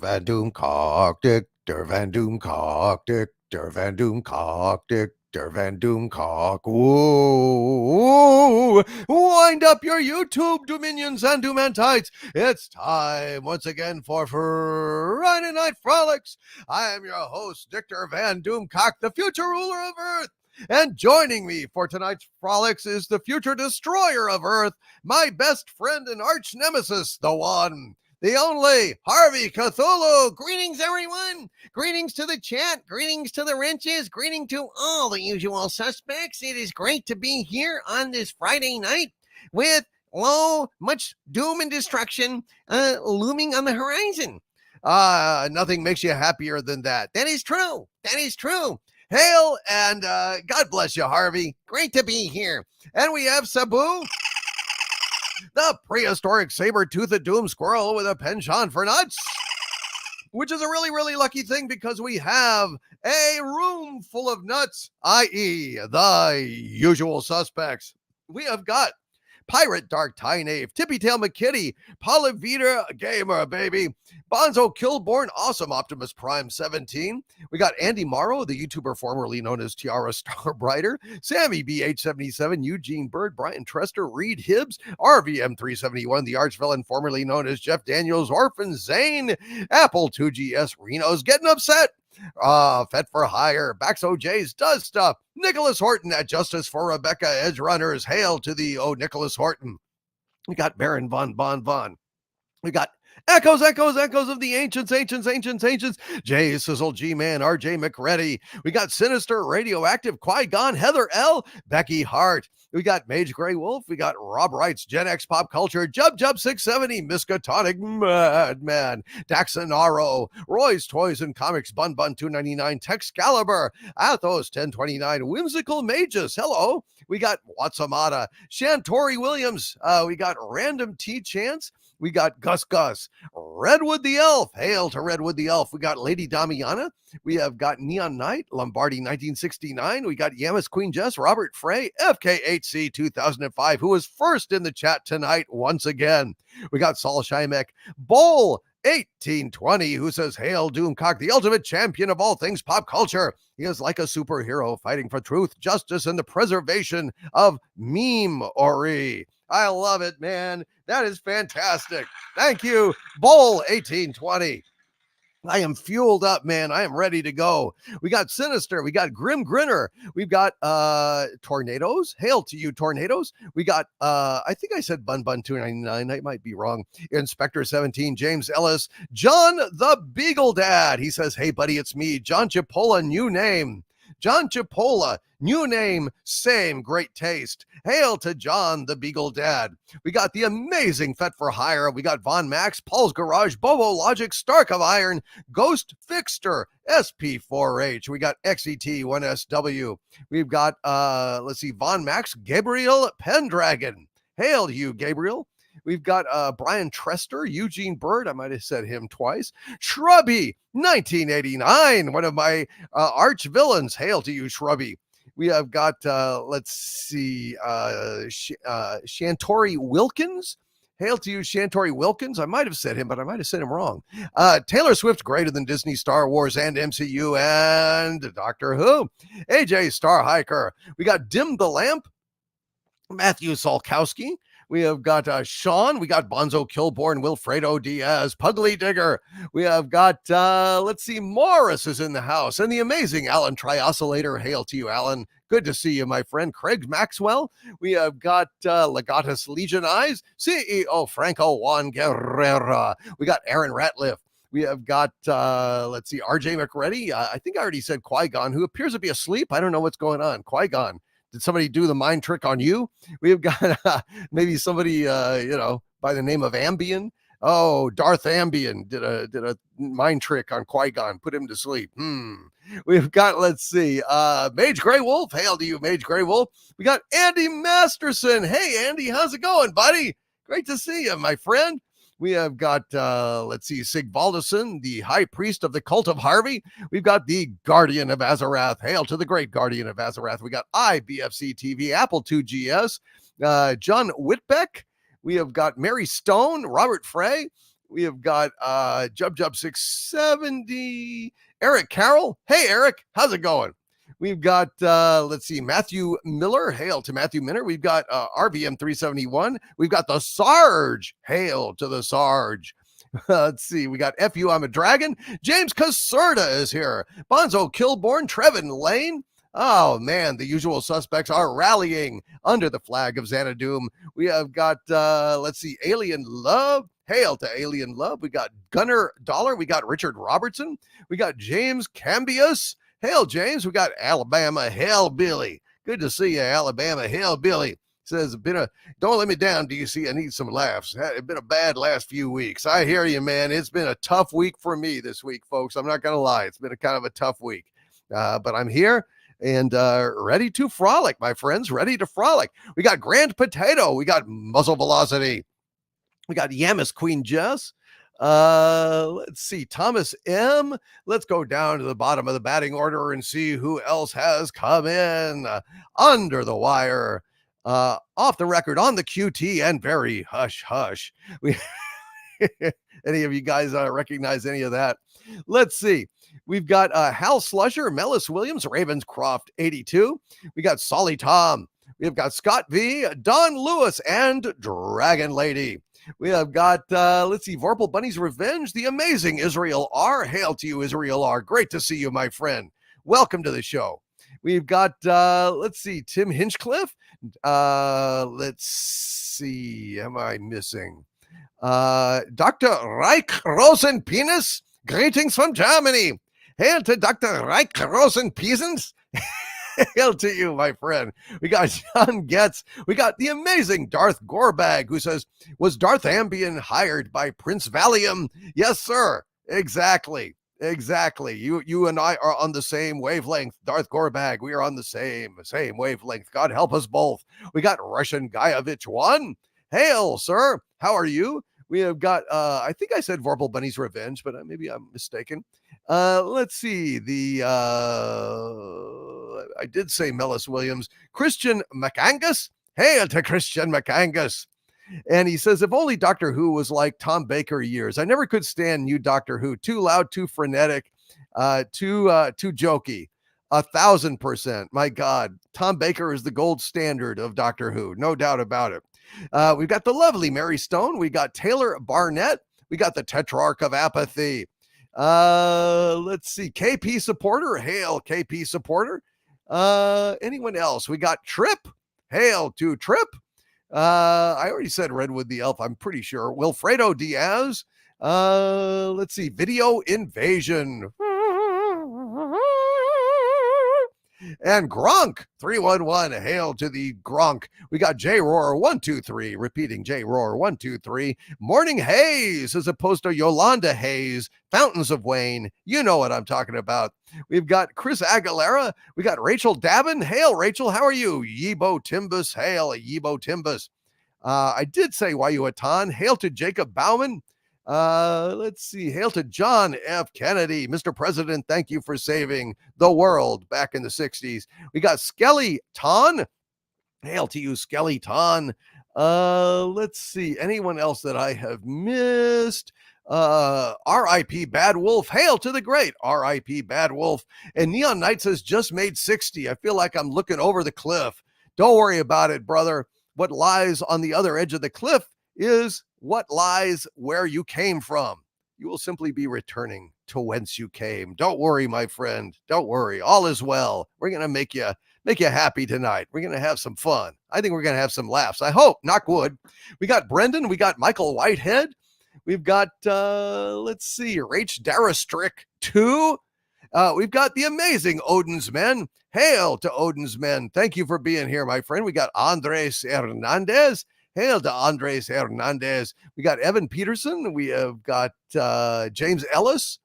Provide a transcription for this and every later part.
Van Doomcock, Dictor Van Doomcock, Dictor Van Doomcock, Dictor Van Doomcock. Ooh, wind up your YouTube dominions and Doomantites. It's time once again for Friday Night Frolics. I am your host, Dictor Van Doomcock, the future ruler of Earth. And joining me for tonight's frolics is the future destroyer of Earth, my best friend and arch nemesis, the one, the only, Harvey Cthulhu. Greetings, everyone. Greetings to the chat. Greetings to the wrenches. Greeting to all the usual suspects. It is great to be here on this Friday night with, much doom and destruction looming on the horizon. Nothing makes you happier than that. That is true. That is true. Hail and God bless you, Harvey. Great to be here. And we have Sabu, the prehistoric saber-toothed doom squirrel with a penchant for nuts, which is a really, really lucky thing because we have a room full of nuts, i.e. the usual suspects. We have got Pirate Dark Tynave, Tippy Tail McKitty, Polyvita Gamer, baby, Bonzo Killborn, Awesome Optimus Prime 17. We got Andy Morrow, the YouTuber formerly known as Tiara Starbrighter, Sammy BH77, Eugene Bird, Brian Trester, Reed Hibbs, RVM371, the arch villain formerly known as Jeff Daniels, Orphan Zane, Apple 2GS Reno's getting upset. Fet for Hire, Bax OJ's Does Stuff, Nicholas Horton at Justice for Rebecca Edge Runners. Hail to the Nicholas Horton. We got Baron Von. We got echoes of the ancients. Jay Sizzle, G-Man, RJ McReady. We got Sinister, Radioactive, Qui-Gon, Heather L, Becky Hart. We got Mage Grey Wolf. We got Rob Wright's Gen X Pop Culture, Jub 670, Miskatonic Madman, Daxonaro, Roy's Toys and Comics, Bun 299, Texcalibur, Athos 1029, Whimsical Mages. Hello. We got Watsamata, Shantori Williams. We got Random T Chance. We got Gus, Redwood the Elf. Hail to Redwood the Elf. We got Lady Damiana. We have got Neon Knight, Lombardi 1969. We got Yamas Queen Jess, Robert Frey, FKHC 2005, who was first in the chat tonight once again. We got Saul Shymek, Bowl 1820, who says, Hail Doomcock, the ultimate champion of all things pop culture. He is like a superhero fighting for truth, justice, and the preservation of meme-ori. I love it, man. That is fantastic. Thank you, Bowl 1820. I am fueled up, man. I am ready to go. We got Sinister. We got Grim Grinner. We've got Tornadoes. Hail to you, Tornadoes. We got, I think I said Bun 299. I might be wrong. Inspector 17, James Ellis. John the Beagle Dad. He says, hey, buddy, it's me. John Chipola, new name. John Chipola, new name, same great taste. Hail to John the Beagle Dad. We got the amazing Fet for Hire. We got Von Max, Paul's Garage, Bobo Logic, Stark of Iron, Ghost Fixter, SP4H. We got XET1SW. We've got, Von Max, Gabriel Pendragon. Hail to you, Gabriel. We've got Brian Trester, Eugene Bird. I might have said him twice. Shrubby, 1989, one of my arch villains. Hail to you, Shrubby. We have got, Shantori Wilkins. Hail to you, Shantori Wilkins. I might have said him, but I might have said him wrong. Taylor Swift, greater than Disney, Star Wars, and MCU, and Doctor Who. AJ Star Hiker. We got Dim the Lamp, Matthew Solkowski. We have got Sean. We got Bonzo Killborn, Wilfredo Diaz, Pugly Digger. We have got, Morris is in the house. And the amazing Alan Trioscillator. Hail to you, Alan. Good to see you, my friend. Craig Maxwell. We have got Legatus Legion Eyes, CEO Franco Juan Guerrera. We got Aaron Ratliff. We have got, RJ McReady. I think I already said Qui-Gon, who appears to be asleep. I don't know what's going on. Qui-Gon. Did somebody do the mind trick on you? We've got maybe somebody, by the name of Ambien. Oh, Darth Ambien did a mind trick on Qui-Gon, put him to sleep. We've got, Mage Grey Wolf. Hail to you, Mage Grey Wolf. We got Andy Masterson. Hey, Andy, how's it going, buddy? Great to see you, my friend. We have got, Sigvaldason, the high priest of the cult of Harvey. We've got the Guardian of Azarath. Hail to the great Guardian of Azarath. We got IBFC TV, Apple 2GS, John Whitbeck. We have got Mary Stone, Robert Frey. We have got Jub 670. Eric Carroll. Hey, Eric. How's it going? We've got, let's see, Matthew Miller. Hail to Matthew Miller. We've got RBM 371. We've got the Sarge. Hail to the Sarge. Let's see. We got FU I'm a Dragon. James Caserta is here. Bonzo Kilborn. Trevin Lane. Oh, man, the usual suspects are rallying under the flag of Xanadu. We have got, let's see, Alien Love. Hail to Alien Love. We got Gunnar Dollar. We got Richard Robertson. We got James Cambius. Hail, James. We got Alabama Hellbilly. Good to see you, Alabama Hellbilly. Says, don't let me down, DC. I need some laughs. It's been a bad last few weeks. I hear you, man. It's been a tough week for me this week, folks. I'm not going to lie. It's been a kind of a tough week. But I'm here and ready to frolic, my friends. Ready to frolic. We got Grand Potato. We got Muzzle Velocity. We got Yamas Queen Jess. Let's see, Thomas M. Let's go down to the bottom of the batting order and see who else has come in under the wire, off the record, on the QT, and very hush hush. Any of you guys recognize any of that? Let's see. We've got Hal Slusher, Mellis Williams, Ravenscroft 82. We got Solly Tom. We've got Scott V, Don Lewis, and Dragon Lady. We have got, let's see, Vorpal Bunny's Revenge, the amazing Israel R. Hail to you, Israel R. Great to see you, my friend. Welcome to the show. We've got, let's see, Tim Hinchcliffe. Let's see, am I missing? Dr. Reich Rosenpenis. Greetings from Germany. Hail to Dr. Reich Rosenpenis. Hail to you, my friend. We got John Getz. We got the amazing Darth Gorbag, who says, was Darth Ambien hired by Prince Valium? Yes, sir. Exactly. You and I are on the same wavelength. Darth Gorbag, we are on the same wavelength. God help us both. We got Russian Guyevich 1. Hail, sir. How are you? We have got, I think I said Vorpal Bunny's Revenge, but maybe I'm mistaken. Let's see. I did say Mellis Williams. Christian McAngus. Hail to Christian McAngus. And he says, if only Doctor Who was like Tom Baker years. I never could stand new Doctor Who. Too loud, too frenetic, too jokey. 1,000%. My God. Tom Baker is the gold standard of Doctor Who. No doubt about it. We've got the lovely Mary Stone. We got Taylor Barnett. We got the Tetrarch of Apathy. Let's see. KP Supporter. Hail, KP Supporter. Anyone else? We got Trip. Hail to Trip. I already said Redwood the Elf, I'm pretty sure. Wilfredo Diaz. Let's see. Video Invasion. And Gronk 311. Hail to the Gronk. We got J Roar 123. Repeating J Roar 123. Morning Haze as opposed to Yolanda Hayes. Fountains of Wayne. You know what I'm talking about. We've got Chris Aguilera. We got Rachel Davin. Hail, Rachel. How are you? Yibo Timbus. Hail, Yibo Timbus. I did say Wayuatan. Hail to Jacob Bauman. Let's see. Hail to John F. Kennedy. Mr. President, thank you for saving the world back in the 60s. We got Skelly Ton. Hail to you, Skelly Ton. Let's see. Anyone else that I have missed? R.I.P. Bad Wolf. Hail to the great R.I.P. Bad Wolf. And Neon Knight says, just made 60. I feel like I'm looking over the cliff. Don't worry about it, brother. What lies on the other edge of the cliff is what lies where you came from. You will simply be returning to whence you came. Don't worry, my friend. Don't worry. All is well. We're going to make you happy tonight. We're going to have some fun. I think we're going to have some laughs. I hope. Knock wood. We got Brendan. We got Michael Whitehead. We've got, let's see, Rach Darastrick 2. We've got the amazing Odin's Men. Hail to Odin's Men. Thank you for being here, my friend. We got Andres Hernandez. Hail to Andres Hernandez. We got Evan Peterson. We have got James Ellis.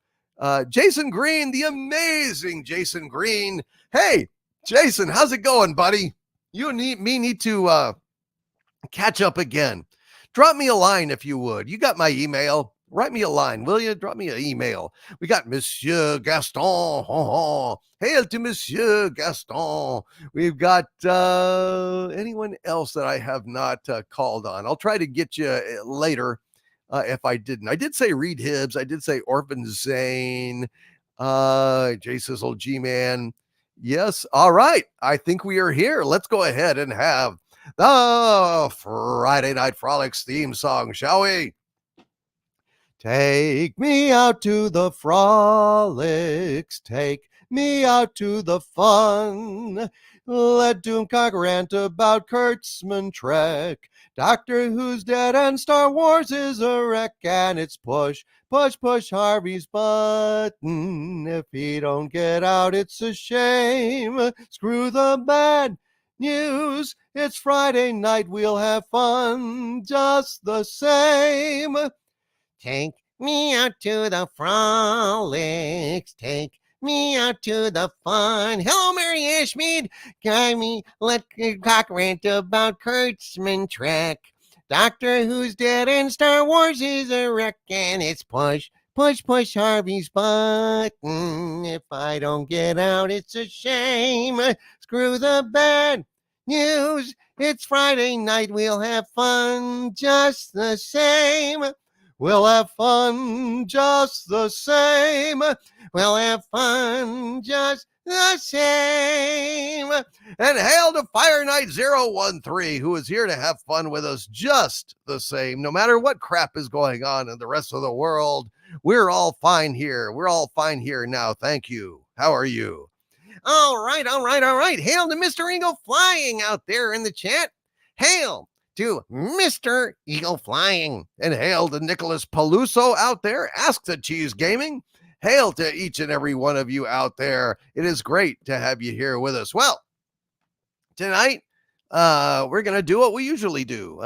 Jason Green, the amazing Jason Green. Hey, Jason, how's it going, buddy? You and me need to catch up again. Drop me a line if you would. You got my email. Write me a line, will you? Drop me an email. We got Monsieur Gaston. Hail to Monsieur Gaston. We've got anyone else that I have not called on. I'll try to get you later. if I didn't. I did say Reed Hibbs. I did say Orphan Zane. J Sizzle G-Man. Yes. All right. I think we are here. Let's go ahead and have the Friday Night Frolics theme song, shall we? Take me out to the frolics, take me out to the fun. Let Doomcock rant about Kurtzman Trek. Doctor Who's dead and Star Wars is a wreck, and it's push, push, push Harvey's button. If he don't get out, it's a shame. Screw the bad news. It's Friday night, we'll have fun just the same. Take me out to the frolics, take me out to the fun. Hello, Mary Ashmead. Guy me, let Cock rant about Kurtzman Trek. Doctor Who's dead and Star Wars is a wreck, and it's push, push, push Harvey's button. If I don't get out, it's a shame. Screw the bad news. It's Friday night, we'll have fun just the same. We'll have fun just the same. We'll have fun just the same. And hail to Fire Knight 013, who is here to have fun with us just the same. No matter what crap is going on in the rest of the world, we're all fine here. We're all fine here now. Thank you. How are you? All right. Hail to Mr. Eagle Flying out there in the chat. Hail to Mr. Eagle Flying, and hail to Nicholas Peluso out there. Ask the Cheese Gaming. Hail to each and every one of you out there. It is great to have you here with us. Well, tonight we're going to do what we usually do.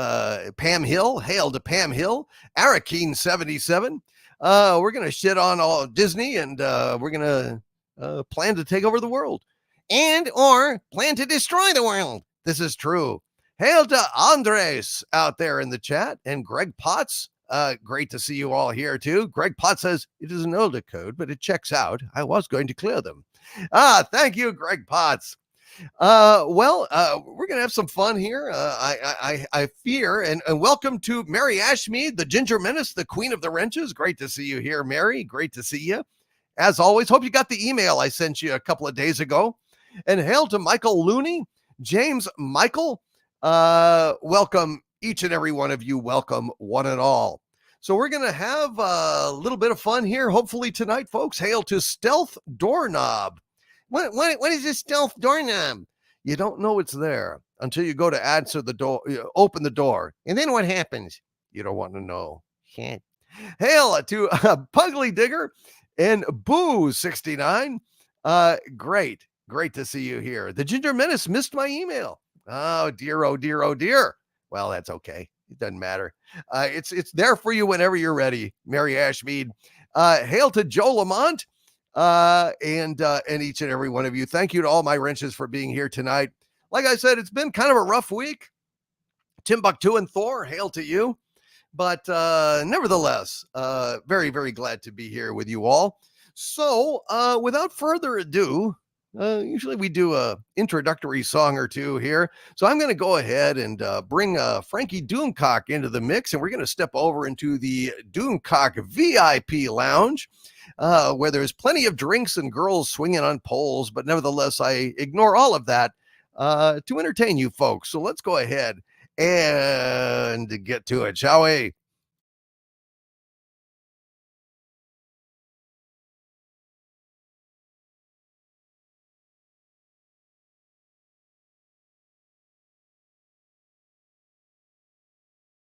Pam Hill, hail to Pam Hill. Arakeen 77. We're going to shit on all Disney, and we're going to plan to take over the world, and or plan to destroy the world. This is true. Hail to Andres out there in the chat, and Greg Potts. Great to see you all here too. Greg Potts says it is an older code, but it checks out. I was going to clear them. Thank you, Greg Potts. We're gonna have some fun here. I fear, and welcome to Mary Ashmead, the Ginger Menace, the Queen of the Wrenches. Great to see you here, Mary. Great to see you. As always, hope you got the email I sent you a couple of days ago. And hail to Michael Looney, James Michael. Welcome each and every one of you. Welcome one and all. So we're going to have a little bit of fun here, hopefully tonight, folks. Hail to Stealth Doorknob. What is this stealth doorknob? You don't know it's there until you go to answer the door, open the door. And then what happens? You don't want to know. Shit. Hail to Pugly Digger and Boo69. Great to see you here. The Ginger Menace missed my email. Oh dear, oh dear, oh dear. Well, that's okay. It doesn't matter. It's there for you whenever you're ready, Mary Ashmead. Hail to Joe Lamont, and each and every one of you. Thank you to all my wrenches for being here tonight. Like I said, it's been kind of a rough week. Timbuktu and Thor, hail to you. But nevertheless, very, very glad to be here with you all. So without further ado, usually we do a introductory song or two here. So I'm going to go ahead and bring Frankie Doomcock into the mix, and we're going to step over into the Doomcock VIP lounge, where there's plenty of drinks and girls swinging on poles. But nevertheless, I ignore all of that to entertain you folks. So let's go ahead and get to it, shall we?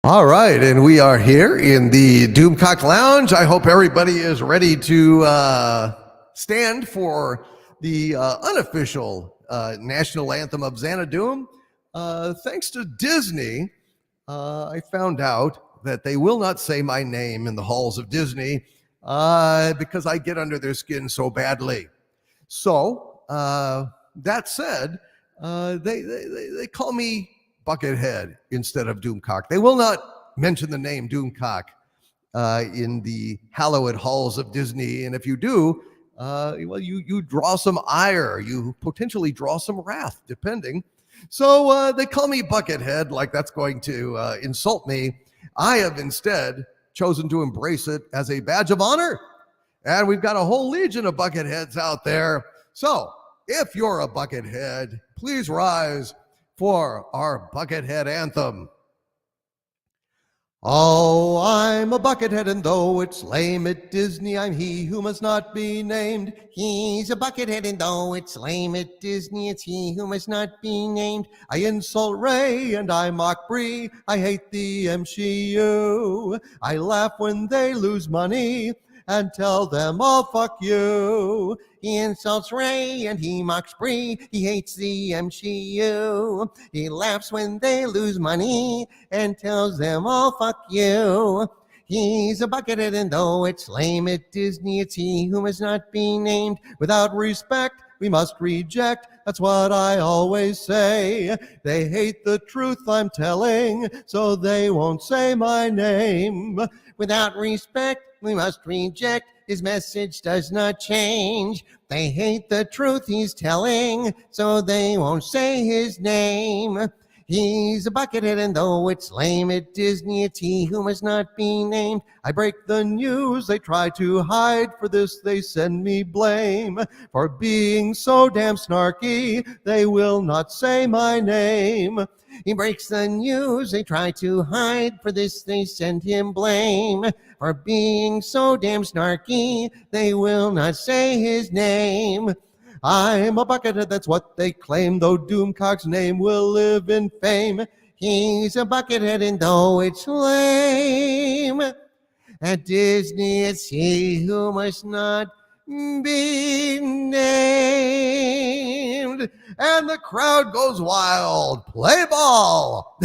All right, and we are here in the Doomcock Lounge. I hope everybody is ready to stand for the unofficial national anthem of Xanadu. Thanks to Disney, I found out that they will not say my name in the halls of Disney because I get under their skin so badly. So, that said, they call me Buckethead instead of Doomcock. They will not mention the name Doomcock in the hallowed halls of Disney. And if you do, well, you draw some ire. You potentially draw some wrath, depending. So they call me Buckethead, like that's going to insult me. I have instead chosen to embrace it as a badge of honor. And we've got a whole legion of bucketheads out there. So if you're a buckethead, please rise for our buckethead anthem. Oh, I'm a buckethead, and though it's lame at Disney, I'm he who must not be named. He's a buckethead, and though it's lame at Disney, it's he who must not be named. I insult Ray and I mock Bree. I hate the MCU. I laugh when they lose money and tell them all fuck you. He insults Ray and he mocks Bree. He hates the MCU. He laughs when they lose money and tells them all fuck you. He's a buckethead, and though it's lame at Disney, it's he who must not be named. Without respect, we must reject. That's what I always say. They hate the truth I'm telling, so they won't say my name. Without respect, we must reject. His message does not change. They hate the truth he's telling, so they won't say his name. He's a buckethead, and though it's lame at Disney, it's he who must not be named. I break the news they try to hide. For this they send me blame. For being so damn snarky, they will not say my name. He breaks the news they try to hide. For this they send him blame. For being so damn snarky, they will not say his name. I'm a buckethead, that's what they claim, though Doomcock's name will live in fame. He's a buckethead, and though it's lame at Disney, it's he who must not be named. And the crowd goes wild. Play ball.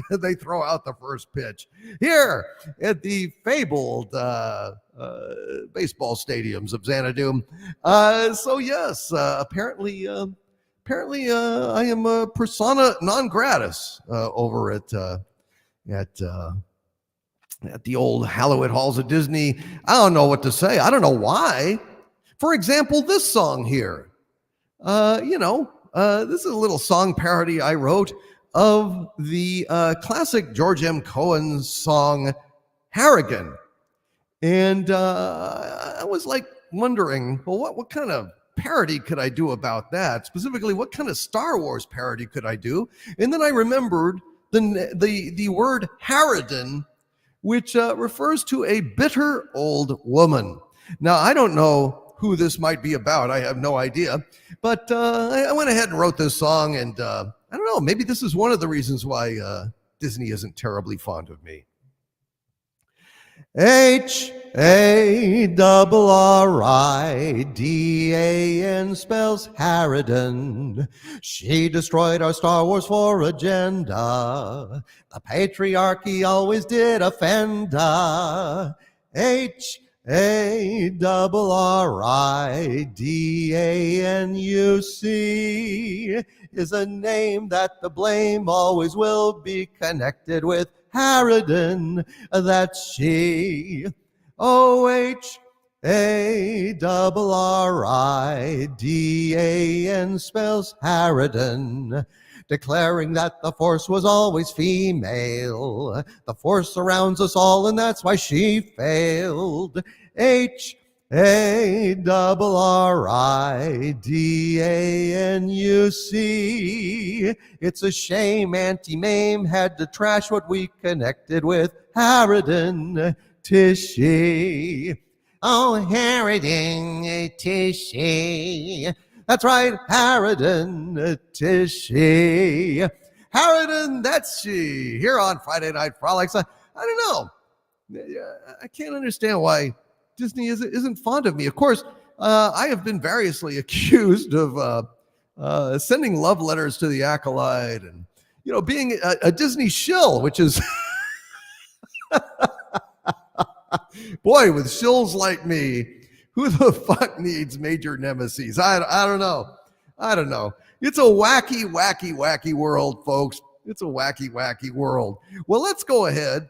They throw out the first pitch here at the fabled baseball stadiums of Xanadu. So yes, apparently I am a persona non gratis over at the old hallowed halls of Disney. I don't know what to say. I don't know why. For example, this song here. This is a little song parody I wrote of the classic George M. Cohan's song Harrigan. And I was like wondering, well, what kind of parody could I do about that? Specifically, what kind of Star Wars parody could I do? And then I remembered the word Harridan, which refers to a bitter old woman. Now, I don't know who this might be about. I have no idea. But I went ahead and wrote this song, and I don't know, maybe this is one of the reasons why Disney isn't terribly fond of me. HARRIDAN spells Harridan. She destroyed our Star Wars for agenda. The patriarchy always did offend. HARRIDANUC is a name that the blame always will be connected with. Harridan, that's she. OHARRIDAN spells Harridan, declaring that the Force was always female. The Force surrounds us all, and that's why she failed. HARRIDANUC. It's a shame Auntie Mame had to trash what we connected with. Harridan, 'tis she. Oh, Harridan, 'tis she. That's right, Harridan, 'tis she. Harridan, that's she. Here on Friday Night Frolics. I don't know. I can't understand why Disney isn't fond of me. Of course, I have been variously accused of sending love letters to the Acolyte and, being a Disney shill, which is, boy, with shills like me, who the fuck needs major nemesis? I don't know. It's a wacky, wacky, wacky world, folks. It's a wacky, wacky world. Well, let's go ahead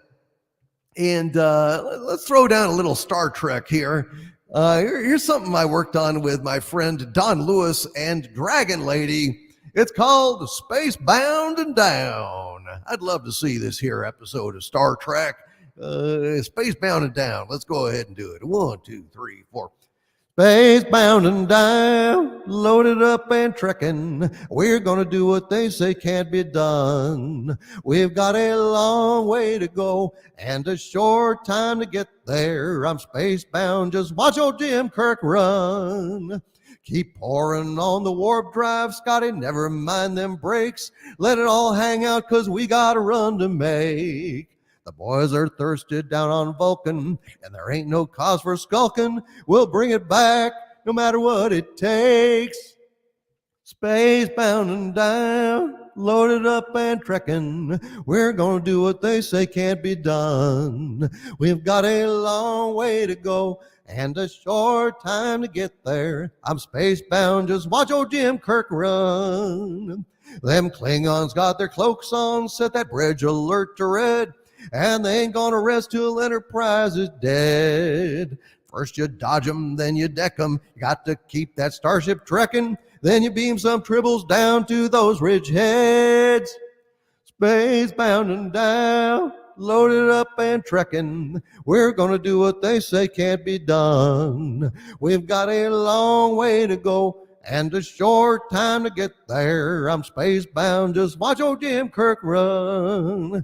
and let's throw down a little Star Trek here. Here's something I worked on with my friend Don Lewis and Dragon Lady. It's called Space Bound and Down. I'd love to see this here episode of Star Trek Spacebound and down. Let's go ahead and do it. 1, 2, 3, 4. Spacebound and down, loaded up and trekking. We're gonna do what they say can't be done. We've got a long way to go and a short time to get there. I'm spacebound, just watch old Jim Kirk run. Keep pouring on the warp drive, Scotty, never mind them brakes. Let it all hang out, 'cause we got a run to make. The boys are thirsted down on Vulcan, and there ain't no cause for skulking. We'll bring it back, no matter what it takes. Spacebound and down, loaded up and trekking. We're gonna do what they say can't be done. We've got a long way to go and a short time to get there. I'm spacebound, just watch old Jim Kirk run. Them Klingons got their cloaks on, set that bridge alert to red, and they ain't gonna rest till Enterprise is dead. First you dodge 'em, then you deck 'em. You got to keep that starship trekking. Then you beam some tribbles down to those ridge heads. Spacebound and down, loaded up and trekking. We're gonna do what they say can't be done. We've got a long way to go and a short time to get there. I'm spacebound, just watch old Jim Kirk run.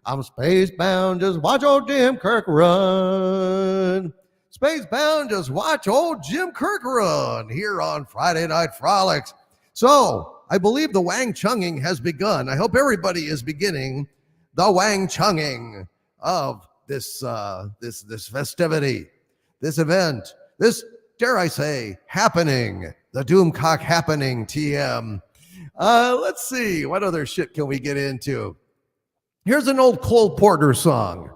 I'm spacebound, just watch old Jim Kirk run. Spacebound, just watch old Jim Kirk run here on Friday Night Frolics. So, I believe the Wang Chunging has begun. I hope everybody is beginning the Wang Chunging of this festivity, this event, this, dare I say, happening, the Doomcock happening, TM. Let's see, what other shit can we get into? Here's an old Cole Porter song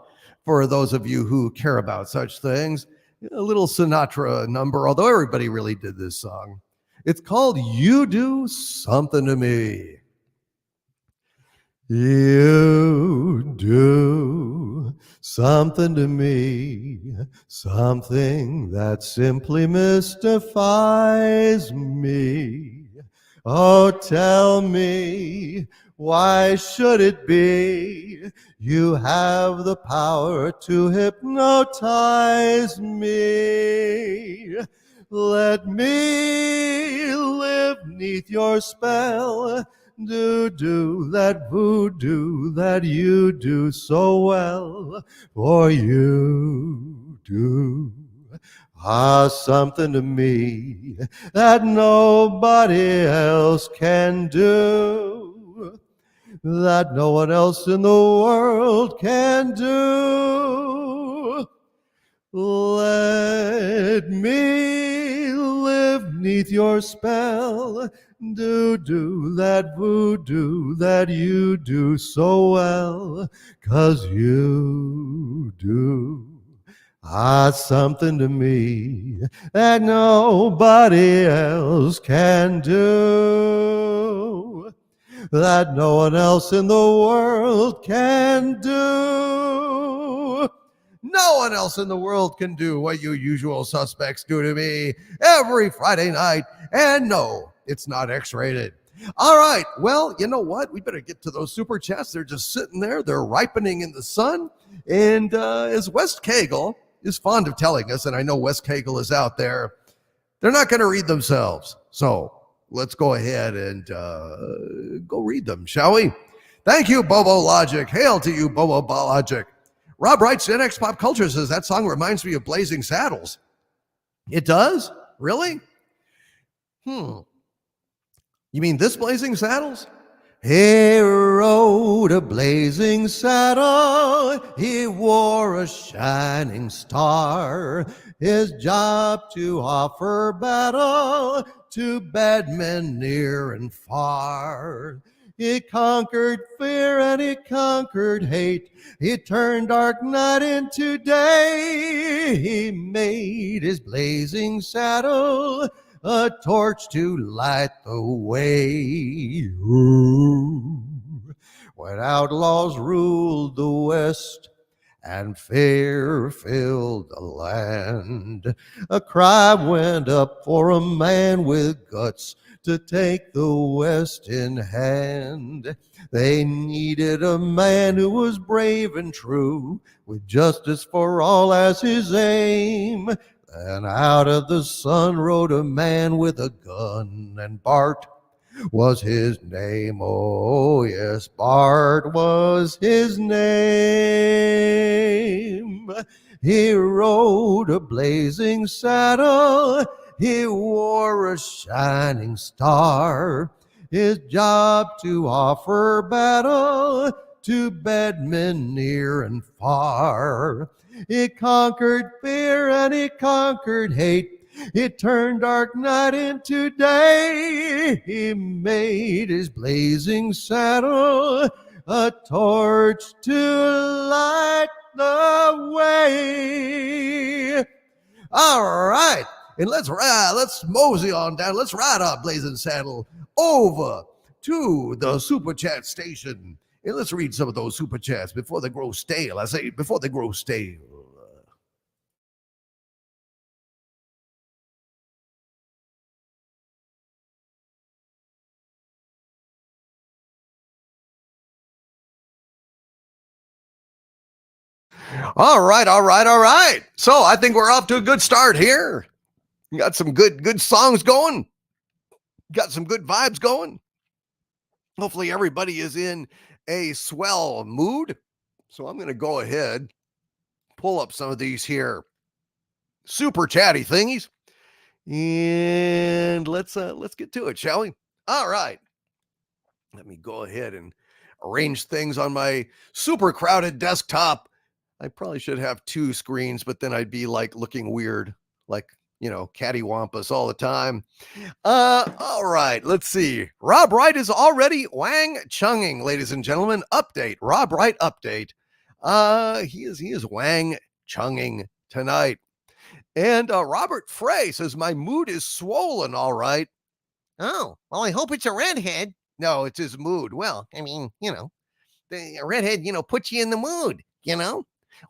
for those of you who care about such things. A little Sinatra number, although everybody really did this song. It's called You Do Something to Me. You do something to me, something that simply mystifies me. Oh, tell me, why should it be you have the power to hypnotize me? Let me live neath your spell. Do that voodoo that you do so well. For you do something to me that nobody else can do, that no one else in the world can do. Let me live neath your spell. Do that voodoo that you do so well. 'Cause you do something to me that nobody else can do, that no one else in the world can do. No one else in the world can do what you usual suspects do to me every Friday night. And no, it's not X-rated. All right, well, you know what? We better get to those super chats. They're just sitting there. They're ripening in the sun. And as West Cagle is fond of telling us, and I know West Cagle is out there, they're not going to read themselves. So let's go ahead and go read them, shall we? Thank you, Bobo Logic. Hail to you, Bobo Logic. Rob writes, NX Pop Culture says, that song reminds me of Blazing Saddles. It does? Really? You mean this Blazing Saddles? He rode a blazing saddle, he wore a shining star, his job to offer battle to bad men near and far. He conquered fear and he conquered hate, he turned dark night into day, he made his blazing saddle a torch to light the way. Ooh. When outlaws ruled the West and fear filled the land. A cry went up for a man with guts to take the West in hand. They needed a man who was brave and true, with justice for all as his aim. And out of the sun rode a man with a gun, and Bart was his name. Oh, yes, Bart was his name. He rode a blazing saddle. He wore a shining star. His job to offer battle to bedmen near and far. He conquered fear and he conquered hate. It turned dark night into day. He made his blazing saddle a torch to light the way. All right, and let's mosey on down. Let's ride our blazing saddle over to the Super Chat station. And let's read some of those Super Chats before they grow stale. I say before they grow stale. All right. So I think we're off to a good start here. You got some good songs going. Got some good vibes going. Hopefully everybody is in a swell mood. So I'm going to go ahead, pull up some of these here super chatty thingies, and let's get to it, shall we? All right. Let me go ahead and arrange things on my super crowded desktop. I probably should have two screens, but then I'd be like looking weird, like, cattywampus all the time. All right, let's see. Rob Wright is already Wang Chunging, ladies and gentlemen. Update. Rob Wright update. He is Wang Chunging tonight. And Robert Frey says, my mood is swollen, all right. Oh, well, I hope it's a redhead. No, it's his mood. Well, I mean, the redhead, puts you in the mood,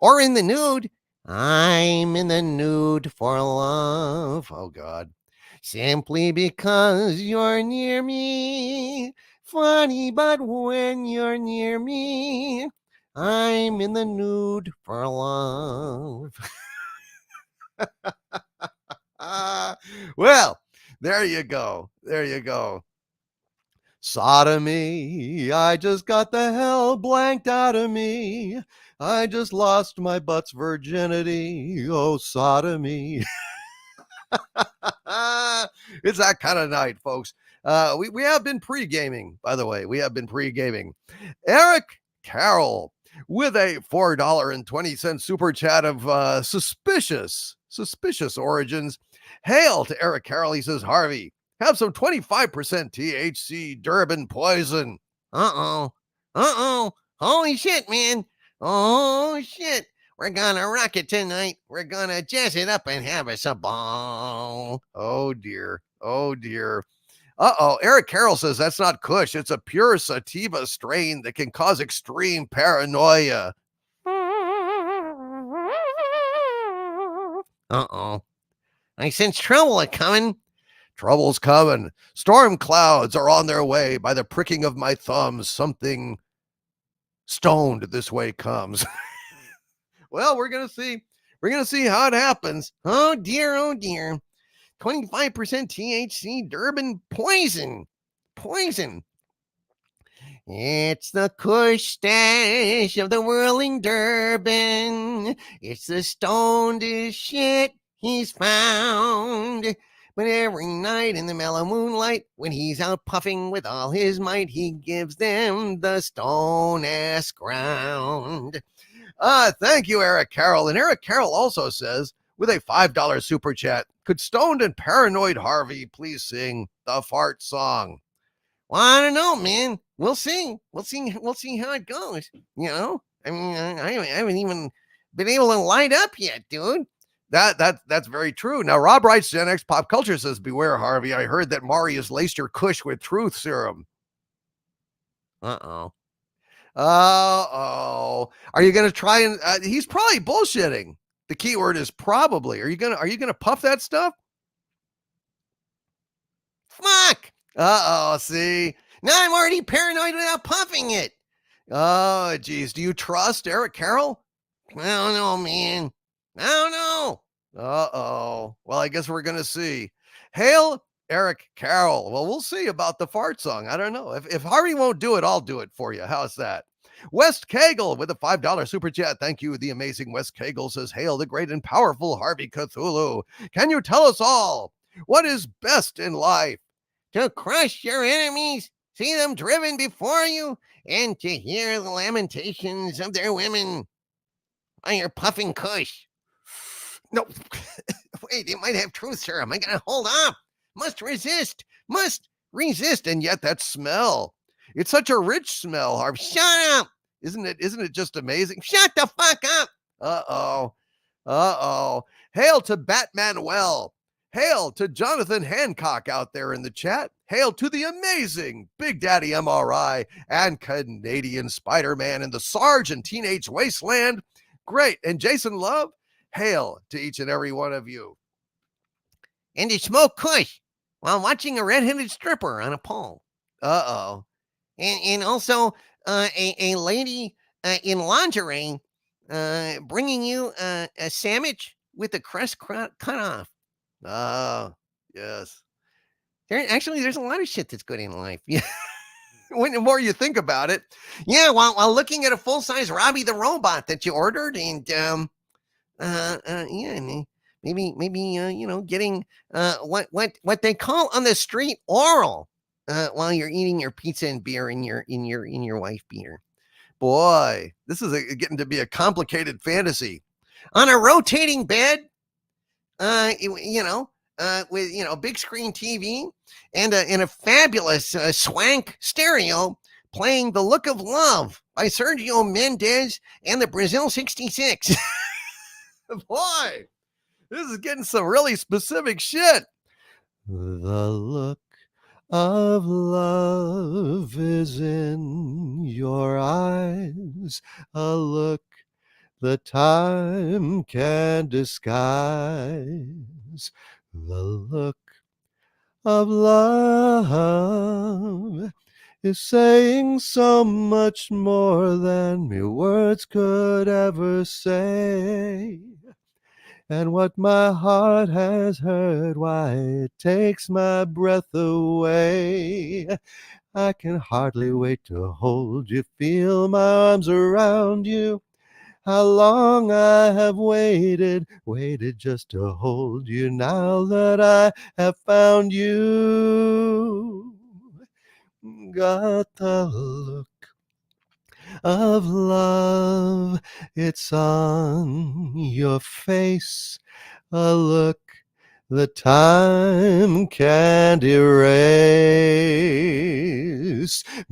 or in the nude. I'm in the nude for love. Oh, God. Simply because you're near me. Funny, but when you're near me, I'm in the nude for love. Well, there you go. There you go. Sodomy, I just got the hell blanked out of me. I just lost my butt's virginity. Oh, sodomy. It's that kind of night, folks. We have been pre-gaming, by the way. We have been pre-gaming. Eric Carroll with a $4.20 super chat of suspicious origins. Hail to Eric Carroll. He says, Harvey, have some 25% THC Durban poison. Uh-oh. Holy shit, man. Oh, shit. We're gonna rock it tonight. We're gonna jazz it up and have us a ball. Oh, dear. Uh-oh. Eric Carroll says that's not Kush. It's a pure sativa strain that can cause extreme paranoia. Uh-oh. I sense trouble coming. Trouble's coming. Storm clouds are on their way. By the pricking of my thumbs, something stoned this way comes. Well, we're going to see. We're going to see how it happens. Oh, dear. 25% THC Durban poison. It's the Kush stash of the whirling Durban. It's the stoned as shit he's found. But every night in the mellow moonlight, when he's out puffing with all his might, he gives them the stone-ass ground. Thank you, Eric Carroll. And Eric Carroll also says, with a $5 super chat, could stoned and paranoid Harvey please sing the fart song? Well, I don't know, man. We'll see. We'll see how it goes. I mean, I haven't even been able to light up yet, dude. That's very true. Now, Rob Wright's Gen X Pop Culture says, beware, Harvey. I heard that Mari has laced your Kush with truth serum. Uh-oh. Oh, are you gonna try and? He's probably bullshitting. The keyword is probably. Are you gonna puff that stuff? Fuck! See. Now I'm already paranoid without puffing it. Oh, geez. Do you trust Eric Carroll? I don't know, man. I don't know. Well, I guess we're gonna see. Hail Eric Carroll. Well, we'll see about the fart song. I don't know. If Harvey won't do it, I'll do it for you. How's that? West Cagle with a $5 super chat. Thank you. The amazing West Cagle says, Hail the great and powerful Harvey Cthulhu. Can you tell us all what is best in life? To crush your enemies, see them driven before you, and to hear the lamentations of their women while you're puffing kush. No. Wait, it might have truth serum. I gotta hold up. Must resist. And yet that smell. It's such a rich smell, Harvey. Shut up. Isn't it just amazing? Shut the fuck up. Hail to Batmanuel. Hail to Jonathan Hancock out there in the chat. Hail to the amazing Big Daddy MRI and Canadian Spider-Man in the Sarge and Teenage Wasteland. Great. And Jason Love, hail to each and every one of you. And to smoke kush while watching a red-headed stripper on a pole. And also a lady in lingerie bringing you a sandwich with the crust cut off. Yes. There's a lot of shit that's good in life. Yeah. When the more you think about it. Yeah, while looking at a full-size Robbie the Robot that you ordered, and maybe getting what they call on the street oral while you're eating your pizza and beer in your wife beater. Boy, this is getting to be a complicated fantasy. On a rotating bed, with big screen TV and a fabulous swank stereo playing "The Look of Love" by Sergio Mendes and the Brazil 66. Boy, this is getting some really specific shit. The look of love is in your eyes, a look the time can disguise. The look of love is saying so much more than mere words could ever say. And what my heart has heard, why, it takes my breath away. I can hardly wait to hold you, feel my arms around you. How long I have waited just to hold you now that I have found you. Got the look of love, it's on your face, a look the time can't erase.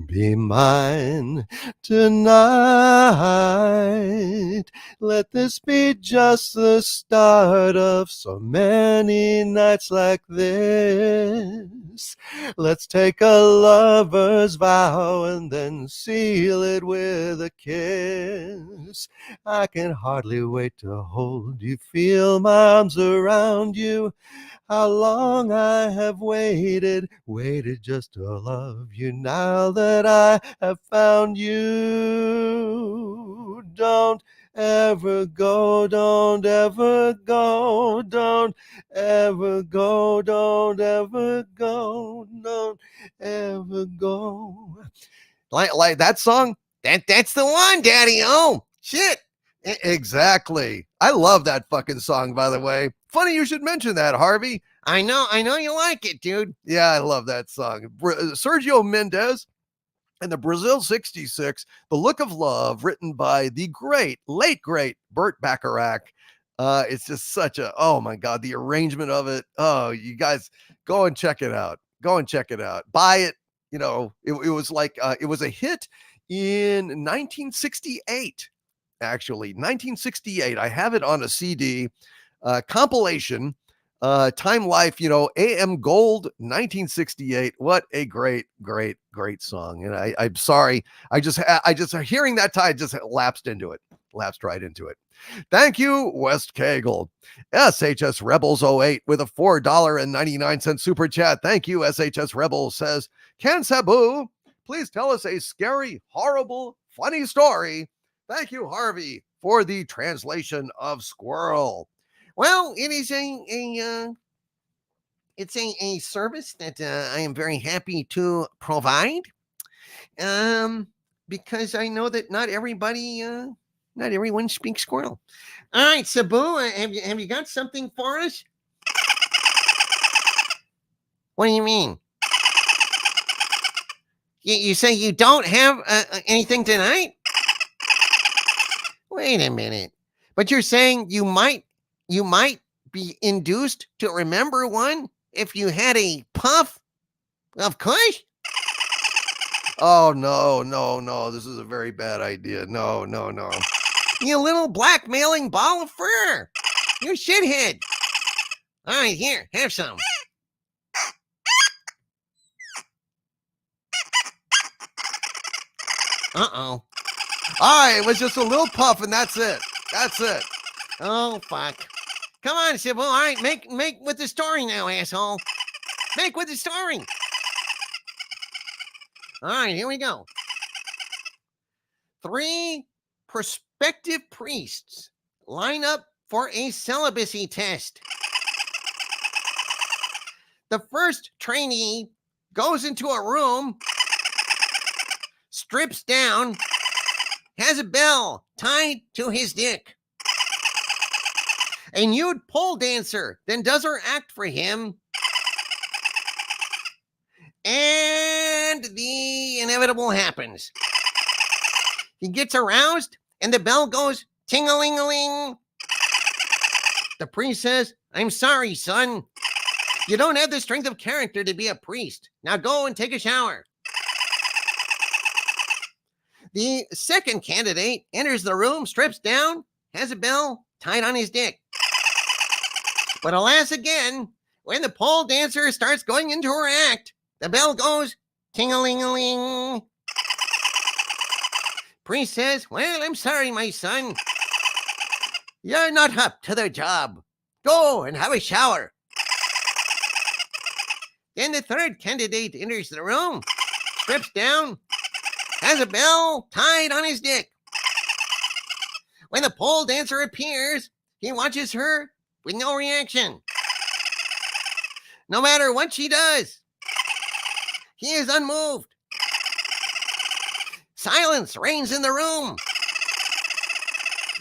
Be mine tonight. Let this be just the start of so many nights like this. Let's take a lover's vow and then seal it with a kiss. I can hardly wait to hold you, feel my arms around you. How long I have waited just to love you now that I have found you. Don't ever go, don't ever go, don't ever go, don't ever go, don't ever go. Like that song? That's the one, Daddy. Oh, shit. Exactly. I love that fucking song, by the way. Funny you should mention that, Harvey. I know you like it, dude. Yeah, I love that song. Sergio Mendes and the Brazil 66, The Look of Love, written by the late great Burt Bacharach. It's just such oh my God, the arrangement of it. Oh, you guys go and check it out. Buy it. It was like, it was a hit in 1968. Actually, 1968. I have it on a CD compilation Time Life, AM Gold 1968. What a great, great, great song. And I'm sorry. I just hearing that tie just lapsed right into it. Thank you, West Kegel. SHS Rebels 08 with a $4.99 super chat. Thank you, SHS Rebels says, can Sabu please tell us a scary, horrible, funny story? Thank you, Harvey, for the translation of Squirrel. Well, it is a service that I am very happy to provide. Because I know that not everyone speaks squirrel. All right, Sabu, have you got something for us? What do you mean? You say you don't have anything tonight? Wait a minute. But you're saying you might be induced to remember one if you had a puff of kush? Oh, no. This is a very bad idea. No. You little blackmailing ball of fur. You shithead. All right, here, have some. Uh-oh. All right, it was just a little puff, and that's it. Oh, fuck. Come on, Sybil. All right, make with the story now, asshole. Make with the story. All right, here we go. 3 prospective priests line up for a celibacy test. The first trainee goes into a room, strips down, has a bell tied to his dick. A nude pole dancer then does her act for him. And the inevitable happens. He gets aroused, and the bell goes ting-a-ling-a-ling. The priest says, I'm sorry, son. You don't have the strength of character to be a priest. Now go and take a shower. The second candidate enters the room, strips down, has a bell tied on his dick. But alas again, when the pole dancer starts going into her act, the bell goes ting-a-ling-a-ling. Priest says, well, I'm sorry, my son. You're not up to the job. Go and have a shower. Then the third candidate enters the room, strips down, has a bell tied on his dick. When the pole dancer appears, he watches her with no reaction. No matter what she does, he is unmoved. Silence reigns in the room.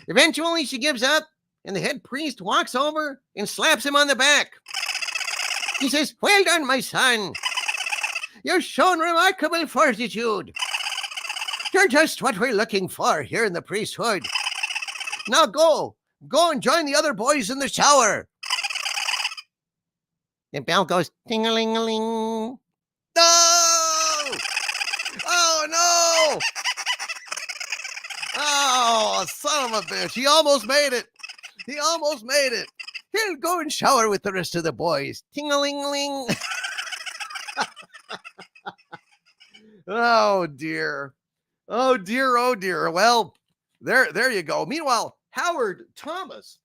Eventually, she gives up, and the head priest walks over and slaps him on the back. He says, well done, my son. You've shown remarkable fortitude. You're just what we're looking for here in the priesthood. Now go and join the other boys in the shower. The bell goes ting-a-ling-a-ling. No! Oh, no! Oh, son of a bitch. He almost made it. He'll go and shower with the rest of the boys. Ting-a-ling-a-ling. Oh, dear. Well, there you go. Meanwhile, Howard Thomas,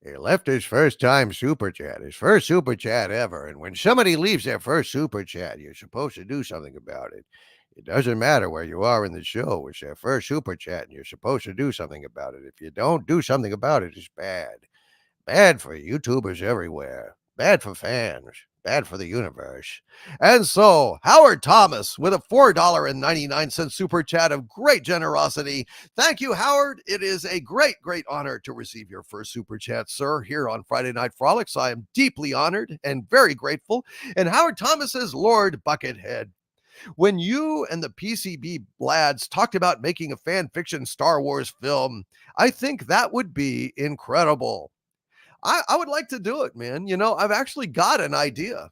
he left his first super chat ever. And when somebody leaves their first super chat, you're supposed to do something about it. It doesn't matter where you are in the show. It's their first super chat, and you're supposed to do something about it. If you don't do something about it, it's bad. Bad for YouTubers everywhere. Bad for fans. Bad for the universe. And so, Howard Thomas with a $4.99 super chat of great generosity. Thank you, Howard. It is a great, great honor to receive your first super chat, sir, here on Friday Night Frolics. I am deeply honored and very grateful. And Howard Thomas says, Lord Buckethead, when you and the PCB lads talked about making a fan fiction Star Wars film, I think that would be incredible. I would like to do it, man. I've actually got an idea.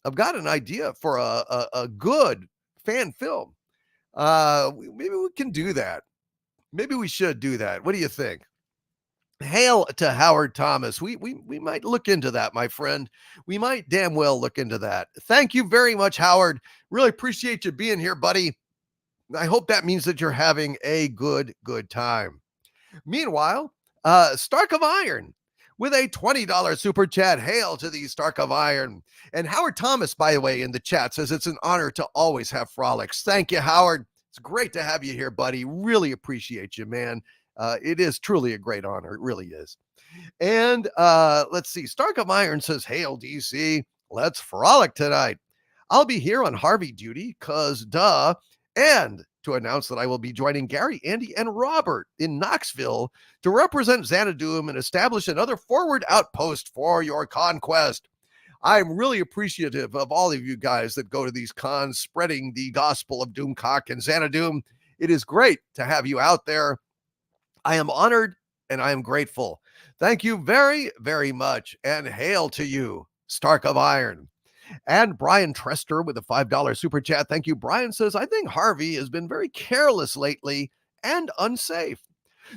For a good fan film. Maybe we can do that. Maybe we should do that. What do you think? Hail to Howard Thomas. We might look into that, my friend. We might damn well look into that. Thank you very much, Howard. Really appreciate you being here, buddy. I hope that means that you're having a good time. Meanwhile, Stark of Iron with a $20 super chat. Hail to the Stark of Iron. And Howard Thomas, by the way, in the chat says it's an honor to always have frolics. Thank you, Howard. It's great to have you here, buddy. Really appreciate you, man. It is truly a great honor. It really is. And let's see. Stark of Iron says, Hail, DC. Let's frolic tonight. I'll be here on Harvey duty, cause duh. And to announce that I will be joining Gary, Andy, and Robert in Knoxville to represent Xanadu and establish another forward outpost for your conquest. I'm really appreciative of all of you guys that go to these cons spreading the gospel of Doomcock and Xanadu. It is great to have you out there. I am honored and I am grateful. Thank you very, very much. And hail to you, Stark of Iron. And Brian Trester with a $5 super chat. Thank you. Brian says, I think Harvey has been very careless lately and unsafe.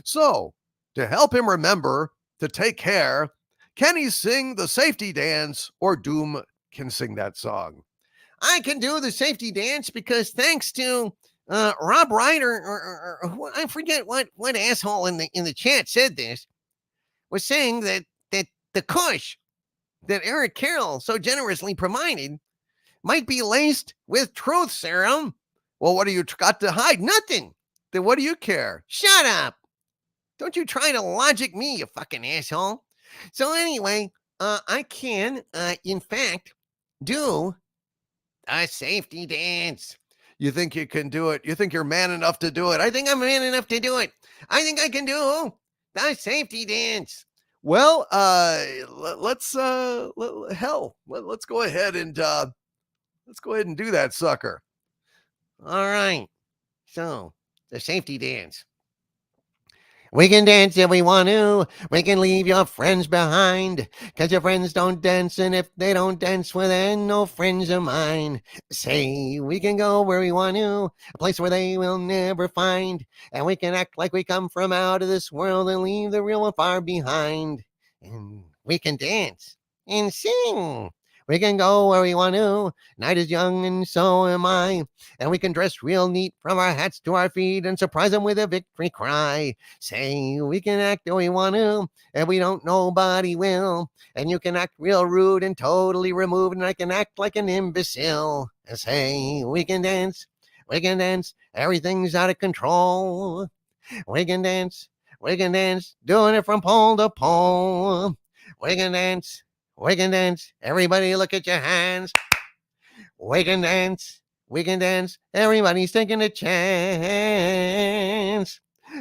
So, to help him remember to take care, can he sing the safety dance, or Doom can sing that song? I can do the safety dance because thanks to Rob Ryder, or I forget what asshole in the chat said this, was saying that the Kush that Eric Carroll so generously provided might be laced with truth serum. Well, what do you got to hide? Nothing. Then what do you care? Shut up. Don't you try to logic me, you fucking asshole. So anyway, I can, in fact, do a safety dance. You think you can do it? You think you're man enough to do it? I think I'm man enough to do it. I think I can do the safety dance. Well, let's go ahead and do that sucker. All right. So, the safety dance. We can dance if we want to. We can leave your friends behind. 'Cause your friends don't dance, and if they don't dance, well then no friends of mine. Say we can go where we want to, a place where they will never find. And we can act like we come from out of this world and leave the real one far behind. And we can dance and sing. We can go where we want to. Night is young and so am I. And we can dress real neat from our hats to our feet and surprise them with a victory cry. Say we can act if we want to, and we don't, nobody will. And you can act real rude and totally removed, and I can act like an imbecile. And say we can dance, everything's out of control. We can dance, doing it from pole to pole. We can dance, everybody look at your hands. We can dance, everybody's taking a chance.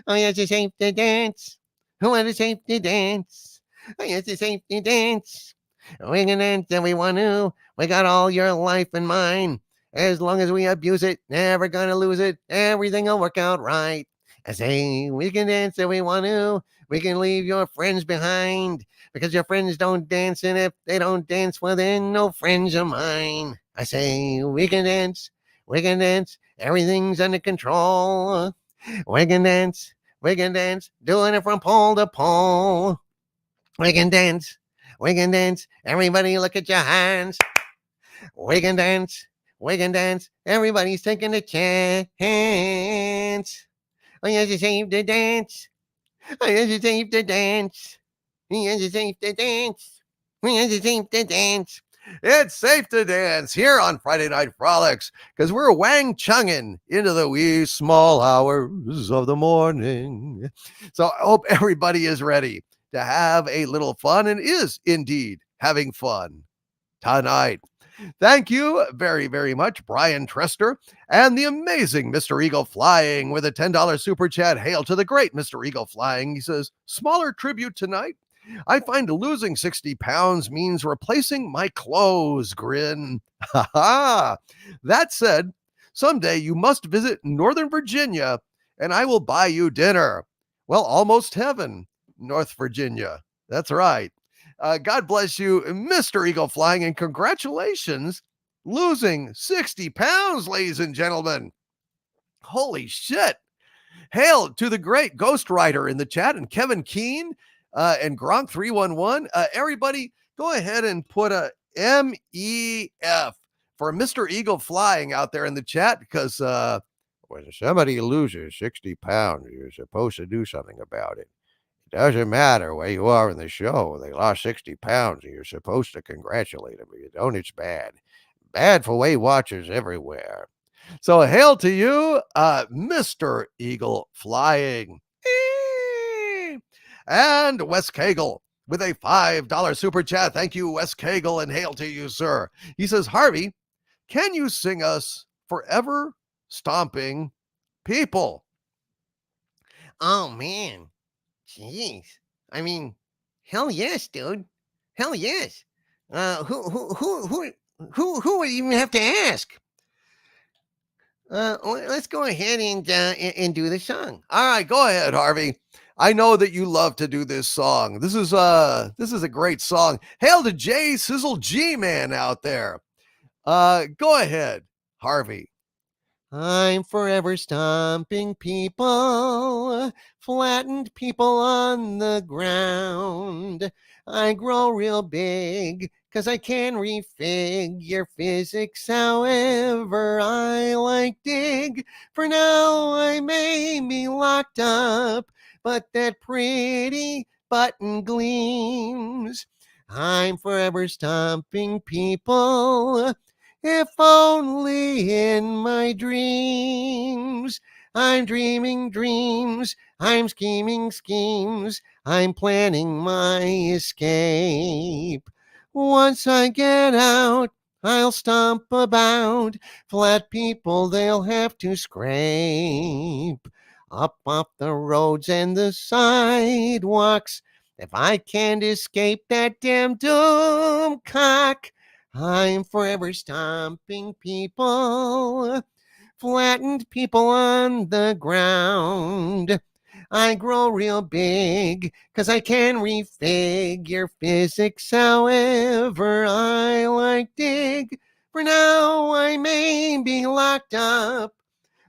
Oh, yes, it's safe to dance. Oh, it's safe to dance. Oh, yes, it's safe to dance. We can dance if we want to. We got all your life and mine. As long as we abuse it, never gonna lose it. Everything will work out right. I say we can dance if we want to. We can leave your friends behind, because your friends don't dance, and if they don't dance, well then no friends of mine. I say we can dance, everything's under control. We can dance, doing it from pole to pole. We can dance, everybody look at your hands. We can dance, everybody's taking a chance. Oh, yes, it's safe to dance. Oh, yes, it's safe to dance. Yes, it's safe to dance. Yes, it's safe to dance. It's safe to dance here on Friday Night Frolics, because we're wang chunging into the wee small hours of the morning. So I hope everybody is ready to have a little fun, and is indeed having fun tonight. Thank you very, very much, Brian Trester, and the amazing Mr. Eagle Flying with a $10 super chat. Hail to the great Mr. Eagle Flying. He says, smaller tribute tonight. I find losing 60 pounds means replacing my clothes. Grin. Ha ha. That said, someday you must visit Northern Virginia and I will buy you dinner. Well, almost heaven, North Virginia. That's right. God bless you, Mr. Eagle Flying, and congratulations, losing 60 pounds, ladies and gentlemen. Holy shit. Hail to the great Ghost Rider in the chat, and Kevin Keene, and Gronk 311. Everybody, go ahead and put a MEF for Mr. Eagle Flying out there in the chat, because when somebody loses 60 pounds, you're supposed to do something about it. It doesn't matter where you are in the show. They lost 60 pounds, and you're supposed to congratulate them. If you don't, it's bad. Bad for Weight Watchers everywhere. So hail to you, Mr. Eagle Flying. And Wes Cagle with a $5 super chat. Thank you, Wes Cagle, and hail to you, sir. He says, Harvey, can you sing us Forever Stomping People? Oh, man. Jeez. I mean, hell yes, dude. Hell yes. Who would even have to ask? Let's go ahead and do the song. All right, go ahead, Harvey. I know that you love to do this song. This is a great song. Hail to J Sizzle G Man out there. Go ahead, Harvey. I'm forever stomping people, flattened people on the ground. I grow real big, 'cause I can refigure physics however I like dig. For now I may be locked up, but that pretty button gleams. I'm forever stomping people, if only in my dreams. I'm dreaming dreams, I'm scheming schemes, I'm planning my escape. Once I get out, I'll stomp about. Flat people, they'll have to scrape up off the roads and the sidewalks. If I can't escape that damn Doomcock, I'm forever stomping people, flattened people on the ground. I grow real big, 'cause I can refigure physics however I like dig. For now I may be locked up,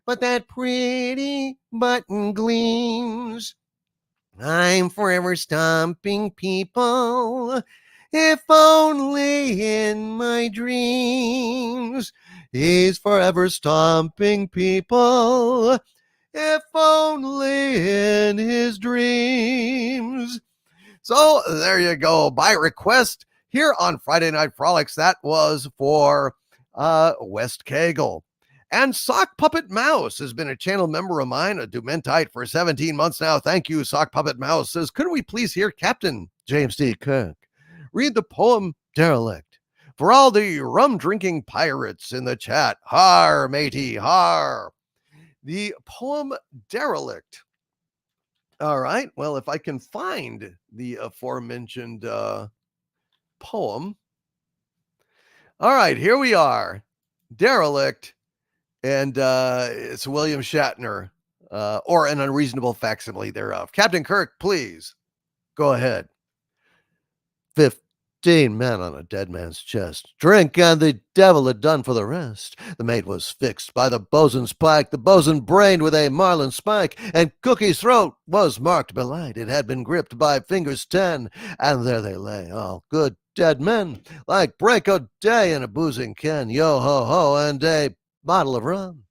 but that pretty button gleams. I'm forever stomping people, if only in my dreams. He's forever stomping people, if only in his dreams. So there you go. By request here on Friday Night Frolics, that was for West Cagle. And Sock Puppet Mouse has been a channel member of mine, a Dumentite, for 17 months now. Thank you, Sock Puppet Mouse. Says, could we please hear Captain James D. Kirk read the poem Derelict for all the rum-drinking pirates in the chat? Har, matey, har. The poem Derelict. All right. Well, if I can find the aforementioned poem. All right, here we are. Derelict. And it's William Shatner, or an unreasonable facsimile thereof. Captain Kirk, please go ahead. 15 men on a dead man's chest. Drink, and the devil had done for the rest. The mate was fixed by the bosun's pike, the bosun brained with a marlin spike, and Cookie's throat was marked belike. It had been gripped by fingers 10, and there they lay, all good dead men, like break o' day in a boozing ken. Yo ho ho, and a bottle of rum.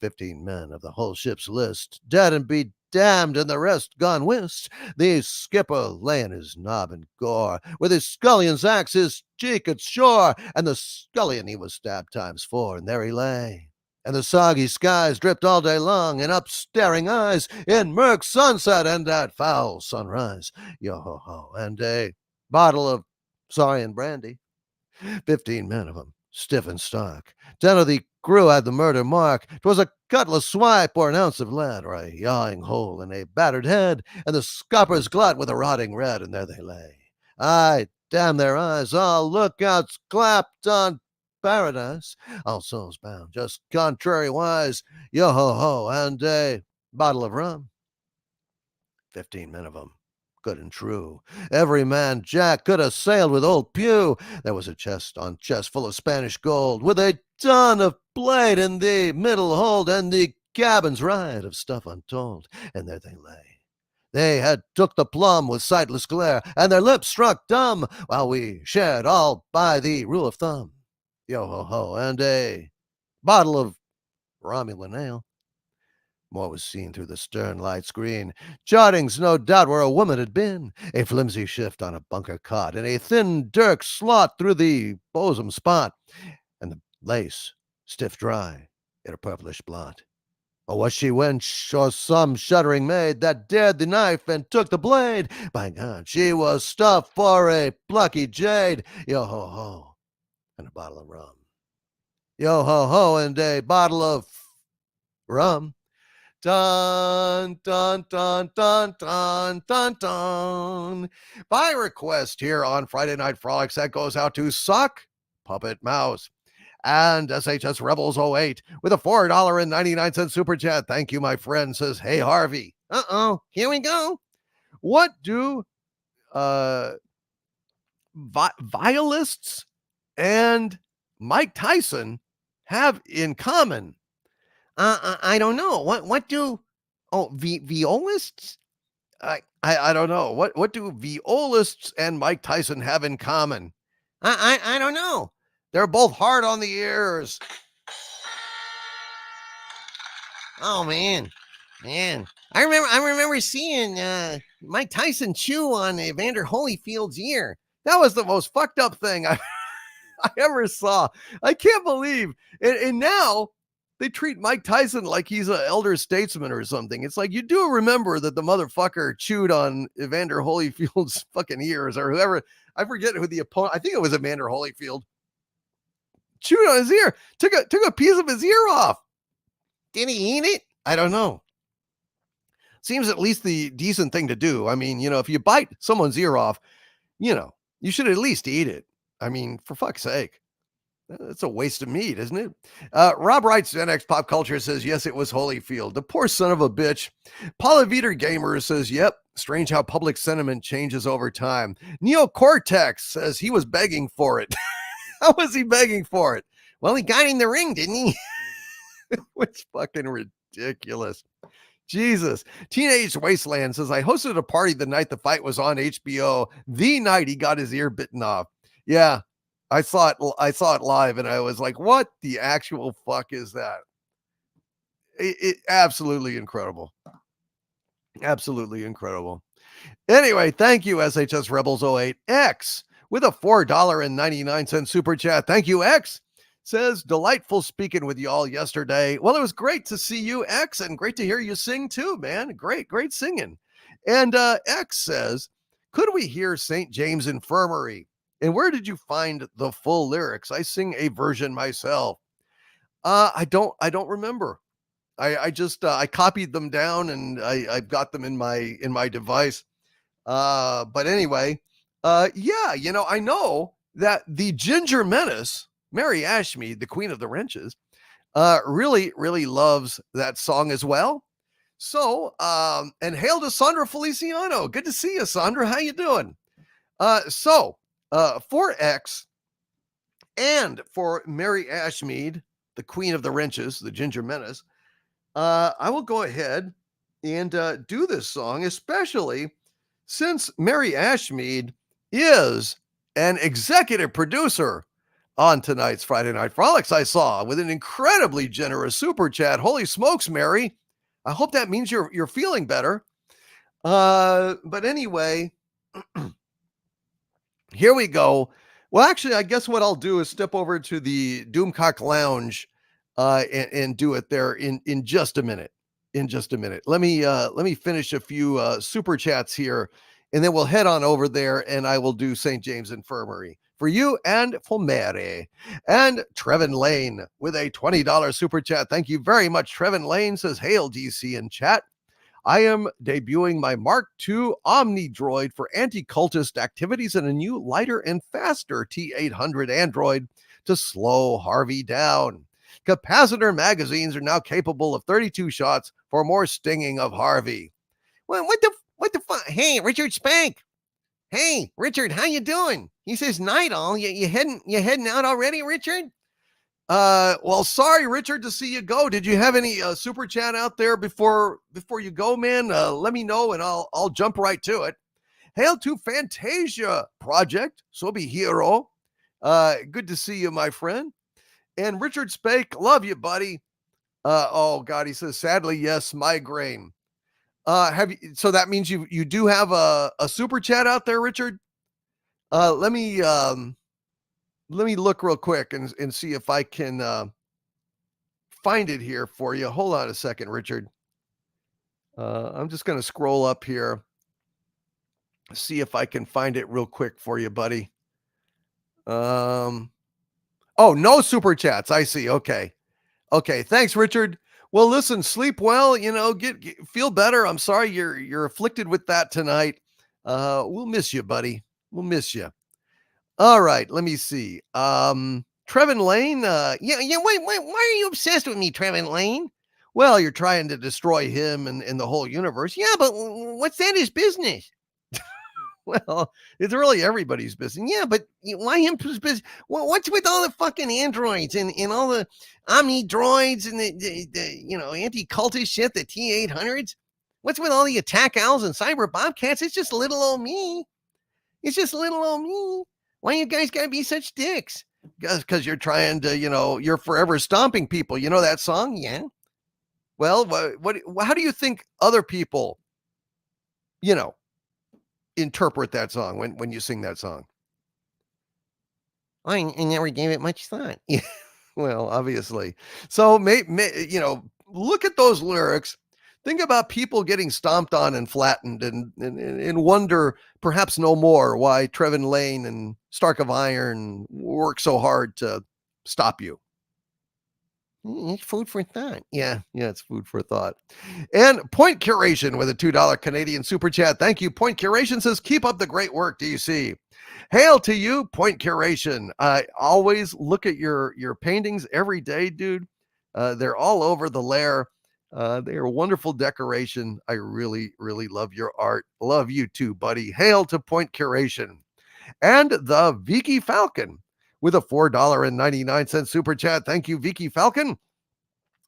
15 men of the whole ship's list, dead and be damned, and the rest gone whist. The skipper lay in his knob and gore, with his scullion's axe his cheek at shore, and the scullion he was stabbed times 4, and there he lay. And the soggy skies dripped all day long, and upstaring eyes in murk sunset and at foul sunrise. Yo ho ho, and a bottle of saurian brandy. 15 men of 'em, stiff and stark. 10 of the crew had the murder mark. 'Twas a cutlass swipe or an ounce of lead, or a yawing hole in a battered head, and the scoppers glut with a rotting red, and there they lay. Aye, damn their eyes, all lookouts clapped on paradise, all souls bound, just contrariwise. Yo ho ho, and a bottle of rum. 15 men of 'em, good and true. Every man Jack could have sailed with old Pew. There was a chest on chest full of Spanish gold, with a ton of plate in the middle hold, and the cabin's riot of stuff untold. And there they lay, They had took the plum with sightless glare, and their lips struck dumb, while we shared all by the rule of thumb. Yo ho ho, and a bottle of Romulan ale. More was seen through the stern light screen. Jottings, no doubt, where a woman had been. A flimsy shift on a bunker cot, and a thin dirk slot through the bosom spot, and the lace stiff dry, yet a purplish blot. Or was she wench, or some shuddering maid that dared the knife and took the blade? By God, she was stuffed for a plucky jade. Yo ho ho, and a bottle of rum. Yo ho ho, and a bottle of rum. Dun, dun, dun, dun, dun, dun, dun. By request here on Friday Night Frolics, that goes out to Sock Puppet Mouse and SHS Rebels 08 with a $4.99 super chat. Thank you, my friend, says, hey, Harvey. Here we go. What do violists and Mike Tyson have in common? I don't know. What do violists? I don't know. What do violists and Mike Tyson have in common? I don't know. They're both hard on the ears. Oh man. I remember seeing Mike Tyson chew on Evander Holyfield's ear. That was the most fucked up thing I ever saw. I can't believe. And now they treat Mike Tyson like he's an elder statesman or something. It's like, you do remember that the motherfucker chewed on Evander Holyfield's fucking ears, or whoever. I forget who the opponent. I think it was Evander Holyfield. Chewed on his ear. Took a piece of his ear off. Did he eat it? I don't know. Seems at least the decent thing to do. I mean, if you bite someone's ear off, you should at least eat it. I mean, for fuck's sake. That's a waste of meat, isn't it? Rob writes, Gen X Pop Culture says, yes, it was Holyfield. The poor son of a bitch. Paula Veter Gamer says, yep, strange how public sentiment changes over time. Neo Cortex says he was begging for it. How was he begging for it? Well, he got in the ring, didn't he? It's fucking ridiculous. Jesus. Teenage Wasteland says, I hosted a party the night the fight was on HBO, the night he got his ear bitten off. Yeah. I saw it live, and I was like, what the actual fuck is that? It absolutely incredible. Absolutely incredible. Anyway, thank you, SHS Rebels 08 X, with a $4.99 super chat. Thank you, X. Says, delightful speaking with y'all yesterday. Well, it was great to see you, X, and great to hear you sing too, man. Great singing. And X says, could we hear St. James Infirmary? And where did you find the full lyrics? I sing a version myself. I don't remember. I just I copied them down, and I've got them in my device. But anyway, yeah, I know that the Ginger Menace, Mary Ashmead, the Queen of the Wrenches, really loves that song as well. So, and hail to Sandra Feliciano. Good to see you, Sandra. How you doing? For X and for Mary Ashmead, the Queen of the Wrenches, the Ginger Menace, I will go ahead and do this song, especially since Mary Ashmead is an executive producer on tonight's Friday Night Frolics, I saw, with an incredibly generous super chat. Holy smokes, Mary. I hope that means you're feeling better. But anyway, here we go. Well, actually, I guess what I'll do is step over to the Doomcock Lounge and do it there in just a minute. Let me finish a few super chats here, and then we'll head on over there, and I will do St. James Infirmary for you and for Mary. And Trevin Lane with a $20 super chat. Thank you very much. Trevin Lane says, hail DC in chat. I am debuting my Mark II Omni Droid for anti-cultist activities in a new, lighter, and faster T-800 android to slow Harvey down. Capacitor magazines are now capable of 32 shots for more stinging of Harvey. Well, what the fuck? Hey, Richard Spank. Hey, Richard, how you doing? He says, night all. You heading out already, Richard? Well, sorry, Richard, to see you go. Did you have any super chat out there before you go, man? Let me know, and I'll jump right to it. Hail to Fantasia Project, so be hero. Good to see you, my friend. And Richard Spake, love you, buddy. Oh God, he says, sadly, yes, migraine. So that means you do have a super chat out there, Richard? Let me look real quick and see if I can find it here for you. Hold on a second, Richard. I'm just going to scroll up here, see if I can find it real quick for you, buddy. Oh, no super chats. I see. Okay. Thanks, Richard. Well, listen, sleep well, get feel better. I'm sorry you're afflicted with that tonight. We'll miss you, buddy. We'll miss you. All right, let me see. Trevin Lane, why are you obsessed with me, Trevin Lane? Well, you're trying to destroy him and the whole universe. Yeah, but what's that his business? Well, it's really everybody's business. Yeah, but why him business? Well, what's with all the fucking androids and all the Omni droids and the anti-cultist shit, the T-800s? What's with all the attack owls and cyber bobcats? It's just little old me. It's just little old me. Why you guys gotta be such dicks? Because you're trying to, you're forever stomping people. You know that song? Yeah. Well, how do you think other people, interpret that song when you sing that song? I never gave it much thought. Yeah. Well, obviously. So look at those lyrics. Think about people getting stomped on and flattened and wonder perhaps no more why Trevin Lane and Stark of Iron work so hard to stop you. It's food for thought. Yeah, it's food for thought. And Point Curation with a $2 Canadian super chat. Thank you. Point Curation says, keep up the great work, DC. Hail to you, Point Curation. I always look at your paintings every day, dude. They're all over the lair. They are wonderful decoration. I really, really love your art. Love you too, buddy. Hail to Point Curation. And the Vicky Falcon with a $4.99 super chat. Thank you, Vicky Falcon.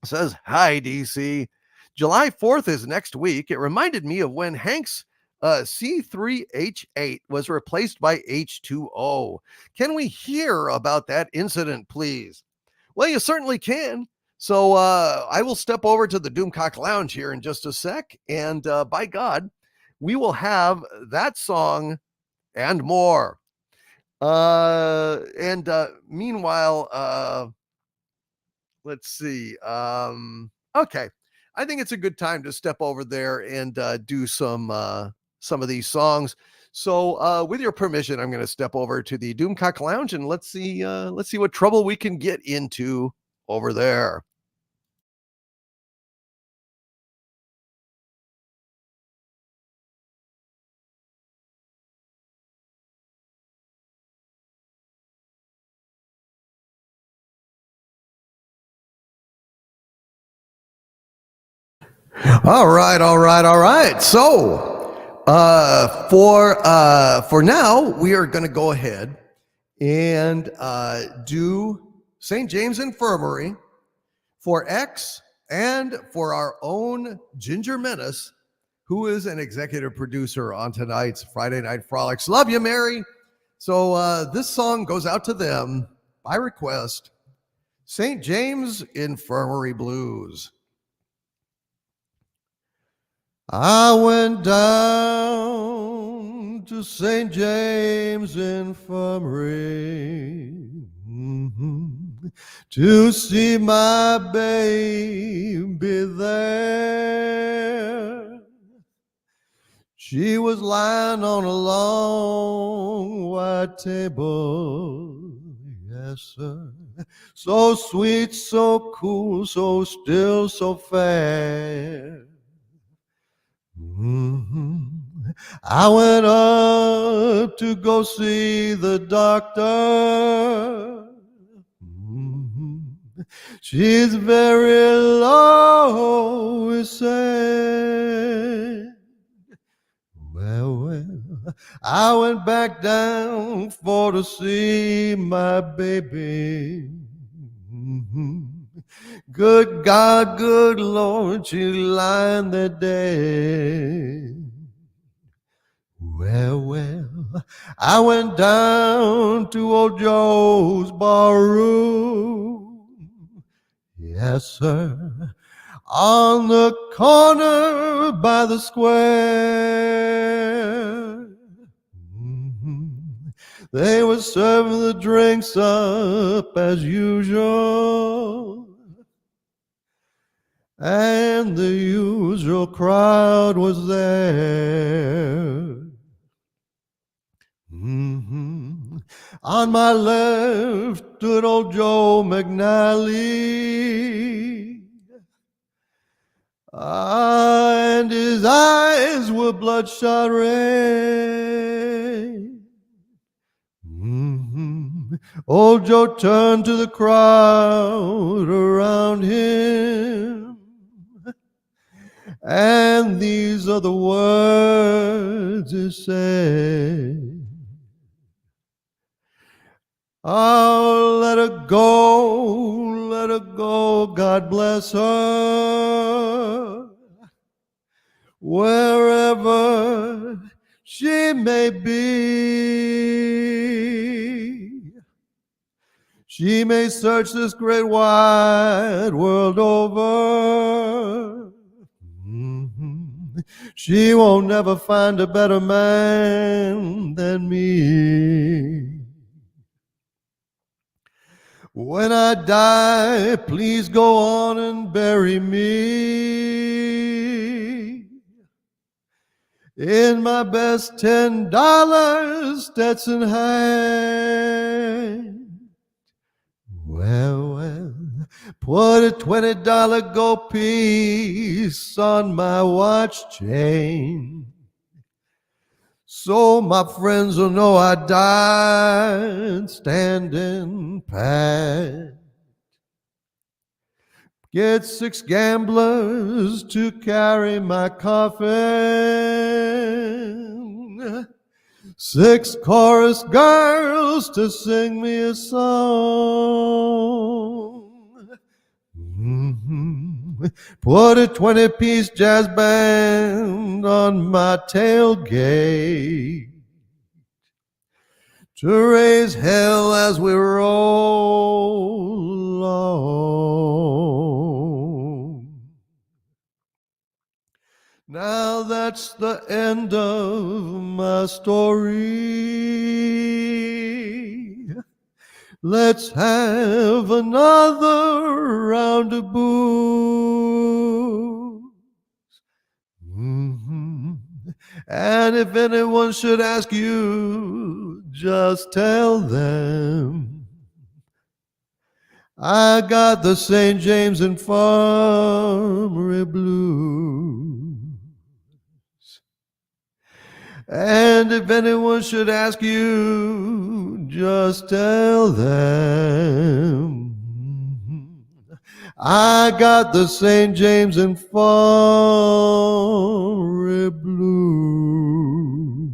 Says, hi, DC. July 4th is next week. It reminded me of when Hank's C3H8 was replaced by H2O. Can we hear about that incident, please? Well, you certainly can. So I will step over to the Doomcock Lounge here in just a sec. And by God, we will have that song and more. Meanwhile, let's see. Okay. I think it's a good time to step over there and do some of these songs. So with your permission, I'm going to step over to the Doomcock Lounge and let's see what trouble we can get into over there. All right. So, for now, we are going to go ahead and do St. James Infirmary for X and for our own Ginger Menace, who is an executive producer on tonight's Friday Night Frolics. Love you, Mary. So this song goes out to them by request. St. James Infirmary Blues. I went down to St. James Infirmary to see my baby there. She was lying on a long white table, yes, sir. So sweet, so cool, so still, so fair. I went up to go see the doctor. She's very low, he said. Well, I went back down for to see my baby. Good God, good Lord, she lying there dead. Well, I went down to old Joe's barroom. Yes, sir, on the corner by the square. They were serving the drinks up as usual, and the usual crowd was there. On my left stood old Joe McNally, and his eyes were bloodshot red. Old Joe turned to the crowd around him, and these are the words he said. Oh, let her go, God bless her, wherever she may be. She may search this great wide world over. She won't never find a better man than me. When I die, please go on and bury me in my best $10 Stetson hat. Well, put a $20 gold piece on my watch chain, so my friends will know I died standing pat. Get 6 gamblers to carry my coffin, 6 chorus girls to sing me a song. Put a 20-piece jazz band on my tailgate to raise hell as we roll along. Now that's the end of my story. Let's have another round of booze. And if anyone should ask you, just tell them I got the St. James Infirmary blues. And if anyone should ask you, just tell them I got the St. James Infirmary blues.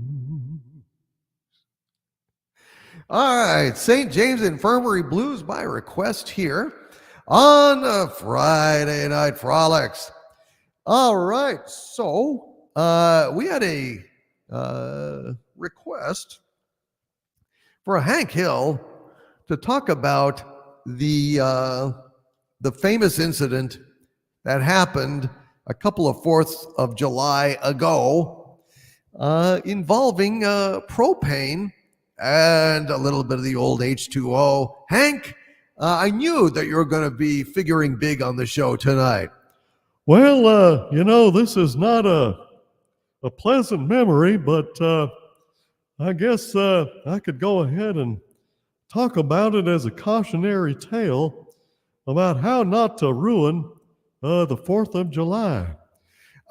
All right, St. James Infirmary Blues by request here on Friday Night Frolics. All right, so we had a request for Hank Hill to talk about the famous incident that happened a couple of 4th of July ago involving propane and a little bit of the old H2O. Hank, I knew that you were going to be figuring big on the show tonight. Well, this is not a pleasant memory, but I guess I could go ahead and talk about it as a cautionary tale about how not to ruin the 4th of July.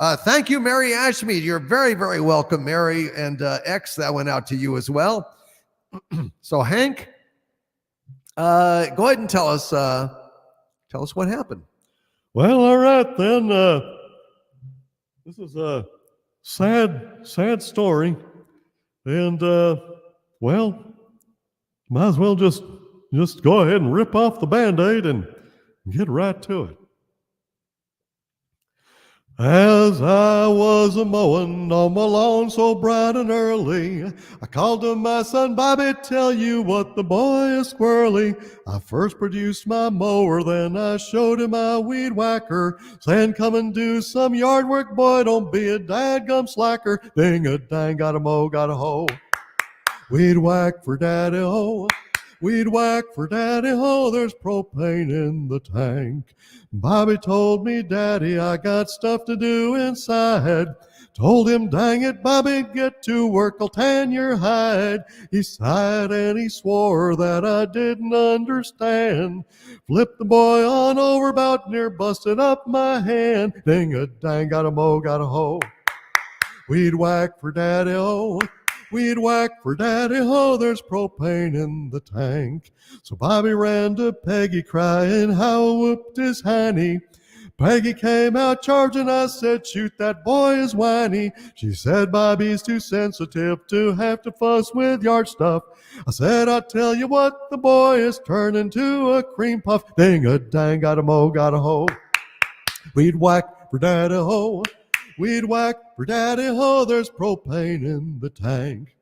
Thank you, Mary Ashmead. You're very, very welcome, Mary, and X, that went out to you as well. So, Hank, go ahead and tell us what happened. Well, all right then. This is a sad story, and well, might as well just go ahead and rip off the Band-Aid and get right to it. As I was a-mowing on my lawn so bright and early, I called to my son Bobby, tell you what, the boy is squirrely. I first produced my mower, then I showed him my weed whacker, saying come and do some yard work, boy, don't be a dadgum slacker. Ding-a-dang, gotta mow, gotta hoe. Weed whack for daddy-ho. Weed whack for daddy-ho, there's propane in the tank. Bobby told me, Daddy, I got stuff to do inside. Told him, dang it, Bobby, get to work, I'll tan your hide. He sighed and he swore that I didn't understand. Flipped the boy on over, about near busted up my hand. Ding-a-dang, gotta mow, gotta hoe. Weed whack for daddy-o. Weed whack for daddy-ho, there's propane in the tank. So Bobby ran to Peggy crying how whooped his hiney. Peggy came out charging, I said, shoot, that boy is whiny. She said, Bobby's too sensitive to have to fuss with yard stuff. I said, I tell you what, the boy is turning to a cream puff. Ding-a-dang, gotta mow, gotta hoe. Weed whack for daddy-ho. Weed whack for daddy-ho, there's propane in the tank.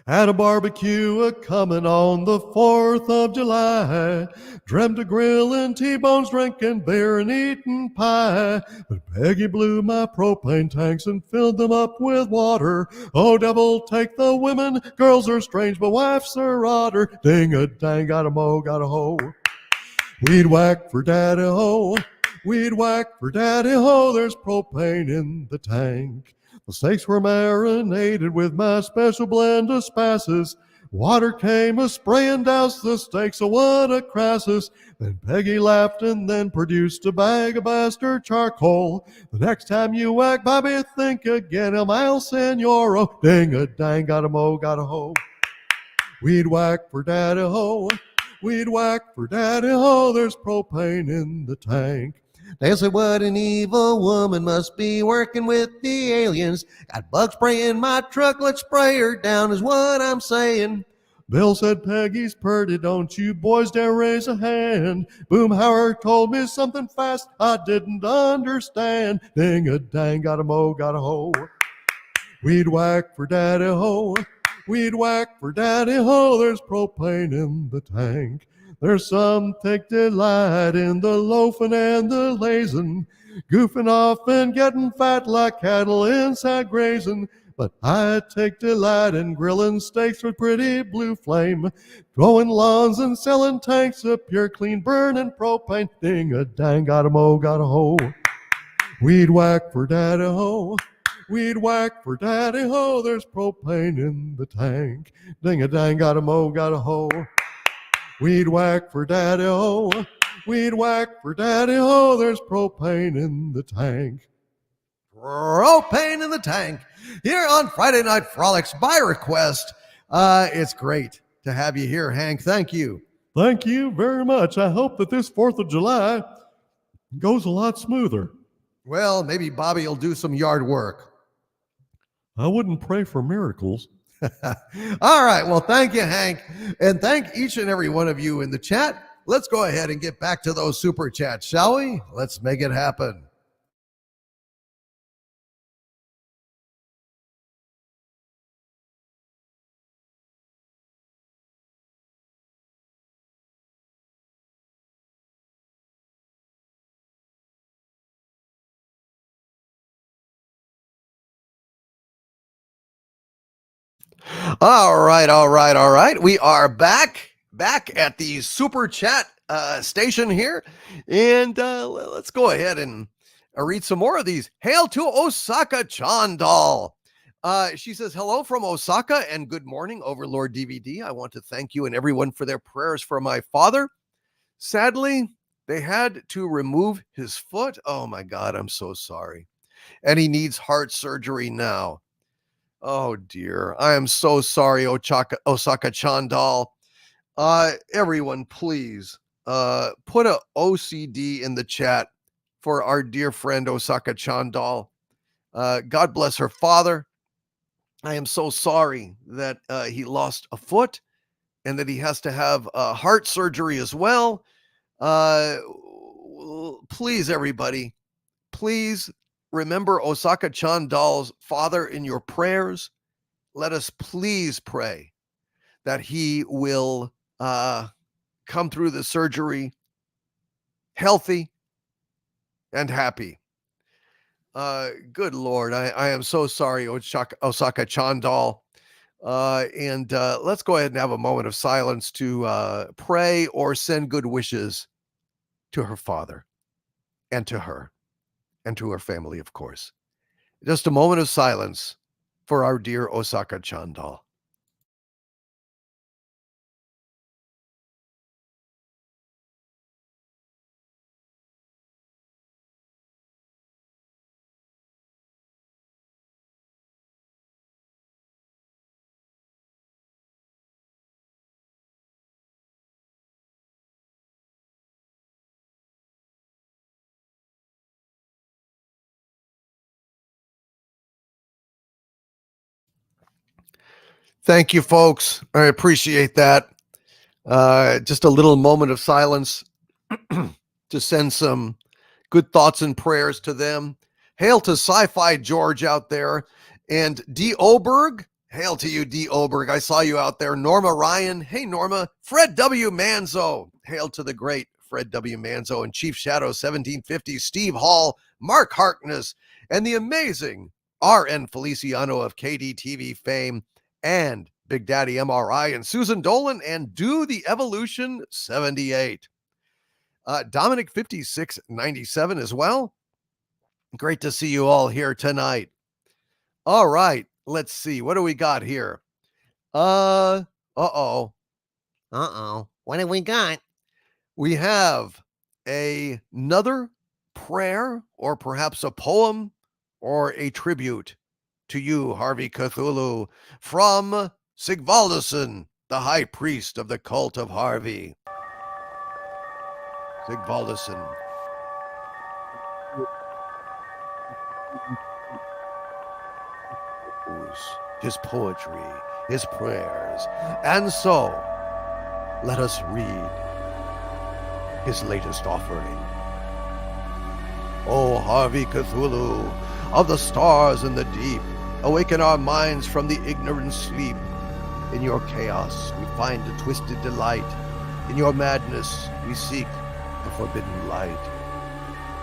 At a barbecue a-comin' on the 4th of July, dreamt of grillin' T-bones, drinking beer and eating pie. But Peggy blew my propane tanks and filled them up with water. Oh, devil take the women, girls are strange, but wife's a rotter. Ding-a-dang, gotta mow, gotta hoe. Weed whack for daddy-ho. Weed whack for daddy-ho, there's propane in the tank. The steaks were marinated with my special blend of spices. Water came a-spraying, doused the steaks, so what a crisis. Then Peggy laughed and then produced a bag of bastard charcoal. The next time you whack Bobby, think again, El Mal Senoro. Ding-a-dang, gotta mow, gotta hoe. Weed whack for daddy-ho. Weed whack for daddy-ho, there's propane in the tank. They said, what an evil woman must be working with the aliens. Got bug spray in my truck, let's spray her down is what I'm saying. Bill said, Peggy's purty, don't you boys dare raise a hand. Boomhauer told me something fast I didn't understand. Ding-a-dang, gotta mow, gotta hoe. Weed whack for daddy-ho. Weed whack for daddy-ho, there's propane in the tank. There's some take delight in the loafing and the lazing, goofing off and getting fat like cattle inside grazing. But I take delight in grilling steaks with pretty blue flame, growing lawns and selling tanks of pure clean burning propane. Ding-a-dang, gotta mow, gotta hoe. Weed whack for daddy-ho. Weed whack for daddy-ho, there's propane in the tank. Ding-a-dang, gotta mow, gotta hoe. Weed whack for daddy-ho. Weed whack for daddy-ho, there's propane in the tank. Propane in the tank here on Friday Night Frolics by request. It's great to have you here, Hank. Thank you. Thank you very much. I hope that this 4th of July goes a lot smoother. Well, maybe Bobby will do some yard work. I wouldn't pray for miracles. All right. Well, thank you, Hank. And thank each and every one of you in the chat. Let's go ahead and get back to those super chats, shall we? Let's make it happen. All right. We are back at the super chat station here. And let's go ahead and read some more of these. Hail to Osaka Chandal. She says, hello from Osaka and good morning, Overlord DVD. I want to thank you and everyone for their prayers for my father. Sadly, they had to remove his foot. Oh my God, I'm so sorry. And he needs heart surgery now. Oh dear. I am so sorry, Osaka Chandal. Everyone, please put a OCD in the chat for our dear friend Osaka Chandal. God bless her father. I am so sorry that he lost a foot and that he has to have heart surgery as well. Please, everybody, please remember Osaka Chandal's father in your prayers. Let us please pray that he will come through the surgery healthy and happy. Good Lord, I am so sorry, Osaka Chandal. And let's go ahead and have a moment of silence to pray or send good wishes to her father and to her and to her family, of course. Just a moment of silence for our dear Osaka Chandal. Thank you, folks. I appreciate that. Just a little moment of silence to send some good thoughts and prayers to them. Hail to Sci-Fi George out there. And D. Oberg, hail to you, D. Oberg. I saw you out there. Norma Ryan, hey, Norma. Fred W. Manzo, hail to the great Fred W. Manzo and Chief Shadow 1750, Steve Hall, Mark Harkness, and the amazing R.N. Feliciano of KDTV fame, and Big Daddy MRI, and Susan Dolan, and Do the Evolution 78. Dominic 5697 as well. Great to see you all here tonight. All right, let's see. What do we got here? Uh-oh. What have we got? We have another prayer, or perhaps a poem, or a tribute to you, Harvey Cthulhu, from Sigvaldison, the high priest of the cult of Harvey. Sigvaldison. His poetry, his prayers, and so let us read his latest offering. O Harvey Cthulhu, of the stars and the deep, awaken our minds from the ignorant sleep. In your chaos we find a twisted delight. In your madness we seek the forbidden light.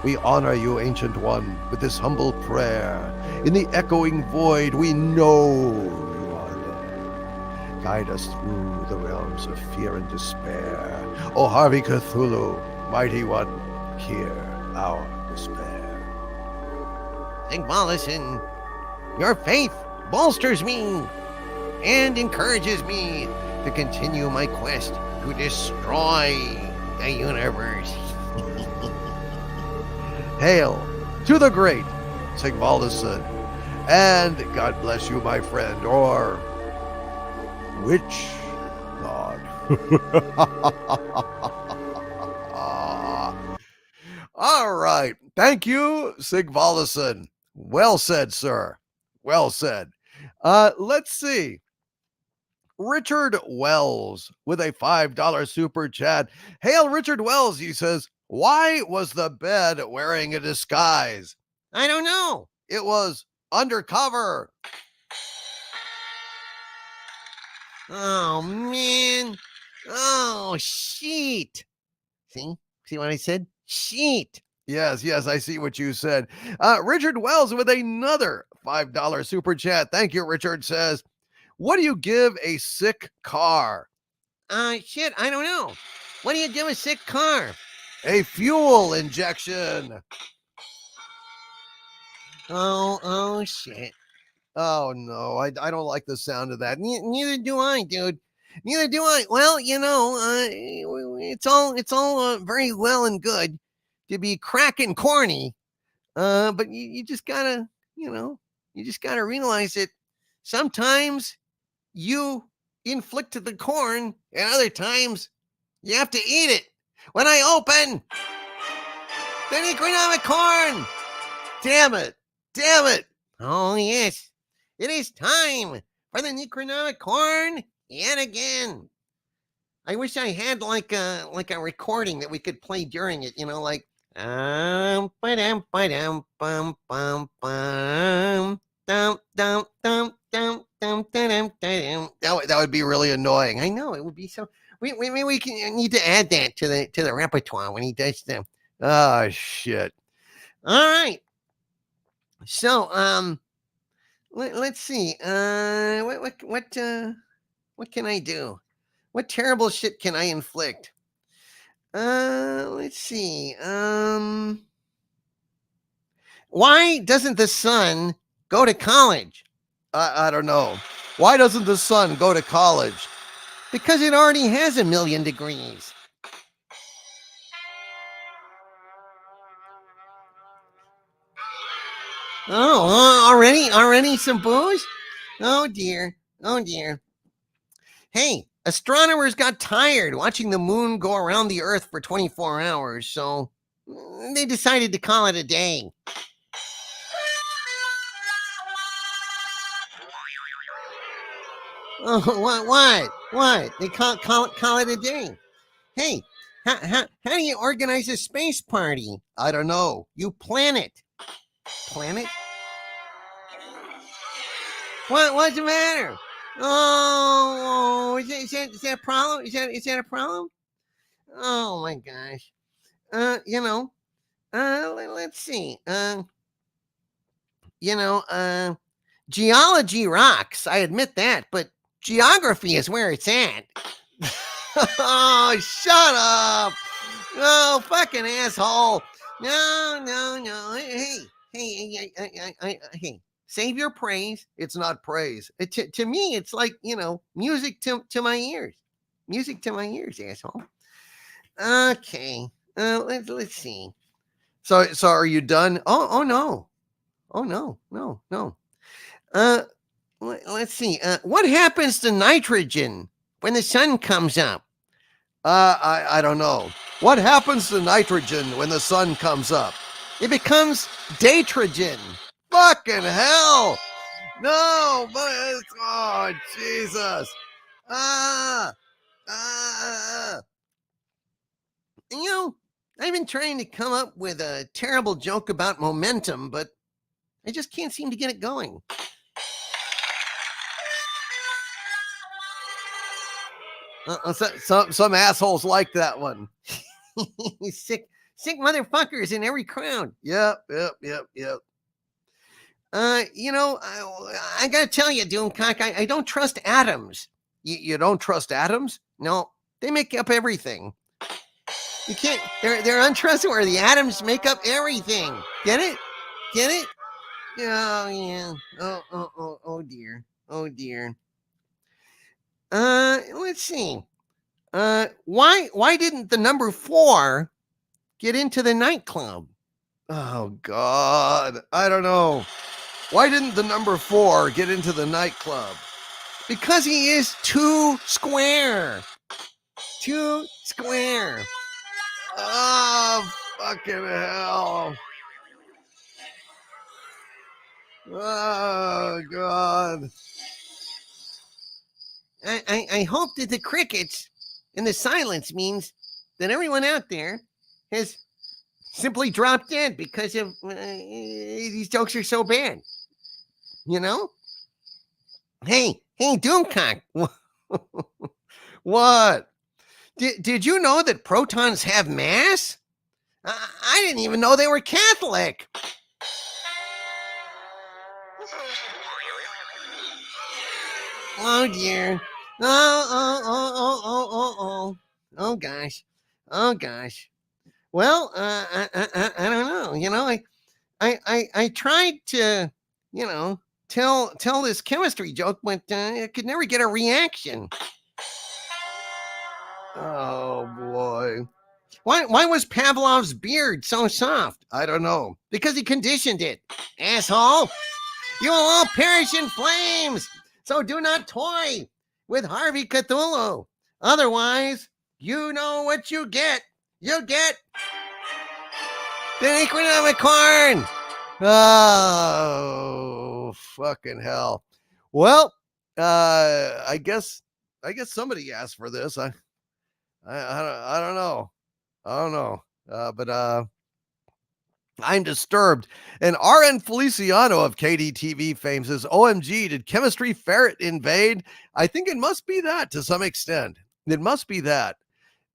We honor you, Ancient One, with this humble prayer. In the echoing void we know you are there. Guide us through the realms of fear and despair. O Harvey Cthulhu, mighty one, hear our despair. Sigvaldison, your faith bolsters me and encourages me to continue my quest to destroy the universe. Hail to the great Sigvaldison, and God bless you, my friend, or which God. All right. Thank you, Sigvaldison. Well said, sir. Well said. Let's see. Richard Wells with a $5 super chat. Hail, Richard Wells, he says, why was the bed wearing a disguise? I don't know. It was undercover. Oh, man. Oh, shit. See what I said? Shit. Yes, I see what you said. Richard Wells with another $5 super chat. Thank you, Richard says, what do you give a sick car? Shit, I don't know. What do you give a sick car? A fuel injection. Oh, shit. Oh, no, I don't like the sound of that. Neither do I, dude. Neither do I. Well, it's all very well and good to be cracking corny, but you just gotta, realize that sometimes you inflict the corn, and other times you have to eat it. When I open the Necronomic corn, Damn it. oh yes, it is time for the Necronomic corn yet again. I wish I had like a recording that we could play during it, like ba-dum, ba-dum, bum, bum, bum, dum, dum, dum, dum, dum, da-dum, da-dum. That would be really annoying. I know it would be so. We can need to add that to the repertoire when he does them. Oh shit. All right. So let's see. What can I do? What terrible shit can I inflict? Let's see. Why doesn't the sun go to college? I don't know. Why doesn't the sun go to college? Because it already has 1,000,000 degrees. Oh, already some booze? Oh dear. Oh dear. Hey, astronomers got tired watching the moon go around the earth for 24 hours, so they decided to call it a day. Oh, what? They call it a day. Hey, how do you organize a space party? I don't know. You plan it. Planet? What's the matter? Oh, is that a problem? Is that a problem? Oh my gosh. Let's see. Geology rocks. I admit that, but geography is where it's at. Oh, shut up. Oh, fucking asshole. No. Hey, save your praise. It's not praise. To me, it's like, music to my ears. Music to my ears, asshole. Okay. Let's see. So are you done? Oh no. Oh no. Let's see. What happens to nitrogen when the sun comes up? I don't know. What happens to nitrogen when the sun comes up? It becomes daytrogen. Fucking hell! No, but oh Jesus! I've been trying to come up with a terrible joke about momentum, but I just can't seem to get it going. Some assholes like that one. Sick motherfuckers in every crowd. Yep. I gotta tell you, Doomcock, I don't trust atoms. You don't trust atoms? No, they make up everything. You can't. They're untrustworthy. Atoms make up everything. Get it? Oh yeah. Oh dear. Let's see. Why didn't the number 4 get into the nightclub? Oh God, I don't know. Why didn't the number 4 get into the nightclub? Because he is too square. Too square. Oh, fucking hell. Oh God. I hope that the crickets and the silence means that everyone out there has simply dropped dead because of these jokes are so bad. Hey, Doomcock. What? Did you know that protons have mass? I didn't even know they were Catholic. Oh dear. Oh gosh. Well, I don't know. I tried to, tell this chemistry joke, but I could never get a reaction. Oh boy. Why was Pavlov's beard so soft? I don't know. Because he conditioned it. Asshole. You will all perish in flames. So do not toy with Harvey Cthulhu. Otherwise, you know what you get. You get the Necronomicon. Oh, fucking hell. Well, I guess somebody asked for this. I don't know. I don't know. But I'm disturbed. And RN Feliciano of KDTV fame says, OMG, did Chemistry Ferret invade? I think it must be that to some extent. It must be that.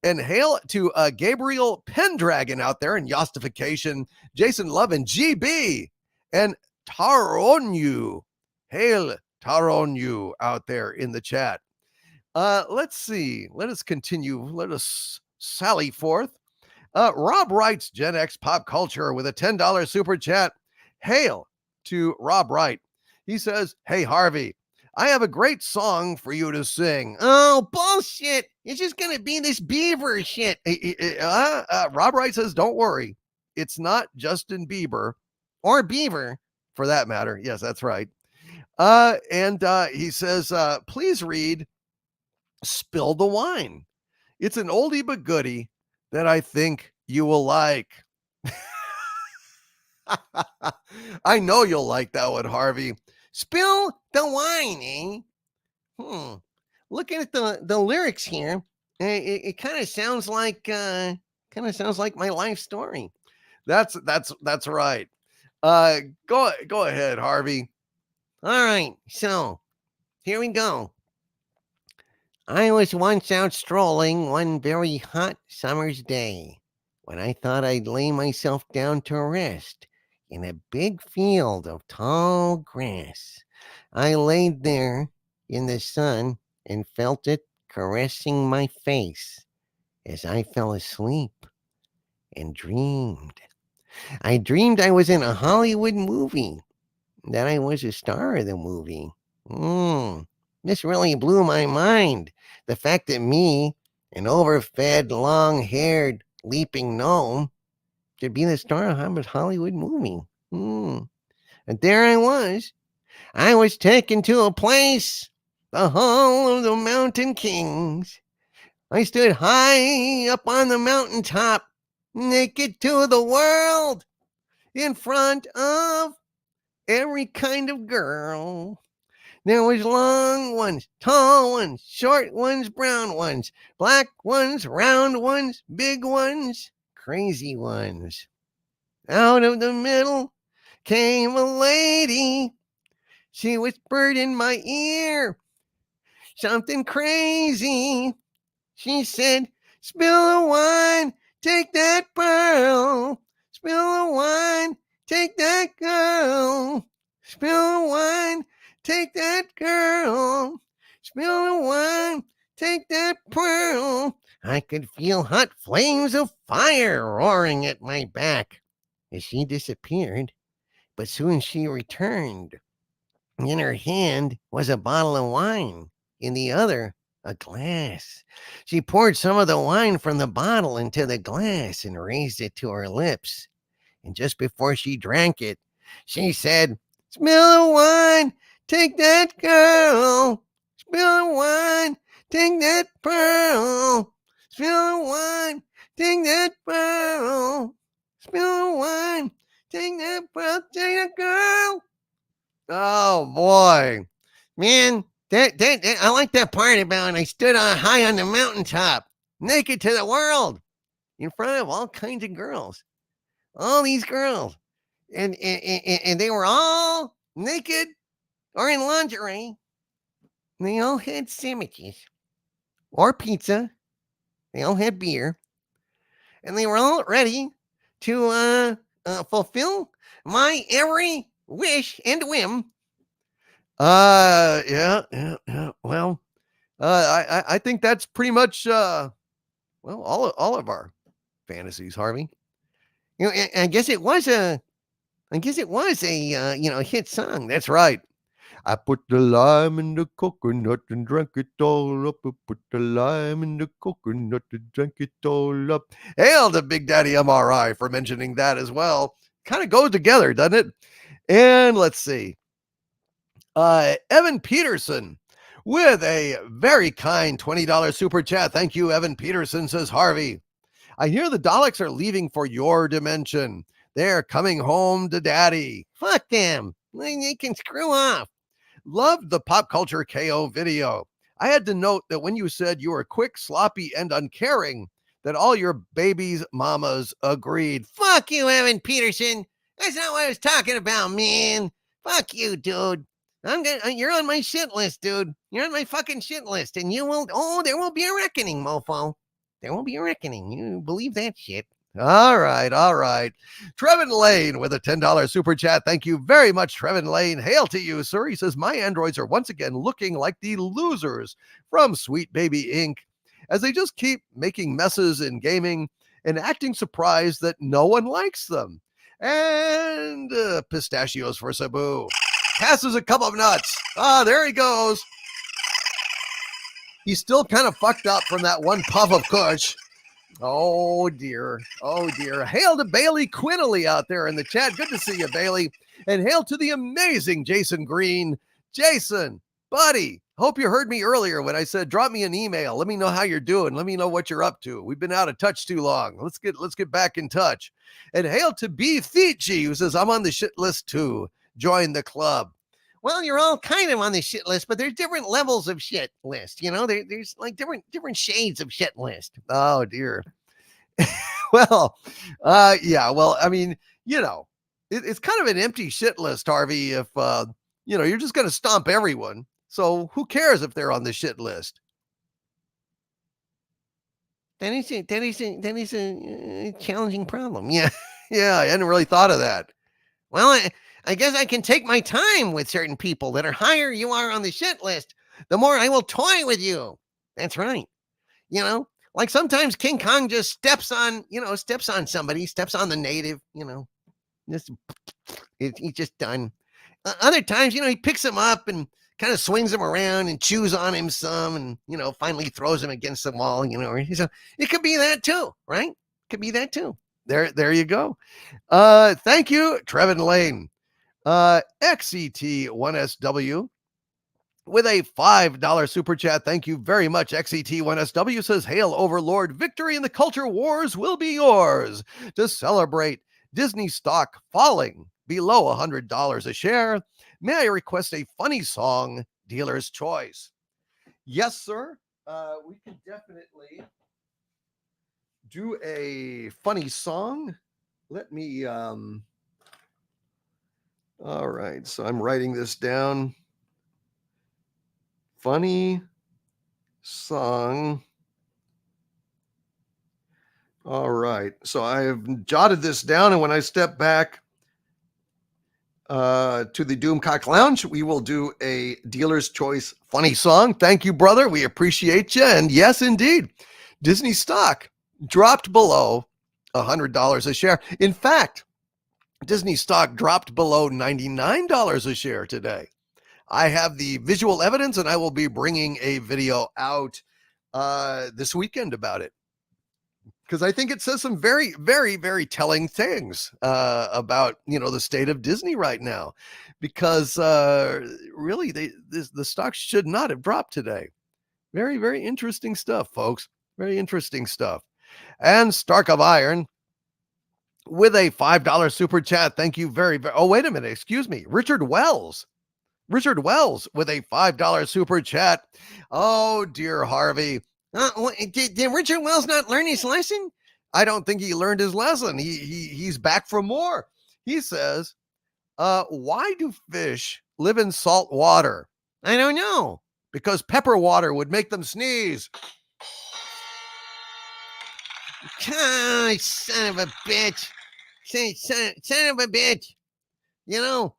And hail to Gabriel Pendragon out there in Yostification, Jason Love and GB, and Taronyu. Hail Taronyu out there in the chat. Let's see. Let us continue. Let us sally forth. Rob writes Gen X Pop Culture with a $10 super chat. Hail to Rob Wright. He says, hey, Harvey, I have a great song for you to sing. Oh, bullshit. It's just going to be this beaver shit. Rob Wright says, don't worry. It's not Justin Bieber Or beaver. for that matter. Yes, that's right. And he says, please read Spill the Wine. It's an oldie but goodie that I think you will like. I know you'll like that one, Harvey. Spill the wine, eh? Looking at the lyrics here, it kind of sounds like my life story. That's right. Go ahead, Harvey. All right, so here we go. I was once out strolling one very hot summer's day when I thought I'd lay myself down to rest in a big field of tall grass. I laid there in the sun and felt it caressing my face as I fell asleep and dreamed. I dreamed I was in a Hollywood movie, that I was a star of the movie. This really blew my mind. The fact that me, an overfed, long-haired, leaping gnome, could be the star of a Hollywood movie. And there I was. I was taken to a place, the Hall of the Mountain Kings. I stood high up on the mountaintop, naked to the world, in front of every kind of girl. There was long ones, tall ones, short ones, brown ones, black ones, round ones, big ones, crazy ones. Out of the middle came a lady. She whispered in my ear something crazy. She said, spill the wine, take that pearl. Spill the wine, take that girl. Spill the wine, take that girl. Spill the wine, take that pearl. I could feel hot flames of fire roaring at my back as she disappeared. But soon she returned. In her hand was a bottle of wine, in the other, a glass. She poured some of the wine from the bottle into the glass and raised it to her lips. And just before she drank it, she said, spill the wine, take that girl. Spill the wine, take that pearl. Spill the wine, take that pearl. Spill the wine, take that pearl, take that girl. Oh boy, man, that I like that part about I stood high on the mountaintop, naked to the world, in front of all kinds of girls, all these girls, and they were all naked or in lingerie. And they all had sandwiches or pizza. They all had beer, and they were all ready to fulfill my every wish and whim. Yeah. Well, I think that's pretty much all of our fantasies, Harvey. You know, I guess it was a hit song. That's right. I put the lime in the coconut and drank it all up. I put the lime in the coconut and drank it all up. Hail to Big Daddy MRI for mentioning that as well. Kind of goes together, doesn't it? And let's see. Evan Peterson with a very kind $20 super chat. Thank you, Evan Peterson, says Harvey. I hear the Daleks are leaving for your dimension. They're coming home to daddy. Fuck them. They can screw off. Loved the Pop Culture KO video. I had to note that when you said you were quick, sloppy, and uncaring, that all your babies' mamas agreed. Fuck you, Evan Peterson. That's not what I was talking about, man. Fuck you, dude. You're on my shit list, dude. You're on my fucking shit list, and there will be a reckoning, mofo. There will be a reckoning. You believe that shit? All right. Trevin Lane with a $10 super chat. Thank you very much, Trevin Lane. Hail to you, sir. He says, my androids are once again looking like the losers from Sweet Baby Inc., as they just keep making messes in gaming and acting surprised that no one likes them. And pistachios for Sabu. Passes a cup of nuts. There he goes. He's still kind of fucked up from that one puff of kush. Oh dear. Hail to Bailey Quinley out there in the chat. Good to see you, Bailey. And hail to the amazing Jason Green. Jason, buddy, hope you heard me earlier when I said drop me an email. Let me know how you're doing. Let me know what you're up to. We've been out of touch too long. Let's get back in touch. And hail to B Thichi, who says I'm on the shit list too. Join the club. Well, you're all kind of on the shit list, but there's different levels of shit list. You know, there's like different shades of shit list. Oh dear. Well, yeah. Well, I mean, you know, it's kind of an empty shit list, Harvey. If you know, you're just going to stomp everyone. So who cares if they're on the shit list? That is a challenging problem. Yeah, I hadn't really thought of that. Well, I guess I can take my time with certain people. That are higher you are on the shit list, the more I will toy with you. That's right. You know, like sometimes King Kong just steps on somebody, steps on the native, you know, he's just done. Other times, you know, he picks him up and kind of swings him around and chews on him some and, you know, finally throws him against the wall, you know, so it could be that too, right? Could be that too. There you go. Thank you, Trevin Lane. XET1SW with a $5 super chat. Thank you very much. XET1SW says, hail Overlord, victory in the culture wars will be yours. To celebrate Disney stock falling below $100 a share, may I request a funny song, dealer's choice? Yes, sir. We can definitely do a funny song. Let me all right, so I'm writing this down. Funny song. All right, so I have jotted this down, and when I step back to the Doomcock Lounge, we will do a dealer's choice funny song. Thank you, brother. We appreciate you. And yes, indeed, Disney stock dropped below $100 a share. In fact, Disney stock dropped below $99 a share today. I have the visual evidence, and I will be bringing a video out this weekend about it, because I think it says some very, very, very telling things about, you know, the state of Disney right now, because really the stock should not have dropped today. Very, very interesting stuff, folks. Very interesting stuff. And Stark of Iron with a $5 super chat. Thank you very, very. Oh, wait a minute. Excuse me. Richard Wells with a $5 super chat. Oh, dear Harvey. Did Richard Wells not learn his lesson? I don't think he learned his lesson. He's back for more. He says, why do fish live in salt water? I don't know. Because pepper water would make them sneeze. Oh, son of a bitch. Son of a bitch. You know,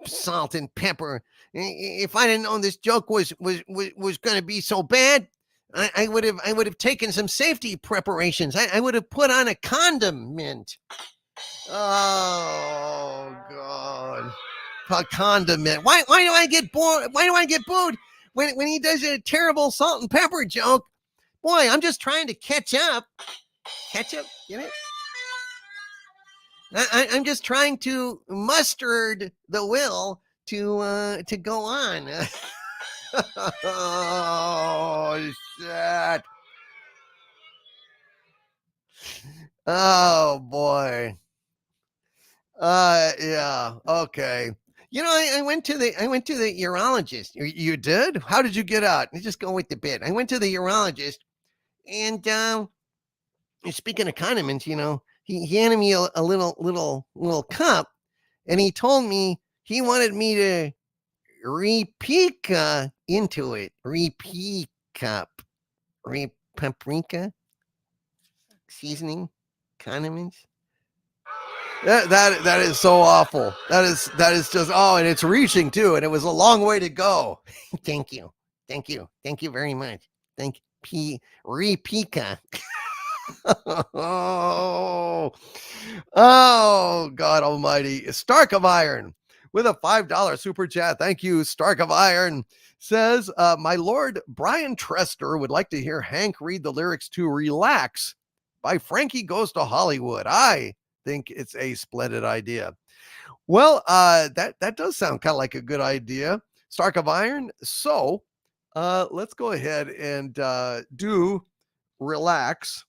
salt and pepper. If I didn't know this joke was going to be so bad, I would have taken some safety preparations. I would have put on a condiment. Oh God, a condiment. Why do I get bored? Why do I get booed when he does a terrible salt and pepper joke? Boy, I'm just trying to catch up. Catch up, get it? I'm just trying to muster the will to go on. Oh shit! Oh boy. Yeah. Okay. I went to the urologist. You did? How did you get out? Let's just go with the bit. I went to the urologist, and speaking of condiments, he handed me a little cup, and he told me he wanted me to repeat into it. Repeat cup. Paprika seasoning condiments. That is so awful. That is just, and it's reaching too, and it was a long way to go. Thank you very much. Thank you. Repika. Oh God Almighty! Stark of Iron with a $5 super chat. Thank you, Stark of Iron. Says, my Lord Brian Trester would like to hear Hank read the lyrics to "Relax" by Frankie Goes to Hollywood. I think it's a splendid idea. Well, that does sound kind of like a good idea, Stark of Iron. So let's go ahead and do "Relax"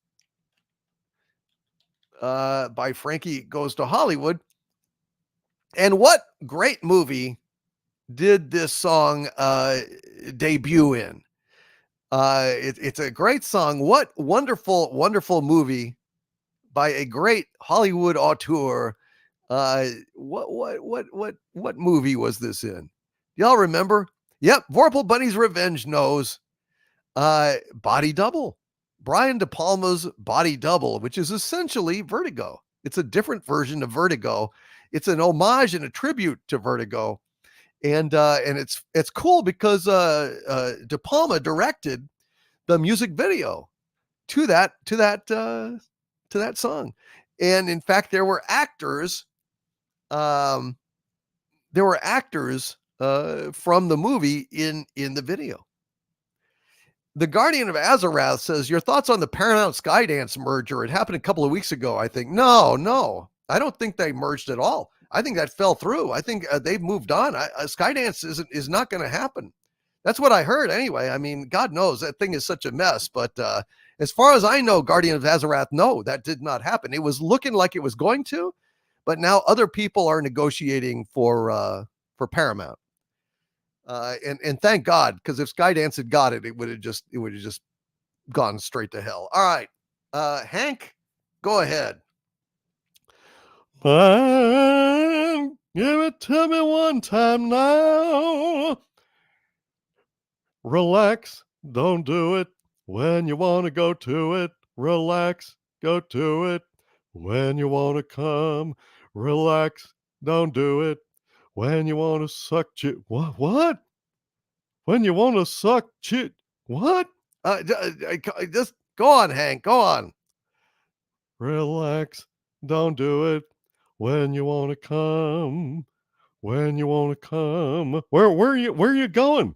by Frankie Goes to Hollywood. And what great movie did this song debut in? It's a great song. What wonderful, wonderful movie by a great Hollywood auteur. What movie was this in? Y'all remember? Yep, Vorpal Bunny's Revenge knows. Body Double. Brian De Palma's Body Double, which is essentially Vertigo. It's a different version of Vertigo. It's an homage and a tribute to Vertigo. And it's cool because De Palma directed the music video to that song. And in fact, there were actors from the movie in the video. The Guardian of Azarath says, your thoughts on the Paramount Skydance merger? It happened a couple of weeks ago, I think. No, I don't think they merged at all. I think that fell through. I think they've moved on. Skydance is not going to happen. That's what I heard anyway. I mean, God knows that thing is such a mess. But as far as I know, Guardian of Azarath, no, that did not happen. It was looking like it was going to, but now other people are negotiating for Paramount. And thank God, because if Skydance had got it, it would have just gone straight to hell. All right, Hank, go ahead. Fine, give it to me one time now. Relax, don't do it when you want to go to it. Relax, go to it when you want to come. Relax, don't do it when you want to suck chit. What? When you want to suck chit. What? Just go on, Hank. Go on. Relax, don't do it when you want to come. When you want to come. Where are you going?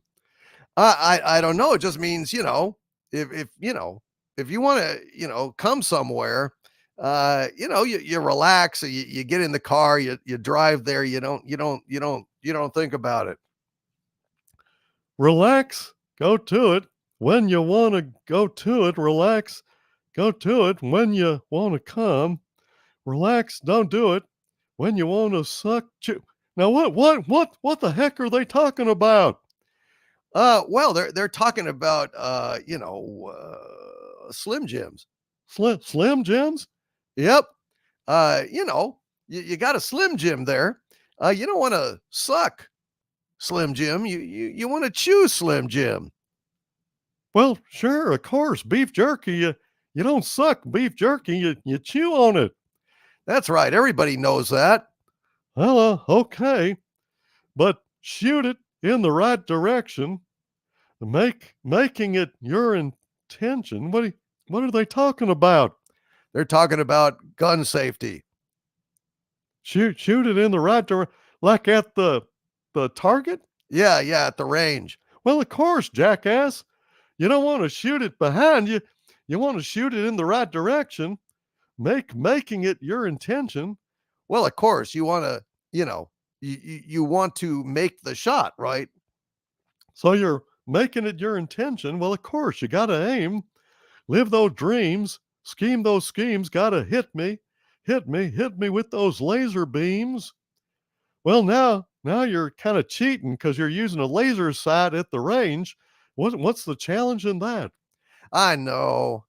I don't know. It just means, if you want to, come somewhere, you relax, you get in the car, you drive there, you don't think about it. Relax, go to it when you want to go to it. Relax, go to it when you want to come. Relax, don't do it when you want to suck. Now what the heck are they talking about? Well, they're talking about Slim Jims. Slim Jims? Yep. You got a Slim Jim there. You don't want to suck Slim Jim. You want to chew Slim Jim. Well, sure, of course. Beef jerky, you don't suck beef jerky, you chew on it. That's right. Everybody knows that. Well, okay. But shoot it in the right direction. Making it your intention. What are they talking about? They're talking about gun safety. Shoot it in the right direction, like at the target? Yeah, at the range. Well, of course, jackass. You don't want to shoot it behind you. You want to shoot it in the right direction. Making it your intention. Well, of course, you want to, you want to make the shot, right? So you're making it your intention. Well, of course, you got to aim, live those dreams, scheme those schemes, got to hit me with those laser beams. Well, now now you're kind of cheating because you're using a laser sight at the range. What's the challenge in that? I know.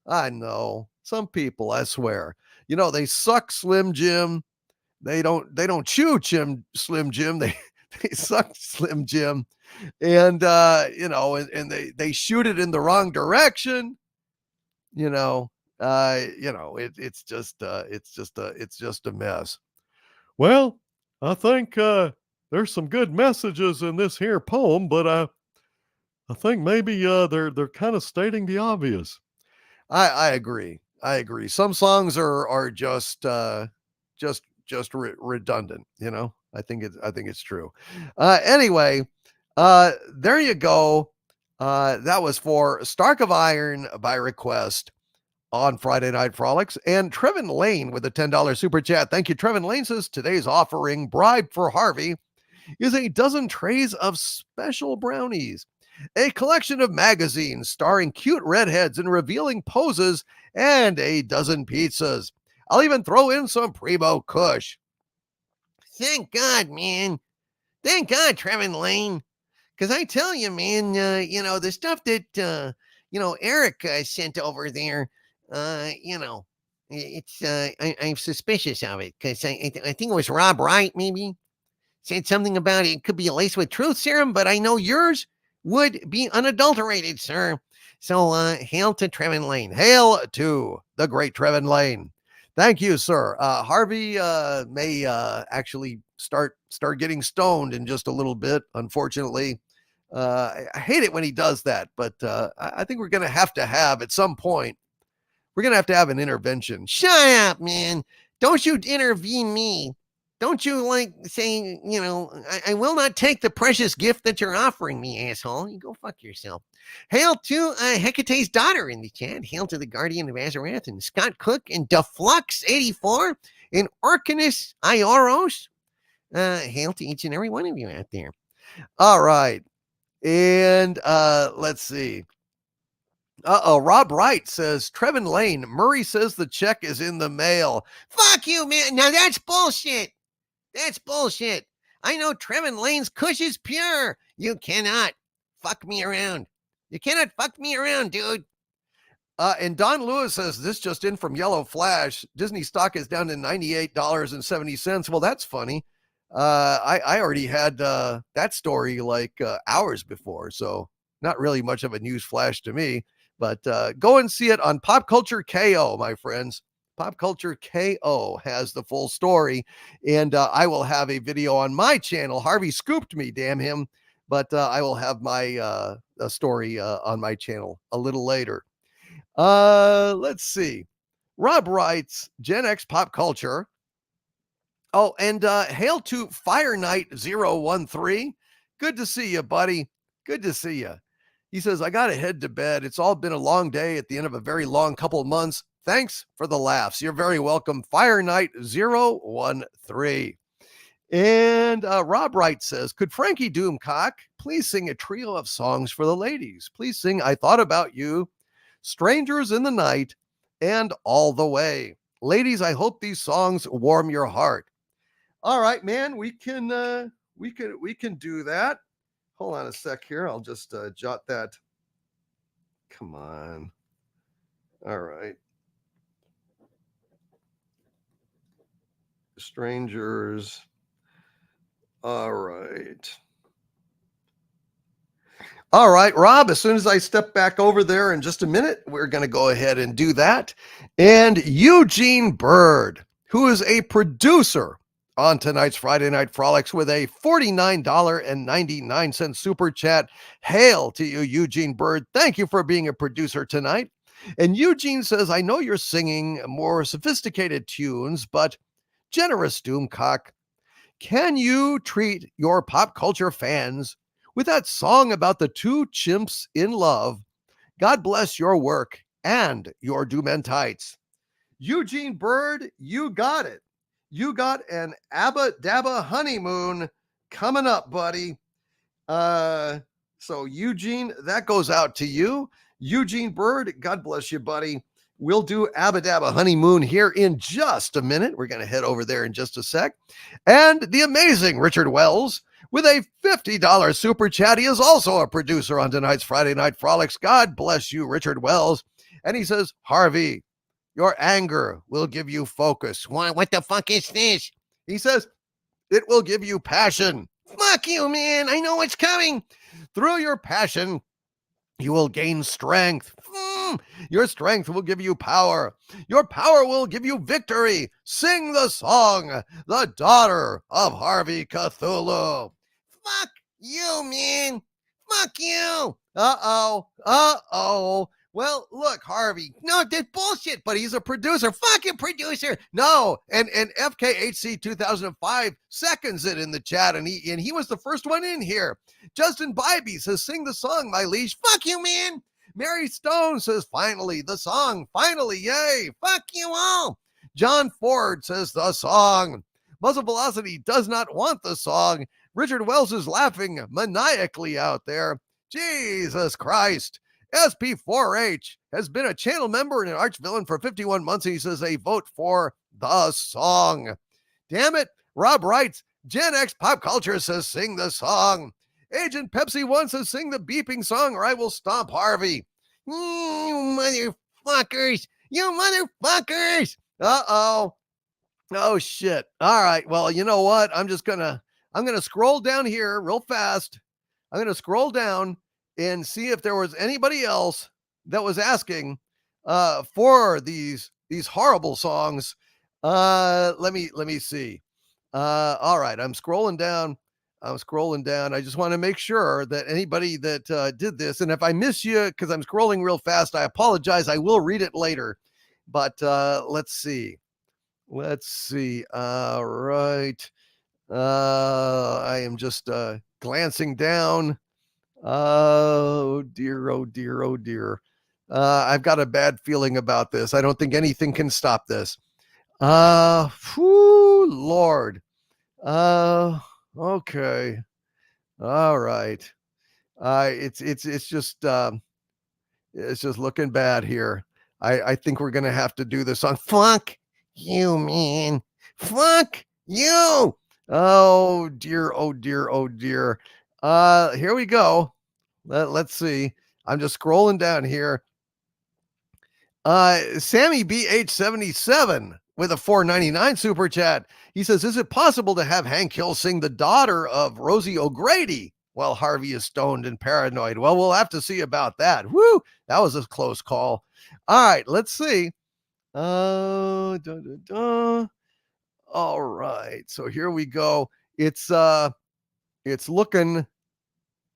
Some people, I swear, they suck Slim Jim. They don't chew Slim Jim. They suck Slim Jim, and and they shoot it in the wrong direction. It's just a mess. Well, I think there's some good messages in this here poem, but I think maybe they're kind of stating the obvious. I agree. Some songs are just redundant. I think it's true. Anyway, there you go. That was for Stark of Iron by request on Friday Night Frolics, and Trevin Lane with a $10 super chat. Thank you. Trevin Lane says today's offering, bribe for Harvey, is a dozen trays of special brownies, a collection of magazines starring cute redheads in revealing poses, and a dozen pizzas. I'll even throw in some Primo Kush. Thank God, man. Thank God, Trevin Lane. Because I tell you, man, the stuff that, Eric sent over there, it's, I'm suspicious of it. Because I think it was Rob Wright, maybe, said something about it could be laced with truth serum, but I know yours would be unadulterated, sir. So, hail to Trevin Lane. Hail to the great Trevin Lane. Thank you, sir. Harvey may actually start getting stoned in just a little bit, unfortunately. I hate it when he does that, but I think we're going to have at some point, we're going to have an intervention. Shut up, man. Don't you intervene me. Don't you like saying, I will not take the precious gift that you're offering me, asshole. You go fuck yourself. Hail to Hecate's daughter in the chat. Hail to the Guardian of Azarath and Scott Cook and Deflux84 and Orcanus Ioros. Hail to each and every one of you out there. All right. And let's see. Rob Wright says, Trevin Lane, Murray says the check is in the mail. Fuck you, man. Now that's bullshit. That's bullshit. I know Trevin Lane's Kush is pure. You cannot fuck me around. You cannot fuck me around, dude. And Don Lewis says, this just in from Yellow Flash. Disney stock is down to $98.70. Well, that's funny. I already had that story like hours before, so not really much of a news flash to me. But go and see it on Pop Culture KO, my friends. Pop Culture KO has the full story, and I will have a video on my channel. Harvey scooped me, damn him, but I will have my story on my channel a little later. Let's see. Rob writes, Gen X Pop Culture. Oh, and hail to Fire Knight 013. Good to see you, buddy. Good to see you. He says, I got to head to bed. It's all been a long day at the end of a very long couple of months. Thanks for the laughs. You're very welcome. Fire Knight 013. And Rob Wright says, could Frankie Doomcock please sing a trio of songs for the ladies? Please sing I Thought About You, Strangers in the Night, and All the Way. Ladies, I hope these songs warm your heart. All right, man, we can do that. Hold on a sec here. I'll just jot that. Come on. All right. Strangers. All right. All right, Rob, as soon as I step back over there in just a minute, we're going to go ahead and do that. And Eugene Bird, who is a producer on tonight's Friday Night Frolics with a $49.99 super chat. Hail to you, Eugene Bird. Thank you for being a producer tonight. And Eugene says, I know you're singing more sophisticated tunes, but generous Doomcock, can you treat your pop culture fans with that song about the two chimps in love? God bless your work and your Doomentites. Eugene Bird, you got it. You got an Abba Dabba honeymoon coming up, buddy. So Eugene, that goes out to you. Eugene Bird, God bless you, buddy. We'll do Abba Dabba honeymoon here in just a minute. We're going to head over there in just a sec. And the amazing Richard Wells with a $50 super chat. He is also a producer on tonight's Friday Night Frolics. God bless you, Richard Wells. And he says, Harvey, your anger will give you focus. What the fuck is this? He says, it will give you passion. Fuck you, man. I know what's coming. Through your passion, you will gain strength. Your strength will give you power. Your power will give you victory. Sing the song, The Daughter of Harvey Cthulhu. Fuck you, man. Fuck you. Uh-oh. Well, look, Harvey. No, that's bullshit. But he's a producer. Fucking producer. No, and FKHC 2005 seconds it in the chat, and he was the first one in here. Justin Bybee says, sing the song, my leash. Fuck you, man. Mary Stone says, finally, the song. Finally, yay. Fuck you all. John Ford says, the song. Muzzle Velocity does not want the song. Richard Wells is laughing maniacally out there. Jesus Christ. SP4H has been a channel member and an arch villain for 51 months. He says a vote for the song. Damn it. Rob writes, Gen X Pop Culture says sing the song. Agent Pepsi 1 says sing the beeping song or I will stomp Harvey. You motherfuckers. You motherfuckers. Uh-oh. Oh, shit. All right. Well, you know what? I'm going to scroll down here real fast. I'm going to scroll down and see if there was anybody else that was asking for these horrible songs. Let me see. All right, I'm scrolling down. I just want to make sure that anybody that did this, and if I miss you because I'm scrolling real fast, I apologize. I will read it later. But let's see. All right. I am just glancing down. Oh dear. I've got a bad feeling about this. I don't think anything can stop this. Lord. Okay. All right. It's just looking bad here. I think we're gonna have to do this on. Fuck you, man. Fuck you. Oh dear. Here we go. Let's see. I'm just scrolling down here. Sammy BH77 with a $4.99 super chat. He says, is it possible to have Hank Hill sing the daughter of Rosie O'Grady while Harvey is stoned and paranoid? Well, we'll have to see about that. Woo! That was a close call. All right, let's see. All right. So here we go. It's looking,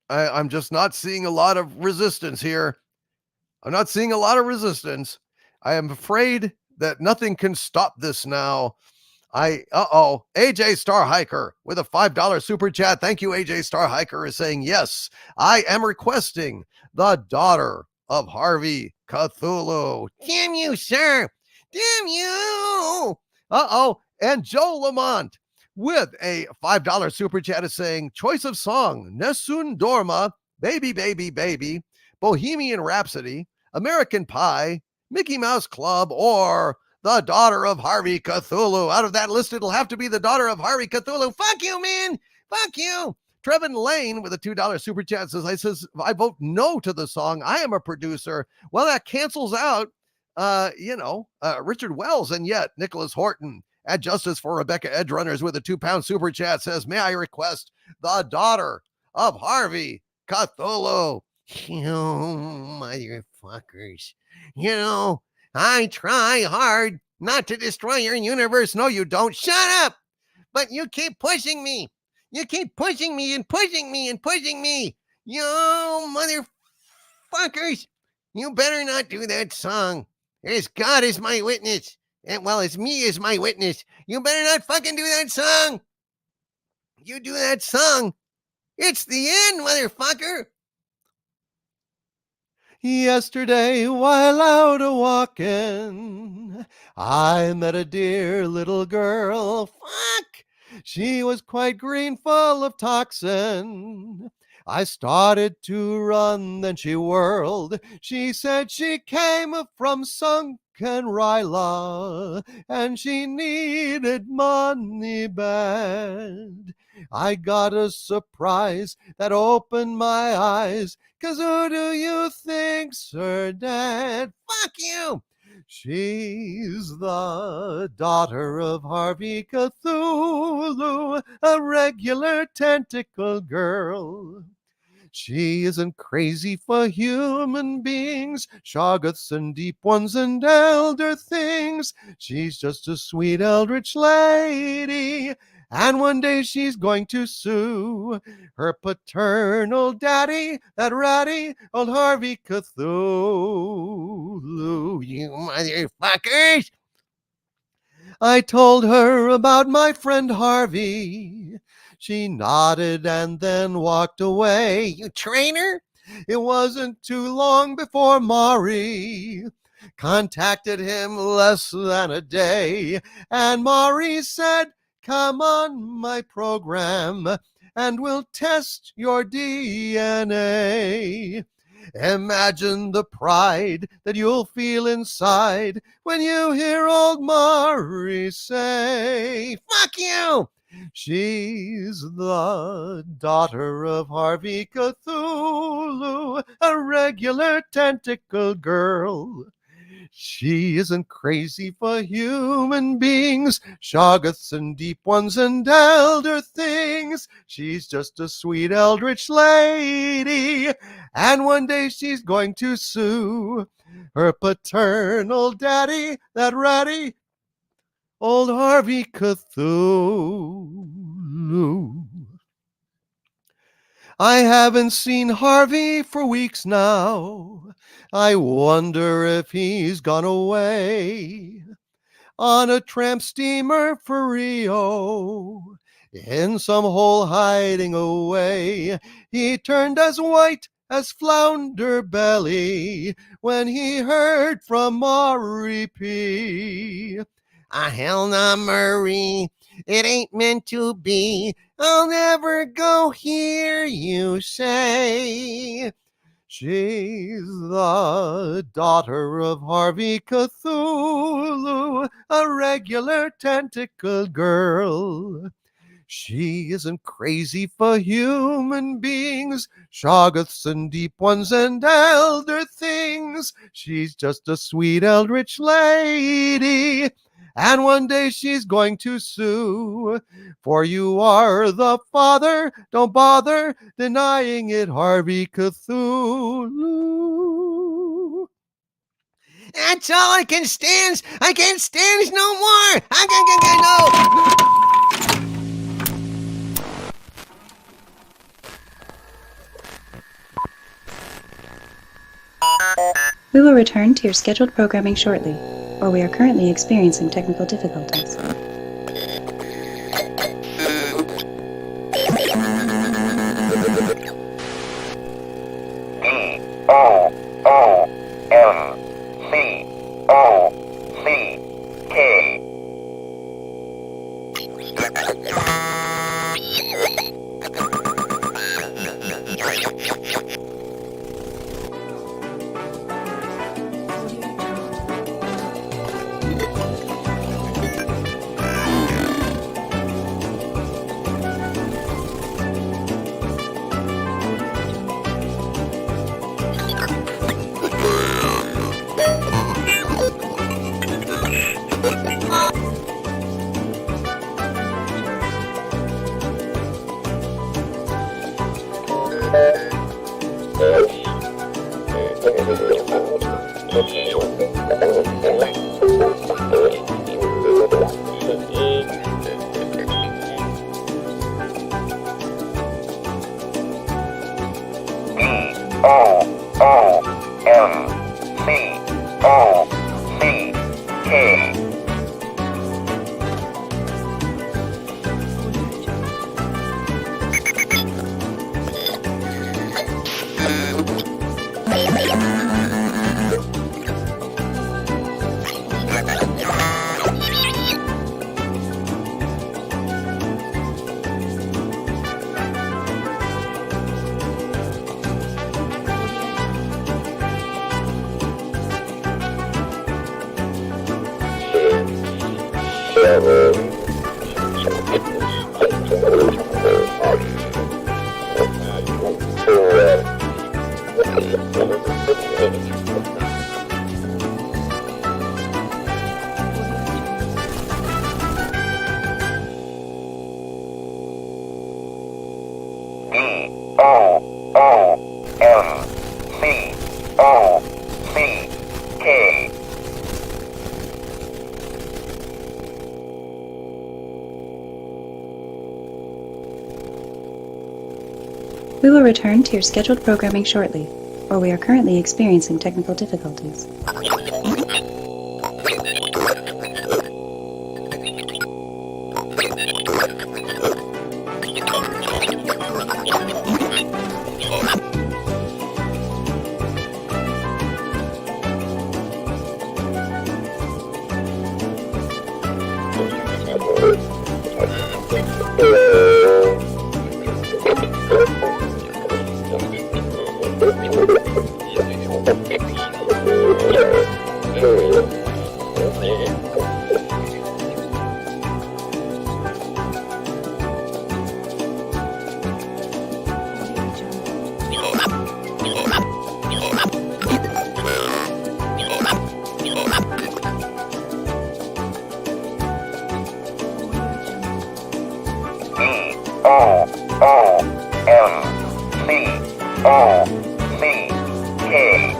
I'm just not seeing a lot of resistance here. I'm not seeing a lot of resistance. I am afraid that nothing can stop this now. AJ Star Hiker with a $5 super chat. Thank you, AJ Star Hiker, is saying, yes, I am requesting the daughter of Harvey Cthulhu. Damn you, sir. Damn you. And Joe Lamont with a $5 super chat is saying, choice of song, Nessun Dorma, Baby, Baby, Baby, Bohemian Rhapsody, American Pie, Mickey Mouse Club, or the daughter of Harvey Cthulhu. Out of that list, it'll have to be the daughter of Harvey Cthulhu. Fuck you, man. Fuck you. Trevin Lane with a $2 super chat says, I vote no to the song. I am a producer. Well, that cancels out, Richard Wells, and yet Nicholas Horton at Justice for Rebecca Edgerunners with a £2 super chat says, may I request the daughter of Harvey Cthulhu? You motherfuckers. You know, I try hard not to destroy your universe. No, you don't. Shut up. But you keep pushing me. You keep pushing me and pushing me and pushing me. You motherfuckers. You better not do that song. As God is my witness. And well, as me is my witness. You better not fucking do that song. You do that song. It's the end, motherfucker. Yesterday, while out a-walking, I met a dear little girl. Fuck! She was quite green, full of toxin. I started to run, then she whirled. She said she came from sunken and Ryla, and she needed money bad. I got a surprise that opened my eyes, 'cause who do you think's her dad? Fuck you! She's the daughter of Harvey Cthulhu, a regular tentacle girl. She isn't crazy for human beings, shoggoths and deep ones and elder things. She's just a sweet eldritch lady, and one day she's going to sue her paternal daddy, that ratty old Harvey Cthulhu. You motherfuckers! I told her about my friend Harvey. She nodded and then walked away. You trainer? It wasn't too long before Maury contacted him less than a day, and Maury said, come on my program and we'll test your DNA. Imagine the pride that you'll feel inside when you hear old Maury say, fuck you! She's the daughter of Harvey Cthulhu, a regular tentacle girl. She isn't crazy for human beings, shoggoths and deep ones and elder things. She's just a sweet eldritch lady, and one day she's going to sue her paternal daddy, that ratty old Harvey Cthulhu. I haven't seen Harvey for weeks now. I wonder if he's gone away on a tramp steamer for Rio, in some hole hiding away. He turned as white as flounder belly when he heard from Maury P. Hell no, Murray, it ain't meant to be. I'll never go hear you say. She's the daughter of Harvey Cthulhu, a regular tentacle girl. She isn't crazy for human beings, shoggoths and deep ones and elder things. She's just a sweet eldritch lady, and one day she's going to sue. For you are the father, don't bother denying it, Harvey Cthulhu. That's all I can stand. I can't stand no more. No. We will return to your scheduled programming shortly, or we are currently experiencing technical difficulties. K. We will return to your scheduled programming shortly, or we are currently experiencing technical difficulties. K.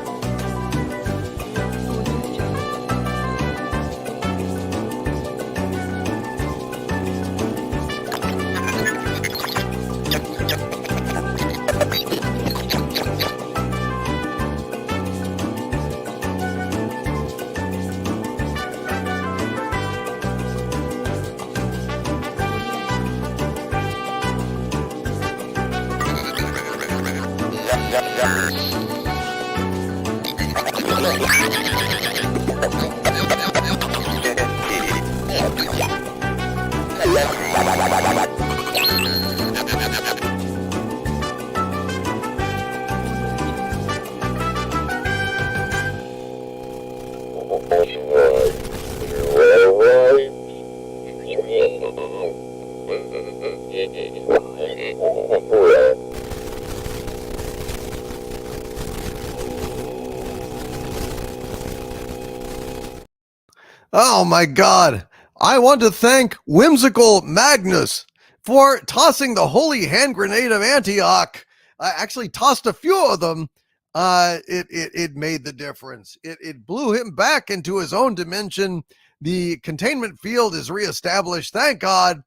Oh my God. I want to thank Whimsical Magnus for tossing the holy hand grenade of Antioch. I actually tossed a few of them. It made the difference. It blew him back into his own dimension. The containment field is reestablished. Thank God.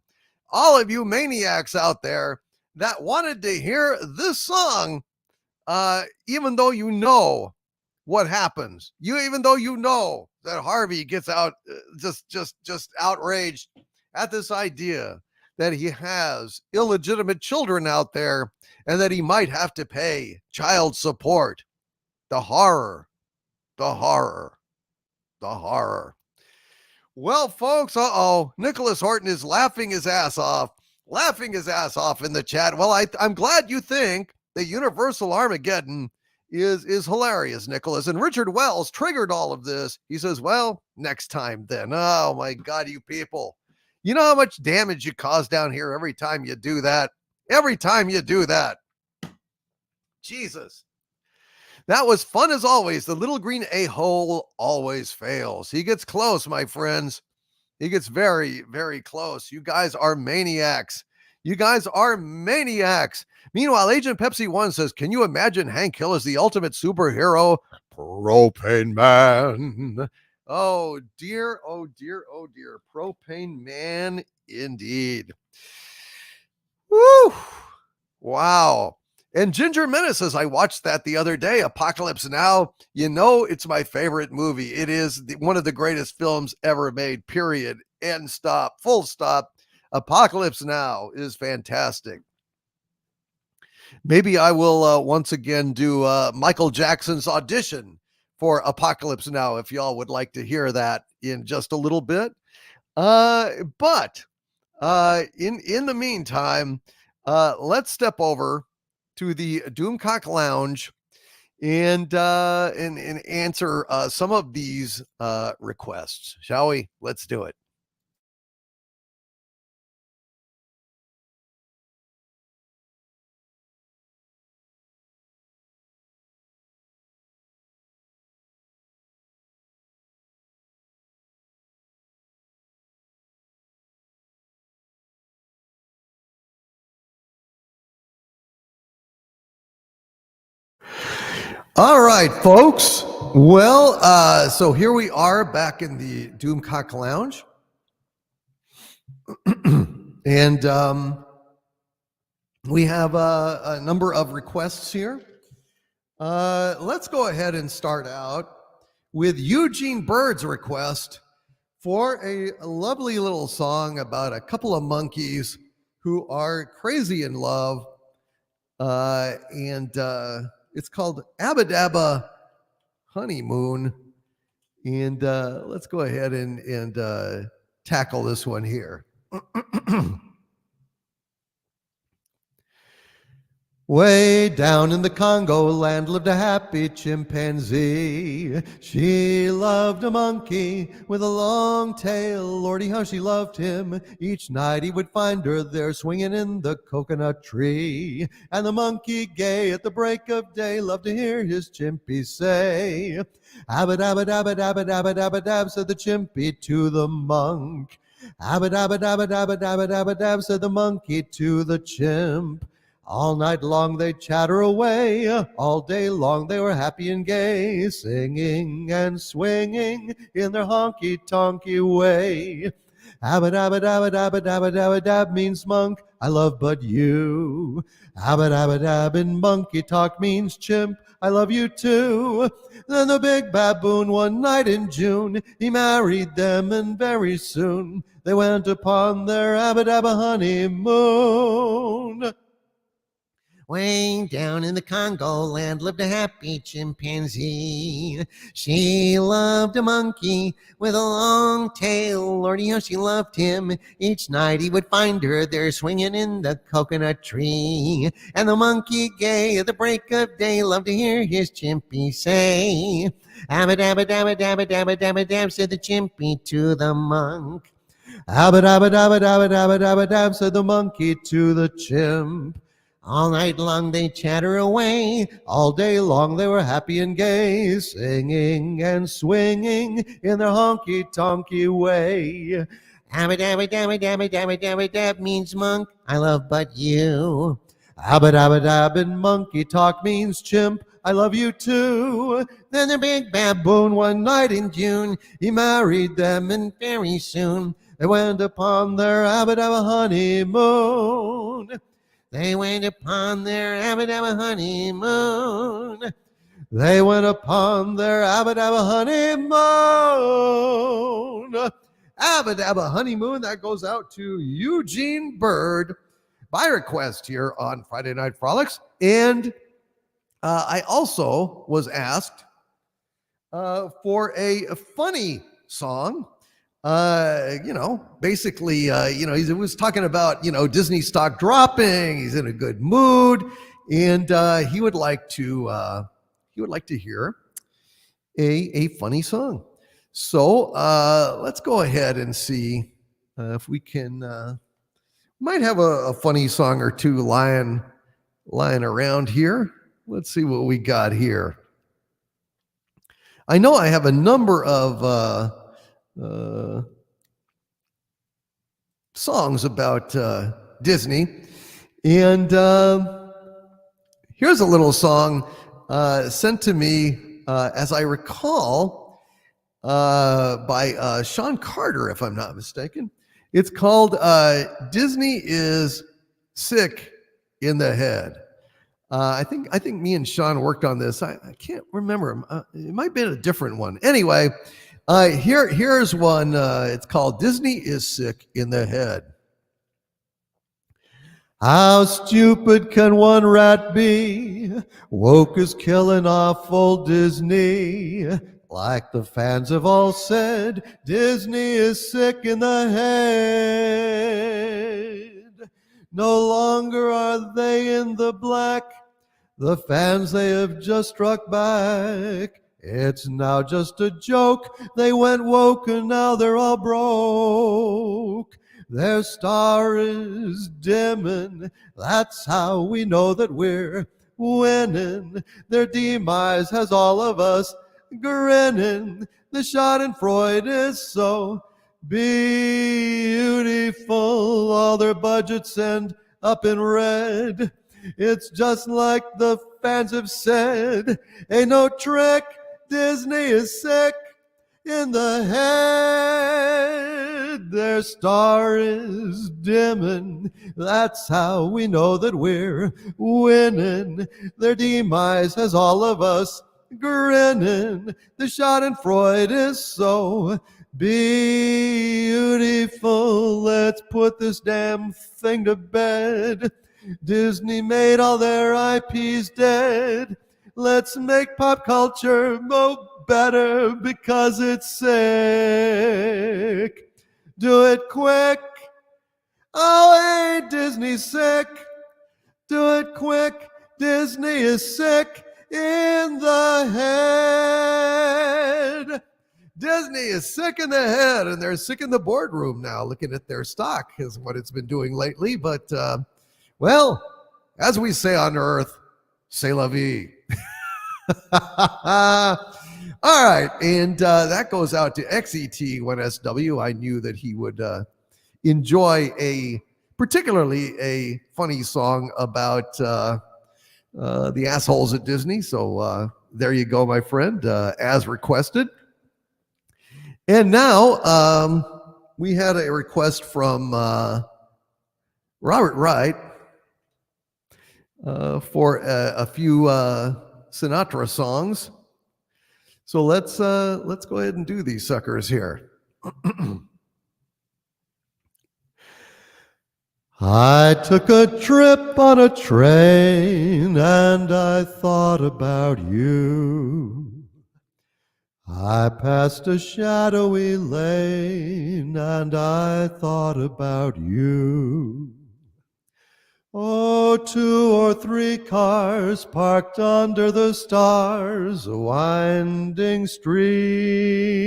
All of you maniacs out there that wanted to hear this song, even though you know what happens, even though you know that Harvey gets out just outraged at this idea that he has illegitimate children out there and that he might have to pay child support. The horror, the horror, the horror. Well, folks, Nicholas Horton is laughing his ass off in the chat. Well, I'm glad you think that Universal Armageddon is hilarious, Nicholas. And Richard Wells triggered all of this. He says, well, next time then. Oh my God, you people. You know how much damage you cause down here every time you do that? Every time you do that. Jesus. That was fun as always. The little green a-hole always fails. He gets close, my friends. He gets very, very close. You guys are maniacs. You guys are maniacs. Meanwhile, Agent Pepsi 1 says, can you imagine Hank Hill as the ultimate superhero? Propane Man. Oh dear, oh dear, oh dear. Propane Man indeed. Woo! Wow. And Ginger Menace says, I watched that the other day, Apocalypse Now. You know, it's my favorite movie. It is one of the greatest films ever made, period. End stop, full stop. Apocalypse Now is fantastic. Maybe I will once again do Michael Jackson's Audition for Apocalypse Now, if y'all would like to hear that in just a little bit. But in the meantime, let's step over to the Doomcock Lounge and answer some of these requests, shall we? Let's do it. All right, folks. Well, so here we are back in the Doomcock Lounge. And we have a number of requests here. Let's go ahead and start out with Eugene Bird's request for a lovely little song about a couple of monkeys who are crazy in love. And it's called Abba Dabba Honeymoon. And let's go ahead and tackle this one here. Way down in the Congo land lived a happy chimpanzee. She loved a monkey with a long tail. Lordy, how she loved him. Each night he would find her there swinging in the coconut tree. And the monkey, gay at the break of day, loved to hear his chimpy say, "Abba dabba dabba dabba dabba dabba dab," said the chimpy to the monk. "Abba dabba dabba dabba dabba dabba dab," said the monkey to the chimp. All night long they chatter away, all day long they were happy and gay, singing and swinging in their honky-tonky way. Abba dabba dabba dabba dabba dabba dab means monk, I love but you. Abba dabba dab in monkey talk means chimp, I love you too. Then the big baboon one night in June, he married them, and very soon they went upon their Abba dabba honeymoon. Way down in the Congo land lived a happy chimpanzee. She loved a monkey with a long tail. Lordy, how she loved him. Each night he would find her there swinging in the coconut tree. And the monkey, gay at the break of day, loved to hear his chimpy say, "Abba dabba dabba dabba dabba dabba dab," said the chimpy to the monk. "Abba dabba dabba dabba dabba dabba dab," said the monkey to the chimp. All night long they chatter away, all day long they were happy and gay, singing and swinging in their honky-tonky way. Abba dabba dabba dabba dabba dabba dab means monk, I love but you. Abba dabba dab in monkey talk means chimp, I love you too. Then the big baboon one night in June, he married them, and very soon they went upon their Abba dabba honeymoon. They went upon their Abba dabba honeymoon. They went upon their Abba dabba honeymoon. Abba dabba honeymoon, that goes out to Eugene Bird by request here on Friday Night Frolics. And I also was asked for a funny song. Basically, he was talking about, Disney stock dropping. He's in a good mood, and he would like to hear a funny song. So let's go ahead and see if we can. Might have a funny song or two lying around here. Let's see what we got here. I know I have a number of songs about Disney, and here's a little song sent to me, as I recall, by Sean Carter, if I'm not mistaken. It's called "Disney is Sick in the Head." I think me and Sean worked on this. I can't remember. It might have been a different one. Anyway. Here's one. It's called "Disney is Sick in the Head." How stupid can one rat be? Woke is killing off old Disney. Like the fans have all said, Disney is sick in the head. No longer are they in the black. The fans, they have just struck back. It's now just a joke. They went woke and now they're all broke. Their star is dimming. That's how we know that we're winning. Their demise has all of us grinning. The Schadenfreude is so beautiful. All their budgets end up in red. It's just like the fans have said, ain't no trick, Disney is sick in the head. Their star is dimming, that's how we know that we're winning. Their demise has all of us grinning. The schadenfreude is so beautiful. Let's put this damn thing to bed. Disney made all their IPs dead. Let's make pop culture better because it's sick. Do it quick. Oh, ain't Disney sick? Do it quick. Disney is sick in the head. Disney is sick in the head, and they're sick in the boardroom now, looking at their stock is what it's been doing lately. But, well, as we say on Earth, c'est la vie. All right, and that goes out to XET1SW. I knew that he would enjoy particularly a funny song about the assholes at Disney. So there you go, my friend, as requested. And now we had a request from Robert Wright for a few Sinatra songs. So let's go ahead and do these suckers here. I took a trip on a train and I thought about you. I passed a shadowy lane and I thought about you. Oh, 2 or 3 cars parked under the stars, a winding stream.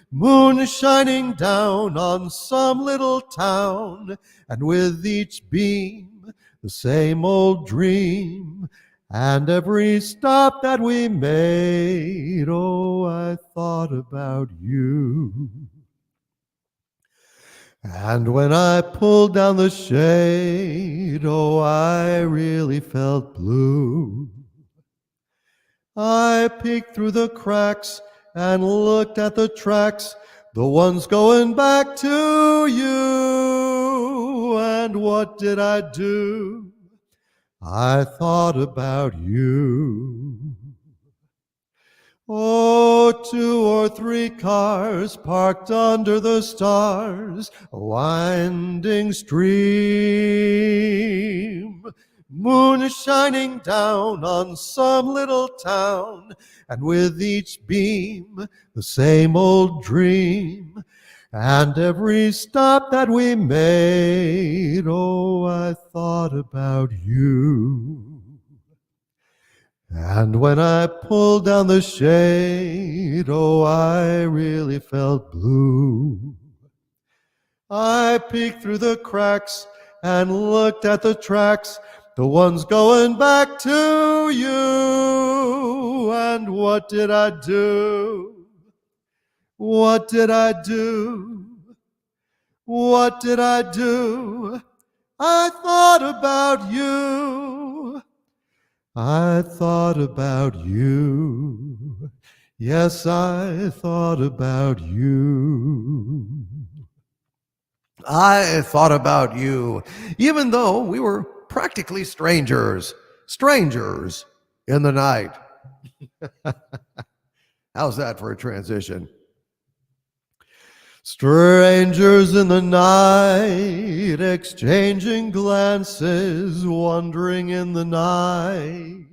Moon shining down on some little town, and with each beam, the same old dream. And every stop that we made, oh, I thought about you. And when I pulled down the shade, oh, I really felt blue. I peeked through the cracks and looked at the tracks, the ones going back to you. And what did I do? I thought about you. Oh, 2 or 3 cars parked under the stars, a winding stream. Moon shining down on some little town, and with each beam, the same old dream. And every stop that we made, oh, I thought about you. And when I pulled down the shade, oh, I really felt blue. I peeked through the cracks and looked at the tracks, the ones going back to you. And what did I do? What did I do? What did I do? I thought about you. I thought about you. Yes, I thought about you. I thought about you, even though we were practically strangers in the night. How's that for a transition? Strangers in the night, exchanging glances, wandering in the night.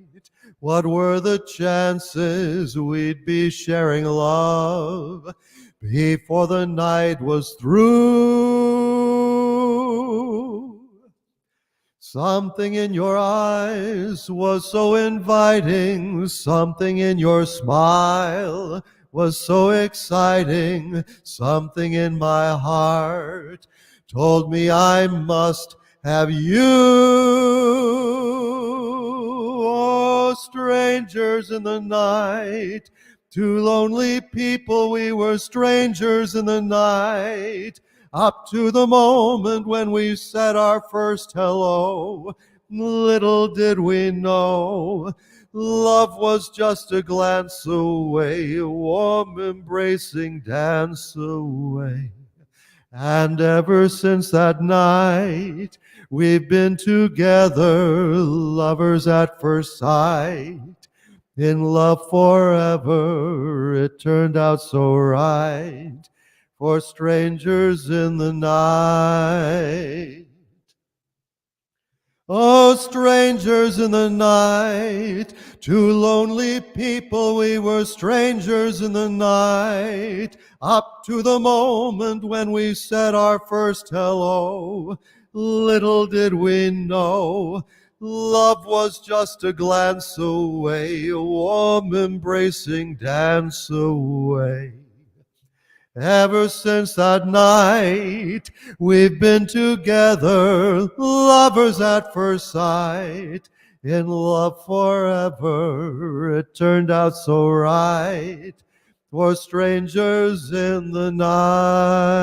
What were the chances we'd be sharing love before the night was through? Something in your eyes was so inviting, something in your smile was so exciting, something in my heart told me I must have you. Oh, strangers in the night, 2 lonely people, we were strangers in the night, up to the moment when we said our first hello. Little did we know, love was just a glance away, a warm embracing dance away. And ever since that night, we've been together, lovers at first sight. In love forever, it turned out so right, for strangers in the night. Oh, strangers in the night, two lonely people, we were strangers in the night, up to the moment when we said our first hello. Little did we know, love was just a glance away, a warm embracing dance away. Ever since that night, we've been together, lovers at first sight, in love forever, it turned out so right, for strangers in the night.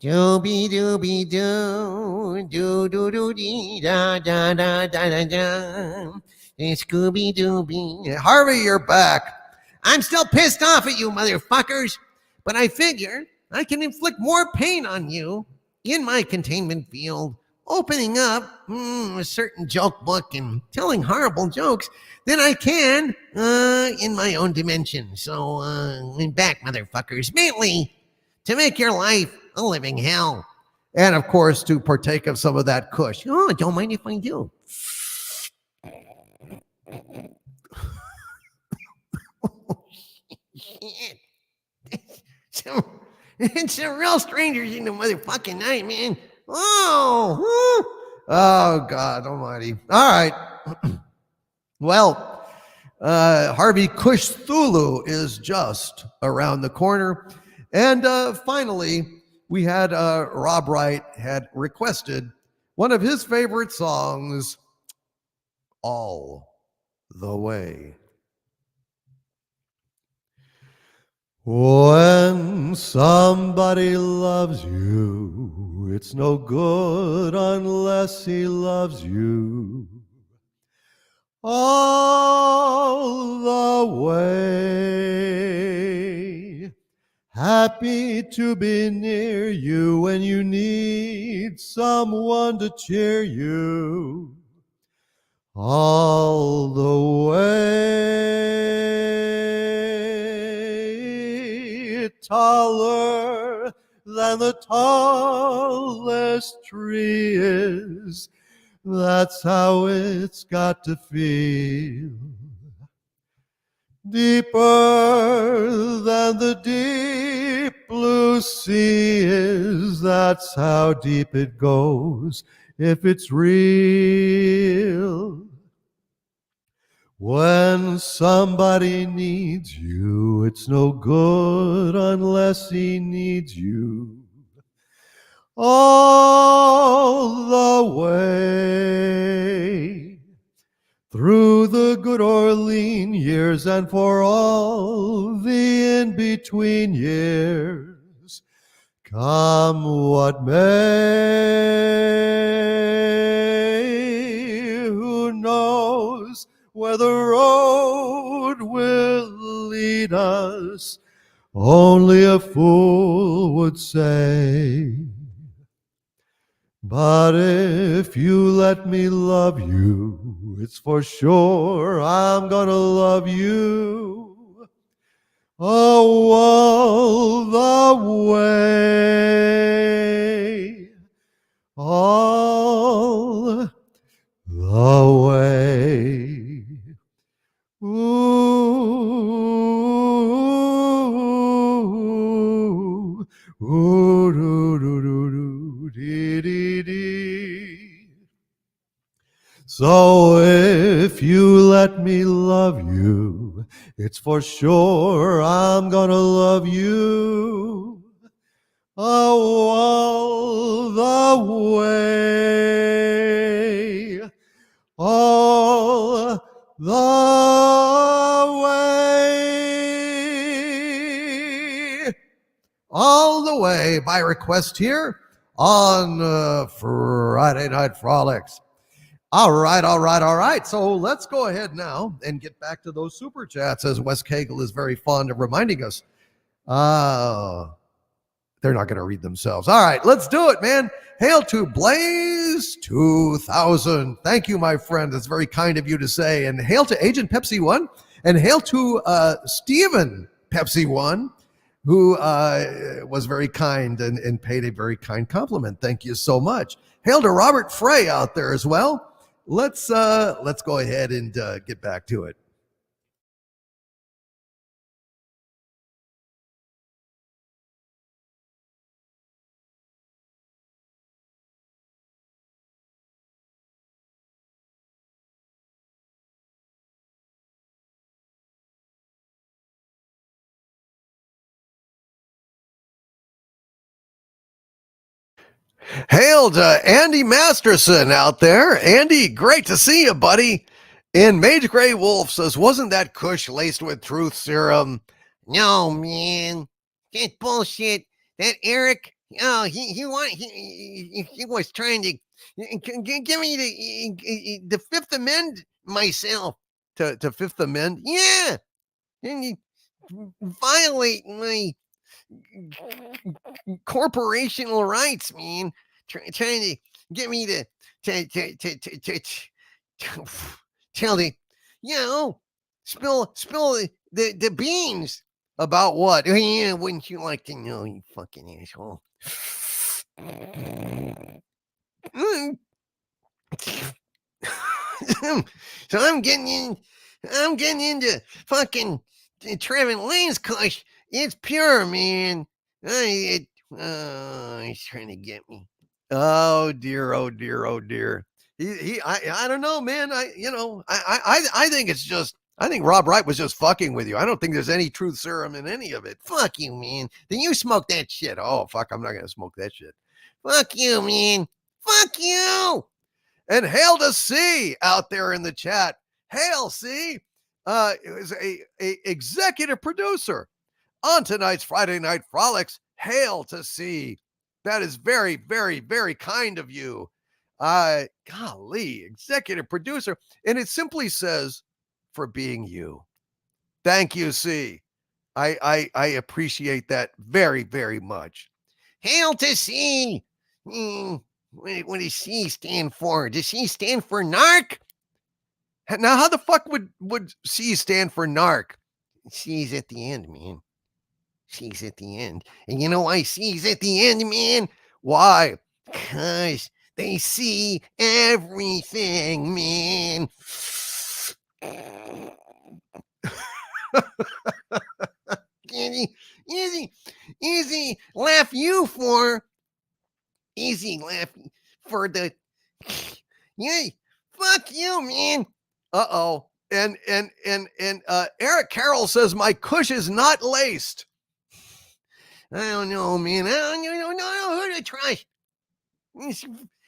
Dooby dooby doo, doo doo doo dee da da da da da da. Scooby Dooby. Harvey, you're back. I'm still pissed off at you, motherfuckers, but I figure I can inflict more pain on you in my containment field, opening up a certain joke book and telling horrible jokes than I can in my own dimension. So I'm back, motherfuckers, mainly to make your life a living hell. And of course, to partake of some of that kush. Oh, don't mind if I do. Shit. It's some real strangers in the motherfucking night, man. Oh, God almighty. All right. Well, Harvey Kush Thulu is just around the corner. And finally, we had Rob Wright had requested one of his favorite songs, All the Way. When somebody loves you, it's no good unless he loves you all the way. Happy to be near you when you need someone to cheer you all the way. Taller than the tallest tree is, that's how it's got to feel. Deeper than the deep blue sea is, that's how deep it goes if it's real. When somebody needs you, it's no good unless he needs you all the way. Through the good or lean years and for all the in-between years, come what may, who knows where the road will lead us, only a fool would say. But if you let me love you, it's for sure I'm gonna love you all the way, all the way. Ooh, ooh, doo, doo, doo, doo, dee, dee, dee. So if you let me love you, it's for sure I'm gonna love you all the way, all the way, all the way. By request here, on Friday Night Frolics. All right. So let's go ahead now and get back to those super chats, as Wes Cagle is very fond of reminding us. They're not going to read themselves. All right, let's do it, man. Hail to Blaze 2000. Thank you, my friend. That's very kind of you to say. And hail to Agent Pepsi 1. And hail to Steven Pepsi 1, who was very kind and paid a very kind compliment. Thank you so much. Hail to Robert Frey out there as well. Let's go ahead and get back to it. Hail to Andy Masterson out there. Andy, great to see you, buddy. And Mage Grey Wolf says, wasn't that Kush laced with truth serum? No, man. That's bullshit. That Eric, he was trying to give me the Fifth Amendment myself. To Fifth Amendment? Yeah. And he violate my corporational rights, man. Trying to get me to tell the, spill the beans. About what? Yeah, wouldn't you like to know, you fucking asshole? So I'm getting into fucking Trevin Lane's Kush. It's pure, man. He's trying to get me. Oh dear. I don't know, man. I think it's just, I think Rob Wright was just fucking with you. I don't think there's any truth serum in any of it. Fuck you, man. Then you smoke that shit. Oh, fuck, I'm not going to smoke that shit. Fuck you, man. Fuck you. And hail to C out there in the chat. Hail C is a executive producer on tonight's Friday Night Frolics. Hail to C. That is very, very, very kind of you. Golly, executive producer. And it simply says, for being you. Thank you, C. I appreciate that very, very much. Hail to C. What does C stand for? Does C stand for narc? Now, how the fuck would C stand for narc? C's at the end, man. C's at the end. And you know why C's at the end, man? Why? Because they see everything, man. Easy laugh you for. Easy laugh for the. Yay, fuck you, man. Uh-oh. And Eric Carroll says my Kush is not laced. I don't know, man. I don't know who to trust.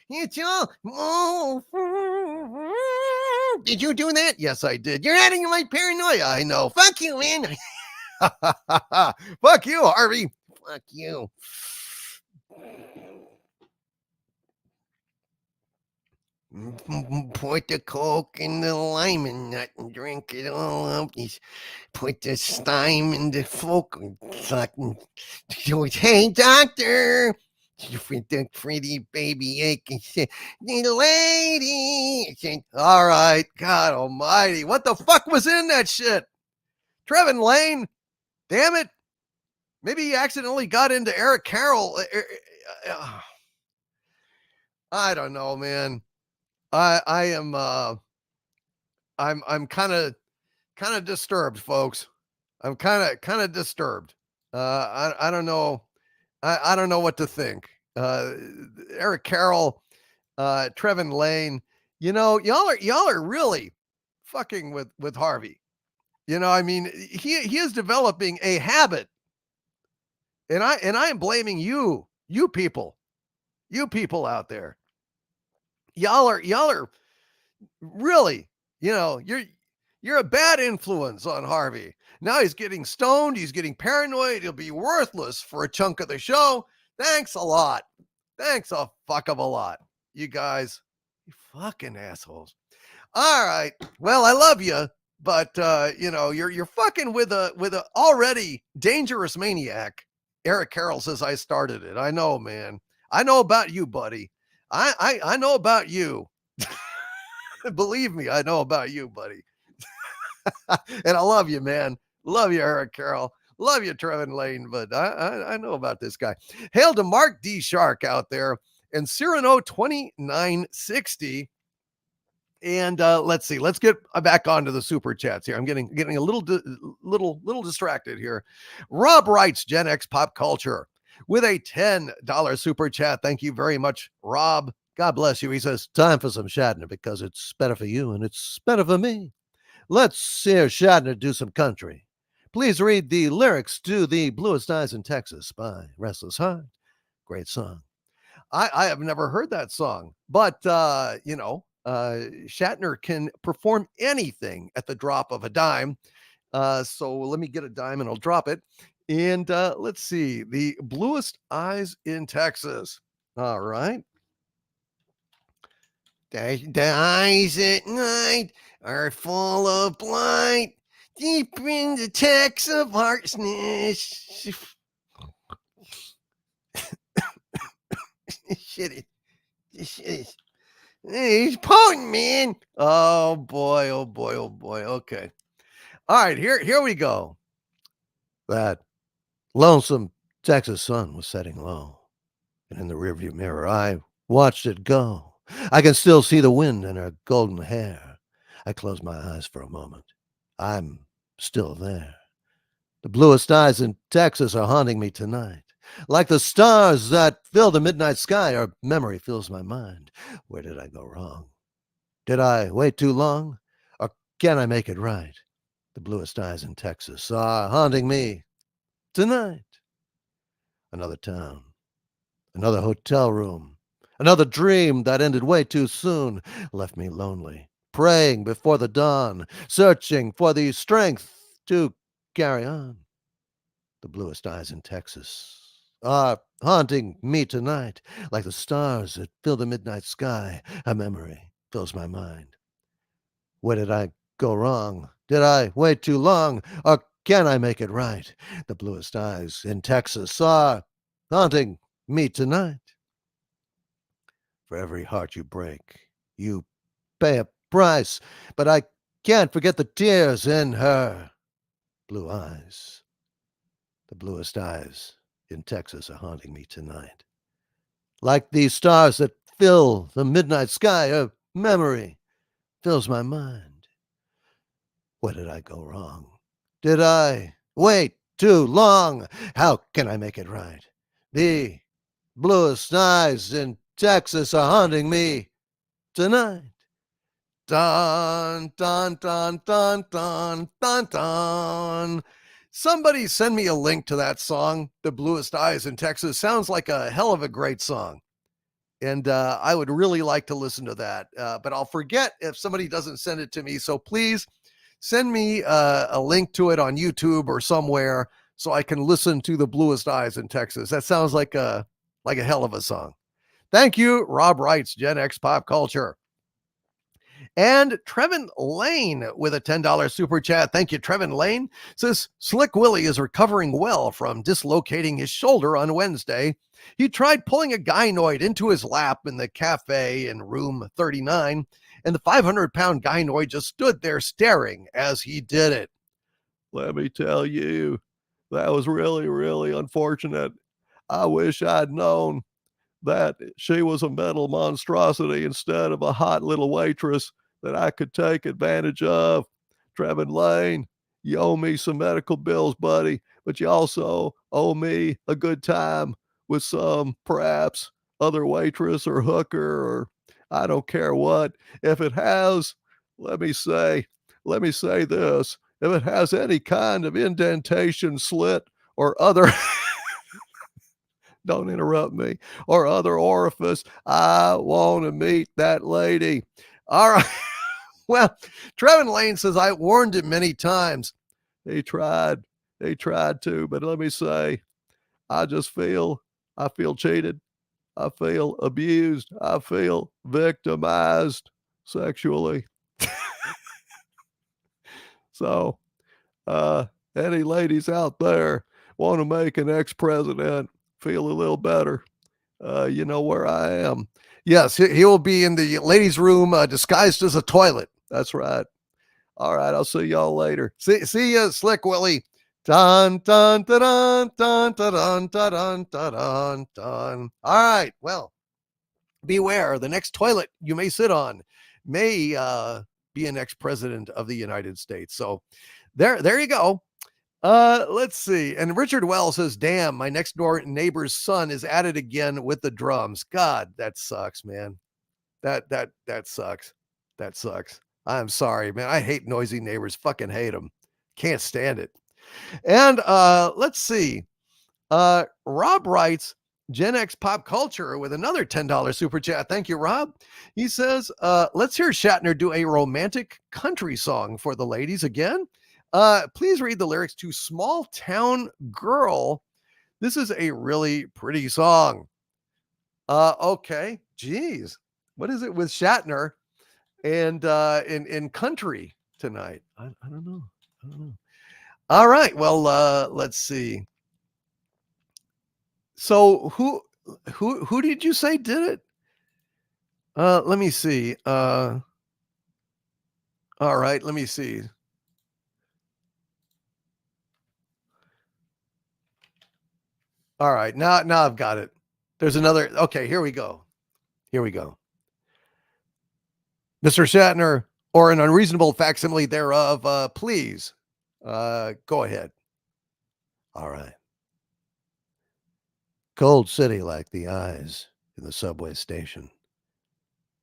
It's all. Oh. Did you do that? Yes, I did. You're adding to my paranoia. I know. Fuck you, man. Fuck you, Harvey. Fuck you. Put the Coke in the lemon nut and drink it all up. Put the steam in the folk. Hey, doctor. With the pretty baby aching lady. All right. God almighty. What the fuck was in that shit? Trevin Lane. Damn it. Maybe he accidentally got into Eric Carroll. I don't know, man. I'm kind of disturbed, folks. I'm kind of disturbed. I don't know. I don't know what to think. Eric Carroll, Trevin Lane, y'all are really fucking with Harvey. I mean, he is developing a habit, and I am blaming you people out there. Y'all are really, you're a bad influence on Harvey. Now he's getting stoned. He's getting paranoid. He'll be worthless for a chunk of the show. Thanks a lot. Thanks a fuck of a lot. You guys, you fucking assholes. All right. Well, I love you, but you're fucking with a already dangerous maniac. Eric Carroll says I started it. I know, man. I know about you, buddy. I know about you. Believe me, I know about you, buddy. And I love you, man. Love you, Eric Carroll. Love you, Trevin Lane, but I know about this guy. Hail to Mark D. Shark out there and Cyrano 2960. And let's see. Let's get back onto the super chats here. I'm getting a little distracted here. Rob writes Gen X Pop Culture with a $10 super chat. Thank you very much, Rob. God bless you. He says, time for some Shatner because it's better for you and it's better for me. Let's hear Shatner do some country. Please read the lyrics to The Bluest Eyes in Texas by Restless Heart. Great song. I have never heard that song, but, Shatner can perform anything at the drop of a dime. So let me get a dime and I'll drop it. And let's see. The Bluest Eyes in Texas. All right. The eyes at night are full of light, deep in the text of harshness. Shit, he's potent, man. Oh boy. Okay. All right, here we go. That lonesome Texas sun was setting low, and in the rearview mirror I watched it go. I can still see the wind in her golden hair. I close my eyes for a moment. I'm still there. The bluest eyes in Texas are haunting me tonight. Like the stars that fill the midnight sky, her memory fills my mind. Where did I go wrong? Did I wait too long? Or can I make it right? The bluest eyes in Texas are haunting me tonight. Another town. Another hotel room. Another dream that ended way too soon left me lonely, praying before the dawn, searching for the strength to carry on. The bluest eyes in Texas are haunting me tonight, like the stars that fill the midnight sky. A memory fills my mind. Where did I go wrong? Did I wait too long? Or can I make it right? The bluest eyes in Texas are haunting me tonight. For every heart you break, you pay a price, but I can't forget the tears in her blue eyes. The bluest eyes in Texas are haunting me tonight. Like these stars that fill the midnight sky, a memory fills my mind. Where did I go wrong? Did I wait too long? How can I make it right? The bluest eyes in Texas are haunting me tonight. Dun, dun, dun, dun, dun, dun, dun. Somebody send me a link to that song, The Bluest Eyes in Texas. Sounds like a hell of a great song. And I would really like to listen to that. But I'll forget if somebody doesn't send it to me. So please send me a link to it on YouTube or somewhere so I can listen to The Bluest Eyes in Texas. That sounds like a hell of a song. Thank you, Rob writes, Gen X Pop Culture. And Trevin Lane with a $10 super chat. Thank you, Trevin Lane. Says, Slick Willie is recovering well from dislocating his shoulder on Wednesday. He tried pulling a gynoid into his lap in the cafe in room 39, and the 500-pound gynoid just stood there staring as he did it. Let me tell you, that was really, really unfortunate. I wish I'd known that she was a metal monstrosity instead of a hot little waitress that I could take advantage of. Trevin Lane, you owe me some medical bills, buddy, but you also owe me a good time with some, perhaps, other waitress or hooker or I don't care what. If it has, let me say this, if it has any kind of indentation, slit, or other don't interrupt me, or other orifice, I want to meet that lady. All right. Well, Trevin Lane says, I warned him many times. He tried to, but let me say, I feel cheated. I feel abused. I feel victimized sexually. So, any ladies out there want to make an ex-president feel a little better, you know where I am. Yes, he will be in the ladies' room disguised as a toilet. That's right. All right, I'll see y'all later. See ya, Slick Willie. Dun dun dun dun dun dun dun dun dun dun. All right, well, beware. The next toilet you may sit on may be an ex-president of the United States. So there you go. Let's see. And Richard Wells says, damn, my next door neighbor's son is at it again with the drums. God, that sucks, man. That sucks. That sucks. I'm sorry, man. I hate noisy neighbors. Fucking hate them. Can't stand it. And let's see. Rob writes, Gen X pop culture with another $10 super chat. Thank you, Rob. He says, let's hear Shatner do a romantic country song for the ladies again. Please read the lyrics to Small Town Girl. This is a really pretty song. Okay. Geez. What is it with Shatner and in country tonight? I don't know. I don't know. All right. Well, let's see. So who did you say did it? Let me see. All right, let me see. All right, now I've got it. There's another. Okay, here we go. Here we go. Mr. Shatner, or an unreasonable facsimile thereof, please go ahead. All right. Cold city like the eyes in the subway station.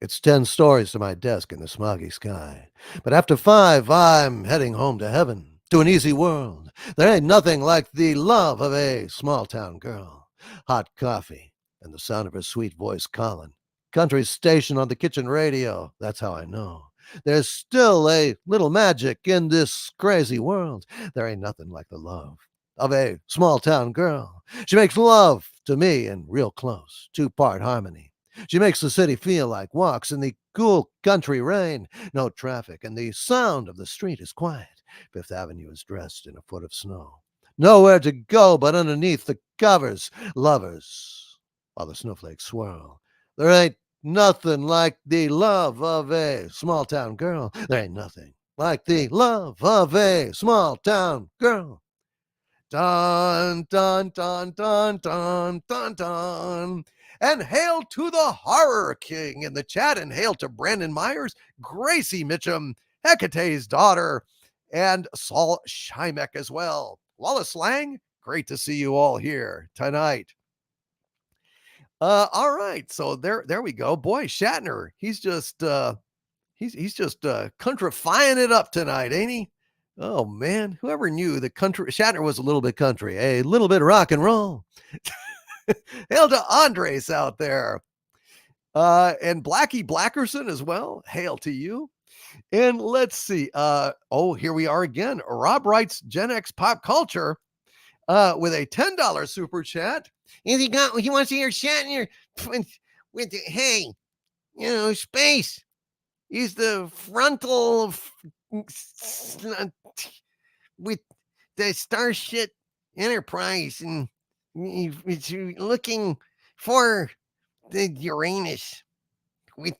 It's 10 stories to my desk in the smoggy sky. But after 5, I'm heading home to heaven, to an easy world. There ain't nothing like the love of a small town girl. Hot coffee and the sound of her sweet voice calling. Country station on the kitchen radio. That's how I know. There's still a little magic in this crazy world. There ain't nothing like the love of a small town girl. She makes love to me in real close, 2-part harmony. She makes the city feel like walks in the cool country rain. No traffic, and the sound of the street is quiet. Fifth Avenue is dressed in a foot of snow. Nowhere to go but underneath the covers. Lovers, while the snowflakes swirl. There ain't nothing like the love of a small town girl. There ain't nothing like the love of a small town girl. Dun, dun, dun, dun, dun, dun, dun. And hail to the Horror King in the chat, and hail to Brandon Myers, Gracie Mitchum, Hecate's daughter, and Saul Schimek as well. Wallace Lang, great to see you all here tonight. All right, so there we go. Boy, Shatner, he's just countrifying it up tonight, ain't he? Oh man, whoever knew the country Shatner was a little bit country, a little bit rock and roll. Hail to Andres out there. And Blackie Blackerson as well. Hail to you. And let's see. Here we are again. Rob writes Gen X pop culture with a $10 super chat. And he wants to hear Shatner with the, hey, space. He's the frontal with the Starship Enterprise, and it's looking for the Uranus with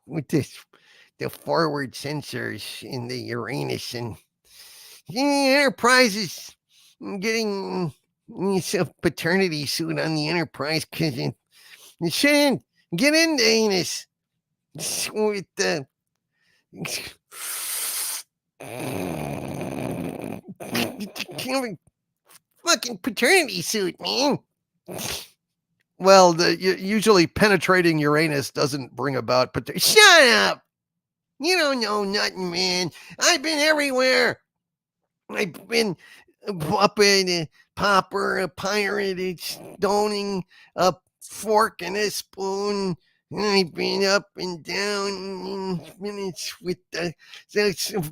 the forward sensors in the Uranus, and the Enterprise is getting a paternity suit on the Enterprise because it shouldn't get into anus with the fucking paternity suit, man. Well, usually penetrating Uranus doesn't bring about Shut up! You don't know nothing, man. I've been everywhere. I've been up in a popper, a pirate, a stoning, a fork and a spoon. I've been up and down minutes with the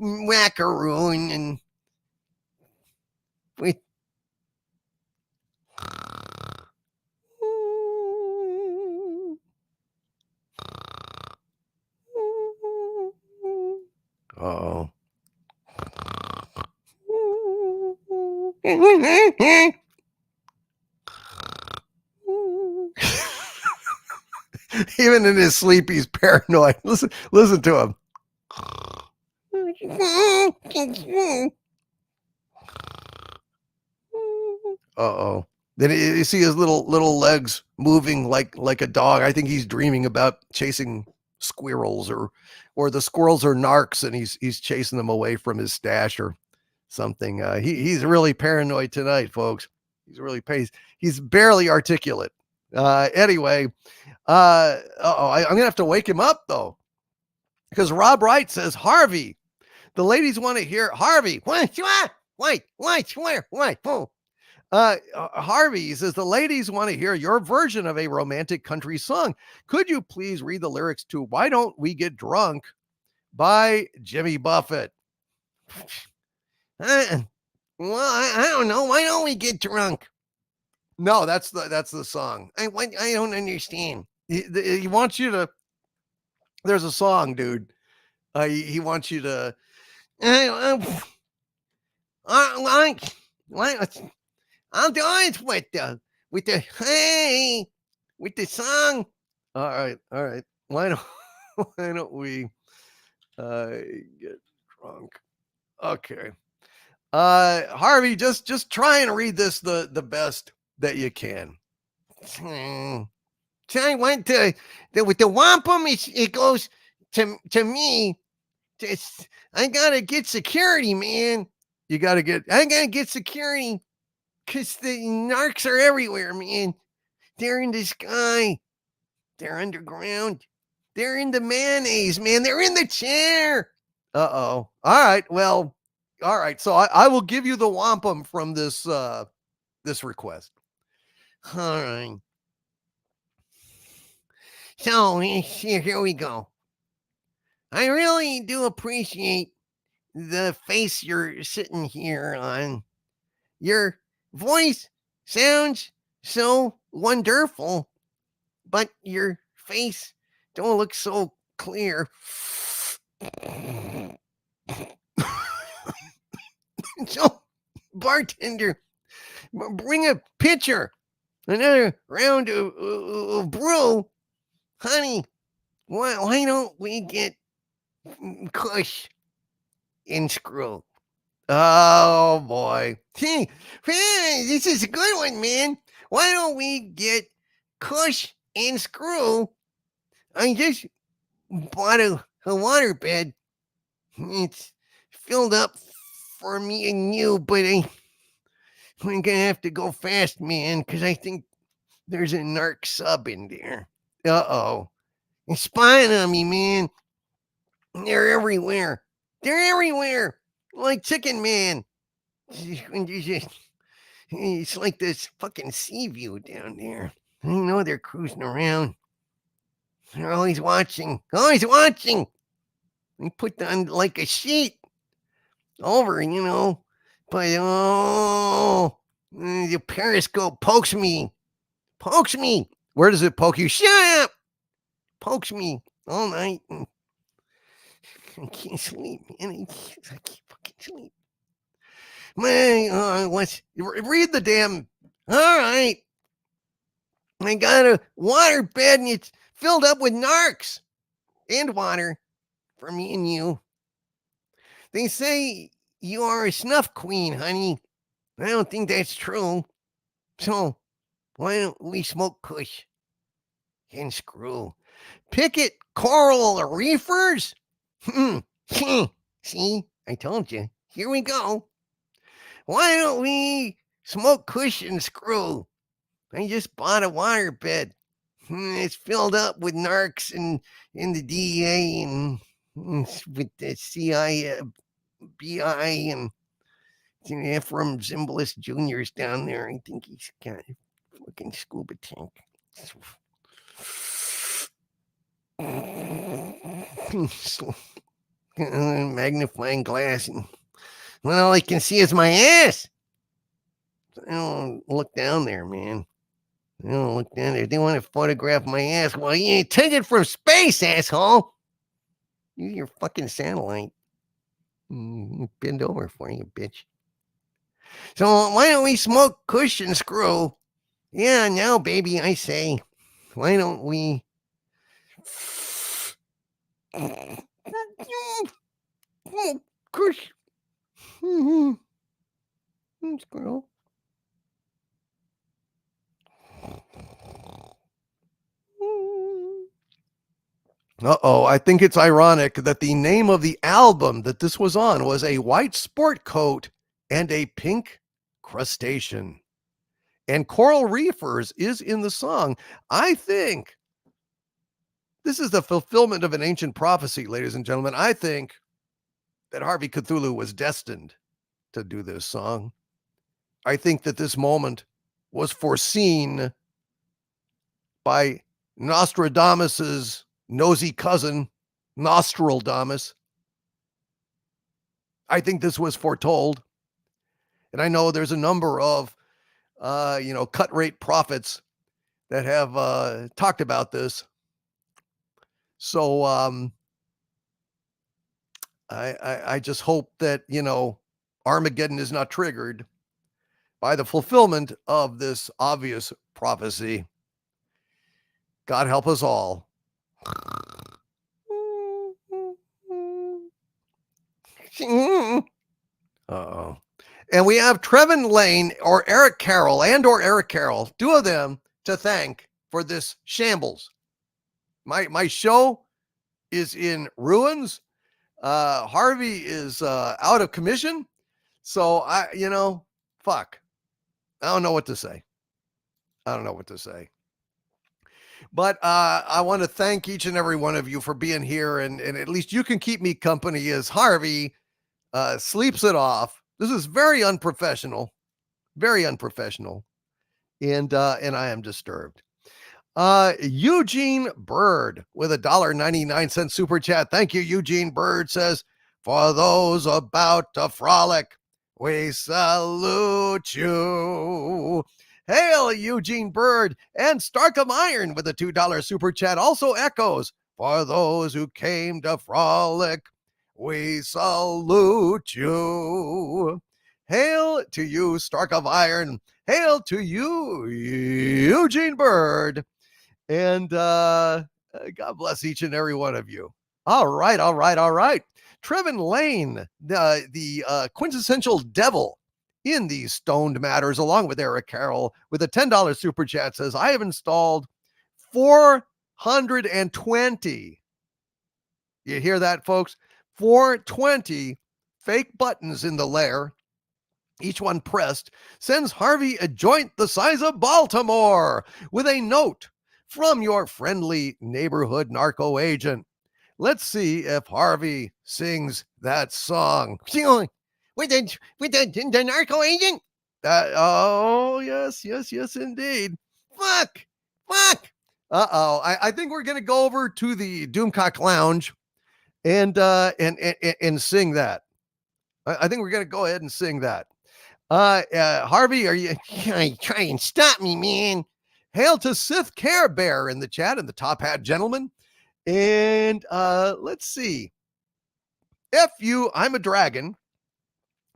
macaroon and with Even in his sleep, he's paranoid. Listen to him. Uh-oh. Then you see his little legs moving like a dog. I think he's dreaming about chasing squirrels or the squirrels are narcs and he's chasing them away from his stash or something. He's really paranoid tonight, folks. He's barely articulate. Anyway, I'm gonna have to wake him up though, because Rob Wright says, Harvey, the ladies want to hear Harvey. What? Harvey says the ladies want to hear your version of a romantic country song. Could you please read the lyrics to "Why Don't We Get Drunk" by Jimmy Buffett? Well, I don't know. Why don't we get drunk? No, that's the song. I don't understand. He wants you to. There's a song, dude. He wants you to. I'll do it with the song. All right. Why don't we get drunk? Okay. Harvey, just try and read this the best that you can. So I went with the wampum. It goes to me. I gotta get security, man. I gotta get security because the narcs are everywhere, man. They're in the sky. They're underground. They're in the mayonnaise, man. They're in the chair. Uh-oh. All right. Well, all right. So I will give you the wampum from this request. All right. So here we go. I really do appreciate the face you're sitting here on. Your voice sounds so wonderful, but your face don't look so clear. So, bartender, bring a pitcher, another round of brew. Honey, why don't we get Kush and Screw? Oh boy. Hey, this is a good one, man. Why don't we get Kush and Screw? I just bought a waterbed. It's filled up for me and you, but I'm gonna have to go fast, man, because I think there's a narc sub in there. Uh-oh. They're spying on me, man. They're everywhere. Like Chicken Man. It's like this fucking sea view down there. I know they're cruising around. They're always watching. They put on like a sheet over, But the periscope pokes me. Where does it poke you? Shut up! Pokes me all night. I can't sleep, man. I can't fucking sleep. Read the damn. All right. I got a water bed and it's filled up with narcs and water for me and you. They say you are a snuff queen, honey. I don't think that's true. So why don't we smoke Kush and Screw? Picket coral reefers? See, I told you. Here we go. Why don't we smoke Kush and Screw? I just bought a waterbed. It's filled up with narcs and the DEA and with the CIA, BI and Ephraim Zimbalist Jr.'s down there. I think he's got a fucking scuba tank. Magnifying glass, and all I can see is my ass. I don't look down there, man. I don't look down there. They want to photograph my ass. Well, you take it from space, asshole. Use your fucking satellite. Bend over for you, bitch. So why don't we smoke Kush and Screw? Yeah, now, baby, I say, why don't we? Kush. Screw. I think it's ironic that the name of the album that this was on was A White Sport Coat and a Pink Crustacean. And Coral Reefers is in the song. I think this is the fulfillment of an ancient prophecy, ladies and gentlemen. I think that Harvey Cthulhu was destined to do this song. I think that this moment was foreseen by Nostradamus's nosy cousin, Nostradamus. I think this was foretold. And I know there's a number of, cut rate prophets that have talked about this. So I just hope that, Armageddon is not triggered by the fulfillment of this obvious prophecy. God help us all. Uh-oh. And we have Trevin Lane or Eric Carroll, two of them to thank for this shambles. My show is in ruins. Harvey is out of commission. So fuck. I don't know what to say. But I want to thank each and every one of you for being here, and at least you can keep me company as Harvey sleeps it off. This is very unprofessional, and I am disturbed. Eugene Bird with $1.99 super chat. Thank you, Eugene Bird says, for those about to frolic, we salute you. Hail, Eugene Bird. And Starkham Iron with a $2 super chat also echoes, for those who came to frolic, we salute you. Hail to you, Starkham Iron. Hail to you, Eugene Bird. And God bless each and every one of you. All right. Trevin Lane, the quintessential devil in these stoned matters, along with Eric Carroll, with a $10 super chat, says, I have installed 420. You hear that, folks? 420 fake buttons in the lair. Each one pressed sends Harvey a joint the size of Baltimore with a note from your friendly neighborhood narco agent. Let's see if Harvey sings that song. With the narco agent? Oh, yes, indeed. Fuck. I think we're going to go over to the Doomcock Lounge and sing that. I think we're going to go ahead and sing that. Harvey, are you try and stop me, man? Hail to Sith Care Bear in the chat and the top hat gentleman. And let's see. F.U. I'm a Dragon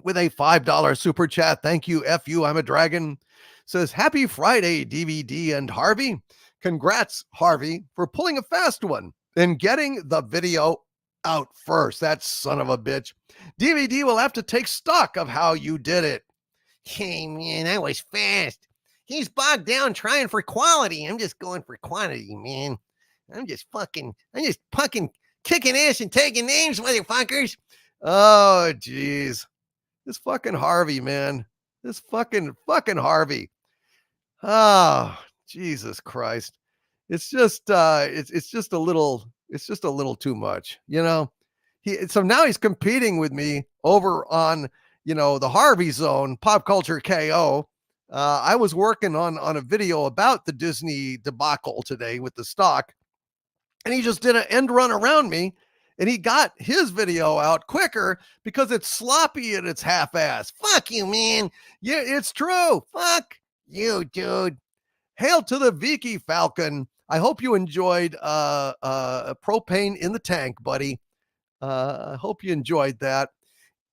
with a $5 super chat. Thank you, F.U. I'm a Dragon. Says, happy Friday, DVD and Harvey. Congrats, Harvey, for pulling a fast one and getting the video out first. That son of a bitch. DVD will have to take stock of how you did it. Hey, man, I was fast. He's bogged down trying for quality. I'm just going for quantity, man. I'm just fucking kicking ass and taking names, motherfuckers. Oh, geez. This fucking Harvey, man. This fucking Harvey. Oh, Jesus Christ. It's just it's just a little too much, So now he's competing with me over on, the Harvey Zone, Pop Culture KO. I was working on a video about the Disney debacle today with the stock, and he just did an end run around me, and he got his video out quicker because it's sloppy and it's half-assed. Fuck you, man. Yeah, it's true. Fuck you, dude. Hail to the Vicky Falcon. I hope you enjoyed propane in the tank, buddy. I hope you enjoyed that.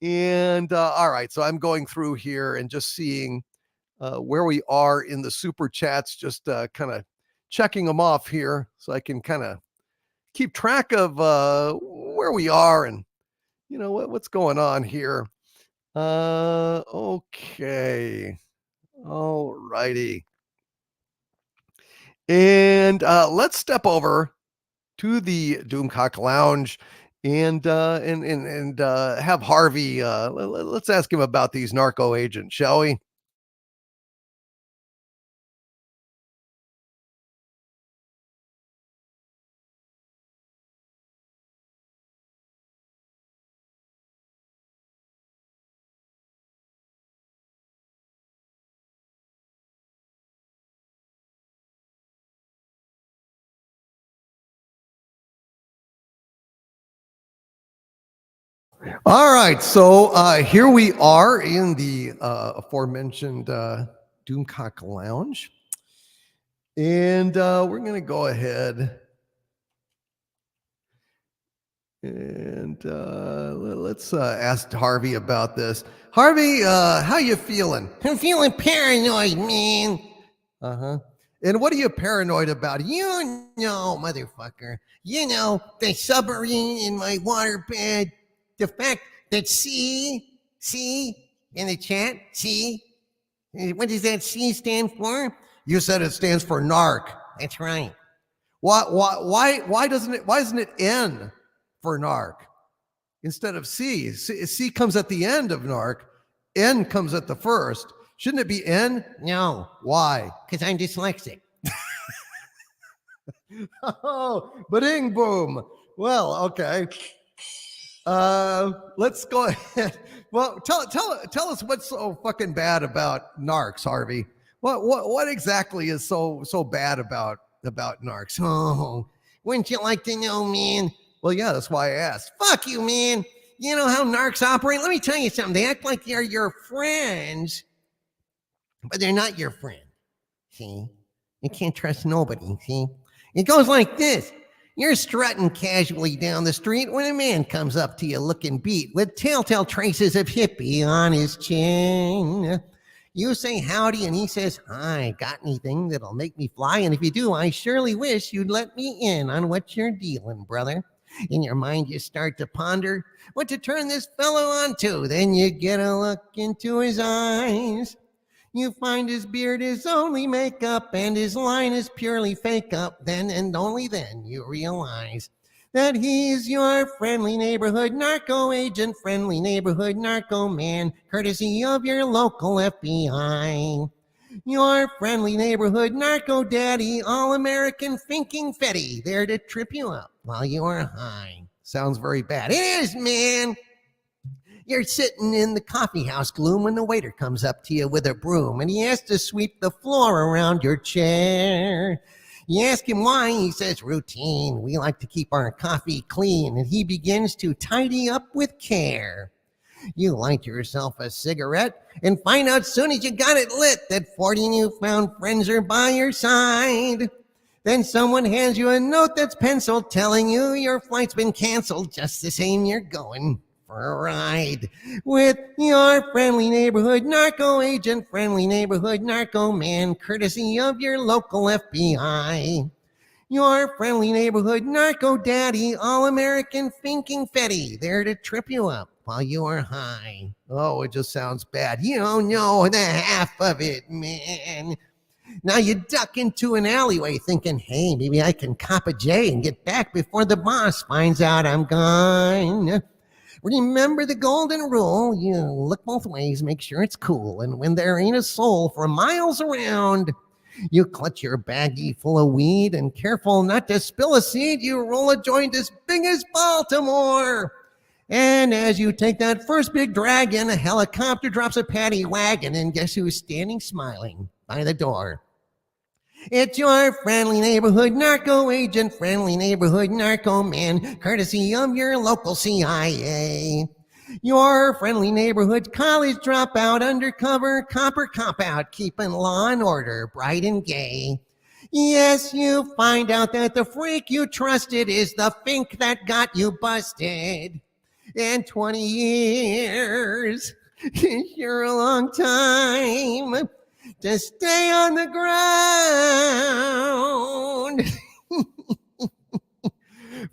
And all right, so I'm going through here and just seeing where we are in the super chats, just kind of checking them off here so I can kind of keep track of where we are and what's going on here. Okay. All righty. And let's step over to the Doomcock Lounge and have Harvey. Let's ask him about these narco agents, shall we? All right, so here we are in the aforementioned Doomcock Lounge, and we're going to go ahead and let's ask Harvey about this. Harvey, how you feeling? I'm feeling paranoid, man. Uh-huh. And what are you paranoid about? You know, motherfucker. You know, the submarine in my waterbed. The fact that C in the chat, C, what does that C stand for? You said it stands for narc. That's right. Why isn't it N for narc instead of C? C comes at the end of narc. N comes at the first. Shouldn't it be N? No. Why? Because I'm dyslexic. Oh, ba-ding boom. Well, okay. Let's go ahead. Well, tell us what's so fucking bad about narcs, Harvey. What exactly is so bad about narcs? Oh, wouldn't you like to know, man? Well, yeah, that's why I asked. Fuck you, man. You know how narcs operate? Let me tell you something. They act like they're your friends, but they're not your friend. See? You can't trust nobody, see? It goes like this. You're strutting casually down the street when a man comes up to you looking beat with telltale traces of hippie on his chin. You say howdy and he says, hi, got anything that'll make me fly? And if you do, I surely wish you'd let me in on what you're dealing, brother. In your mind, you start to ponder what to turn this fellow onto. Then you get a look into his eyes. You find his beard is only makeup and his line is purely fake up. Then and only then you realize that he's your friendly neighborhood narco agent, friendly neighborhood narco man, courtesy of your local FBI. Your friendly neighborhood narco daddy, all-American thinking fetty, there to trip you up while you're high. Sounds very bad. It is, man. You're sitting in the coffee house gloom when the waiter comes up to you with a broom and he has to sweep the floor around your chair. You ask him why, he says, routine. We like to keep our coffee clean, and he begins to tidy up with care. You light yourself a cigarette and find out soon as you got it lit that 40 newfound friends are by your side. Then someone hands you a note that's penciled telling you your flight's been canceled. Just the same, you're going for a ride with your friendly neighborhood narco agent, friendly neighborhood narco man, courtesy of your local FBI. Your friendly neighborhood narco daddy, all-American thinking fetty, there to trip you up while you are high. Oh, it just sounds bad. You don't know the half of it, man. Now you duck into an alleyway thinking, hey, maybe I can cop a J and get back before the boss finds out I'm gone. Remember the golden rule. You look both ways, make sure it's cool. And when there ain't a soul for miles around, you clutch your baggie full of weed and careful not to spill a seed, you roll a joint as big as Baltimore. And as you take that first big drag in, a helicopter drops a paddy wagon, and guess who's standing smiling by the door? It's your friendly neighborhood narco agent, friendly neighborhood narco man, courtesy of your local CIA. Your friendly neighborhood college dropout, undercover copper cop-out, keeping law and order bright and gay. Yes, you find out that the freak you trusted is the fink that got you busted. And 20 years is sure a long time to stay on the ground.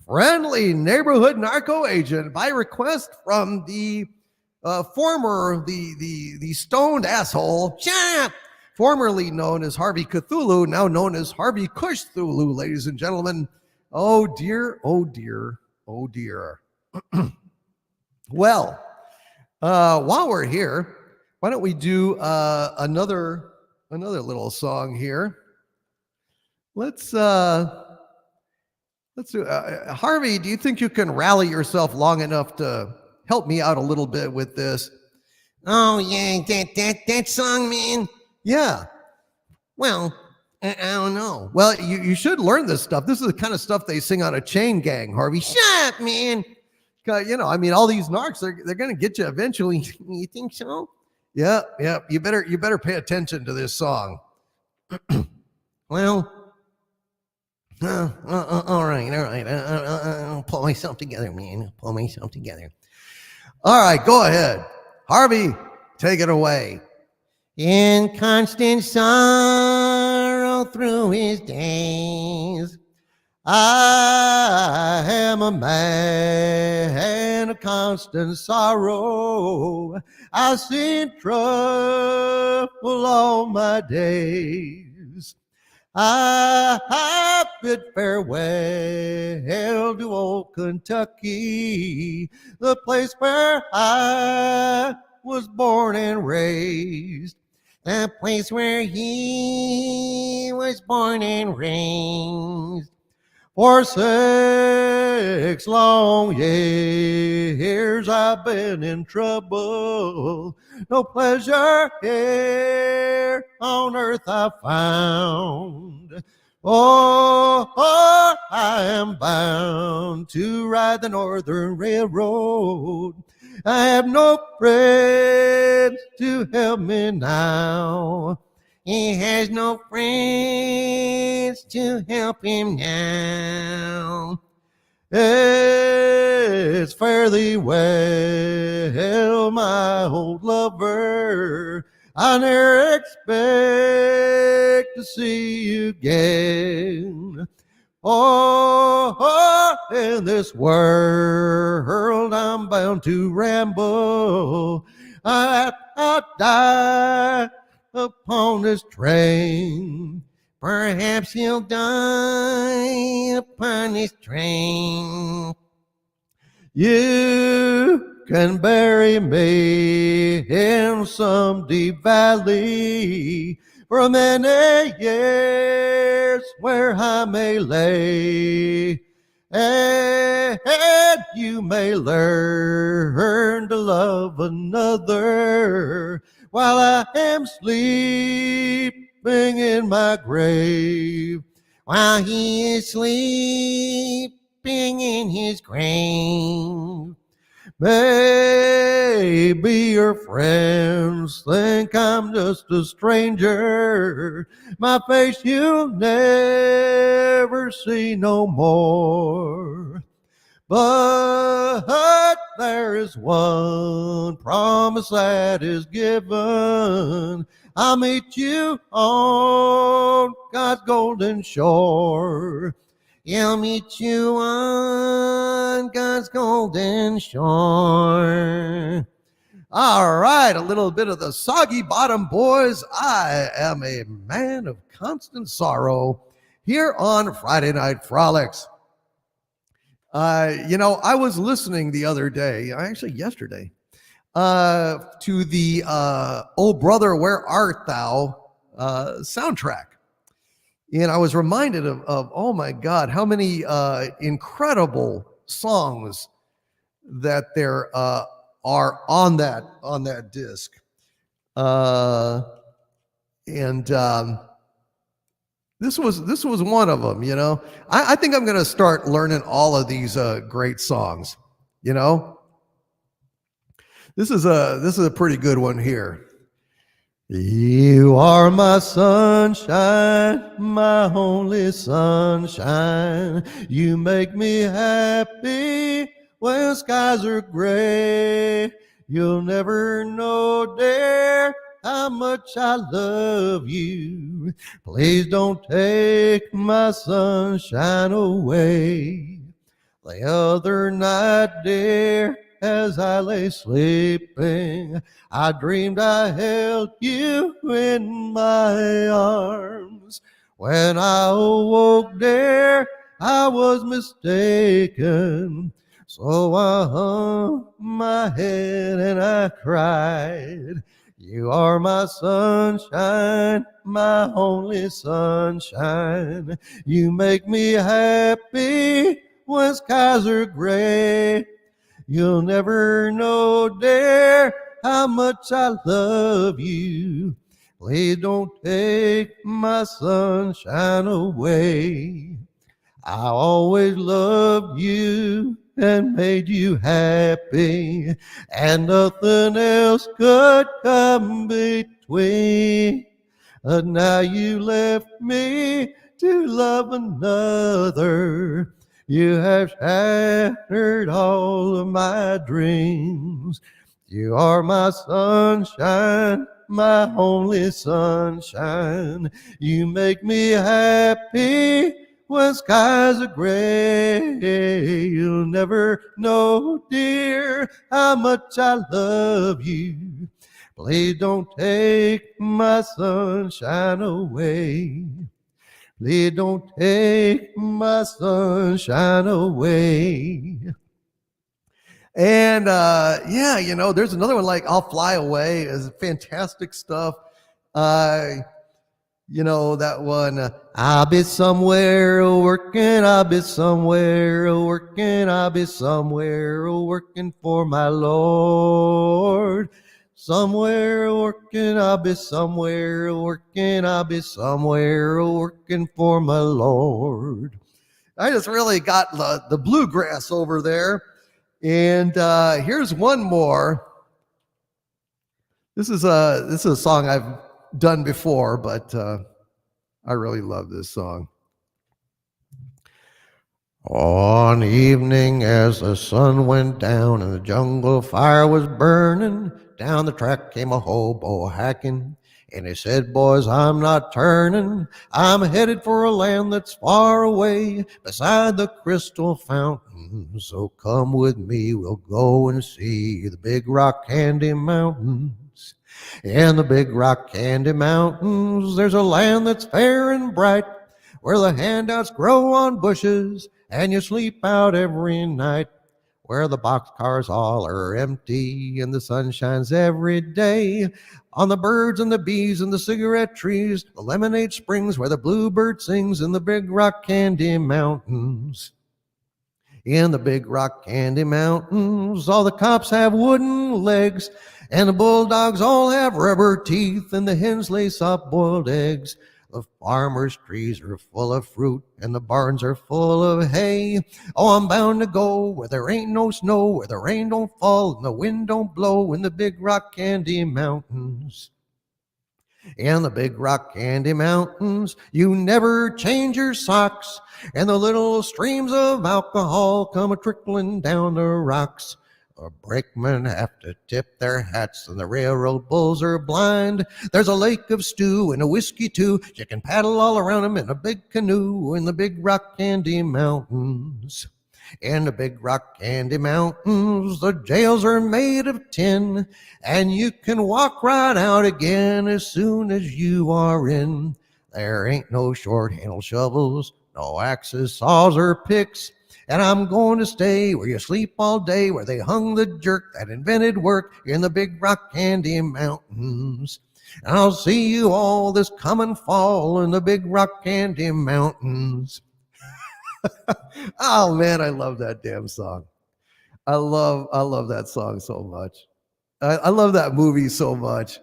Friendly neighborhood narco agent by request from the former, the stoned asshole, Shut up! formerly known as Harvey Cthulhu, now known as Harvey Kush Thulu, ladies and gentlemen. Oh dear, oh dear, oh dear. Well, while we're here, why don't we do another little song here? Let's do. Harvey, do you think you can rally yourself long enough to help me out a little bit with this? Oh yeah, that song, man. Yeah. Well, I don't know. Well, you should learn this stuff. This is the kind of stuff they sing on a chain gang, Harvey. Shut up, man. You know, I mean, all these narcs, they're going to get you eventually. You think so? Yeah. You better pay attention to this song. Well, all right. I'll pull myself together, man. Pull myself together. All right, go ahead. Harvey, take it away. In constant sorrow through his days, I am a man of constant sorrow. I've seen trouble all my days. I bid farewell to old Kentucky, the place where I was born and raised. That place where he was born and raised. For 6 long years I've been in trouble. No pleasure here on earth I found. Oh, I am bound to ride the Northern Railroad. I have no friends to help me now. He has no friends to help him now. It's fare thee well, my old lover. I never expect to see you again. Oh, in this world I'm bound to ramble. I'll die upon this train. Perhaps he'll die upon this train. You can bury me in some deep valley for many years where I may lay, and you may learn to love another while I am sleeping in my grave, while he is sleeping in his grave. Maybe your friends think I'm just a stranger, my face you'll never see no more. But there is one promise that is given. I'll meet you on God's golden shore. I'll meet you on God's golden shore. All right, a little bit of the Soggy Bottom Boys. I am a man of constant sorrow here on Friday Night Frolics. I was listening the other day, actually yesterday, to the Oh Brother, Where Art Thou soundtrack. And I was reminded of oh my God, how many incredible songs that there are on that disc. This was one of them, you know. I think I'm going to start learning all of these great songs, you know. This is a pretty good one here. You are my sunshine, my only sunshine. You make me happy when skies are gray. You'll never know, dear, how much I love you. Please don't take my sunshine away. The other night, dear, as I lay sleeping, I dreamed I held you in my arms. When I awoke, dear, I was mistaken. So I hung my head and I cried. You are my sunshine, my only sunshine. You make me happy when skies are gray. You'll never know, dear, how much I love you. Please don't take my sunshine away. I always loved you and made you happy, and nothing else could come between. But now you left me to love another. You have shattered all of my dreams. You are my sunshine, my only sunshine. You make me happy when skies are gray. You'll never know, dear, how much I love you. Please don't take my sunshine away. Please don't take my sunshine away. And yeah, you know, there's another one like I'll Fly Away. Is fantastic stuff. You know, that one, I'll be somewhere working, I'll be somewhere working, I'll be somewhere working for my Lord. Somewhere working, I'll be somewhere working, I'll be somewhere working for my Lord. I just really got the bluegrass over there. And here's one more. This is a song I've done before, but I really love this song. On evening as the sun went down and the jungle fire was burning, down the track came a hobo hacking, and he said, boys, I'm not turning. I'm headed for a land that's far away beside the crystal fountain. So come with me, we'll go and see the Big Rock Candy Mountains. In the Big Rock Candy Mountains, there's a land that's fair and bright, where the handouts grow on bushes and you sleep out every night, where the boxcars all are empty and the sun shines every day on the birds and the bees and the cigarette trees, the lemonade springs where the bluebird sings in the Big Rock Candy Mountains. In the Big Rock Candy Mountains, all the cops have wooden legs, and the bulldogs all have rubber teeth, and the hens lay soft-boiled eggs. The farmers' trees are full of fruit, and the barns are full of hay. Oh, I'm bound to go where there ain't no snow, where the rain don't fall and the wind don't blow, in the Big Rock Candy Mountains. In the Big Rock Candy Mountains, you never change your socks, and the little streams of alcohol come a-trickling down the rocks. The brakemen have to tip their hats, and the railroad bulls are blind. There's a lake of stew and a whiskey too. You can paddle all around them in a big canoe in the Big Rock Candy Mountains. In the Big Rock Candy Mountains, the jails are made of tin, and you can walk right out again as soon as you are in. There ain't no short-handled shovels, no axes, saws, or picks. And I'm going to stay where you sleep all day, where they hung the jerk that invented work in the Big Rock Candy Mountains. And I'll see you all this coming fall in the Big Rock Candy Mountains. Oh man, I love that damn song. I love that song so much. I love that movie so much.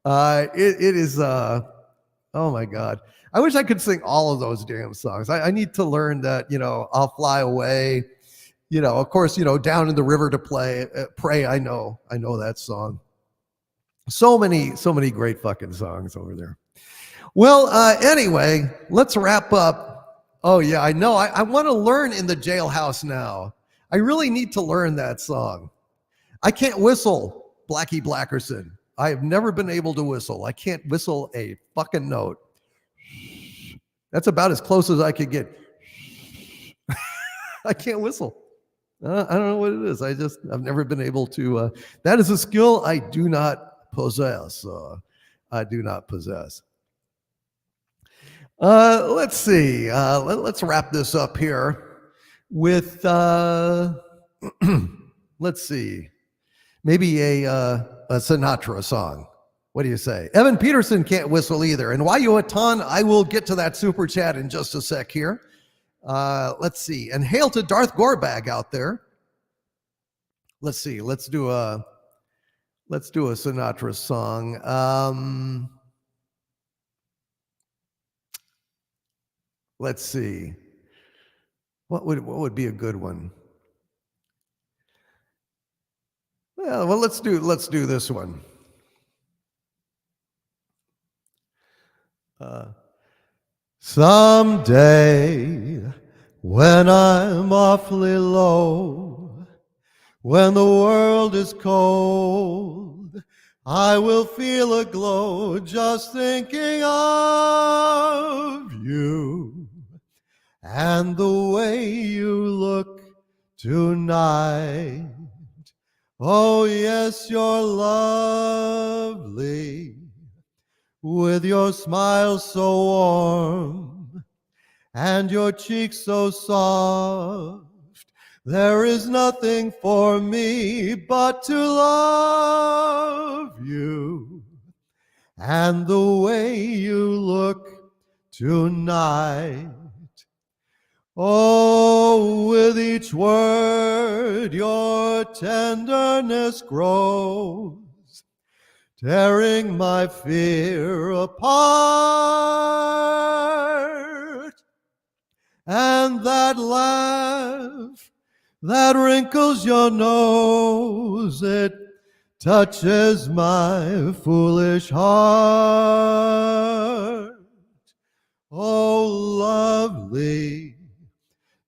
It is oh my God. I wish I could sing all of those damn songs. I need to learn that, you know, I'll Fly Away, you know, of course, you know, Down in the River to Pray. I know that song. So many great fucking songs over there. Well, anyway, let's wrap up. Oh yeah, I know. I want to learn in the jailhouse now. I really need to learn that song. I can't whistle, Blackie Blackerson. I have never been able to whistle. I can't whistle a fucking note. That's about as close as I could get. I can't whistle. I don't know what it is. I've never been able to. That is a skill I do not possess. I do not possess. Let's see. Let's wrap this up here with, let's see, maybe a Sinatra song. What do you say? Evan Peterson can't whistle either. And why you a ton? I will get to that super chat in just a sec here. Let's see. And hail to Darth Gorbag out there. Let's see. Let's do a Sinatra song. Let's see. What would be a good one? Well, let's do this one. Someday, when I'm awfully low, when the world is cold, I will feel a glow just thinking of you and the way you look tonight. Oh, yes, you're lovely, with your smile so warm and your cheeks so soft. There is nothing for me but to love you and the way you look tonight. Oh, with each word your tenderness grows, tearing my fear apart. And that laugh that wrinkles your nose, it touches my foolish heart. Oh, lovely,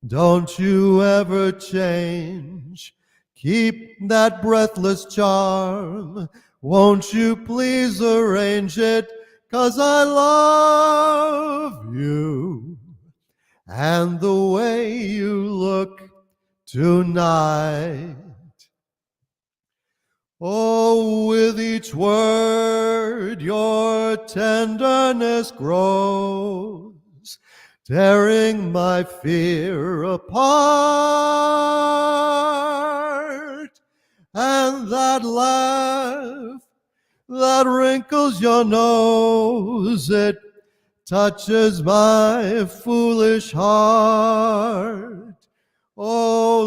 don't you ever change. Keep that breathless charm. Won't you please arrange it? 'Cause I love you and the way you look tonight. Oh, with each word your tenderness grows, tearing my fear apart. And that laugh that wrinkles your nose, it touches my foolish heart. Oh,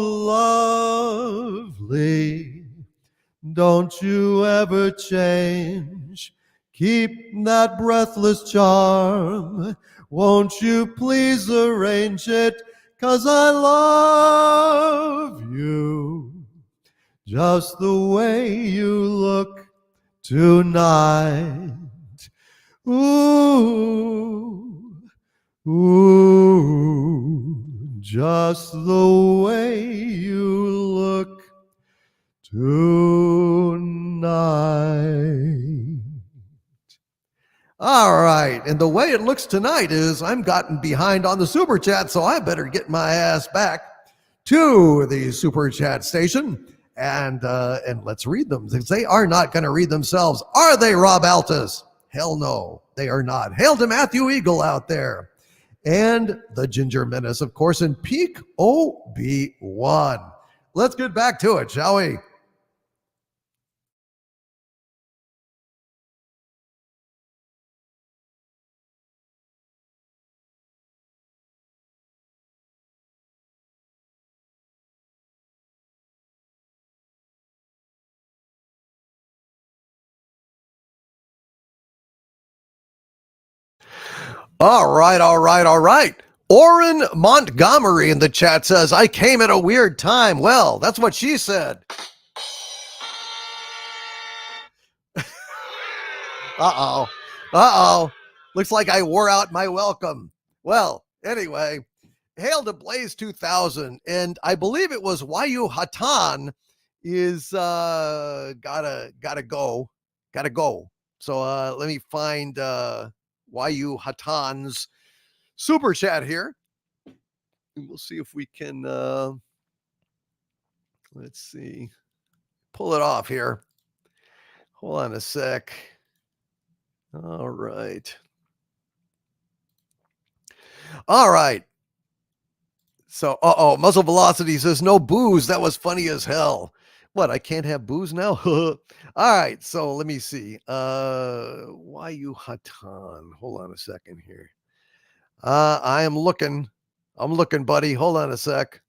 lovely, don't you ever change. Keep that breathless charm. Won't you please arrange it? 'Cause I love you just the way you look tonight. Ooh, ooh, just the way you look tonight. All right, and the way it looks tonight is I'm gotten behind on the super chat, so I better get my ass back to the super chat station and let's read them. They are not going to read themselves, are they, Rob Altus? Hell no, they are not. Hail to Matthew Eagle out there. And the Ginger Menace, of course, in peak OB1. Let's get back to it, shall we? All right. Orrin Montgomery in the chat says, I came at a weird time. Well, that's what she said. Uh-oh. Looks like I wore out my welcome. Well, anyway, Hail to Blaze 2000, and I believe it was Wayu Hatan is gotta go. So let me find Wayu Hatan's super chat here. And we'll see if we can let's see. Pull it off here. Hold on a sec. All right. So, Muzzle Velocity says, no booze. That was funny as hell. What, I can't have booze now? All right, so let me see. Wayu Hatan. Hold on a second here. I'm looking, buddy. Hold on a sec.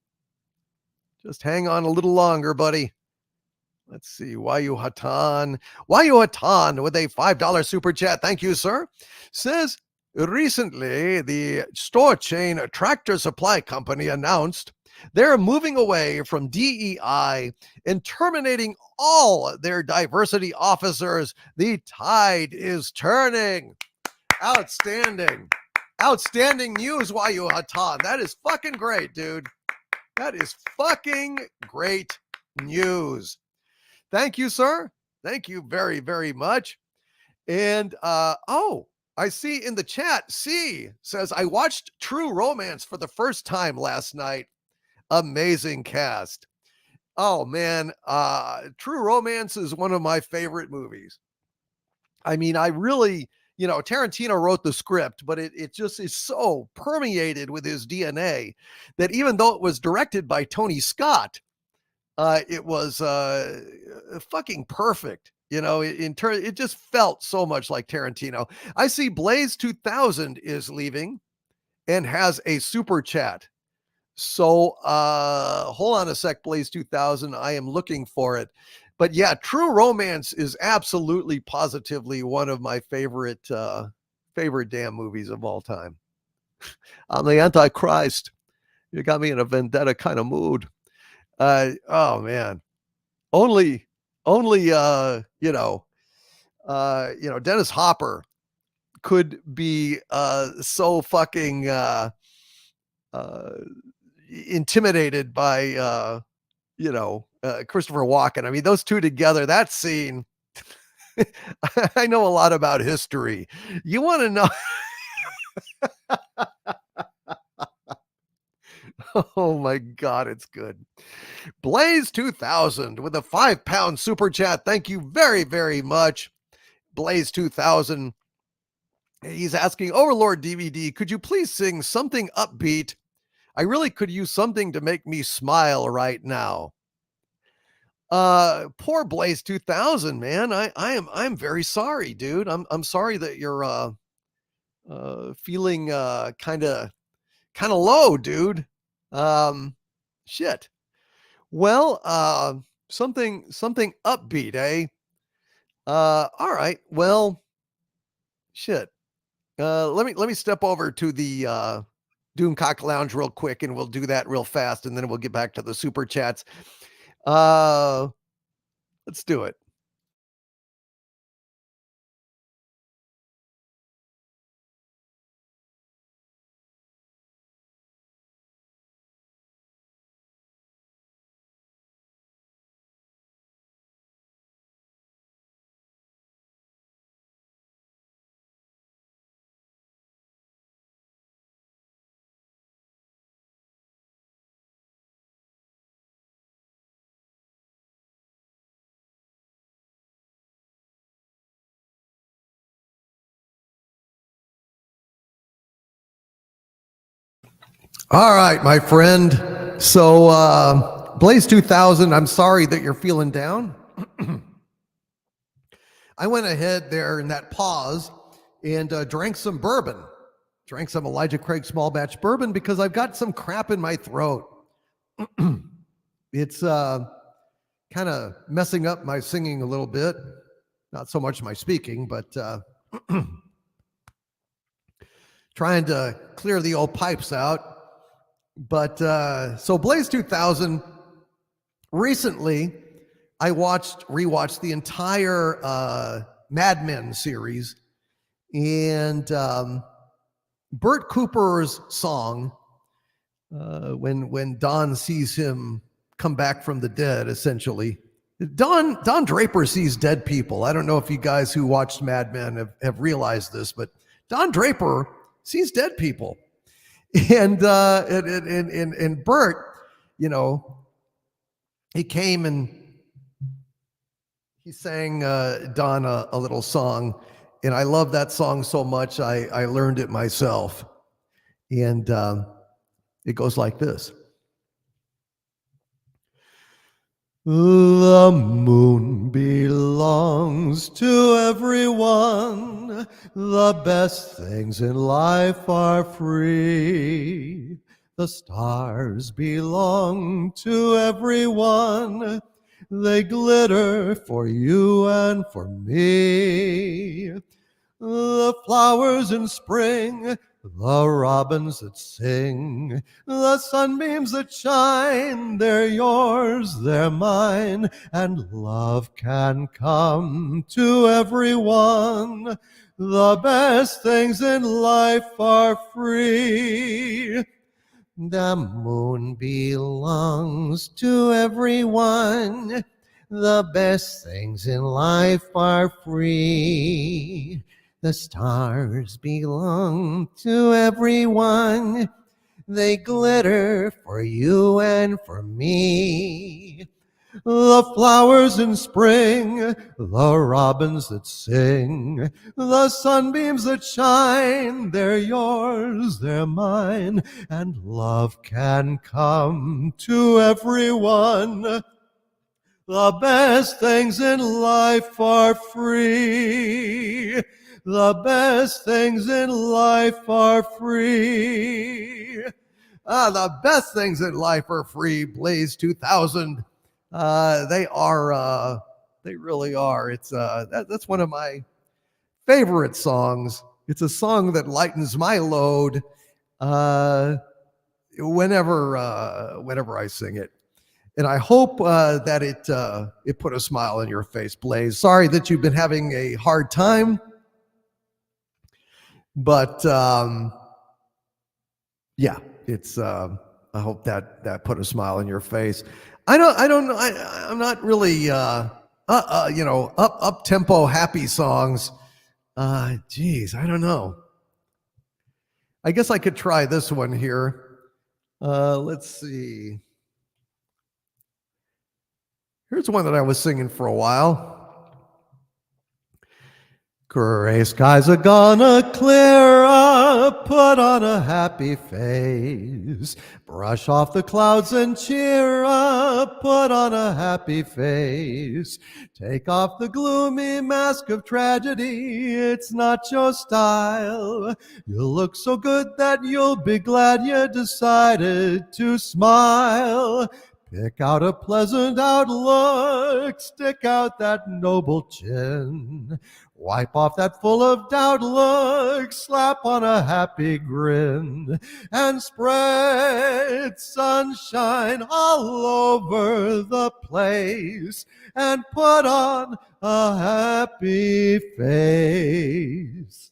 Just hang on a little longer, buddy. Let's see. Wayu Hatan with a $5 super chat. Thank you, sir. Says, recently, the store chain Tractor Supply Company announced they're moving away from DEI and terminating all their diversity officers. The tide is turning. Outstanding. Outstanding news, Wayu Hatan. That is fucking great, dude. That is fucking great news. Thank you, sir. Thank you very, very much. And, I see in the chat, C says, I watched True Romance for the first time last night. Amazing cast. Oh, man. True Romance is one of my favorite movies. I mean, I really, Tarantino wrote the script, but it just is so permeated with his DNA that even though it was directed by Tony Scott, it was fucking perfect. It just felt so much like Tarantino. I see Blaze 2000 is leaving and has a super chat. So hold on a sec, Blaze 2000. I am looking for it. But yeah, True Romance is absolutely positively one of my favorite damn movies of all time. I'm the Antichrist. You got me in a vendetta kind of mood. Oh man, only Dennis Hopper could be so fucking intimidated by Christopher Walken. I mean, those two together, that scene. I know a lot about history. You want to know? Oh my God, it's good. Blaze 2000 with a £5 super chat. Thank you very, very much. Blaze 2000. He's asking, Overlord DVD, could you please sing something upbeat? I really could use something to make me smile right now. Poor Blaze 2000, man. I'm very sorry, dude. I'm sorry that you're feeling kind of low, dude. Shit. Well, something upbeat, eh? All right. Well, shit. Let me step over to the Doomcock Lounge real quick, and we'll do that real fast, and then we'll get back to the super chats. Let's do it. All right, my friend. So, Blaze 2000, I'm sorry that you're feeling down. I went ahead there in that pause and drank some bourbon. Drank some Elijah Craig small batch bourbon because I've got some crap in my throat. It's kind of messing up my singing a little bit. Not so much my speaking, but trying to clear the old pipes out. But so Blaze 2000, recently I rewatched the entire Mad Men series, and Bert Cooper's song when Don sees him come back from the dead, essentially. Don Draper sees dead people. I don't know if you guys who watched Mad Men have realized this, but Don Draper sees dead people. And Bert, you know, he came and he sang Don a little song, and I love that song so much I learned it myself. And it goes like this. The moon belongs to everyone. The best things in life are free. The stars belong to everyone. They glitter for you and for me. The flowers in spring, the robins that sing, the sunbeams that shine, they're yours, they're mine, and love can come to everyone. The best things in life are free. The moon belongs to everyone. The best things in life are free. The stars belong to everyone. They glitter for you and for me. The flowers in spring, the robins that sing, the sunbeams that shine, they're yours, they're mine, and love can come to everyone. The best things in life are free. The best things in life are free. The best things in life are free. Blaze 2000. They really are. It's that's one of my favorite songs. It's a song that lightens my load whenever I sing it. And I hope that it put a smile on your face, Blaze. Sorry that you've been having a hard time. But yeah, it's I hope that put a smile on your face. I'm not really up tempo happy songs. Geez, I don't know. I guess I could try this one here. Let's see. Here's one that I was singing for a while. Gray skies are gonna clear up, put on a happy face. Brush off the clouds and cheer up, put on a happy face. Take off the gloomy mask of tragedy, it's not your style. You'll look so good that you'll be glad you decided to smile. Pick out a pleasant outlook, stick out that noble chin. Wipe off that full of doubt look, slap on a happy grin, and spread sunshine all over the place, and put on a happy face.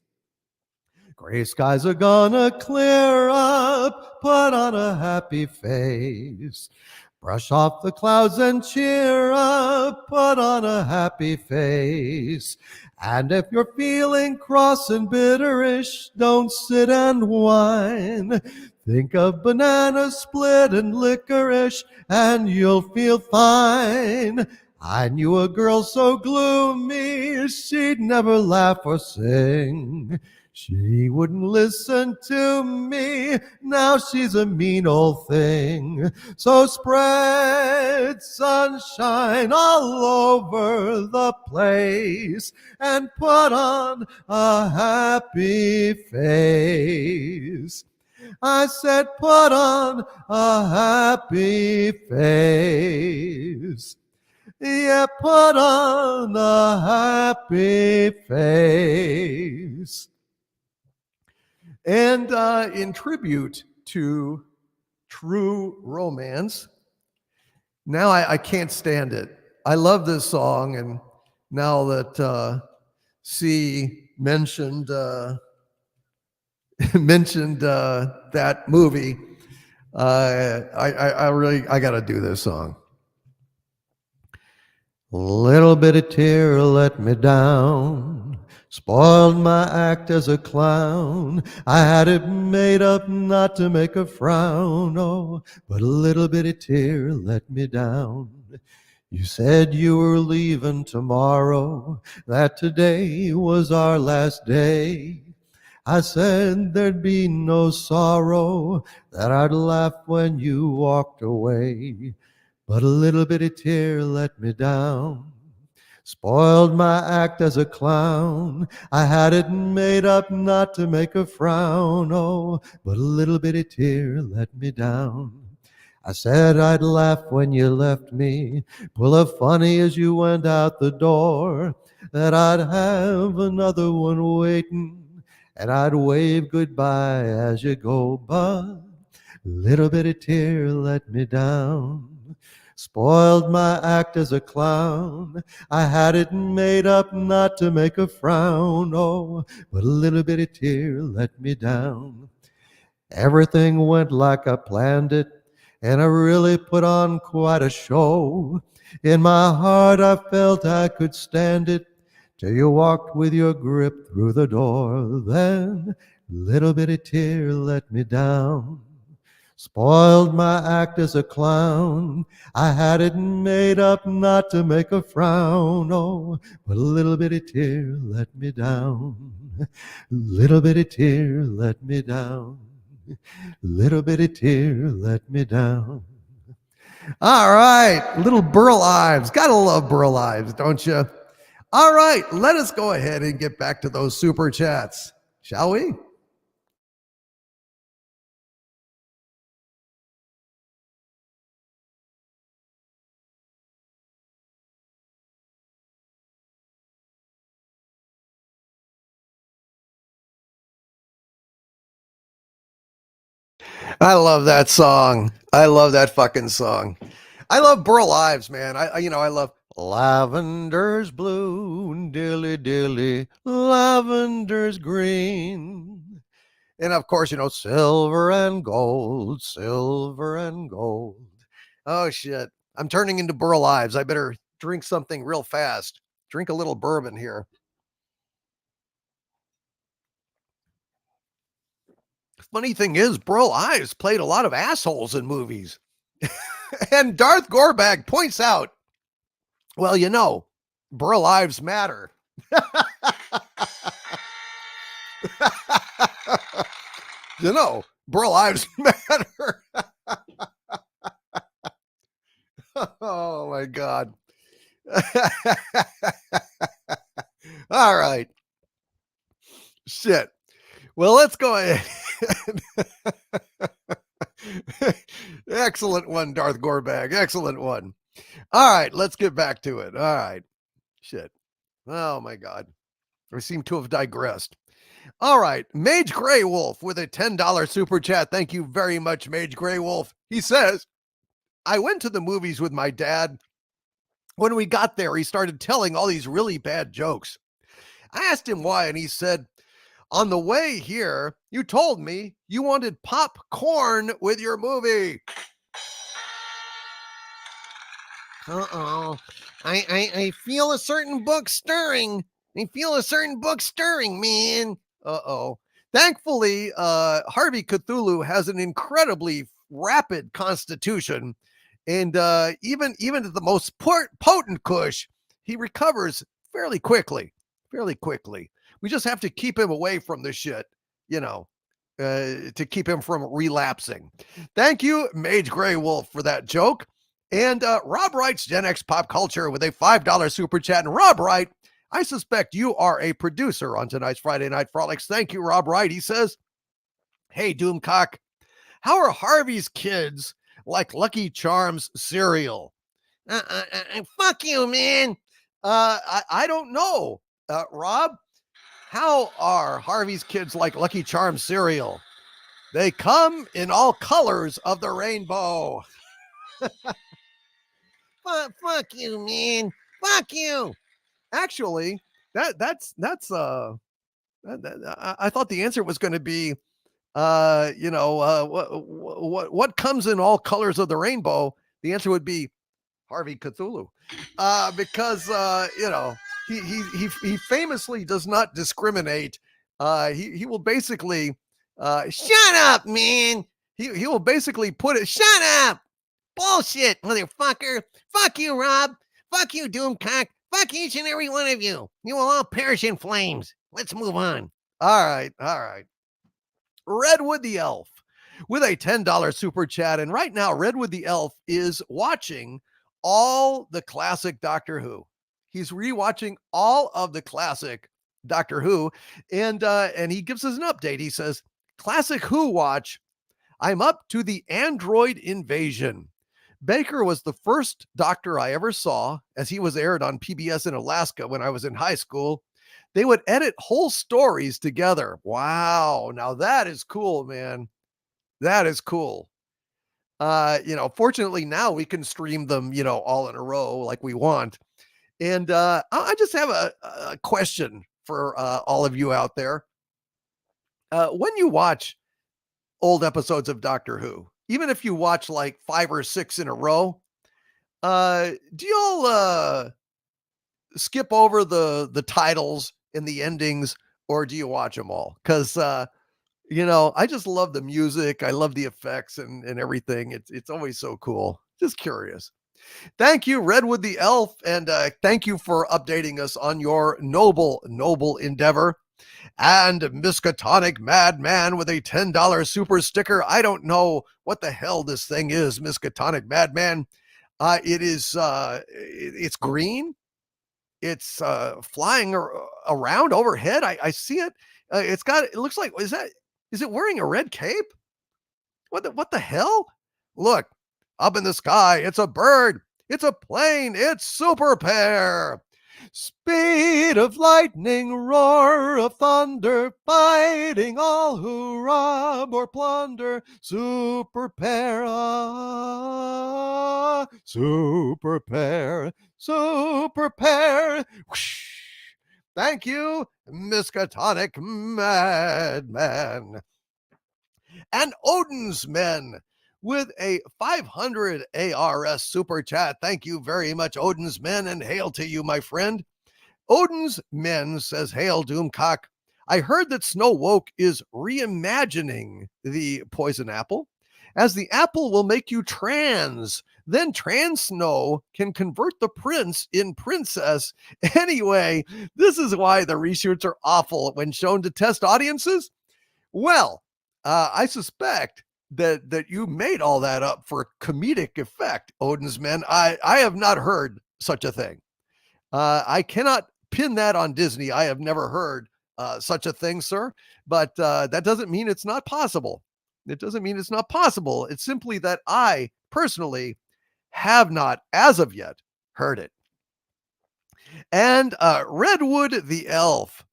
Gray skies are gonna clear up, put on a happy face. Brush off the clouds and cheer up, put on a happy face. And if you're feeling cross and bitterish, don't sit and whine. Think of banana split and licorice, and you'll feel fine. I knew a girl so gloomy, she'd never laugh or sing. She wouldn't listen to me, now she's a mean old thing. So spread sunshine all over the place, and put on a happy face. I said put on a happy face. Yeah, put on a happy face. And in tribute to True Romance, now I can't stand it. I love this song, and now that C mentioned that movie, I got to do this song. Little bitty tear let me down, spoiled my act as a clown. I had it made up not to make a frown, oh, but a little bitty tear let me down. You said you were leaving tomorrow, that today was our last day. I said there'd be no sorrow, that I'd laugh when you walked away. But a little bitty tear let me down, spoiled my act as a clown. I had it made up not to make a frown, oh, but a little bitty tear let me down. I said I'd laugh when you left me, pull a funny as you went out the door, that I'd have another one waiting, and I'd wave goodbye as you go, but little bitty tear let me down. Spoiled my act as a clown. I had it made up not to make a frown, oh, but a little bitty tear let me down. Everything went like I planned it, and I really put on quite a show. In my heart I felt I could stand it, till you walked with your grip through the door. Then, little bitty tear let me down. Spoiled my act as a clown. I had it made up not to make a frown, oh, but a little bitty tear let me down. Little bitty tear let me down. Little bitty tear let me down. All right, little Burl Ives. Gotta love Burl Ives, don't you? All right, let us go ahead and get back to those super chats, shall we? I love that song. I love that fucking song. I love Burl Ives, man. I love lavender's blue, dilly dilly, lavender's green. And of course, silver and gold, silver and gold. Oh shit. I'm turning into Burl Ives. I better drink something real fast. Drink a little bourbon here. Funny thing is, Burl Ives played a lot of assholes in movies. And Darth Gorbag points out, well, Burl Ives matter. Burl Ives matter. Oh my God. All right. Shit. Well, let's go ahead. Excellent one, Darth Gorbag. Excellent one. All right, let's get back to it. All right. Shit. Oh my God. I seem to have digressed. All right. Mage Grey Wolf with a $10 super chat. Thank you very much, Mage Grey Wolf. He says, I went to the movies with my dad. When we got there, he started telling all these really bad jokes. I asked him why, and he said, on the way here, you told me you wanted popcorn with your movie. Uh-oh. I feel a certain book stirring. I feel a certain book stirring, man. Uh-oh. Thankfully, Harvey Cthulhu has an incredibly rapid constitution. And even the most potent kush, he recovers fairly quickly. We just have to keep him away from the shit, to keep him from relapsing. Thank you, Mage Grey Wolf, for that joke. And Rob Wright's Gen X Pop Culture with a $5 super chat. And Rob Wright, I suspect you are a producer on tonight's Friday Night Frolics. Thank you, Rob Wright. He says, hey, Doomcock, how are Harvey's kids like Lucky Charms cereal? Fuck you, man. I don't know. Rob, how are Harvey's kids like Lucky Charms cereal? They come in all colors of the rainbow. Fuck you, man. Fuck you. Actually, that's I thought the answer was going to be What comes in all colors of the rainbow? The answer would be Harvey Cthulhu, because he famously does not discriminate. He will basically shut up, man. He will basically put it. Shut up, bullshit, motherfucker. Fuck you, Rob. Fuck you, Doomcock. Fuck each and every one of you. You will all perish in flames. Let's move on. All right. Redwood the Elf with a $10 super chat. And right now, Redwood the Elf is watching all the classic Doctor Who. He's rewatching all of the classic Doctor Who. And he gives us an update. He says, classic Who watch. I'm up to the android invasion. Baker was the first doctor I ever saw, as he was aired on PBS in Alaska when I was in high school. They would edit whole stories together. Wow. Now that is cool, man. That is cool. Fortunately now we can stream them, all in a row like we want. And I just have a question for all of you out there. When you watch old episodes of Doctor Who, even if you watch like 5 or 6 in a row, do y'all skip over the titles and the endings, or do you watch them all? Because I just love the music. I love the effects and everything. It's always so cool. Just curious. Thank you, Redwood the Elf, and thank you for updating us on your noble endeavor. And Miskatonic Madman with a $10 super sticker. I don't know what the hell this thing is, Miskatonic Madman. It's green. It's flying around overhead. I see it. It looks like, is it wearing a red cape? What the hell? Look, up in the sky, it's a bird. It's a plane. It's Super Pair. Speed of lightning, roar of thunder, fighting all who rob or plunder. Super Pair, Super Pair, Super Pair. Whoosh. Thank you, Miskatonic Madman. And Odin's Men with a 500 ARS super chat. Thank you very much, Odin's Men, and hail to you, my friend. Odin's Men says, hail, Doomcock. I heard that Snow Woke is reimagining the poison apple, as the apple will make you trans. Then trans Snow can convert the prince in princess. Anyway, this is why the reshoots are awful when shown to test audiences. Well, I suspect that you made all that up for comedic effect, Odin's Men. I have not heard such a thing. I cannot pin that on Disney. I have never heard such a thing, sir. But that doesn't mean it's not possible. It doesn't mean it's not possible. It's simply that I personally have not, as of yet, heard it. And Redwood the Elf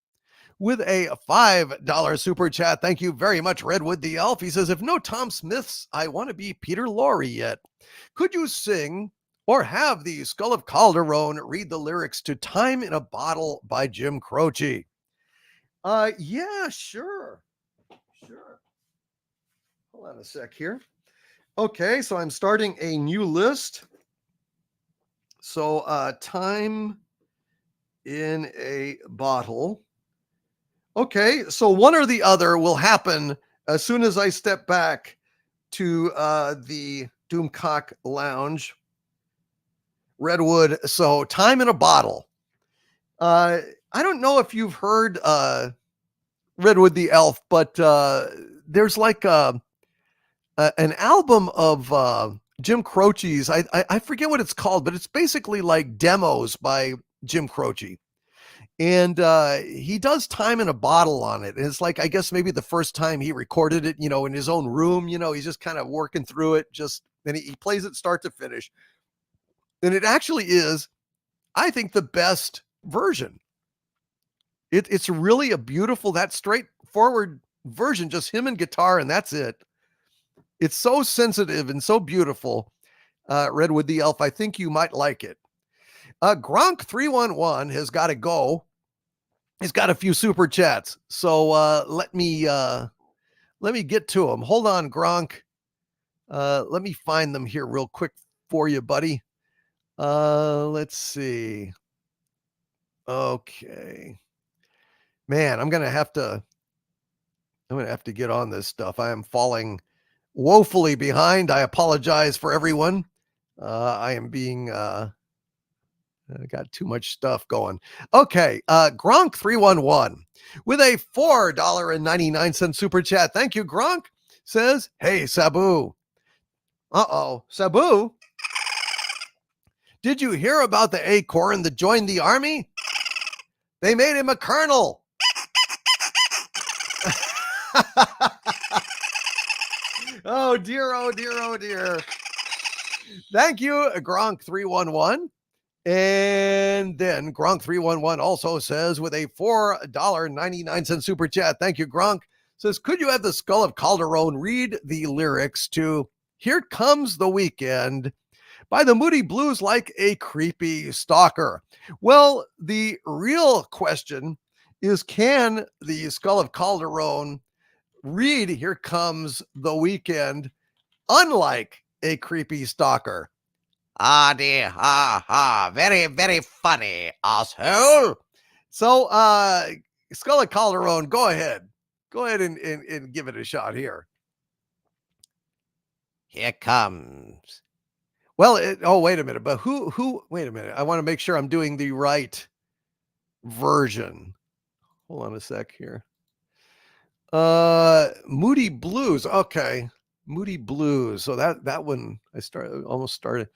with a $5 super chat. Thank you very much, Redwood the Elf. He says, if no Tom Smith's I Want to Be Peter Lorre yet, could you sing or have the Skull of Calderon read the lyrics to Time in a Bottle by Jim Croce? Yeah, sure. Hold on a sec here. Okay, so I'm starting a new list. So Time in a Bottle. Okay, so one or the other will happen as soon as I step back to the Doomcock Lounge. Redwood, so Time in a Bottle. I don't know if you've heard Redwood the Elf, but there's like an album of Jim Croce's. I forget what it's called, but it's basically like demos by Jim Croce. And he does Time in a Bottle on it. And it's like, I guess maybe the first time he recorded it, in his own room, he's just kind of working through it. And he plays it start to finish. And it actually is, I think, the best version. It's really a beautiful, that straightforward version, just him and guitar, and that's it. It's so sensitive and so beautiful. Redwood the Elf, I think you might like it. Gronk 311 has got to go. He's got a few super chats. So let me Let me get to them. Hold on, Gronk. Let me find them here real quick for you, buddy. Let's see. Okay. Man, I'm going to have to get on this stuff. I am falling woefully behind. I apologize for everyone. I am being I got too much stuff going. Okay, Gronk 311 with a $4.99 super chat. Thank you, Gronk. Says, "Hey, Sabu." Sabu? Did you hear about the acorn that joined the army? They made him a colonel. Oh dear, oh dear, oh dear. Thank you, Gronk 311. And then Gronk 311 also says with a $4.99 super chat. Thank you, Gronk. Says, could you have the Skull of Calderon read the lyrics to "Here Comes the Weekend" by the Moody Blues like a creepy stalker? Well, the real question is, can the Skull of Calderon read "Here Comes the Weekend" unlike a creepy stalker? Ah, dear, very, very funny, asshole. So, Skull of Calderon, go ahead and give it a shot here. Here comes. Well, wait a minute, but who, wait a minute. I want to make sure I'm doing the right version. Hold on a sec here. Moody Blues. Okay. Moody Blues. So that one almost started.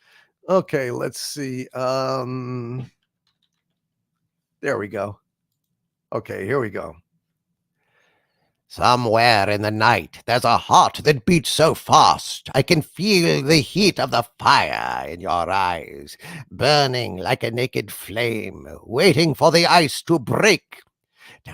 Okay, let's see. There we go. Okay, here we go. Somewhere in the night, there's a heart that beats so fast. I can feel the heat of the fire in your eyes, burning like a naked flame, waiting for the ice to break.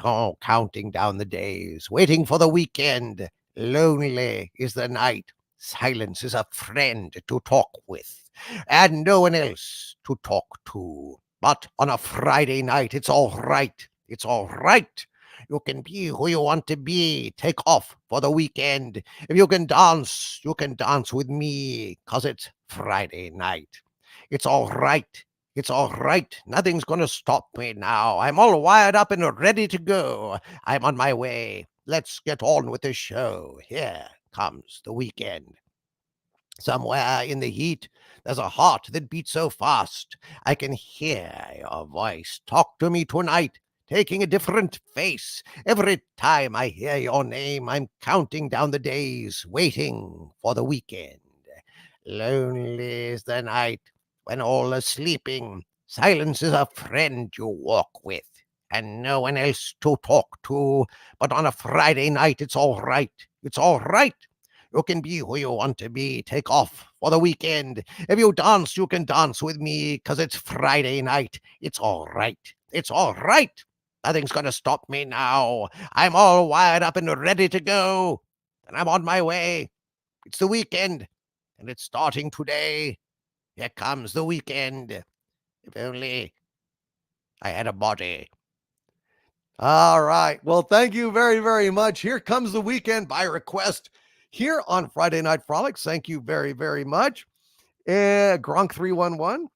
Oh, counting down the days, waiting for the weekend. Lonely is the night. Silence is a friend to talk with, and no one else to talk to. But on a Friday night, it's all right. It's all right. You can be who you want to be. Take off for the weekend. If you can dance with me, 'cause it's Friday night. It's all right. It's all right. Nothing's going to stop me now. I'm all wired up and ready to go. I'm on my way. Let's get on with the show. Here comes the weekend. Somewhere in the heat, there's a heart that beats so fast. I can hear your voice. Talk to me tonight, taking a different face. Every time I hear your name, I'm counting down the days, waiting for the weekend. Lonely is the night when all are sleeping. Silence is a friend you walk with, and no one else to talk to. But on a Friday night, it's all right. It's all right. You can be who you want to be. Take off for the weekend. If you dance, you can dance with me, 'cause it's Friday night. It's all right. It's all right. Nothing's going to stop me now. I'm all wired up and ready to go. And I'm on my way. It's the weekend, and it's starting today. Here comes the weekend. If only I had a body. All right. Well, thank you very, very much. Here Comes the Weekend by request here on Friday Night Frolics. Thank you very, very much. Gronk 311.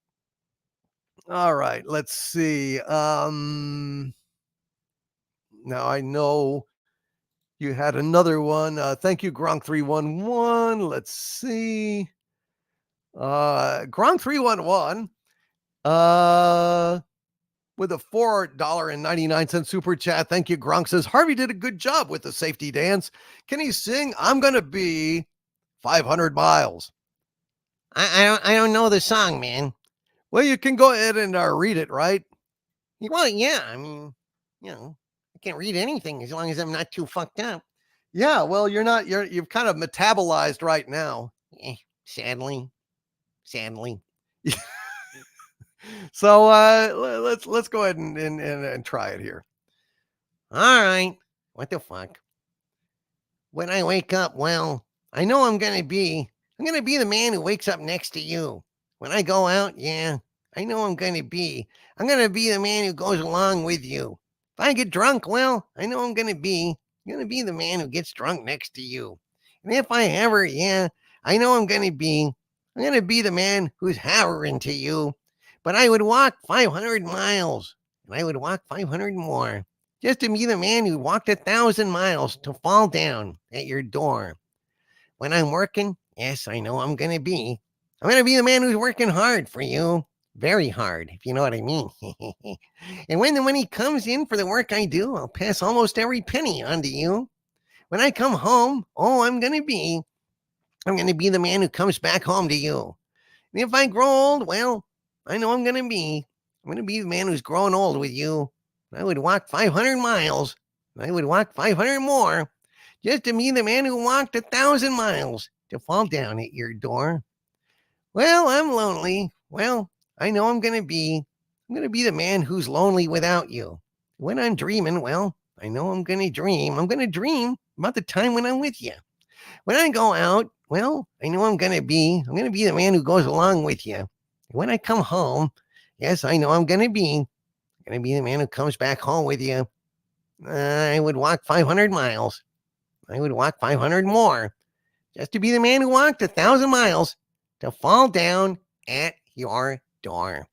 All right. Let's see. Now I know you had another one. Thank you, Gronk 311. Let's see. Gronk 311. With a $4.99 super chat. Thank you, Gronk. Says, Harvey did a good job with the safety dance. Can he sing "I'm Gonna Be 500 Miles"? I don't know the song, man. Well, you can go ahead and read it, right? Well, yeah, I mean, I can't read anything as long as I'm not too fucked up. Yeah, well, you've kind of metabolized right now. Sadly. So let's go ahead and try it here. All right. What the fuck? When I wake up, well, I know I'm gonna be the man who wakes up next to you. When I go out, yeah, I know I'm gonna be the man who goes along with you. If I get drunk, well, I know I'm gonna be I'm going to be the man who gets drunk next to you. And if I ever, I know I'm going to be the man who's hovering to you. But I would walk 500 miles, and I would walk 500 more, just to be the man who walked 1,000 miles to fall down at your door. When I'm working, yes, I know I'm going to be the man who's working hard for you. Very hard, if you know what I mean. And when the money comes in for the work I do, I'll pass almost every penny on to you. When I come home, I'm going to be the man who comes back home to you. And if I grow old, well, I know I'm going to be the man who's growing old with you. I would walk 500 miles. I would walk 500 more, just to be the man who walked 1,000 miles to fall down at your door. Well, I'm lonely. Well, I know I'm going to be the man who's lonely without you. When I'm dreaming, well, I know I'm going to dream. I'm going to dream about the time when I'm with you. When I go out, well, I know I'm going to be the man who goes along with you. When I come home, yes, I know I'm going to be the man who comes back home with you. I would walk 500 miles. I would walk 500 more, just to be the man who walked 1,000 miles to fall down at your door.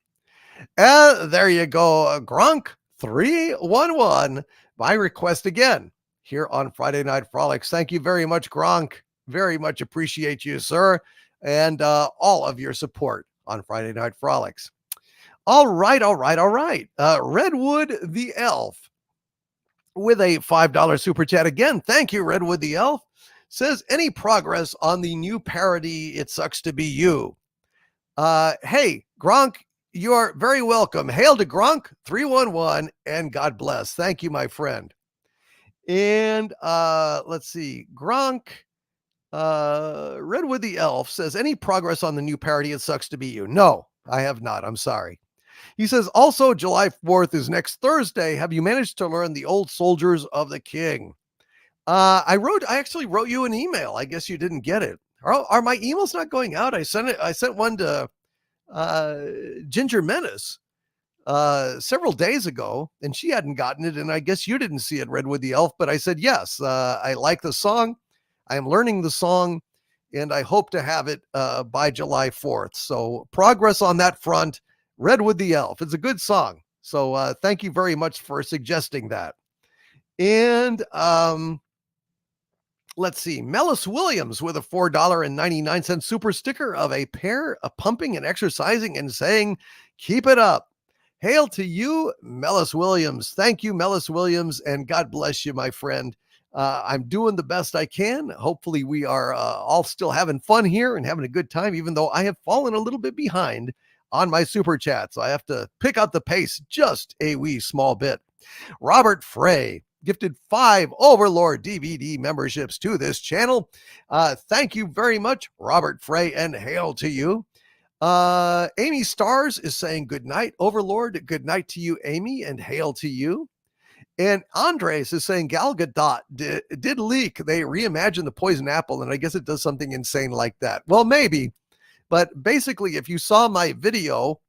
There you go, Gronk 311 by request again here on Friday Night Frolics. Thank you very much, Gronk. Very much appreciate you, sir, and all of your support on Friday Night Frolics. All right. Redwood the Elf with a $5 super chat again. Thank you, Redwood the Elf. Says, any progress on the new parody, It Sucks to Be You? Hey, Gronk, you're very welcome. Hail to Gronk 311 and God bless. Thank you, my friend. And let's see. Gronk, Redwood the Elf says, any progress on the new parody, It Sucks to Be You? No, I have not. I'm sorry. He says, also, July 4th is next Thursday. Have you managed to learn the Old Soldiers of the King? I actually wrote you an email. I guess you didn't get it. Are my emails not going out? I sent one to Ginger Menace several days ago, and she hadn't gotten it, and I guess you didn't see it, Redwood the Elf, but I said, yes, I like the song. I am learning the song, and I hope to have it by July 4th. So progress on that front, Redwood the Elf. It's a good song. So thank you very much for suggesting that. And let's see, Mellis Williams with a $4.99 super sticker of a pair of pumping and exercising and saying, keep it up. Hail to you, Mellis Williams. Thank you, Mellis Williams, and God bless you, my friend. I'm doing the best I can. Hopefully we are all still having fun here and having a good time, even though I have fallen a little bit behind on my super chat. So I have to pick up the pace just a wee small bit. Robert Frey gifted 5 Overlord DVD memberships to this channel. Thank you very much, Robert Frey, and hail to you. Amy Stars is saying good night, Overlord. Good night to you, Amy, and hail to you. And Andres is saying Gal Gadot did leak. They reimagined the poison apple, and I guess it does something insane like that. Well, maybe. But basically, if you saw my video,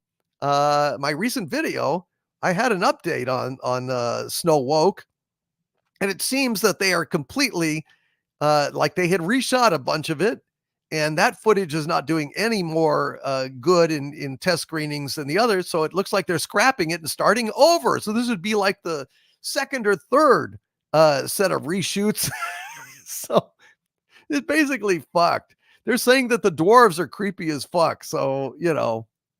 my recent video, I had an update on Snow Woke. And it seems that they are completely, like they had reshot a bunch of it. And that footage is not doing any more good in test screenings than the others. So it looks like they're scrapping it and starting over. So this would be like the second or third set of reshoots. So it's basically fucked. They're saying that the dwarves are creepy as fuck. So,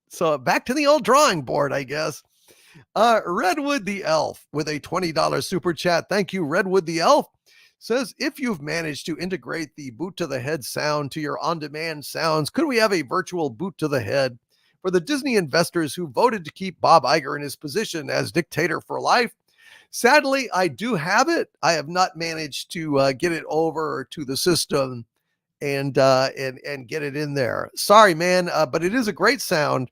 so back to the old drawing board, I guess. Redwood the Elf with a $20 super chat. Thank you, Redwood the Elf. Says, if you've managed to integrate the boot to the head sound to your on-demand sounds, could we have a virtual boot to the head for the Disney investors who voted to keep Bob Iger in his position as dictator for life? Sadly, I do have it. I have not managed to get it over to the system and get it in there. Sorry, man, but it is a great sound.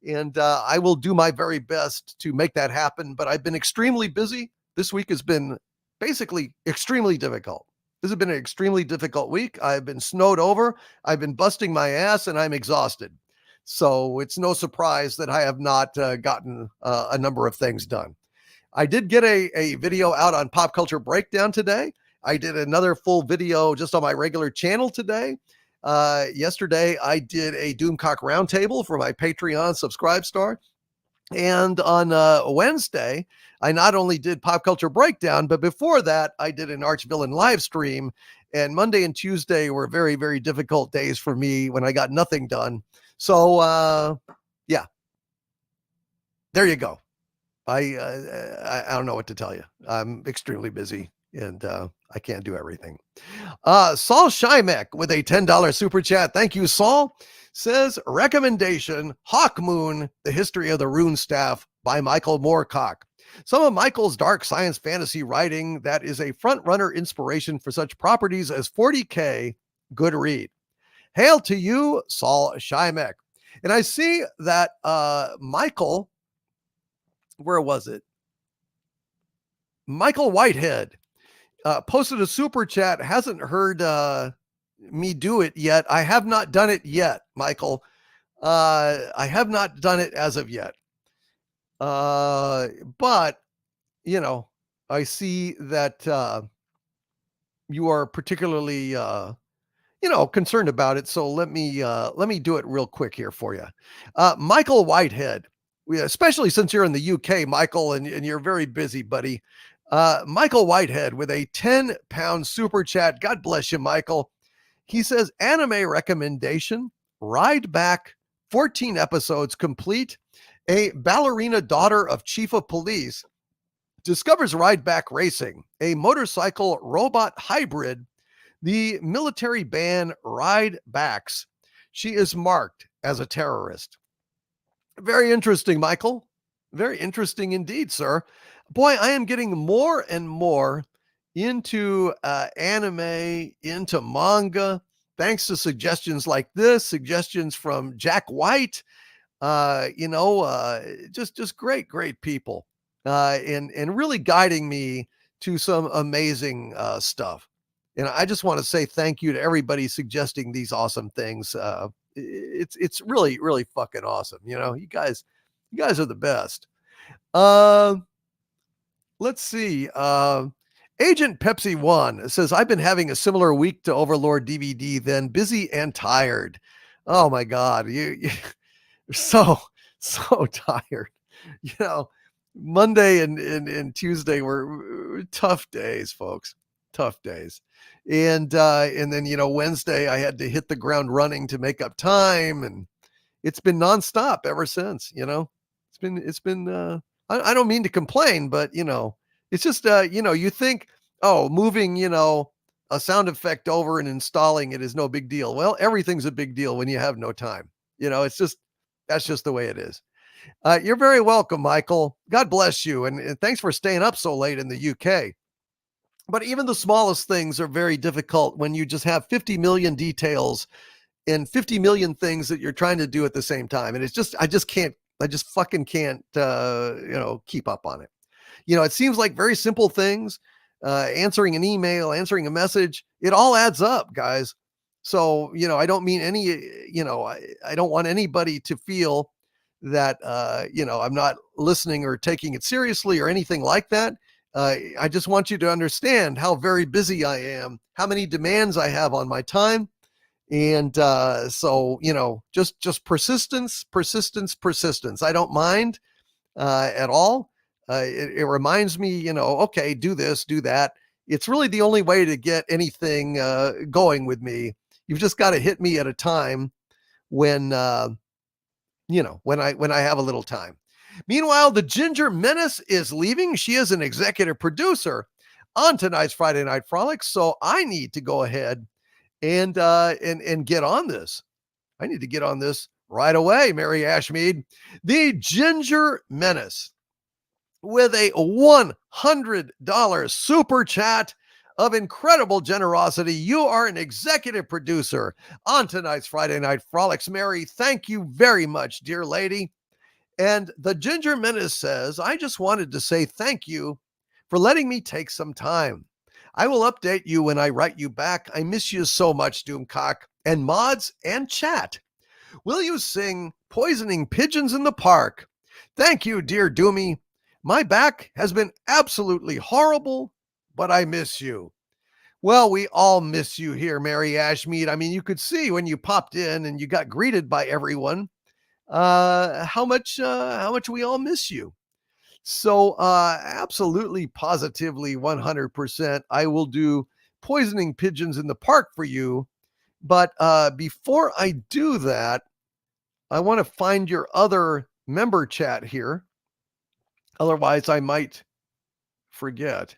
And I will do my very best to make that happen. But I've been extremely busy. This week has been basically extremely difficult. This has been an extremely difficult week. I've been snowed over. I've been busting my ass and I'm exhausted. So it's no surprise that I have not gotten a number of things done. I did get a video out on Pop Culture Breakdown today. I did another full video just on my regular channel today. Yesterday, I did a Doomcock roundtable for my Patreon subscribe star. And on Wednesday, I not only did Pop Culture Breakdown, but before that, I did an Archvillain live stream. And Monday and Tuesday were very, very difficult days for me when I got nothing done. So, yeah, there you go. I don't know what to tell you. I'm extremely busy and I can't do everything. Saul Shymek with a $10 super chat. Thank you, Saul. Says recommendation, Hawk Moon, The History of the Rune Staff by Michael Moorcock. Some of Michael's dark science fantasy writing that is a front-runner inspiration for such properties as 40K. Good read. Hail to you, Saul Shymek. And I see that Michael, where was it? Michael Whitehead posted a super chat. Hasn't heard me do it yet. I have not done it yet, Michael. I have not done it as of yet. But, you know, I see that you are particularly, you know, concerned about it. So let me do it real quick here for you. Michael Whitehead, especially since you're in the UK, Michael, and you're very busy, buddy. Michael Whitehead with a 10-pound super chat. God bless you, Michael. He says, anime recommendation, Ride Back, 14 episodes complete. A ballerina daughter of chief of police discovers Ride Back Racing, a motorcycle robot hybrid. The military ban Ride Backs. She is marked as a terrorist. Very interesting, Michael. Very interesting indeed, sir. Boy, I am getting more and more into anime, into manga, thanks to suggestions like this, suggestions from Jack White, just great people, and really guiding me to some amazing stuff. And I just want to say thank you to everybody suggesting these awesome things. It's really, really fucking awesome. You know, you guys are the best. Let's see. Agent Pepsi 1 says, I've been having a similar week to Overlord DVD, then busy and tired. Oh my God. You're so tired. You know, Monday and Tuesday were tough days, folks. Tough days. And then, you know, Wednesday I had to hit the ground running to make up time, and it's been nonstop ever since. You know, it's been I don't mean to complain, but you know, it's just you know, you think, oh, moving, you know, a sound effect over and installing it is no big deal. Well, everything's a big deal when you have no time. You know, that's just the way it is. You're very welcome, Michael. God bless you, and thanks for staying up so late in the UK. But even the smallest things are very difficult when you just have 50 million details and 50 million things that you're trying to do at the same time. And it's just, I just fucking can't, you know, keep up on it. You know, it seems like very simple things, answering an email, answering a message, it all adds up, guys. So, you know, I don't mean any, you know, I don't want anybody to feel that, you know, I'm not listening or taking it seriously or anything like that. I just want you to understand how very busy I am, how many demands I have on my time. And so, you know, just persistence. I don't mind at all. It reminds me, you know, okay, do this, do that. It's really the only way to get anything going with me. You've just got to hit me at a time when, you know, when I have a little time. Meanwhile, the Ginger Menace is leaving. She is an executive producer on tonight's Friday Night Frolics. So I need to go ahead and get on this. I need to get on this right away, Mary Ashmead. The Ginger Menace with a $100 super chat of incredible generosity. You are an executive producer on tonight's Friday Night Frolics. Mary, thank you very much, dear lady. And the Ginger Menace says, I just wanted to say thank you for letting me take some time. I will update you when I write you back. I miss you so much, Doomcock, and mods and chat. Will you sing Poisoning Pigeons in the Park? Thank you, dear Doomy. My back has been absolutely horrible, but I miss you. Well, we all miss you here, Mary Ashmead. I mean, you could see when you popped in and you got greeted by everyone, how much we all miss you. So, absolutely, positively, 100%, I will do poisoning pigeons in the park for you. But before I do that, I want to find your other member chat here. Otherwise, I might forget.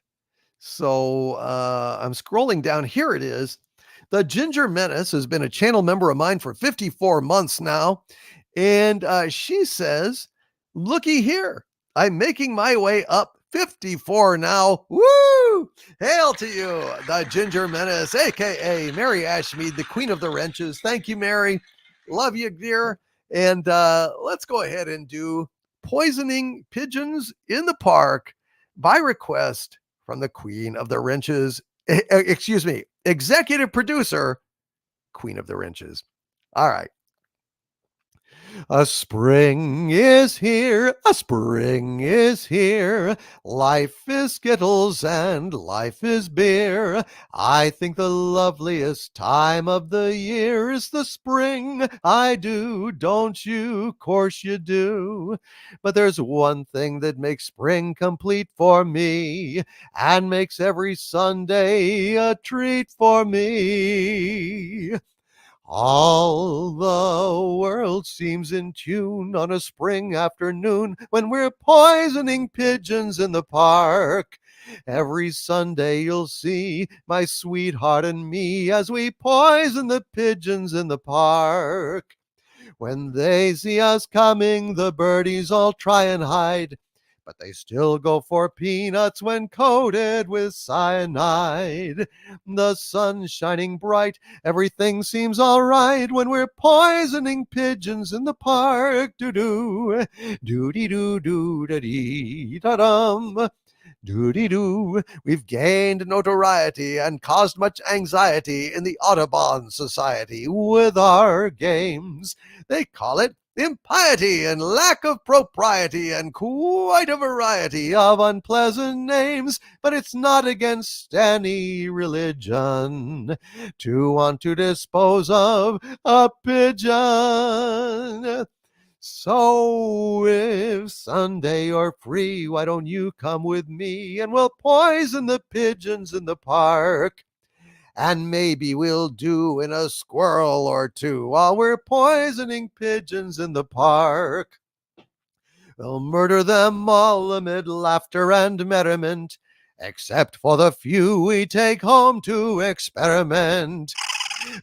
So I'm scrolling down. Here it is. The Ginger Menace has been a channel member of mine for 54 months now. And she says, looky here, I'm making my way up 54 now. Woo! Hail to you, the Ginger Menace, aka Mary Ashmead, the Queen of the Wrenches. Thank you, Mary. Love you, dear. And let's go ahead and do poisoning pigeons in the park by request from the Queen of the Wrenches. Excuse me, executive producer, Queen of the Wrenches. All right. A spring is here, a spring is here. Life is Skittles and life is beer. I think the loveliest time of the year is the spring. I do, don't you? Course you do. But there's one thing that makes spring complete for me and makes every Sunday a treat for me. All the world seems in tune on a spring afternoon when we're poisoning pigeons in the park. Every Sunday you'll see my sweetheart and me as we poison the pigeons in the park. When they see us coming, the birdies all try and hide, but they still go for peanuts when coated with cyanide. The sun's shining bright, everything seems all right when we're poisoning pigeons in the park. Doo-doo, doo-dee-doo-doo-da-dee, da-dum. Doody-doo, we've gained notoriety and caused much anxiety in the Audubon Society with our games. They call it impiety and lack of propriety and quite a variety of unpleasant names, but it's not against any religion to want to dispose of a pigeon. So if Sunday you're free, why don't you come with me and we'll poison the pigeons in the park? And maybe we'll do in a squirrel or two while we're poisoning pigeons in the park. We'll murder them all amid laughter and merriment, except for the few we take home to experiment.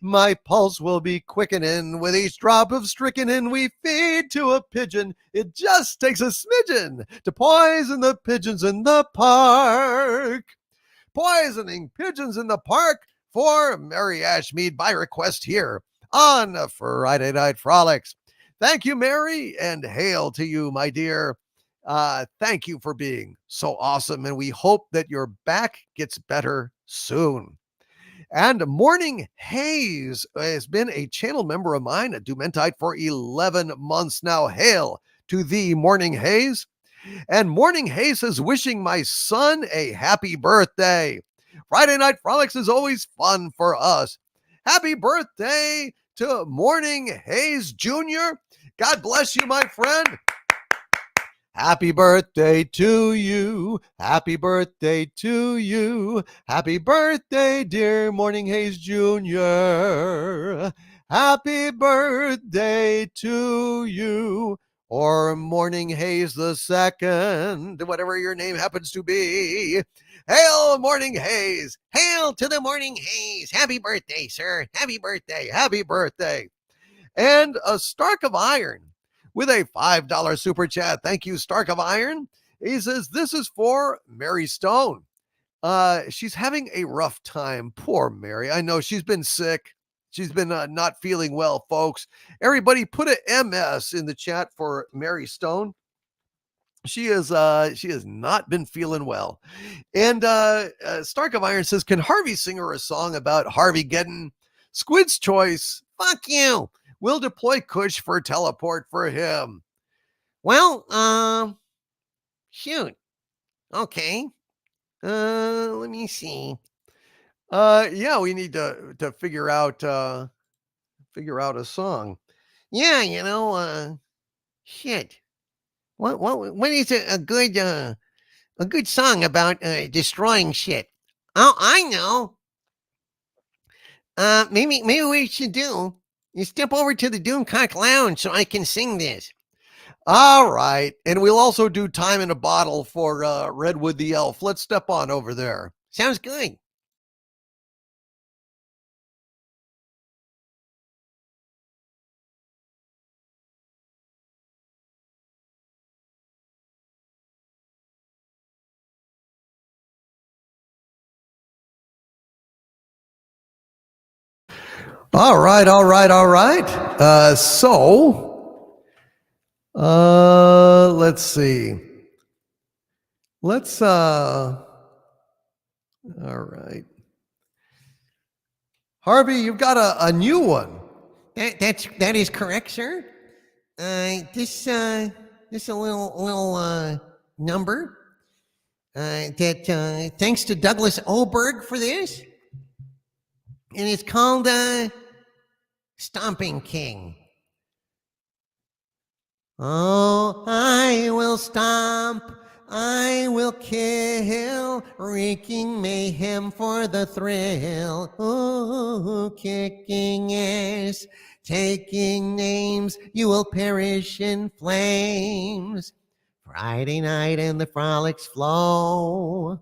My pulse will be quickening with each drop of strychnine we feed to a pigeon. It just takes a smidgen to poison the pigeons in the park. Poisoning pigeons in the park for Mary Ashmead by request here on Friday Night Frolics. Thank you, Mary, and hail to you, my dear. Thank you for being so awesome, and we hope that your back gets better soon. And Morning Haze has been a channel member of mine at Doomcock for 11 months now. Hail to thee, Morning Haze. And Morning Haze is wishing my son a happy birthday. Friday Night Frolics is always fun for us. Happy birthday to Morning Haze Jr. God bless you, my friend. Happy birthday to you. Happy birthday to you. Happy birthday, dear Morning Haze Jr. Happy birthday to you. Or Morning Haze the Second, whatever your name happens to be. Hail, Morning Haze. Hail to the Morning Haze. Happy birthday, sir. Happy birthday. Happy birthday. And a Stark of Iron with a $5 super chat. Thank you, Stark of Iron. He says, this is for Mary Stone. She's having a rough time. Poor Mary. I know she's been sick. She's been not feeling well, folks. Everybody put a MS in the chat for Mary Stone. She has not been feeling well. And Stark of Iron says, can Harvey sing her a song about Harvey getting Squid's Choice? Fuck you. We'll deploy Kush for teleport for him. Well, shoot. Okay. Let me see. Yeah, we need to figure out a song. Yeah, shit. What is a good song about destroying shit? Oh, I know. Maybe we should do. You step over to the Doomcock Lounge so I can sing this. All right, and we'll also do Time in a Bottle for Redwood the Elf. Let's step on over there. Sounds good. All right, all right, all right. Let's see. All right. Harvey, you've got a new one. That is correct, sir. This a little number. That thanks to Douglas Oberg for this, and it's called Stomping King. Oh, I will stomp, I will kill, wreaking mayhem for the thrill. Ooh, kicking ass, taking names, you will perish in flames. Friday night and the frolics flow.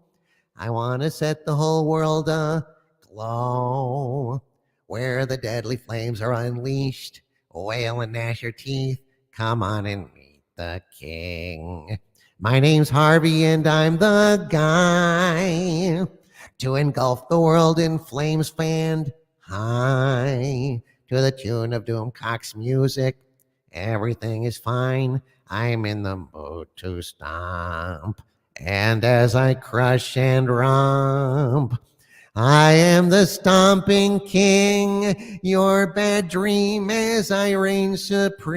I want to set the whole world aglow. Where the deadly flames are unleashed, wail and gnash your teeth. Come on and meet the king. My name's Harvey and I'm the guy to engulf the world in flames fanned high. To the tune of Doomcock's music, everything is fine. I'm in the mood to stomp. And as I crush and romp, I am the stomping king, your bad dream as I reign supreme.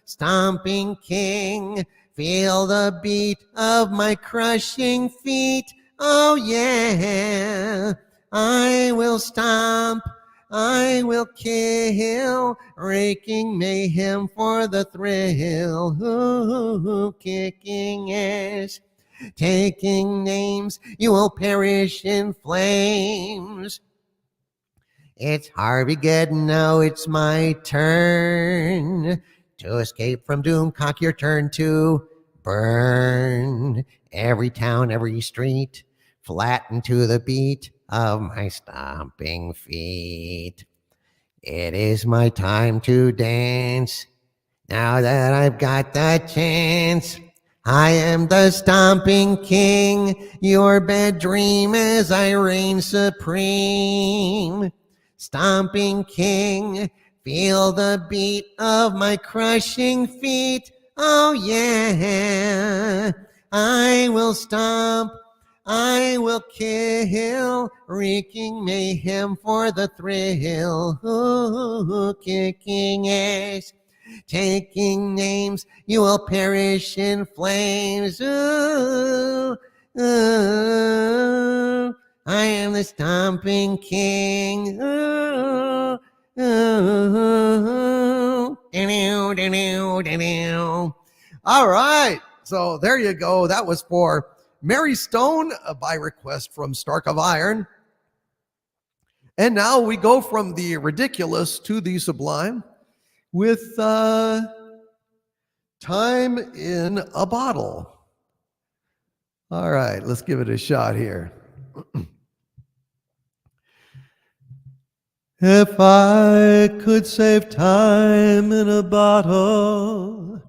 Stomping king, feel the beat of my crushing feet. Oh yeah, I will stomp, I will kill, raking mayhem for the thrill. Ooh, kicking ass, taking names, you will perish in flames. It's Harvey-geddon, now it's my turn to escape from Doomcock, your turn to burn. Every town, every street, flatten to the beat of my stomping feet. It is my time to dance, now that I've got the chance. I am the stomping king, your bad dream as I reign supreme. Stomping king, feel the beat of my crushing feet. Oh yeah, I will stomp, I will kill, wreaking mayhem for the thrill. Ooh, kicking ass, taking names, you will perish in flames. Ooh, ooh, I am the stomping king. Ooh, ooh, All right. So there you go. That was for Mary Stone by request from Stark of Iron. And now we go from the ridiculous to the sublime with Time in a Bottle. All right, let's give it a shot here. If I could save time in a bottle,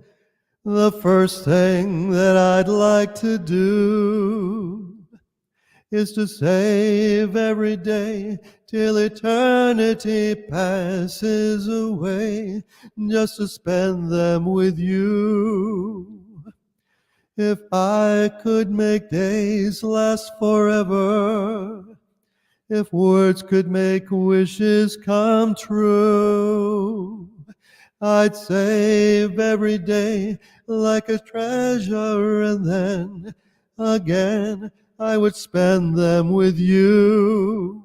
the first thing that I'd like to do is to save every day till eternity passes away, just to spend them with you. If I could make days last forever, if words could make wishes come true, I'd save every day like a treasure, and then again I would spend them with you.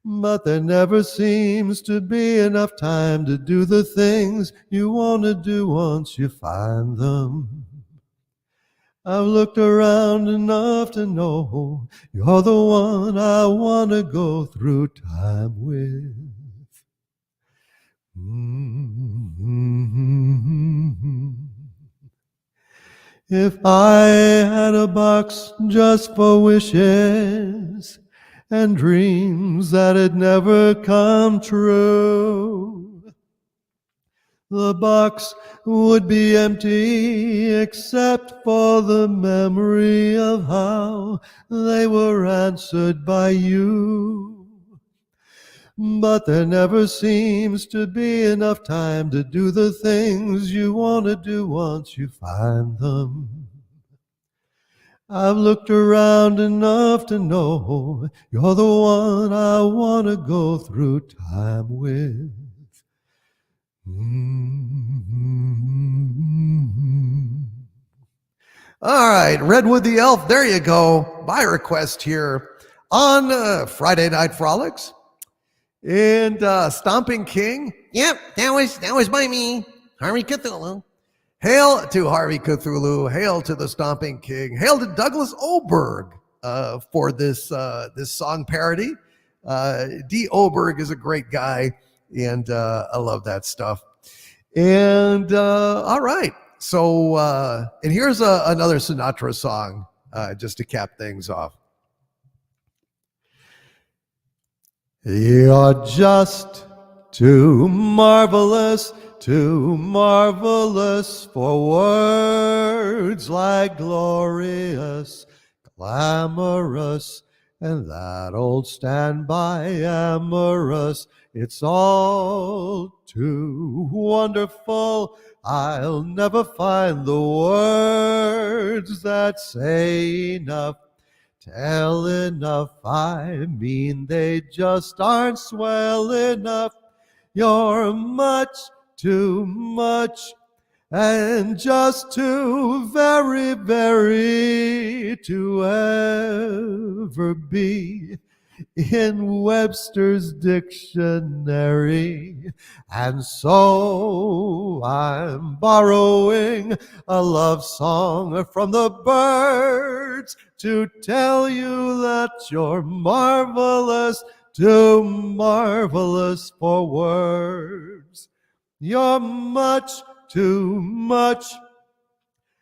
But there never seems to be enough time to do the things you want to do once you find them. I've looked around enough to know you're the one I want to go through time with. If I had a box just for wishes and dreams that had never come true, the box would be empty except for the memory of how they were answered by you. But there never seems to be enough time to do the things you want to do once you find them. I've looked around enough to know you're the one I want to go through time with. All right, Redwood the Elf, there you go. My request here on Friday Night Frolics. And Stomping King. Yep, that was by me, Harvey Cthulhu. Hail to Harvey Cthulhu. Hail to the Stomping King. Hail to Douglas Oberg for this song parody. D. Oberg is a great guy, and I love that stuff. And all right, so and here's another Sinatra song just to cap things off. You're just too marvelous for words like glorious, glamorous, and that old standby amorous. It's all too wonderful. I'll never find the words that say enough. Tell enough, I mean they just aren't swell enough. You're much too much and just too very, very to ever be in Webster's dictionary. And so I'm borrowing a love song from the birds to tell you that you're marvelous, too marvelous for words. You're much too much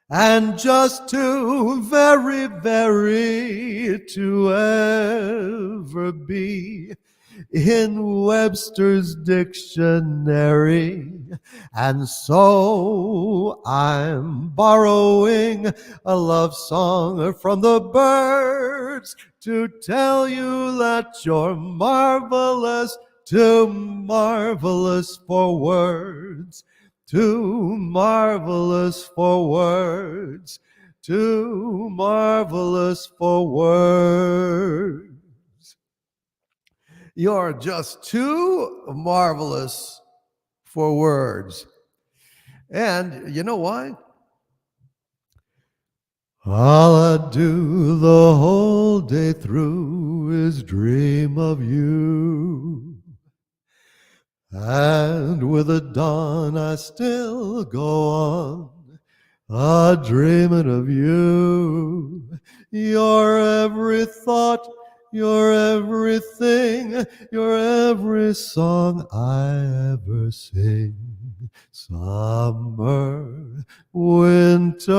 and just too very, very to ever be in Webster's dictionary. And so I'm borrowing a love song from the birds to tell you that you're marvelous, too marvelous for words. Too marvelous for words, too marvelous for words. You're just too marvelous for words. And you know why? All I do the whole day through is dream of you. And with the dawn I still go on, dreaming of you. Your every thought, your everything, your every song I ever sing. Summer, winter,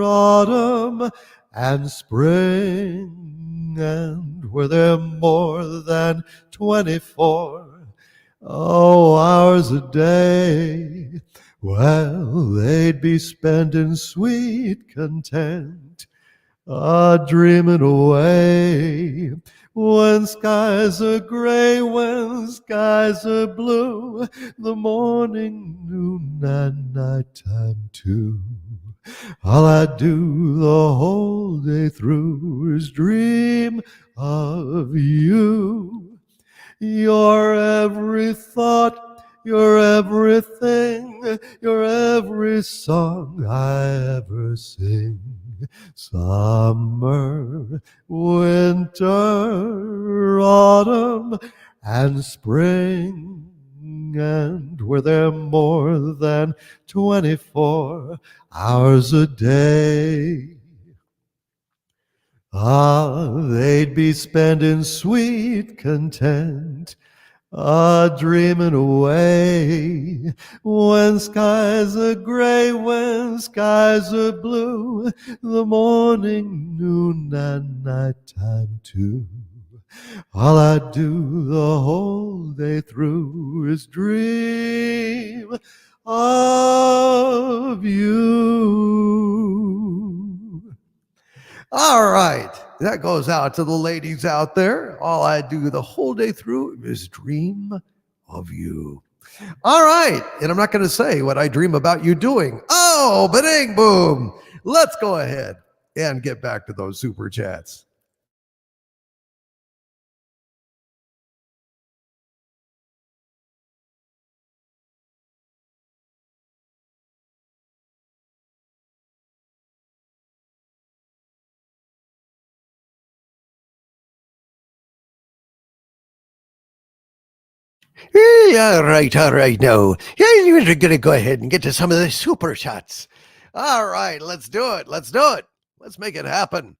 autumn, and spring. And were there more than 24 hours a day, well, they'd be spent in sweet content, dreaming away. When skies are gray, when skies are blue, the morning, noon, and nighttime too. All I do the whole day through is dream of you. Your every thought, your everything, your every song I ever sing. Summer, winter, autumn, and spring. And were there more than 24 hours a day? They'd be spent in sweet content, dreaming away. When skies are gray, when skies are blue, the morning, noon, and nighttime too. All I do the whole day through is dream of you. All right. That goes out to the ladies out there. All I do the whole day through is dream of you. All right. And I'm not going to say what I dream about you doing. Oh, ba-ding boom. Let's go ahead and get back to those super chats. All right now. Yeah, you're going to go ahead and get to some of the super chats. All right, let's do it. Let's make it happen.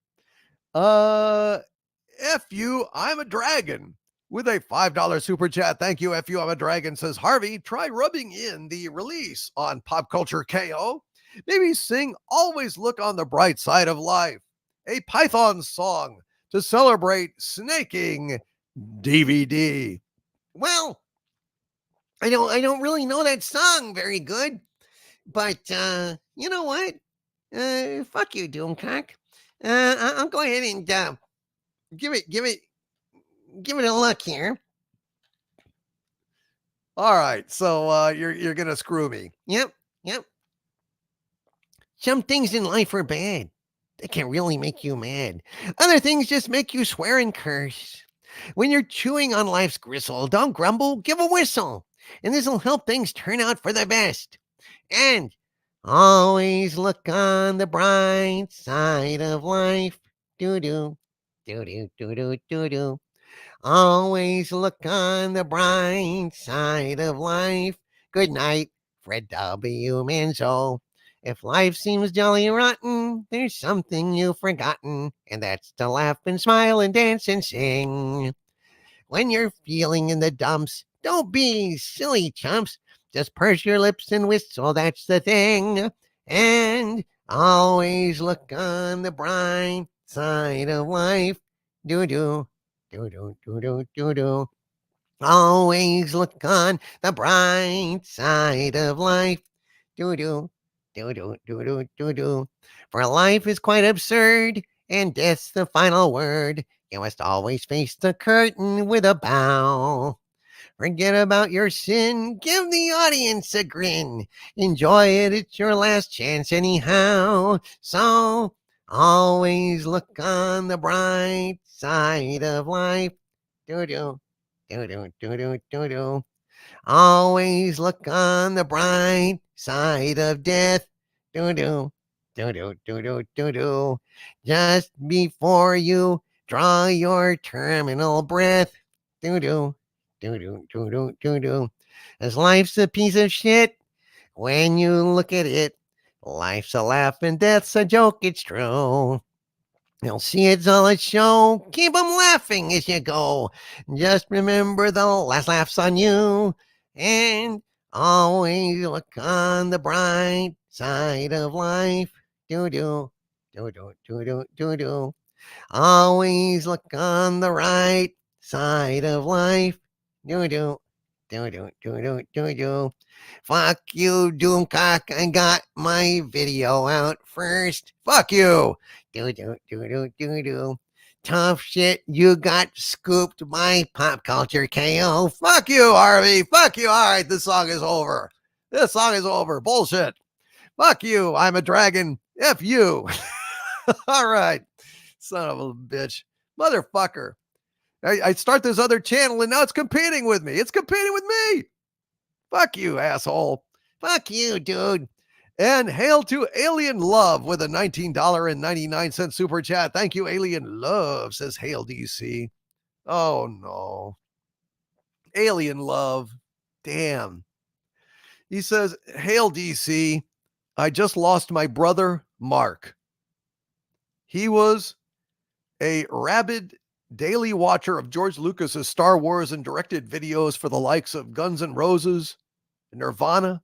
F you, I'm a dragon. With a $5 super chat. Thank you, F you, I'm a dragon, says Harvey. Try rubbing in the release on Pop Culture KO. Maybe sing Always Look on the Bright Side of Life, a Python song to celebrate snaking DVD. Well, I don't really know that song very good, but you know what? Fuck you, Doomcock. I'll go ahead and give it a look here. All right, so you're gonna screw me. Yep. Some things in life are bad. They can really make you mad. Other things just make you swear and curse. When you're chewing on life's gristle, don't grumble, give a whistle. And this'll help things turn out for the best. And always look on the bright side of life. Do-do, do-do, do-do, do-do. Always look on the bright side of life. Good night, Fred W. Manzo. If life seems jolly rotten, there's something you've forgotten, and that's to laugh and smile and dance and sing. When you're feeling in the dumps, don't be silly chumps. Just purse your lips and whistle, that's the thing. And always look on the bright side of life. Do-do, do-do, do-do, do-do. Always look on the bright side of life. Do-do, do-do, do-do, do-do. For life is quite absurd, and death's the final word. You must always face the curtain with a bow. Forget about your sin, give the audience a grin. Enjoy it, it's your last chance anyhow. So, always look on the bright side of life. Do-do, do-do, do-do, do-do. Always look on the bright side of death. Do-do, do-do, do-do, do-do. Just before you draw your terminal breath. Do-do, do-do, do-do, do-do. As life's a piece of shit, when you look at it, life's a laugh and death's a joke, it's true. You'll see it's all a show. Keep 'em laughing as you go. Just remember the last laugh's on you. And always look on the bright side of life. Do-do, do-do, do-do, do-do. Always look on the right side of life. Do-do, do-do, do-do, do-do. Fuck you, Doomcock. I got my video out first. Fuck you. Do-do, do-do, do-do. Tough shit, you got scooped by Pop Culture KO. Fuck you, Harvey. Fuck you. All right, this song is over. This song is over. Bullshit. Fuck you. I'm a dragon. F you. All right. Son of a bitch. Motherfucker. I start this other channel and now it's competing with me. It's competing with me. Fuck you, asshole. Fuck you, dude. And hail to Alien Love with a $19.99 super chat. Thank you, Alien Love, says Hail DC. Oh, no. Alien Love. Damn. He says, Hail DC. I just lost my brother, Mark. He was a rabid daily watcher of George Lucas's Star Wars and directed videos for the likes of Guns N' Roses, Nirvana,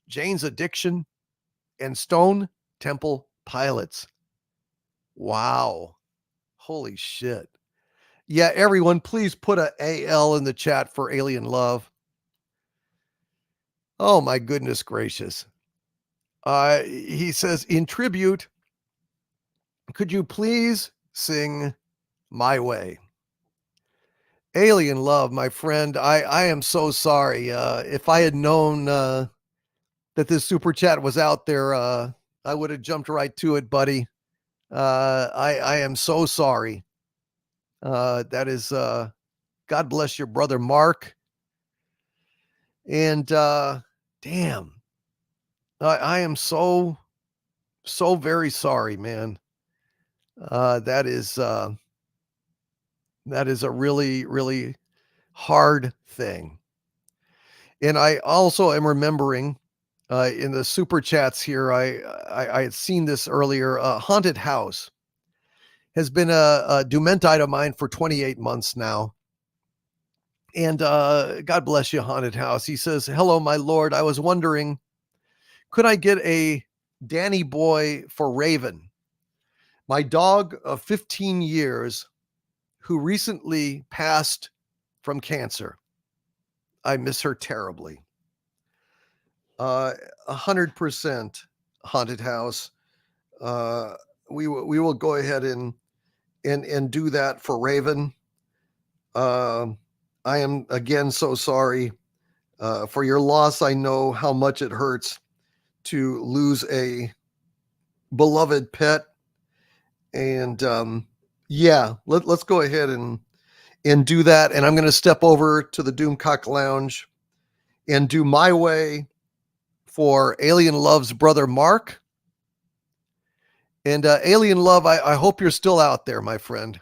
Jane's Addiction, and Stone Temple Pilots. Wow. Holy shit. Yeah, everyone, please put a AL in the chat for Alien Love. Oh, my goodness gracious. He says, in tribute, could you please sing My Way? Alien Love, my friend, I am so sorry. If I had known that this super chat was out there, I would have jumped right to it, buddy. I am so sorry. That is, God bless your brother, Mark. And damn, I am so very sorry, man. That is a really, really hard thing. And I also am remembering in the super chats here, I had seen this earlier. Haunted House has been a Dumentite of mine for 28 months now. And God bless you, Haunted House. He says, hello, my lord. I was wondering, could I get a Danny boy for Raven, my dog of 15 years who recently passed from cancer? I miss her terribly. 100% Haunted House. We will go ahead and do that for Raven. I am again so sorry for your loss. I know how much it hurts to lose a beloved pet. And yeah, let's go ahead and do that. And I'm going to step over to the Doomcock Lounge and do My Way for Alien Love's brother, Mark. And Alien Love, I hope you're still out there, my friend.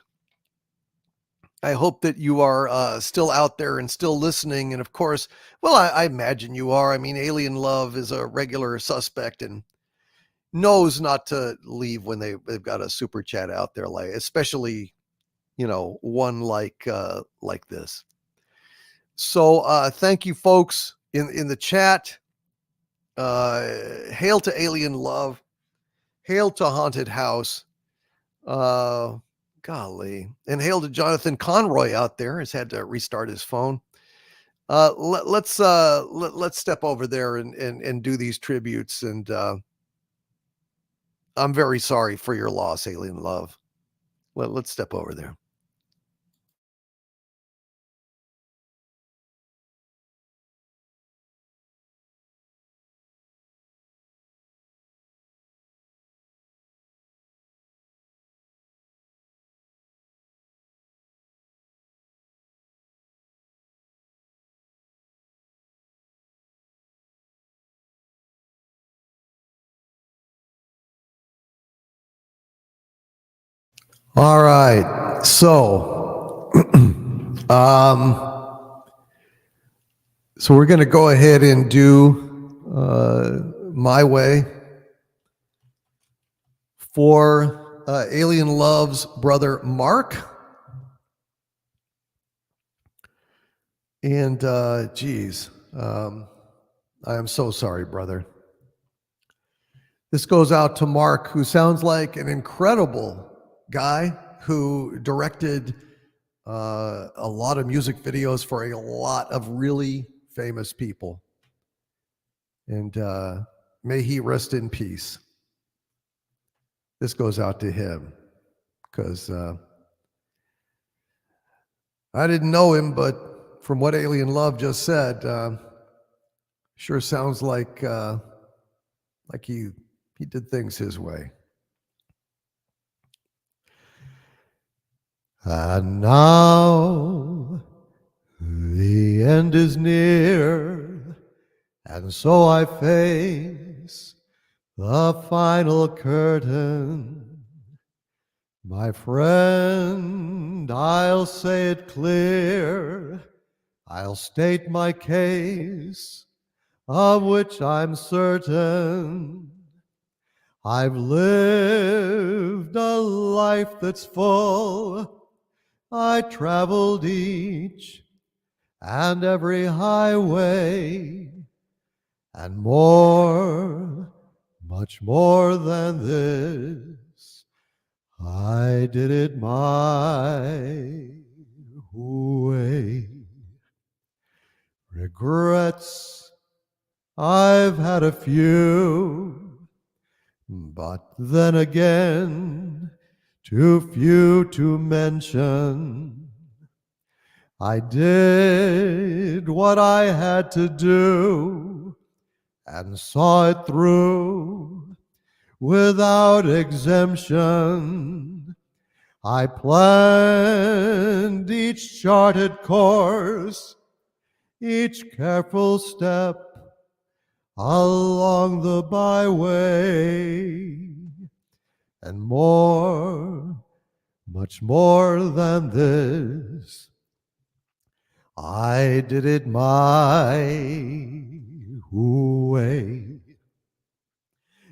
I hope that you are still out there and still listening. And of course, well, I imagine you are. I mean, Alien Love is a regular suspect and knows not to leave when they've got a super chat out there, like especially, one like this. So thank you, folks in the chat. Hail to Alien Love. Hail to Haunted House. Golly. And hail to Jonathan Conroy out there. Has had to restart his phone. Let's step over there and do these tributes. And I'm very sorry for your loss, Alien Love. Let's step over there. All right. So, so we're going to go ahead and do My Way for Alien Love's brother, Mark. And geez, I am so sorry, brother. This goes out to Mark, who sounds like an incredible guy who directed a lot of music videos for a lot of really famous people. And may he rest in peace. This goes out to him because I didn't know him, but from what Alien Love just said, sure sounds like he did things his way. And now the end is near, and so I face the final curtain. My friend, I'll say it clear. I'll state my case, of which I'm certain. I've lived a life that's full. I traveled each and every highway, and more, much more than this, I did it my way. Regrets, I've had a few, but then again, too few to mention. I did what I had to do and saw it through without exemption. I planned each charted course, each careful step along the byway, and more, much more than this, I did it my way.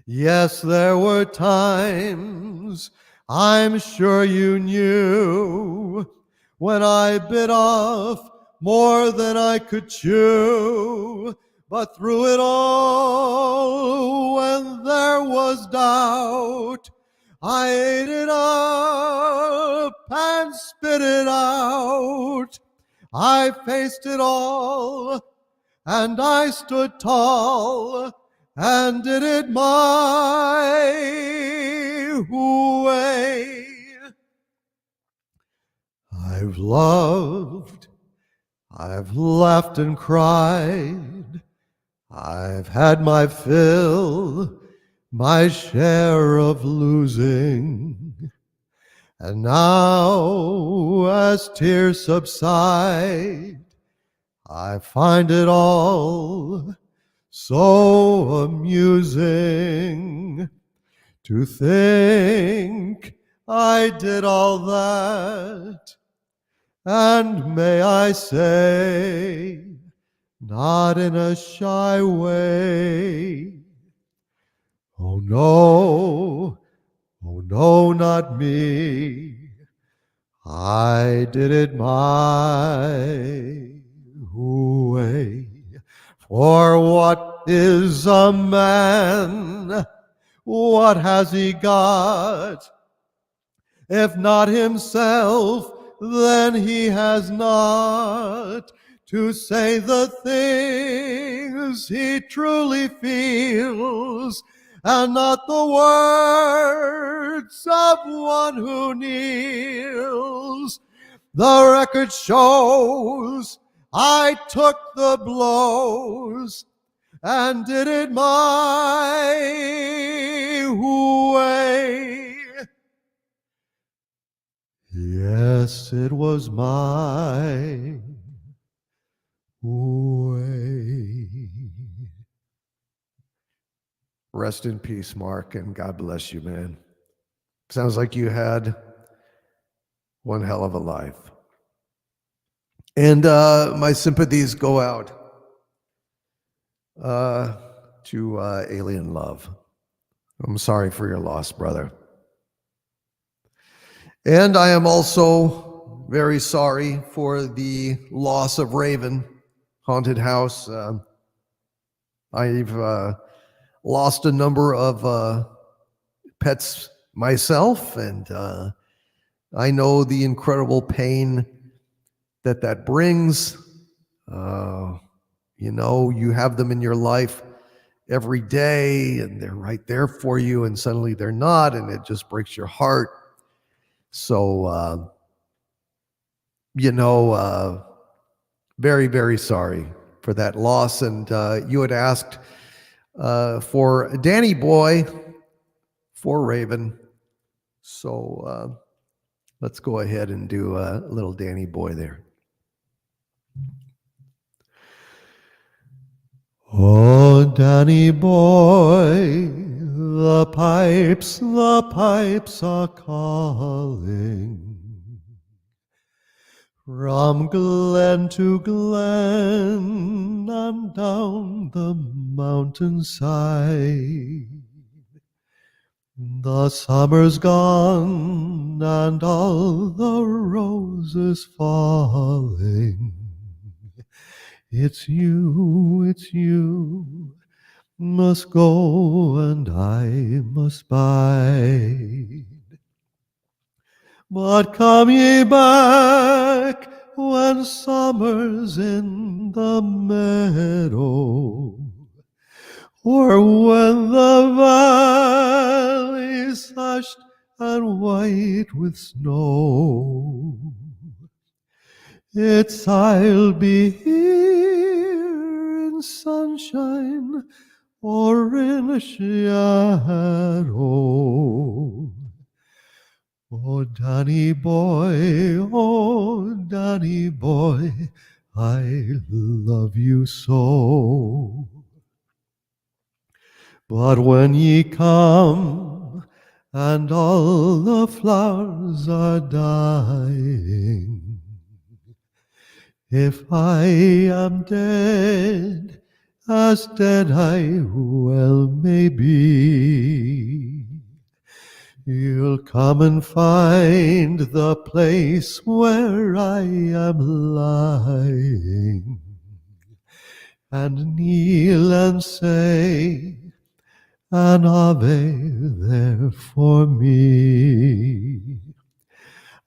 Yes, there were times, I'm sure you knew, when I bit off more than I could chew. But through it all, when there was doubt, I ate it up and spit it out. I faced it all, and I stood tall, and did it my way. I've loved, I've laughed and cried, I've had my fill, my share of losing. And now, as tears subside, I find it all so amusing to think I did all that, and may I say, not in a shy way. Oh no, not me. I did it my way. For what is a man? What has he got? If not himself, then he has not to say the things he truly feels, and not the words of one who kneels. The record shows I took the blows and did it my way. Yes, it was my way. Rest in peace, Mark, and God bless you, man. Sounds like you had one hell of a life. And my sympathies go out to Alien Love. I'm sorry for your loss, brother. And I am also very sorry for the loss of Raven, Haunted House. I've lost a number of pets myself, and I know the incredible pain that brings. You know, you have them in your life every day, and they're right there for you, and suddenly they're not, and it just breaks your heart. So, very, very sorry for that loss. And you had asked for Danny Boy for Raven. So let's go ahead and do a little Danny Boy there. Oh, Danny Boy, The pipes are calling from glen to glen and down the mountainside. The summer's gone and all the roses falling. It's you, must go and I must bide. But come ye back when summer's in the meadow, or when the valley's hushed and white with snow. I'll be here in sunshine or in shadow. Oh, Danny boy, I love you so. But when ye come and all the flowers are dying, if I am dead, as dead I well may be, you'll come and find the place where I am lying, and kneel and say an Ave there for me.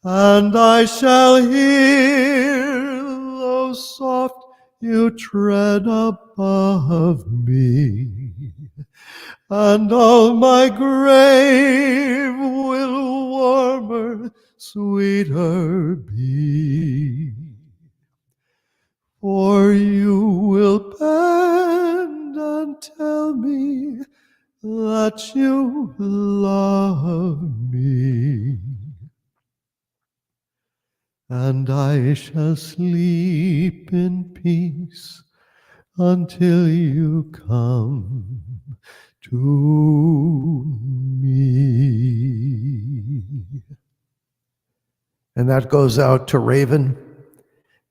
And I shall hear, though soft, you tread above me, and all my grave will warmer, sweeter be. For you will bend and tell me that you love me, and I shall sleep in peace until you come to me. And that goes out to Raven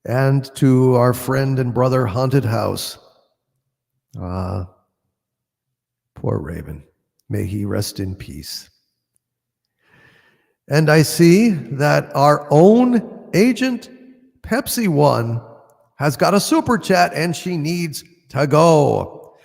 and to our friend and brother Haunted House. Poor Raven. May he rest in peace. And I see that our own Agent Pepsi One has got a super chat and she needs to go.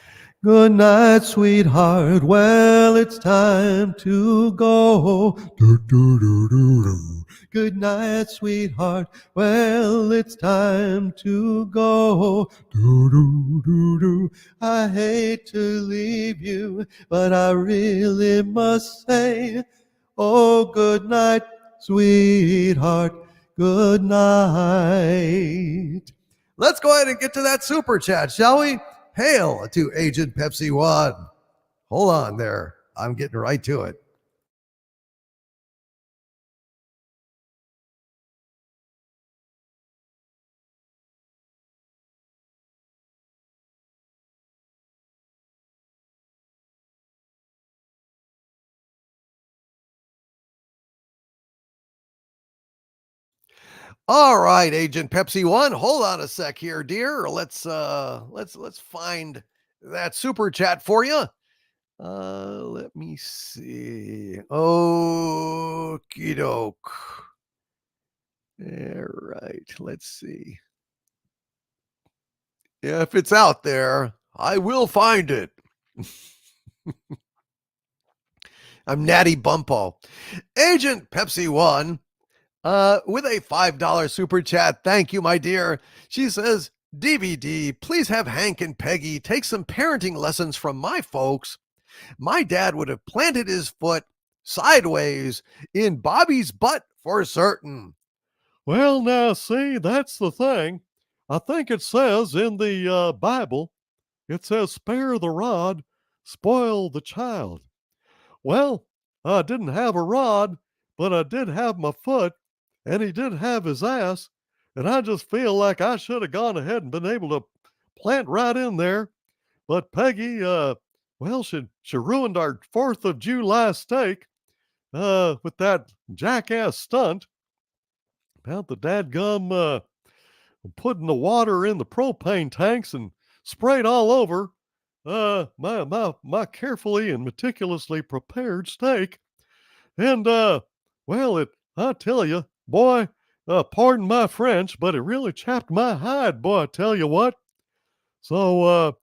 Good night, sweetheart. Well, it's time to go. Do, do, do, do, do. Good night, sweetheart. Well, it's time to go. Do, do, do, do. I hate to leave you, but I really must say, oh, good night, sweetheart. Good night. Let's go ahead and get to that super chat, shall we? Hail to Agent Pepsi One. Hold on there. I'm getting right to it. All right, Agent Pepsi One. Hold on a sec here, dear. Let's find that super chat for you. Let me see. Okie doke. All right, let's see. If it's out there, I will find it. I'm Natty Bumpo. Agent Pepsi One. With a $5 super chat. Thank you, my dear. She says, DVD, please have Hank and Peggy take some parenting lessons from my folks. My dad would have planted his foot sideways in Bobby's butt for certain. Well, now, see, that's the thing. I think it says in the Bible, it says, spare the rod, spoil the child. Well, I didn't have a rod, but I did have my foot, and he did have his ass, and I just feel like I should have gone ahead and been able to plant right in there. But Peggy, well, she ruined our 4th of July steak with that jackass stunt about the dadgum putting the water in the propane tanks and sprayed all over my carefully and meticulously prepared steak. And well, I tell you, boy, pardon my French, but it really chapped my hide, boy. I tell you what. So,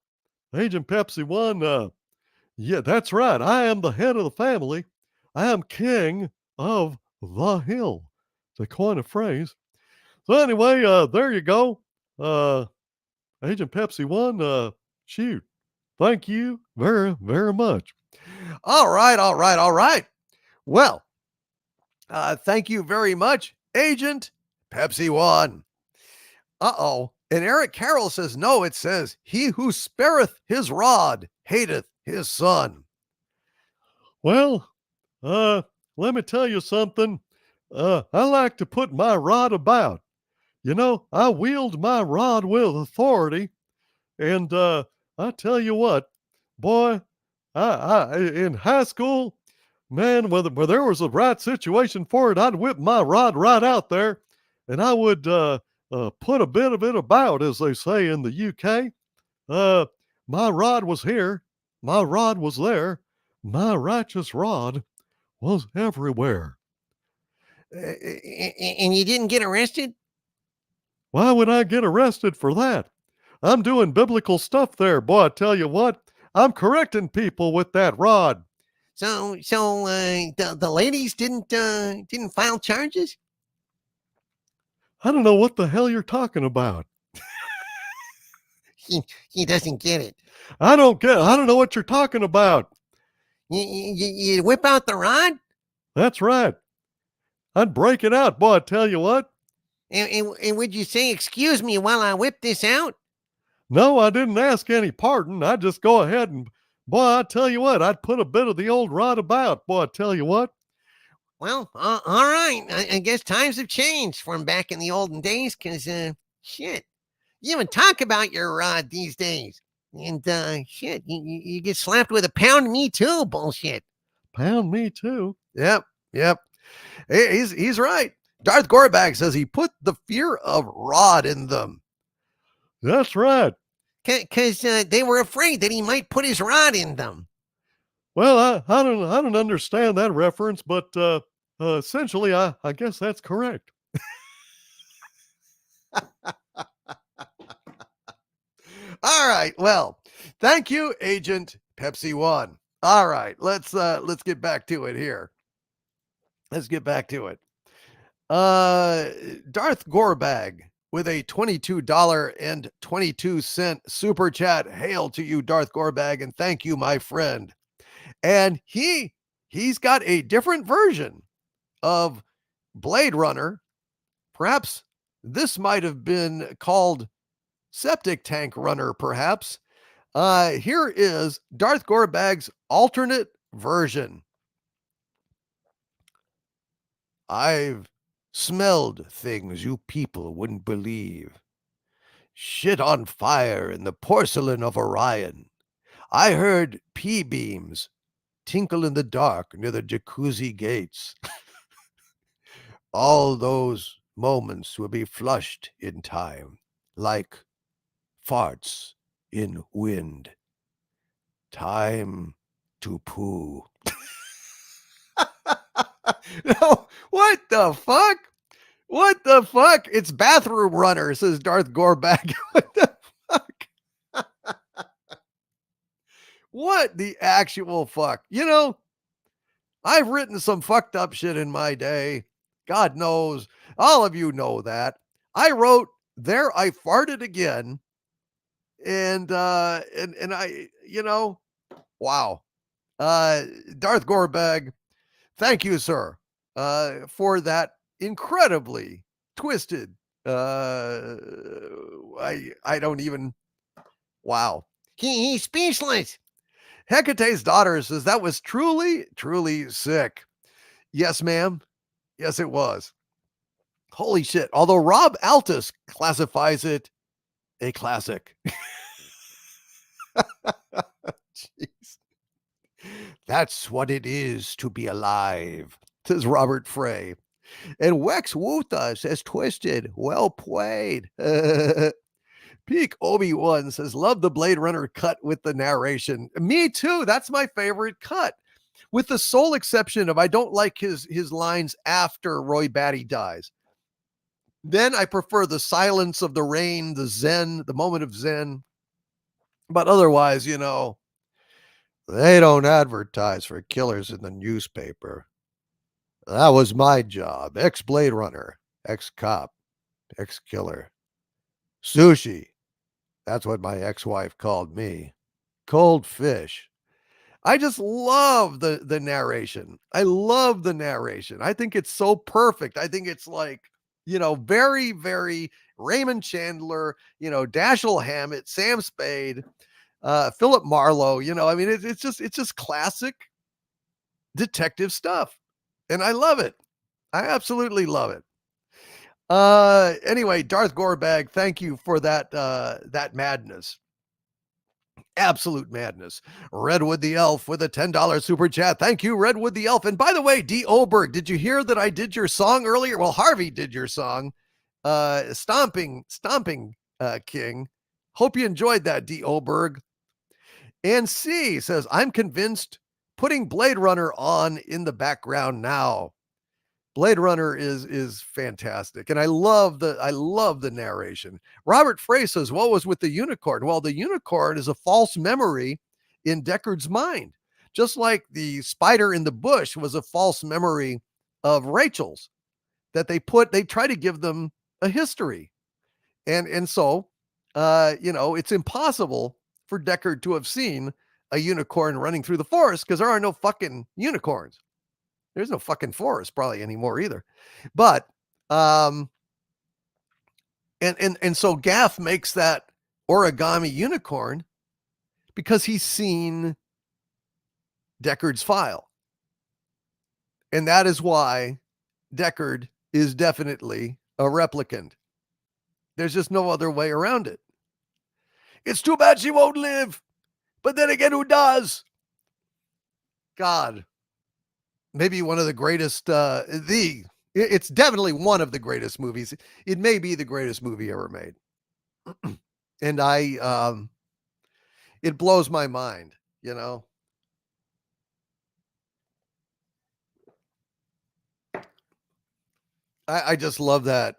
Agent Pepsi One, yeah, that's right. I am the head of the family. I am king of the hill. To coin a phrase. So anyway, there you go. Agent Pepsi One, shoot. Thank you very, very much. All right, all right, all right. Well, thank you very much, Agent Pepsi One. Uh-oh. And Eric Carroll says, no, it says, he who spareth his rod hateth his son. Well, let me tell you something. I like to put my rod about. You know, I wield my rod with authority. And I tell you what, boy, I in high school, man, where there was a right situation for it, I'd whip my rod right out there, and I would put a bit of it about, as they say in the UK. My rod was here, my rod was there, my righteous rod was everywhere. And you didn't get arrested? Why would I get arrested for that? I'm doing biblical stuff there, boy. I tell you what, I'm correcting people with that rod. So the ladies didn't file charges? I don't know what the hell you're talking about. He doesn't get it. I don't know what you're talking about. You whip out the rod? That's right. I'd break it out, boy. I tell you what. And would you say, excuse me while I whip this out? No, I didn't ask any pardon. I'd just go ahead and, boy, I tell you what, I'd put a bit of the old rod about, boy. I tell you what. Well, all right. I guess times have changed from back in the olden days, because, shit, you even talk about your rod these days. And, shit, you get slapped with a pound me too bullshit. Pound me too. Yep, yep. He's right. Darth Gorbag says he put the fear of rod in them. That's right. Because they were afraid that he might put his rod in them. Well, I don't understand that reference, but essentially, I guess that's correct. All right. Well, thank you, Agent Pepsi One. All right, let's get back to it here. Let's get back to it. Darth Gorbag with a $22.22 super chat. Hail to you, Darth Gorbag, and thank you, my friend. And he's got a different version of Blade Runner. Perhaps this might have been called Septic Tank Runner, perhaps. Here is Darth Gorbag's alternate version. I've smelled things you people wouldn't believe. Shit on fire in the porcelain of Orion. I heard P-beams tinkle in the dark near the jacuzzi gates. All those moments will be flushed in time, like farts in wind. Time to poo. No, what the fuck? What the fuck? It's Bathroom Runner, says Darth Gorbag. What the fuck? What the actual fuck? You know, I've written some fucked up shit in my day. God knows. All of you know that. I wrote, there I farted again. And I, you know, wow. Darth Gorbag, thank you, sir, for that incredibly twisted, I don't even, wow. He's speechless. Hecate's daughter says that was truly, truly sick. Yes, ma'am. Yes, it was. Holy shit. Although Rob Altus classifies it a classic. Jeez. That's what it is to be alive, says Robert Frey. And Wex Wutha says Twisted. Well played. Peak Obi-Wan says, love the Blade Runner cut with the narration. Me too. That's my favorite cut. With the sole exception of I don't like his lines after Roy Batty dies. Then I prefer the silence of the rain, the zen, the moment of zen. But otherwise, you know, they don't advertise for killers in the newspaper. That was my job. Ex-Blade Runner, ex-cop, ex-killer. Sushi. That's what my ex-wife called me. Cold fish. I just love the narration. I love the narration. I think it's so perfect. I think it's like, you know, very, very Raymond Chandler, you know, Dashiell Hammett, Sam Spade, Philip Marlowe, you know, I mean, it's just classic detective stuff. And I love it. I absolutely love it. Anyway, Darth Gorebag, thank you for that madness. Absolute madness. Redwood the Elf with a $10 super chat. Thank you, Redwood the Elf. And by the way, D. Oberg, did you hear that I did your song earlier? Well, Harvey did your song. Stomping King. Hope you enjoyed that, D. Oberg. And C says, I'm convinced putting Blade Runner on in the background now. Blade Runner is fantastic. And I love the narration. Robert Frey says, what was with the unicorn? Well, the unicorn is a false memory in Deckard's mind. Just like the spider in the bush was a false memory of Rachel's that they try to give them a history. And so, you know, it's impossible for Deckard to have seen a unicorn running through the forest because there are no fucking unicorns. There's no fucking forest probably anymore either. But, and so Gaff makes that origami unicorn because he's seen Deckard's file. And that is why Deckard is definitely a replicant. There's just no other way around it. It's too bad she won't live. But then again, who does? God. Maybe one of the greatest, it's definitely one of the greatest movies. It may be the greatest movie ever made. And it blows my mind, you know? I just love that.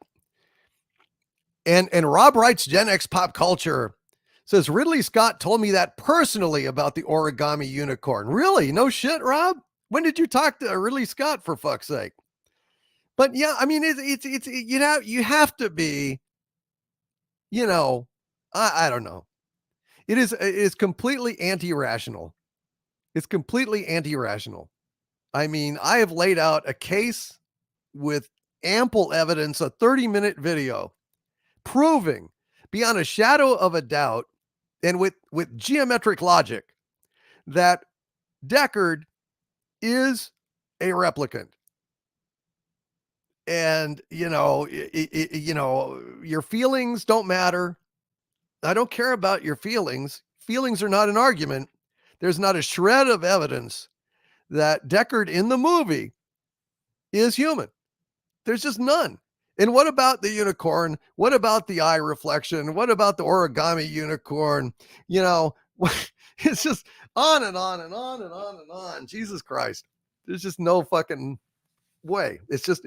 And Rob writes Gen X Pop Culture says, Ridley Scott told me that personally about the origami unicorn. Really? No shit, Rob? When did you talk to Ridley Scott, for fuck's sake? But yeah, I mean, it's you know, you have to be, you know, I don't know. It is completely anti-rational. It's completely anti-rational. I mean, I have laid out a case with ample evidence, a 30-minute video proving beyond a shadow of a doubt and with geometric logic that Deckard is a replicant. And, you know, you know, your feelings don't matter. I don't care about your feelings. Feelings are not an argument. There's not a shred of evidence that Deckard in the movie is human. There's just none. And what about the unicorn? What about the eye reflection? What about the origami unicorn? You know, it's just on and on and on and on and on. Jesus Christ. There's just no fucking way. It's just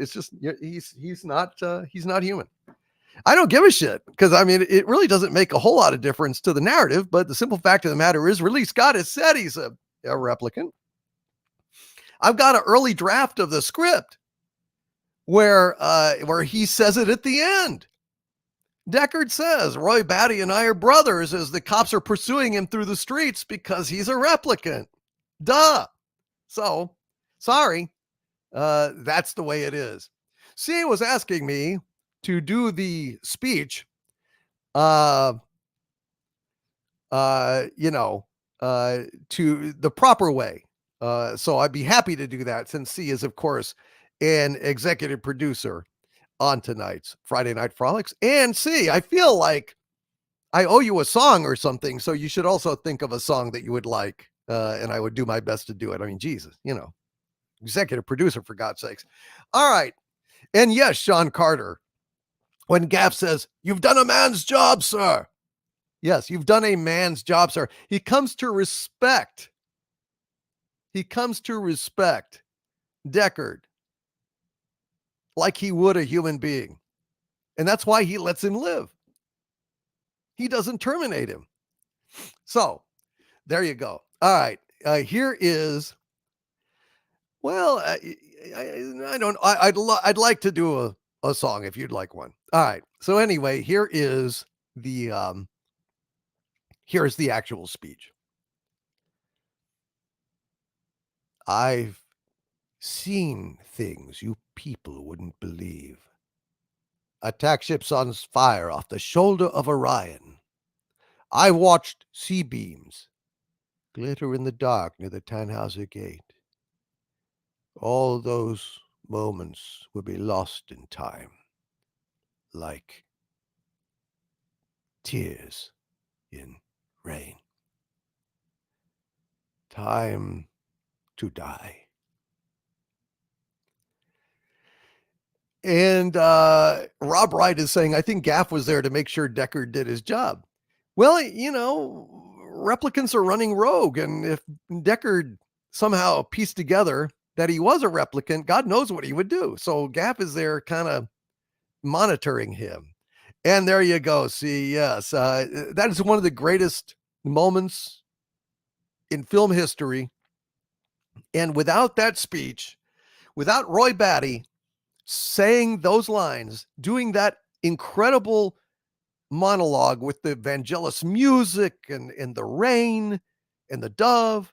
he's not human. I don't give a shit because I mean it really doesn't make a whole lot of difference to the narrative, but the simple fact of the matter is Ridley Scott has said he's a replicant. I've got an early draft of the script where he says it at the end. Deckard says, Roy Batty and I are brothers as the cops are pursuing him through the streets because he's a replicant. Duh. So, sorry. That's the way it is. C was asking me to do the speech, you know, to the proper way. So I'd be happy to do that since C is, of course, an executive producer on tonight's Friday Night Frolics. And C, I feel like I owe you a song or something, so you should also think of a song that you would like and I would do my best to do it. I mean, Jesus, executive producer, for God's sakes. All right. And yes, Sean Carter, when Gaff says, "You've done a man's job, sir." Yes, you've done a man's job, sir. He comes to respect Deckard like he would a human being. And that's why he lets him live. He doesn't terminate him. So there you go. All right. Here is, well, I don't, I'd like to do a song if you'd like one. All right. So anyway, here's the actual speech. I've seen things you people wouldn't believe. Attack ships on fire off the shoulder of Orion. I watched sea beams glitter in the dark near the Tannhauser Gate. All those moments will be lost in time, like tears in rain. Time to die. And Rob Wright is saying, I think Gaff was there to make sure Deckard did his job. Well, replicants are running rogue. And if Deckard somehow pieced together that he was a replicant, God knows what he would do. So Gaff is there kind of monitoring him. And there you go. See, yes, that is one of the greatest moments in film history. And without that speech, without Roy Batty saying those lines, doing that incredible monologue with the Vangelis music and the rain and the dove,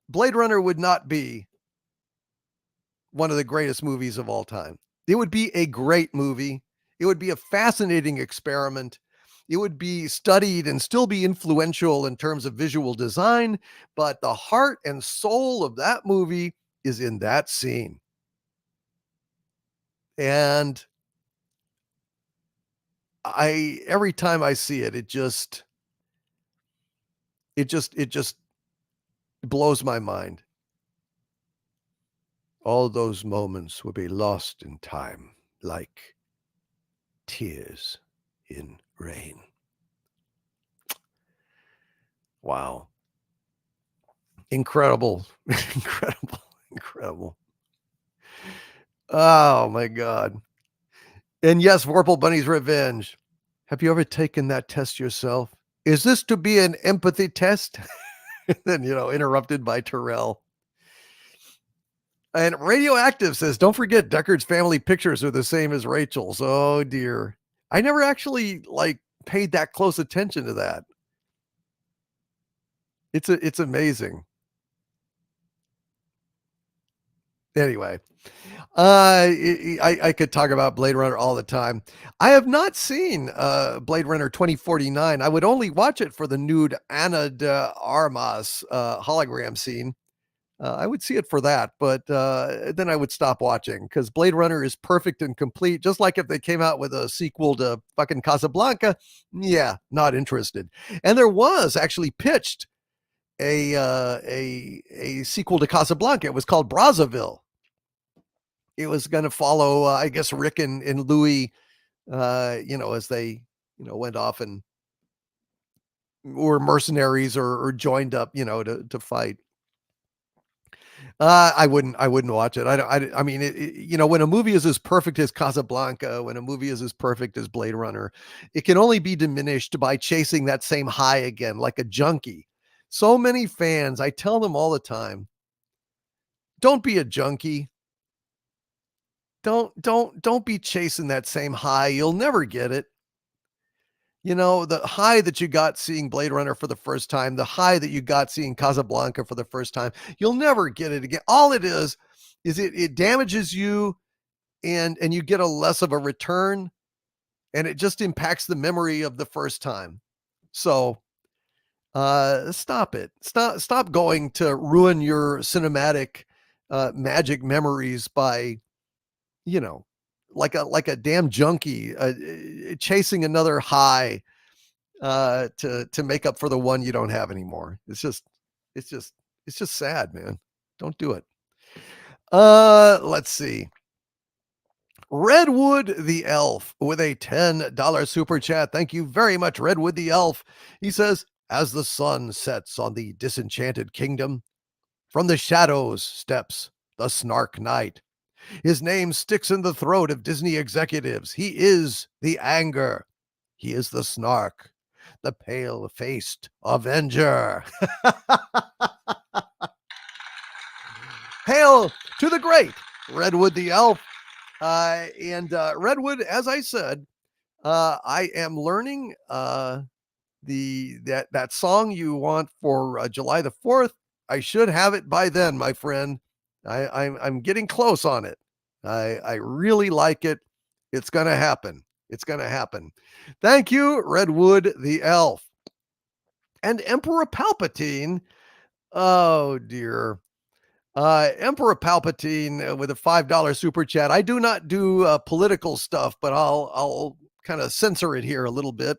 Blade Runner would not be one of the greatest movies of all time. It would be a great movie. It would be a fascinating experiment. It would be studied and still be influential in terms of visual design, but the heart and soul of that movie is in that scene. And every time I see it, it just blows my mind. All those moments will be lost in time, like tears in rain. Wow. Incredible. Incredible. Oh my God. And yes, Vorpal Bunny's Revenge. Have you ever taken that test yourself? Is this to be an empathy test? Then, interrupted by Terrell. And Radioactive says, don't forget Deckard's family pictures are the same as Rachel's. Oh dear. I never actually paid that close attention to that. It's amazing. Anyway, I could talk about Blade Runner all the time. I have not seen Blade Runner 2049. I would only watch it for the nude Ana de Armas hologram scene. I would see it for that, but then I would stop watching because Blade Runner is perfect and complete. Just like if they came out with a sequel to fucking Casablanca, yeah, not interested. And there was actually pitched a sequel to Casablanca. It was called Brazzaville. It was going to follow, I guess, Rick and Louis, as they, went off and were mercenaries or joined up, to fight. I wouldn't watch it. I mean, when a movie is as perfect as Casablanca, when a movie is as perfect as Blade Runner, it can only be diminished by chasing that same high again, like a junkie. So many fans, I tell them all the time, don't be a junkie. Don't be chasing that same high. You'll never get it. The high that you got seeing Blade Runner for the first time, the high that you got seeing Casablanca for the first time, you'll never get it again. All it is it damages you and you get a less of a return, and it just impacts the memory of the first time. So stop it. Stop going to ruin your cinematic magic memories by, like a damn junkie chasing another high to make up for the one you don't have anymore. It's just It's just sad, man. Don't do it. Let's see. Redwood the Elf with a $10 super chat. Thank you very much, Redwood the Elf. He says, as the sun sets on the disenchanted kingdom, from the shadows steps the Snark Knight. His name sticks in the throat of Disney executives. He is the anger. He is the snark, the pale-faced Avenger. Hail to the great Redwood the Elf. Redwood, as I said, I am learning that song you want for July the 4th. I should have it by then, my friend. I'm getting close on it. I really like it. It's gonna happen. It's gonna happen. Thank you, Redwood the Elf. And Emperor Palpatine. Oh dear. Emperor Palpatine with a $5 super chat. I do not do political stuff, but I'll kind of censor it here a little bit.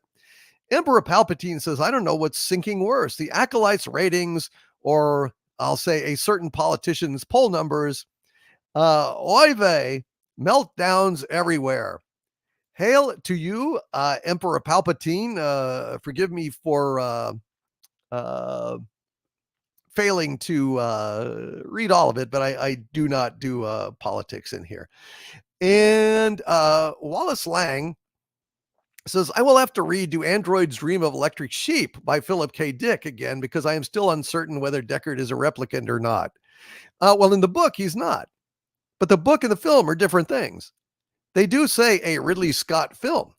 Emperor Palpatine says, I don't know what's sinking worse, the Acolytes ratings, or I'll say a certain politician's poll numbers. Oy vey, meltdowns everywhere. Hail to you, Emperor Palpatine. Forgive me for failing to read all of it, but I do not do politics in here. And Wallace Lang says, I will have to read Do Androids Dream of Electric Sheep by Philip K. Dick again, because I am still uncertain whether Deckard is a replicant or not. Well, in the book, he's not. But the book and the film are different things. They do say a Ridley Scott film.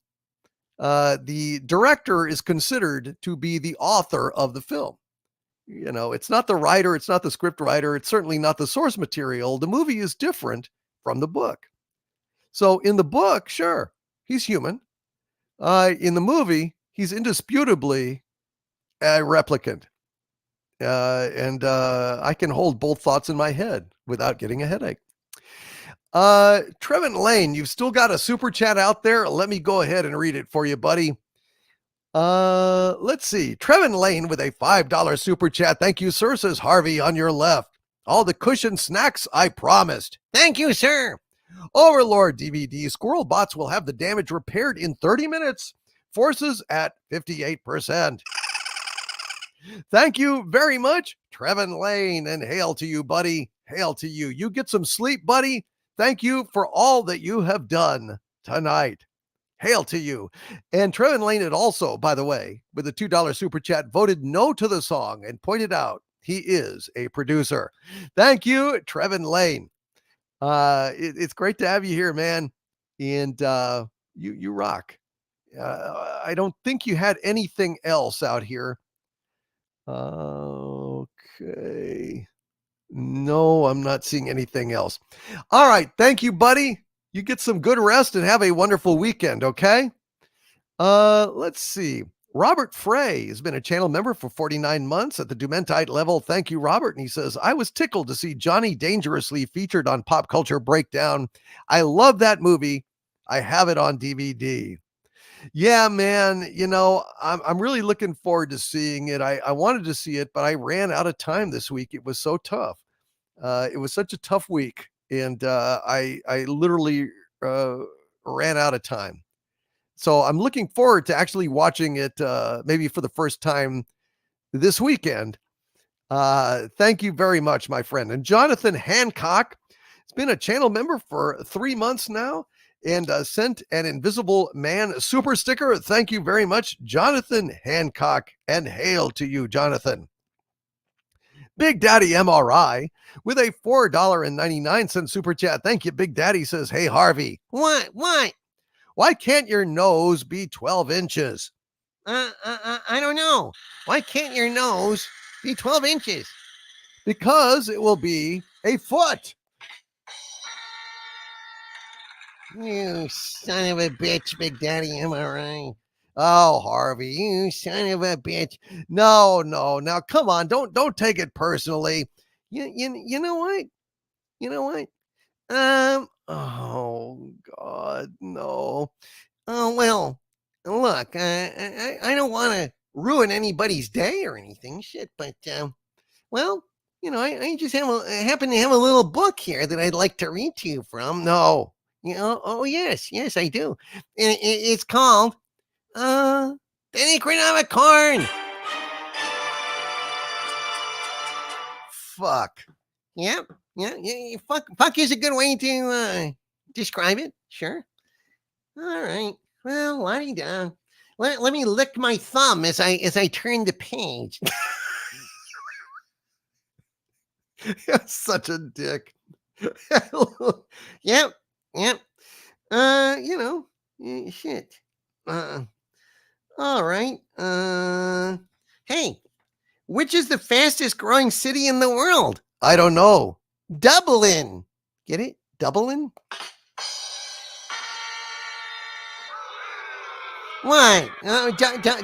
The director is considered to be the author of the film. You know, it's not the writer, it's not the script writer, it's certainly not the source material. The movie is different from the book. So in the book, sure, he's human. In the movie, he's indisputably a replicant. And I can hold both thoughts in my head without getting a headache. Trevin Lane, you've still got a super chat out there. Let me go ahead and read it for you, buddy. Let's see. Trevin Lane with a $5 super chat. Thank you, sir, says Harvey on your left. All the cushion snacks I promised. Thank you, sir. Overlord DVD. Squirrel bots will have the damage repaired in 30 minutes. Forces at 58%. Thank you very much, Trevin Lane, and hail to you, buddy. Hail to you. You get some sleep, buddy. Thank you for all that you have done tonight. Hail to you. And Trevin Lane had also, by the way, with a $2 super chat, voted no to the song and pointed out he is a producer. Thank you, Trevin Lane. It's great to have you here, man. And you rock. I don't think you had anything else out here. Okay. No, I'm not seeing anything else. All right. Thank you, buddy. You get some good rest and have a wonderful weekend, okay? Let's see. Robert Frey has been a channel member for 49 months at the Dumentite level. Thank you, Robert. And he says, I was tickled to see Johnny Dangerously featured on Pop Culture Breakdown. I love that movie. I have it on DVD. Yeah, man. You know, I'm really looking forward to seeing it. I wanted to see it, but I ran out of time this week. It was so tough. It was such a tough week. And I literally ran out of time. So I'm looking forward to actually watching it maybe for the first time this weekend. Thank you very much, my friend. And Jonathan Hancock has been a channel member for 3 months now and sent an Invisible Man super sticker. Thank you very much, Jonathan Hancock, and hail to you, Jonathan. Big Daddy MRI with a $4.99 super chat. Thank you, Big Daddy says, hey, Harvey. What? Why can't your nose be 12 inches? I don't know. Why can't your nose be 12 inches? Because it will be a foot. You son of a bitch, Big Daddy MRI. Oh, Harvey, you son of a bitch. No. Now, come on. Don't take it personally. You know what? Oh, God, no. Oh, well, look, I don't want to ruin anybody's day or anything, shit, but Well, I just happen to have a little book here that I'd like to read to you from. No. Oh yes, I do. It's called the Economic Corn. Fuck. Yep. Yeah. Fuck is a good way to describe it. Sure. All right. Well, la-di-da. Let me lick my thumb as I turn the page. You're such a dick. Yep. Shit. All right. Hey, which is the fastest growing city in the world? I don't know. Dublin. Get it? Dublin? What?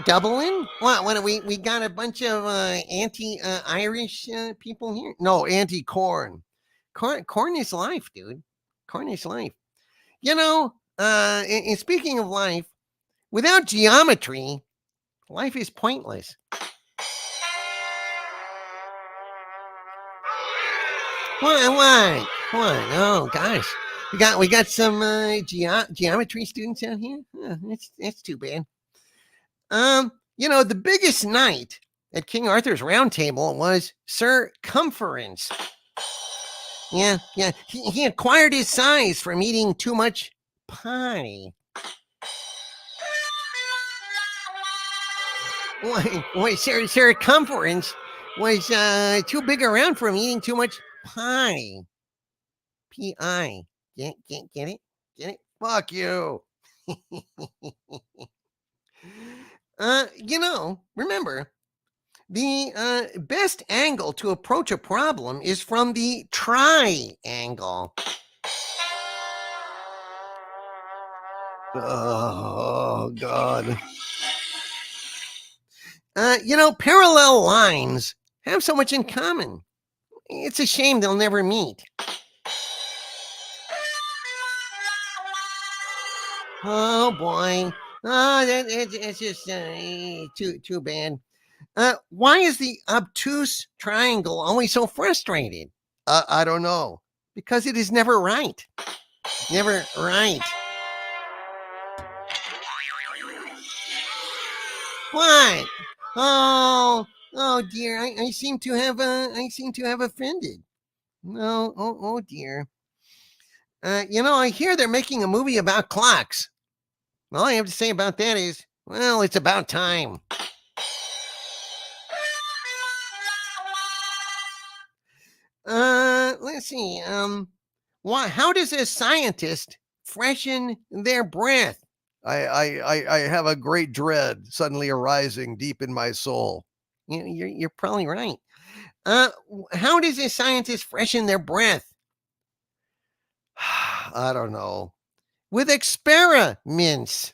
Dublin? What are we got a bunch of anti-Irish people here? No, anti-corn. Corn is life, dude. Corn is life. And speaking of life, without geometry, life is pointless. What? Oh gosh, we got some geometry students out here. That's too bad. The biggest knight at King Arthur's Round Table was Sir Cumference. Yeah. He acquired his size from eating too much pie. Why, Sir Cumference was too big around from eating too much pie. P-I. Get it? Get it? Fuck you. Remember, the best angle to approach a problem is from the triangle. Oh, God. Parallel lines have so much in common. It's a shame they'll never meet. Oh boy. It's just too bad. Why is the obtuse triangle always so frustrated? I don't know. Because it is never right. Never right. What? Oh dear. I seem to have offended. No. Oh dear. I hear they're making a movie about clocks. All I have to say about that is, well, it's about time. Let's see. How does a scientist freshen their breath? I have a great dread suddenly arising deep in my soul. You're probably right. How does a scientist freshen their breath? I don't know. With experiments.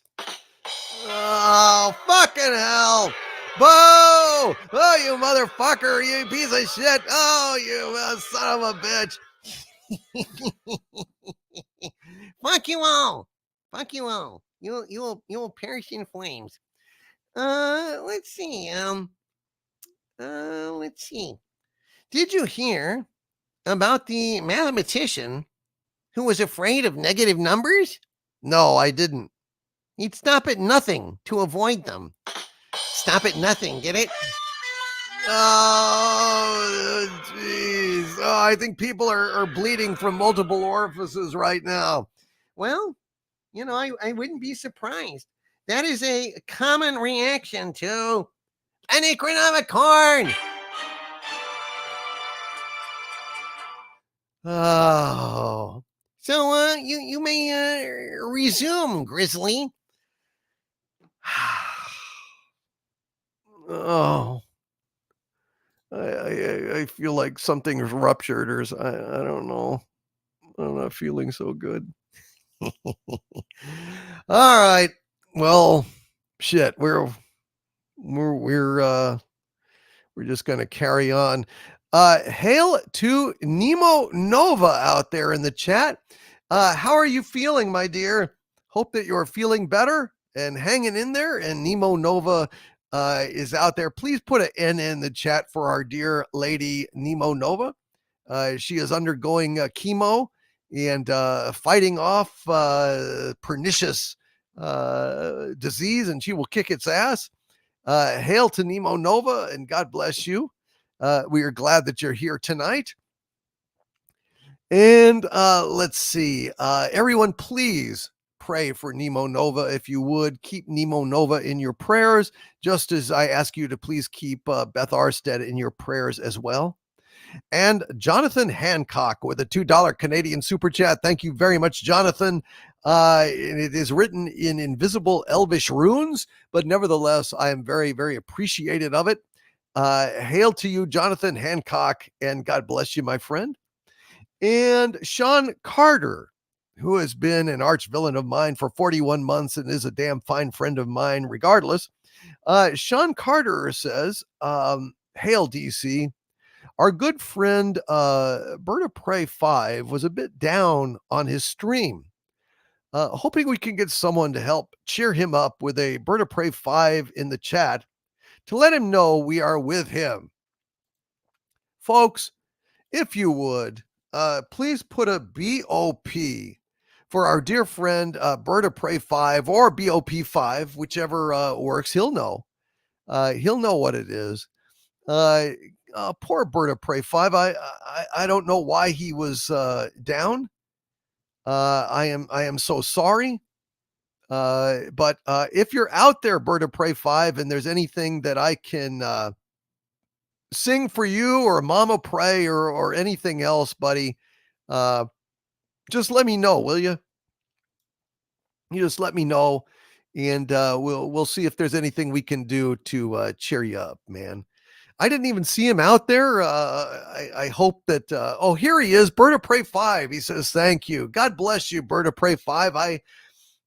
Oh, fucking hell. Boo! Oh, you motherfucker, you piece of shit. Oh, you son of a bitch. Fuck you all. You will perish in flames. Let's see. Let's see. Did you hear about the mathematician who was afraid of negative numbers? No, I didn't. He'd stop at nothing to avoid them. Stop at nothing, get it? Oh, jeez. Oh, I think people are bleeding from multiple orifices right now. Well, I wouldn't be surprised. That is a common reaction to an economic corn. Oh. So, you may resume, Grizzly. Oh. I feel like something's ruptured or I don't know. I'm not feeling so good. All right. Well, shit. We're just gonna carry on. Hail to Nemo Nova out there in the chat. How are you feeling, my dear? Hope that you're feeling better and hanging in there. And Nemo Nova is out there, please put an N in the chat for our dear lady Nemo Nova. She is undergoing chemo and fighting off pernicious disease, and she will kick its ass. Hail to Nemo Nova, and God bless you. We are glad that you're here tonight. And let's see. Everyone, please pray for Nemo Nova. If you would, keep Nemo Nova in your prayers, just as I ask you to please keep Beth Arstead in your prayers as well. And Jonathan Hancock with a $2 Canadian super chat. Thank you very much, Jonathan. It is written in invisible elvish runes, but nevertheless, I am very, very appreciative of it. Hail to you, Jonathan Hancock, and God bless you, my friend. And Sean Carter, who has been an arch villain of mine for 41 months and is a damn fine friend of mine regardless. Sean Carter says, hail DC. Our good friend Bird of Prey 5 was a bit down on his stream. Hoping we can get someone to help cheer him up with a Bird of Prey 5 in the chat to let him know we are with him. Folks, if you would, please put a BOP for our dear friend Bird of Prey 5 or BOP 5, whichever works. He'll know. He'll know what it is. Poor Bird of Prey 5. I don't know why he was down. I am so sorry. But if you're out there, Bird of Prey 5, and there's anything that I can sing for you, or Mama Prey, or anything else, buddy, just let me know, will you? You just let me know, and we'll see if there's anything we can do to cheer you up, man. I didn't even see him out there. I hope that, oh, here he is, Bird of Prey 5. He says, thank you. God bless you, Bird of Prey 5.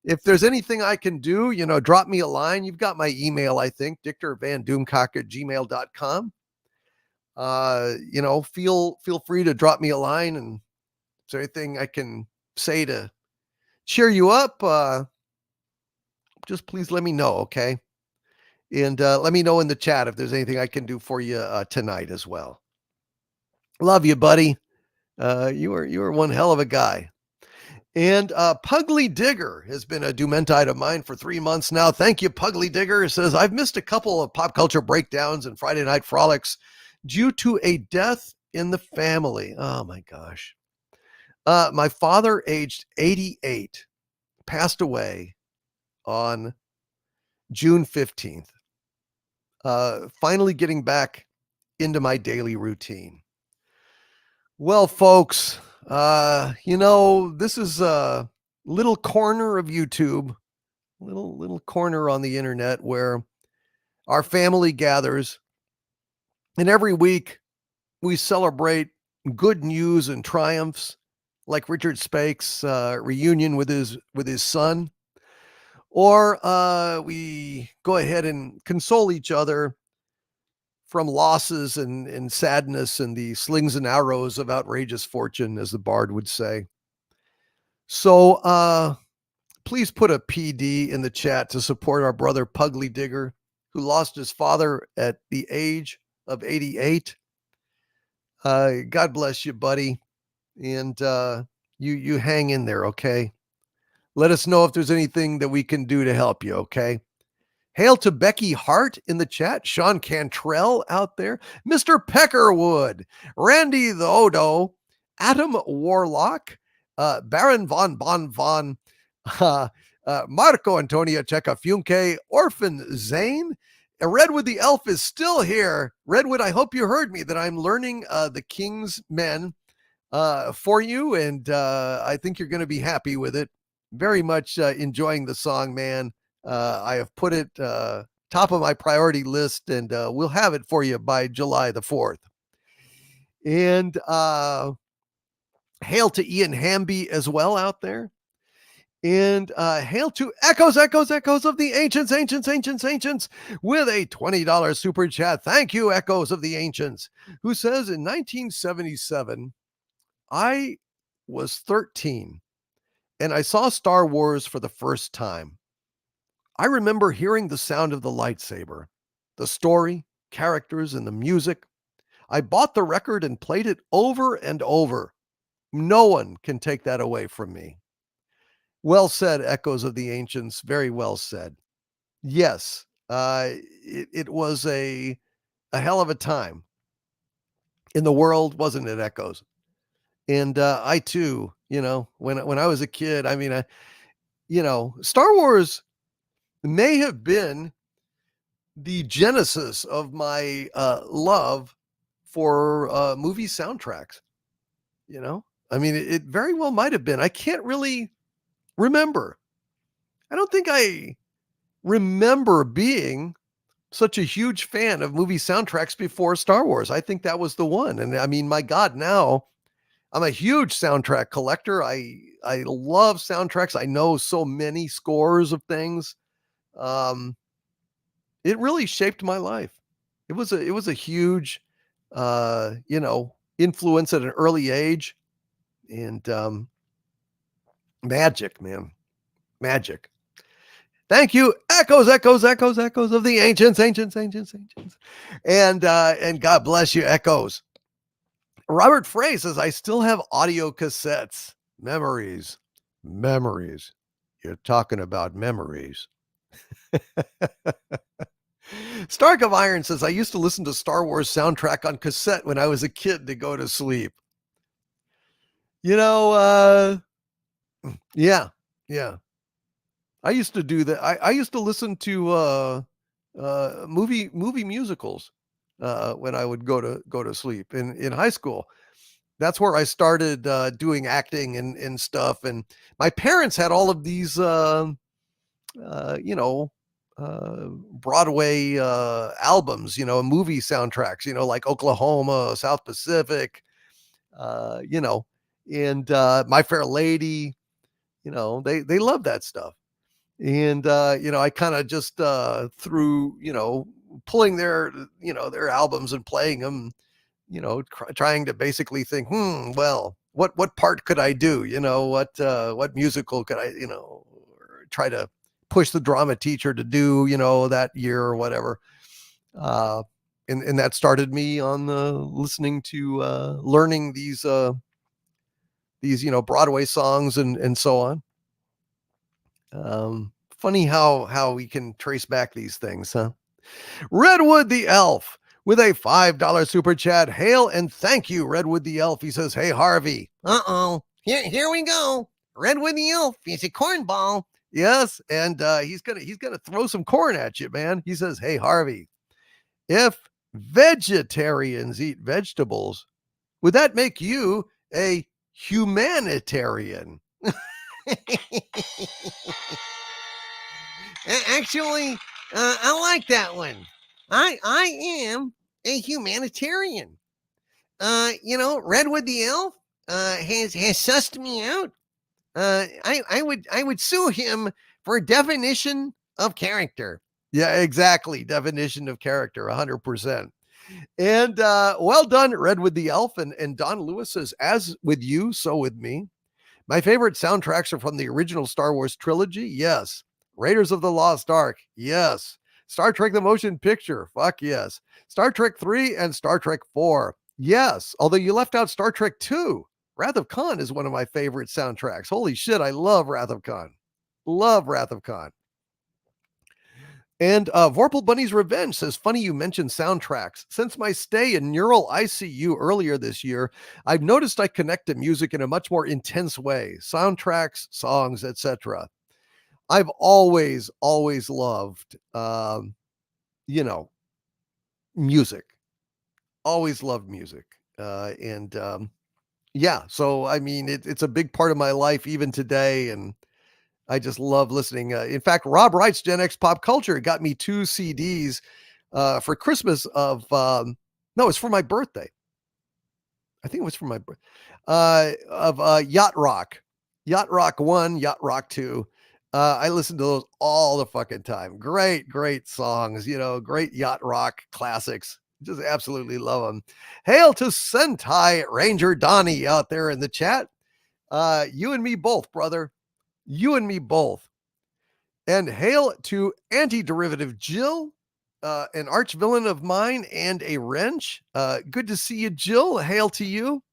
If there's anything I can do, drop me a line. You've got my email, I think, dictorvandoomcock@gmail.com. Feel free to drop me a line, and is there anything I can say to cheer you up? Just please let me know, okay? And let me know in the chat if there's anything I can do for you tonight as well. Love you, buddy. You are one hell of a guy. And Pugly Digger has been a Doomentite of mine for 3 months now. Thank you, Pugly Digger. It says, I've missed a couple of pop culture breakdowns and Friday Night Frolics due to a death in the family. Oh, my gosh. My father, aged 88, passed away on June 15th. Finally getting back into my daily routine. Well, folks, this is a little corner of YouTube, little corner on the internet where our family gathers, and every week we celebrate good news and triumphs, like Richard Spake's reunion with his son. Or we go ahead and console each other from losses and sadness and the slings and arrows of outrageous fortune, as the bard would say. So please put a PD in the chat to support our brother Pugly Digger, who lost his father at the age of 88. God bless you, buddy. And you hang in there, okay? Let us know if there's anything that we can do to help you, okay? Hail to Becky Hart in the chat, Sean Cantrell out there, Mr. Peckerwood, Randy the Odo, Adam Warlock, Baron von Marco Antonio Checa Funke, Orphan Zane, Redwood the Elf is still here. Redwood, I hope you heard me that I'm learning the King's Men for you, and I think you're going to be happy with it. Very much enjoying the song, man. I have put it top of my priority list, and we'll have it for you by July the 4th. And hail to Ian Hamby as well out there. And hail to Echoes of the Ancients with a $20 super chat. Thank you, Echoes of the Ancients, who says in 1977, I was 13 and I saw Star Wars for the first time. I remember hearing the sound of the lightsaber. the story, characters, and the music. I bought the record and played it over and over. No one can take that away from me. Well said, Echoes of the Ancients. Very well said. Yes, it was a hell of a time in the world, wasn't it, Echoes? And I too, when I was a kid, I mean, Star Wars may have been the genesis of my love for movie soundtracks. I mean, it very well might have been. I can't really remember. I don't think I remember being such a huge fan of movie soundtracks before Star Wars. I think that was the one. And I mean, my God, now I'm a huge soundtrack collector. I love soundtracks. I know so many scores of things. It really shaped my life. It was a huge, influence at an early age, and magic, man, magic. Thank you, echoes of the ancients, and God bless you, echoes. Robert Frey says, I still have audio cassettes. Memories. You're talking about memories. Stark of Iron says, I used to listen to Star Wars soundtrack on cassette when I was a kid to go to sleep. Yeah. I used to do that. I used to listen to movie musicals when I would go to sleep in high school. That's where I started doing acting and stuff. And my parents had all of these Broadway albums, movie soundtracks, like Oklahoma, South Pacific, and My Fair Lady, they love that stuff. And, I kind of just through, pulling their albums and playing them, trying to basically think, well, what part could I do? What musical could I, try to push the drama teacher to do, that year or whatever. And that started me on listening to learning these Broadway songs and so on. Funny how we can trace back these things, huh? Redwood the Elf with a $5 super chat. Hail and thank you, Redwood the Elf. He says, hey, Harvey. Here we go. Redwood the Elf. He's a cornball. Yes, and he's gonna throw some corn at you, man. He says, hey, Harvey, if vegetarians eat vegetables, would that make you a humanitarian? Actually, I like that one. I am a humanitarian. Redwood the Elf has sussed me out. I would sue him for definition of character. Yeah, exactly. Definition of character, 100%. And well done, Redwood the Elf. And Don Lewis says, as with you, so with me. My favorite soundtracks are from the original Star Wars trilogy. Yes. Raiders of the Lost Ark. Yes. Star Trek the Motion Picture. Fuck yes. Star Trek 3 and Star Trek 4. Yes. Although you left out Star Trek 2. Wrath of Khan is one of my favorite soundtracks. Holy shit, I love Wrath of Khan. Love Wrath of Khan. And Vorpal Bunny's Revenge says, funny you mentioned soundtracks. Since my stay in Neural ICU earlier this year, I've noticed I connect to music in a much more intense way. Soundtracks, songs, etc. I've always loved, music. Always loved music. Yeah, so I mean, it's a big part of my life even today, and I just love listening. In fact, Rob Wright's Gen X Pop Culture got me 2 CDs for Christmas of, no, it's for my birthday. I think it was for my birthday, of Yacht Rock. Yacht Rock 1, Yacht Rock 2. I listen to those all the fucking time. Great songs, great Yacht Rock classics. Just absolutely love them. Hail to Sentai Ranger Donnie out there in the chat. You and me both, brother. You and me both. And hail to Anti-Derivative Jill an arch villain of mine and a wrench. Good to see you, Jill. Hail to you.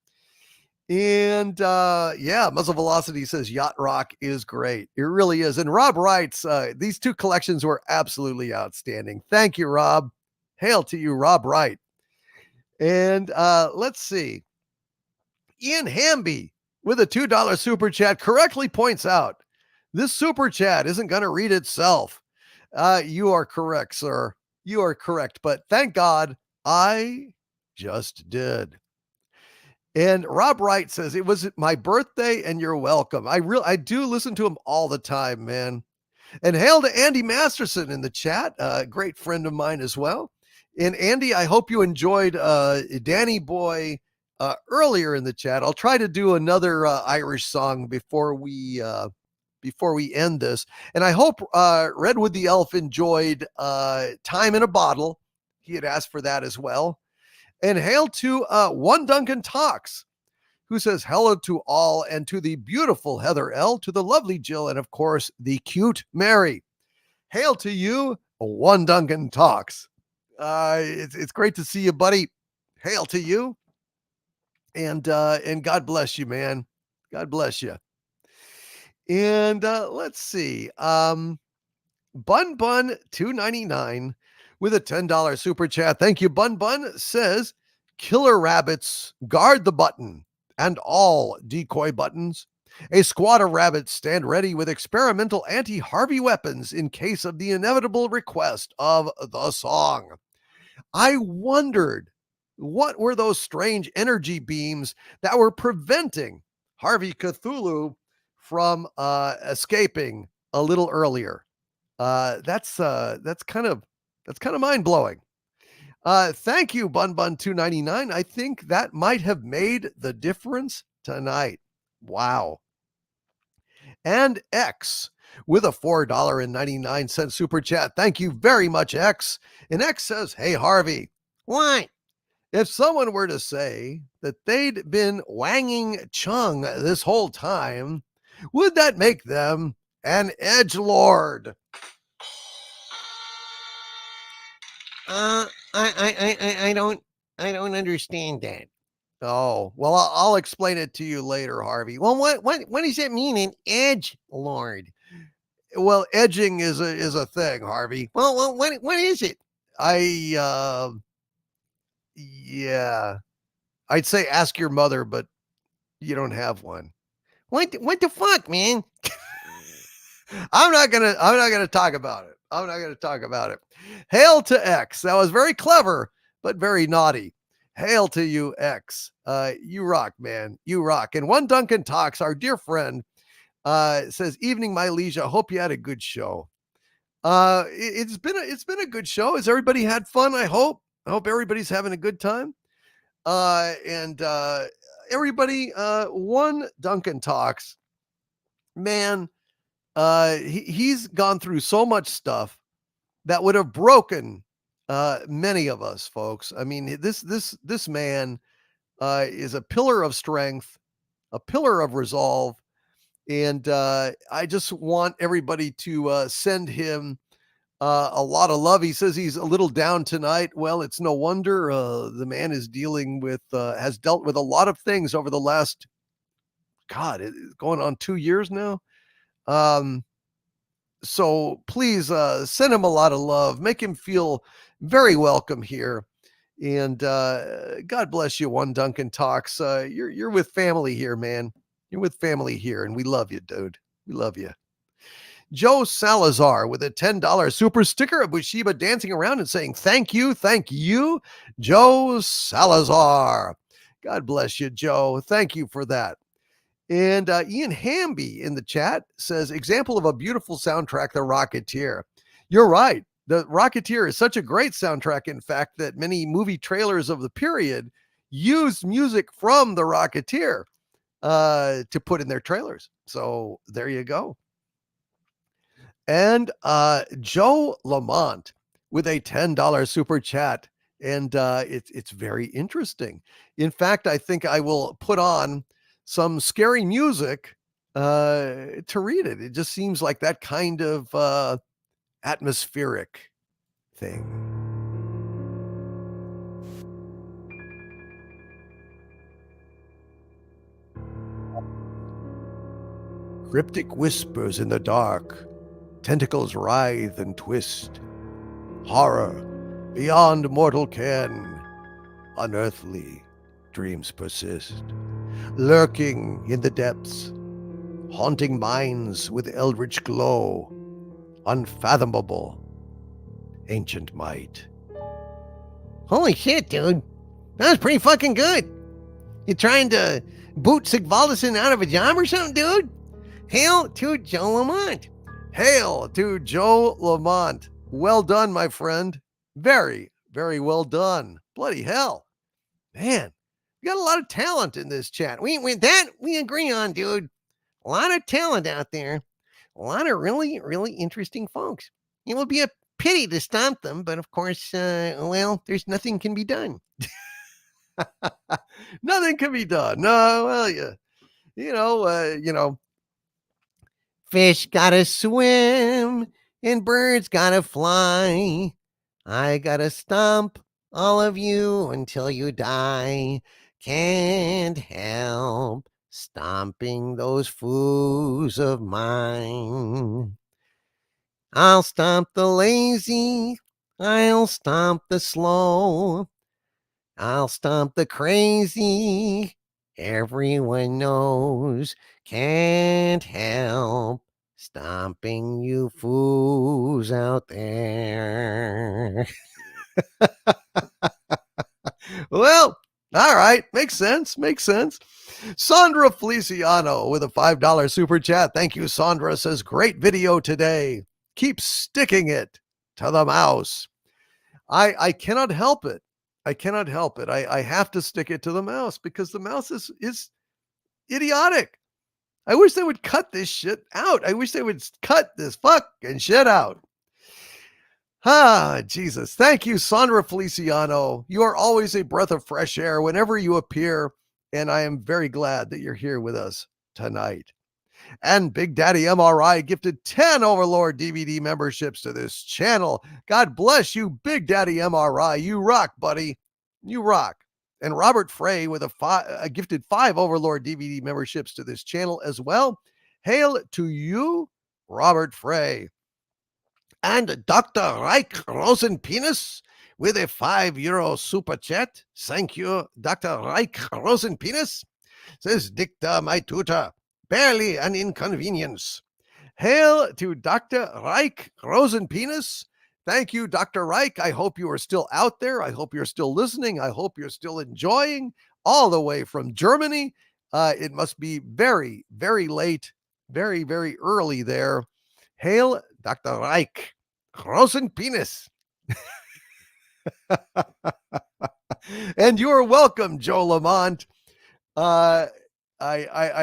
And yeah, Muzzle Velocity says Yacht Rock is great. It really is. And Rob writes, these two collections were absolutely outstanding. Thank you, Rob. Hail to you, Rob Wright. And let's see. Ian Hamby with a $2 super chat correctly points out this super chat isn't going to read itself. You are correct, sir. You are correct. But thank God I just did. And Rob Wright says, it was my birthday and you're welcome. I do listen to him all the time, man. And hail to Andy Masterson in the chat, a great friend of mine as well. And Andy, I hope you enjoyed Danny Boy earlier in the chat. I'll try to do another Irish song before we end this. And I hope Redwood the Elf enjoyed Time in a Bottle. He had asked for that as well. And hail to One Duncan Talks, who says hello to all and to the beautiful Heather L, to the lovely Jill, and of course, the cute Mary. Hail to you, One Duncan Talks. It's great to see you, buddy. Hail to you. And God bless you, man. God bless you. And let's see. Bun 299 with a $10 super chat. Thank you, Bun Bun says, killer rabbits guard the button and all decoy buttons. A squad of rabbits stand ready with experimental anti-Harvey weapons in case of the inevitable request of the song. I wondered, what were those strange energy beams that were preventing Harvey Cthulhu from escaping a little earlier? That's kind of mind-blowing. Thank you, Bun Bun 299. I think that might have made the difference tonight. Wow. And X with a $4.99 super chat. Thank you very much, X. And X says, hey, Harvey. What? If someone were to say that they'd been wanging Chung this whole time, would that make them an edgelord? I don't understand that. Oh, well, I'll explain it to you later, Harvey. Well, what does that mean, an edge lord? Well, edging is a thing, Harvey. Well, what is it? Yeah, I'd say ask your mother, but you don't have one. What the fuck, man? I'm not gonna talk about it. I'm not gonna talk about it. Hail to X. That was very clever, but very naughty. Hail to you, X. You rock, man. You rock. And One Duncan Talks, our dear friend, says, evening, my liege. I hope you had a good show. It's been a good show. Has everybody had fun? I hope everybody's having a good time. And everybody, One Duncan Talks, man, he's gone through so much stuff that would have broken many of us, folks. I mean, this man is a pillar of strength, a pillar of resolve, and I just want everybody to send him a lot of love. He says he's a little down tonight. Well, it's no wonder. The man is has dealt with a lot of things over the last, it's going on 2 years now. So please send him a lot of love. Make him feel very welcome here. And God bless you, One Duncan Talks. You're with family here, man. You're with family here, and we love you, dude. We love you. Joe Salazar with a $10 super sticker of Bushiba dancing around and saying, thank you, Joe Salazar. God bless you, Joe. Thank you for that. And Ian Hamby in the chat says, example of a beautiful soundtrack, The Rocketeer. You're right. The Rocketeer is such a great soundtrack, in fact, that many movie trailers of the period used music from The Rocketeer to put in their trailers. So there you go. And Joe Lamont with a $10 super chat. And it's very interesting. In fact, I think I will put on some scary music to read it. It just seems like that kind of atmospheric thing. Cryptic whispers in the dark, tentacles writhe and twist. Horror beyond mortal ken, unearthly dreams persist. Lurking in the depths, haunting minds with eldritch glow, unfathomable ancient might. Holy shit, dude. That was pretty fucking good. You trying to boot Sigvaldison out of a job or something, dude? Hail to Joe Lamont. Hail to Joe Lamont. Well done, my friend. Very, very well done. Bloody hell. Man, we got a lot of talent in this chat. We agree on, dude. A lot of talent out there. A lot of really, really interesting folks. It would be a pity to stomp them, but of course, there's nothing can be done. Nothing can be done. No, well, you know. Fish gotta swim and birds gotta fly. I gotta stomp all of you until you die. Can't help stomping those foos of mine. I'll stomp the lazy, I'll stomp the slow, I'll stomp the crazy, everyone knows. Can't help stomping you foos out there. Well, all right. Makes sense. Sandra Feliciano with a $5 super chat. Thank you, Sandra. Says, great video today. Keep sticking it to the mouse. I cannot help it. I have to stick it to the mouse because the mouse is idiotic. I wish they would cut this shit out. I wish they would cut this fucking shit out. Ah, Jesus. Thank you, Sandra Feliciano. You are always a breath of fresh air whenever you appear, and I am very glad that you're here with us tonight. And Big Daddy MRI gifted 10 Overlord DVD memberships to this channel. God bless you, Big Daddy MRI. You rock, buddy. You rock. And Robert Frey with a gifted 5 Overlord DVD memberships to this channel as well. Hail to you, Robert Frey. And Dr. Reich Rosenpenis with a €5 super chat. Thank you, Dr. Reich Rosenpenis. Says Dicta, my tutor. Barely an inconvenience. Hail to Dr. Reich Rosenpenis. Thank you, Dr. Reich. I hope you are still out there. I hope you're still listening. I hope you're still enjoying all the way from Germany. It must be very, very late, very, very early there. Hail, Dr. Reich Rosenpenis. And you are welcome, Joe Lamont. I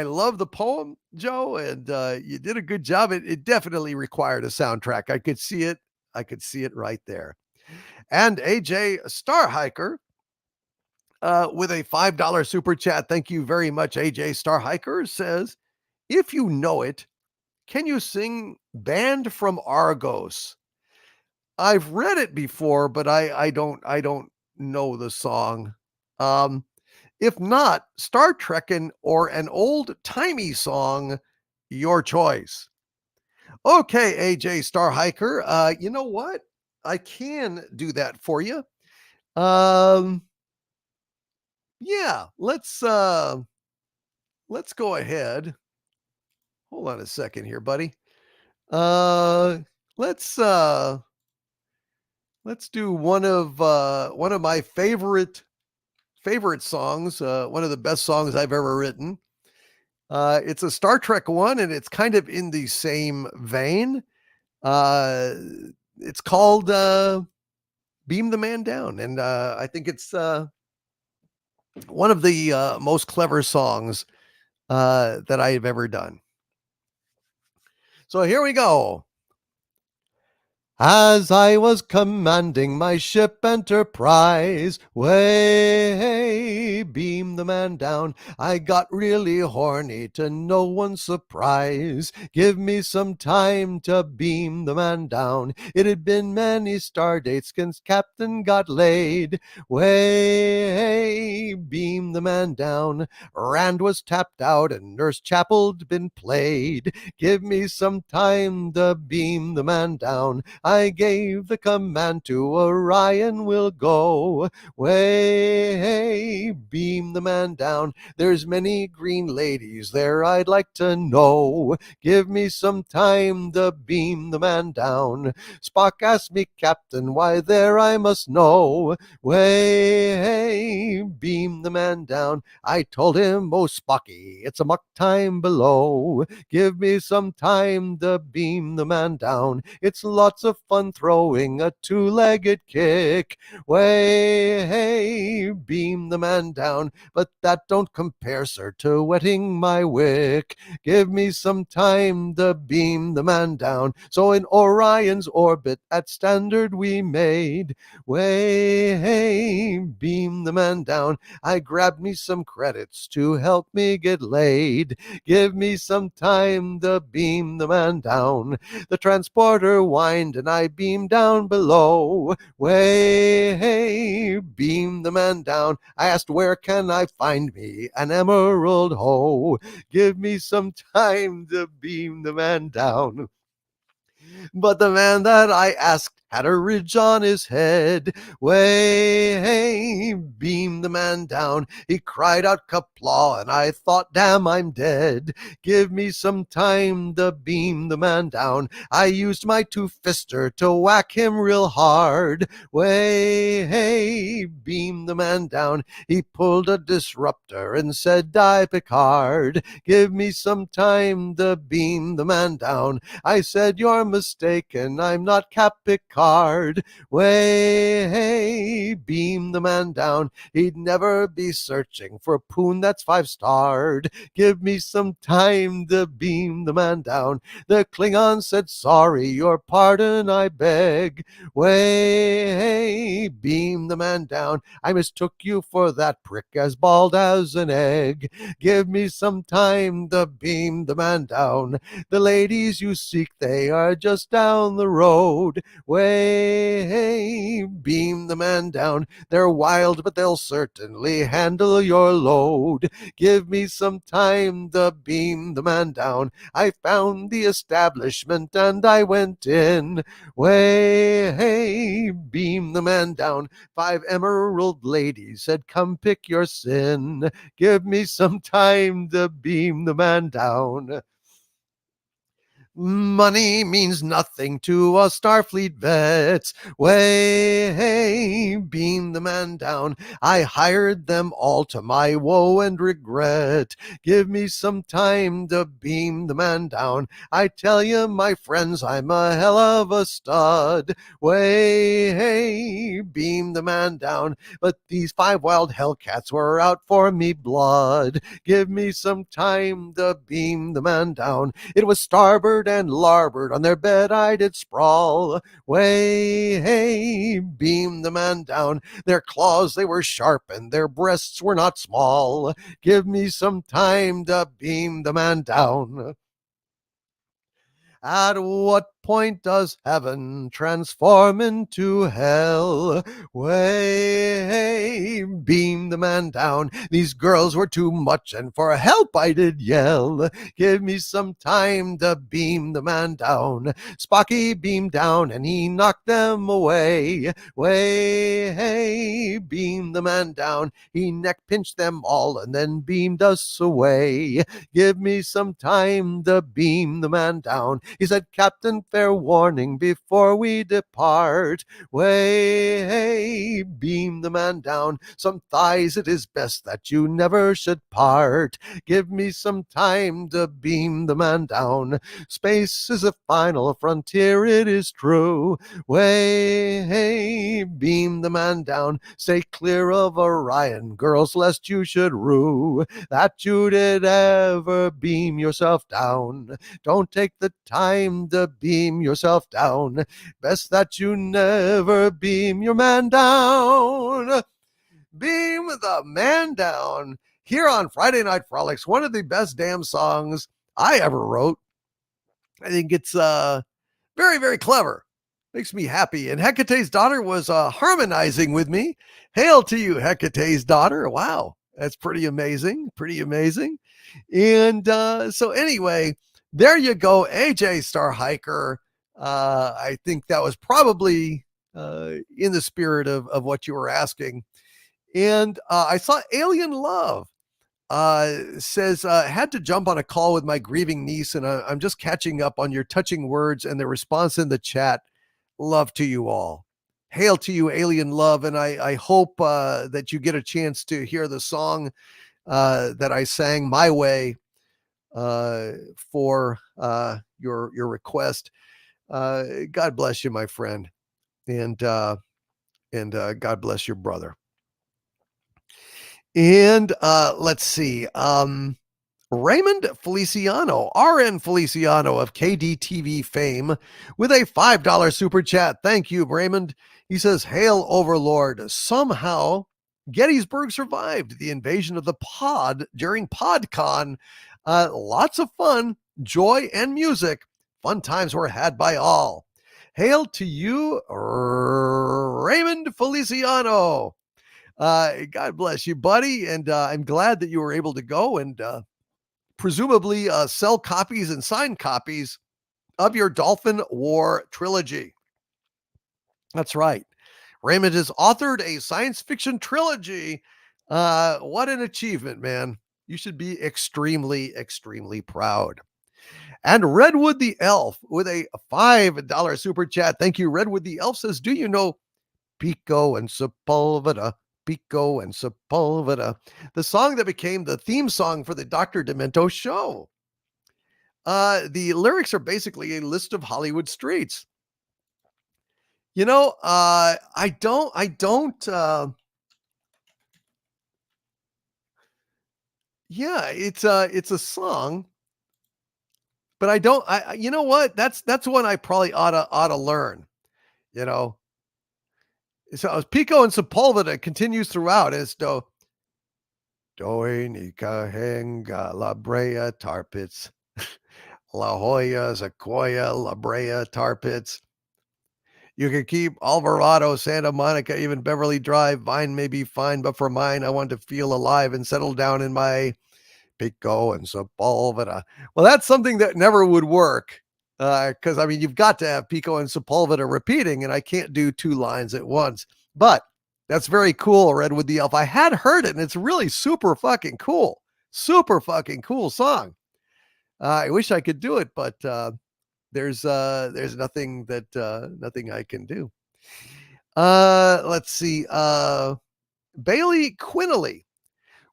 love the poem, Joe, and you did a good job. It definitely required a soundtrack. I could see it right there. And AJ Starhiker with a $5 super chat. Thank you very much, AJ Starhiker. Says, if you know it, can you sing Band from Argos? I've read it before, but I don't know the song. If not, Star Trekkin' or an old-timey song, your choice. Okay, AJ Starhiker, you know what? I can do that for you. Yeah, let's go ahead. Hold on a second here, buddy. Let's do one of my favorite songs, one of the best songs I've ever written. It's a Star Trek one, and it's kind of in the same vein. It's called Beam the Man Down, and I think it's one of the most clever songs that I have ever done. So here we go. As I was commanding my ship Enterprise, way way, beam the man down. I got really horny to no one's surprise. Give me some time to beam the man down. It had been many star dates since Captain got laid. Way, beam the man down. Rand was tapped out and Nurse Chapel'd been played. Give me some time to beam the man down. I gave the command to Orion, we'll go. Way, beam the man down. There's many green ladies there I'd like to know. Give me some time to beam the man down. Spock asked me, Captain, why there I must know. Way, beam the man down. I told him, oh Spocky, it's amok time below. Give me some time to beam the man down. It's lots of fun throwing a two-legged kick. Way, beam the man down. But that don't compare, sir, to wetting my wick. Give me some time to beam the man down. So in Orion's orbit at standard we made. Way, beam the man down. I grabbed me some credits to help me get laid. Give me some time to beam the man down. The transporter whined and I beamed down below. Way, beam the man down. I asked, where can I find me an emerald hoe? Give me some time to beam the man down. But the man that I asked had a ridge on his head. Way, beam the man down. He cried out Kaplaw, and I thought, damn, I'm dead. Give me some time to beam the man down. I used my two-fister to whack him real hard. Way, beam the man down. He pulled a disruptor and said, die, Picard. Give me some time to beam the man down. I said, you're mistaken, I'm not Cap Picard. Way, beam the man down. He'd never be searching for a poon that's 5-starred. Give me some time to beam the man down. The Klingon said, sorry, your pardon I beg. Way, beam the man down. I mistook you for that prick as bald as an egg. Give me some time to beam the man down. The ladies you seek, they are just down the road. Way, beam the man down. They're wild, but they'll certainly handle your load. Give me some time to beam the man down. I found the establishment and I went in. Way, beam the man down. 5 emerald ladies said, come pick your sin. Give me some time to beam the man down. Money means nothing to us Starfleet vets. Way, beam the man down. I hired them all to my woe and regret. Give me some time to beam the man down. I tell you, my friends, I'm a hell of a stud. Way, beam the man down. But these 5 wild hellcats were out for me blood. Give me some time to beam the man down. It was starboard and larboard on their bed I did sprawl. Way, beam the man down. Their claws, they were sharp, and their breasts were not small. Give me some time to beam the man down. At what point does heaven transform into hell? Way, beam the man down. These girls were too much, and for help I did yell. Give me some time to beam the man down. Spocky beamed down, and he knocked them away. Way, beam the man down. He neck-pinched them all, and then beamed us away. Give me some time to beam the man down. He said, Captain, fair warning before we depart. Way, beam the man down. Some thighs it is best that you never should part. Give me some time to beam the man down. Space is a final frontier, it is true. Way, beam the man down. Stay clear of Orion, girls, lest you should rue that you did ever beam yourself down. Don't take the time to beam yourself down. Best that you never beam your man down. beam the man down here on Friday Night Frolics. One of the best damn songs I ever wrote. I think it's very, very clever. Makes me happy. And Hecate's daughter was harmonizing with me. Hail to you, Hecate's daughter. Wow, that's pretty amazing. Pretty amazing. And so anyway, there you go, AJ Star Hiker. I think that was probably in the spirit of what you were asking. And I saw Alien Love says, had to jump on a call with my grieving niece, and I'm just catching up on your touching words and the response in the chat. Love to you all. Hail to you, Alien Love. And I hope that you get a chance to hear the song that I sang my way for your request. God bless you, my friend. And God bless your brother. And let's see. Raymond Feliciano, RN Feliciano of KDTV fame, with a $5 super chat. Thank you, Raymond. He says, Hail Overlord. Somehow, Gettysburg survived the invasion of the pod during PodCon. Lots of fun, joy, and music. Fun times were had by all. Hail to you, Raymond Feliciano. God bless you, buddy. And I'm glad that you were able to go and presumably sell copies and signed copies of your Dolphin War trilogy. That's right. Raymond has authored a science fiction trilogy. What an achievement, man. You should be extremely, extremely proud. And Redwood the Elf with a $5 super chat. Thank you, Redwood the Elf says, do you know Pico and Sepulveda? Pico and Sepulveda, the song that became the theme song for the Dr. Demento show. The lyrics are basically a list of Hollywood streets. You know, I don't, yeah, it's a song, but you know what? That's one I probably ought to learn, you know? So Pico and Sepulveda continues throughout as do Doinica Henga La Brea Tar Pits, La Jolla, Sequoia, La Brea Tar Pits. You can keep Alvarado, Santa Monica, even Beverly Drive. Vine may be fine, but for mine, I want to feel alive and settle down in my Pico and Sepulveda. Well, that's something that never would work. Because I mean, you've got to have Pico and Sepulveda repeating, and I can't do two lines at once. But that's very cool, Redwood the Elf. I had heard it, and it's really super fucking cool. Super fucking cool song. I wish I could do it, but there's nothing nothing I can do. Let's see. Bailey Quinley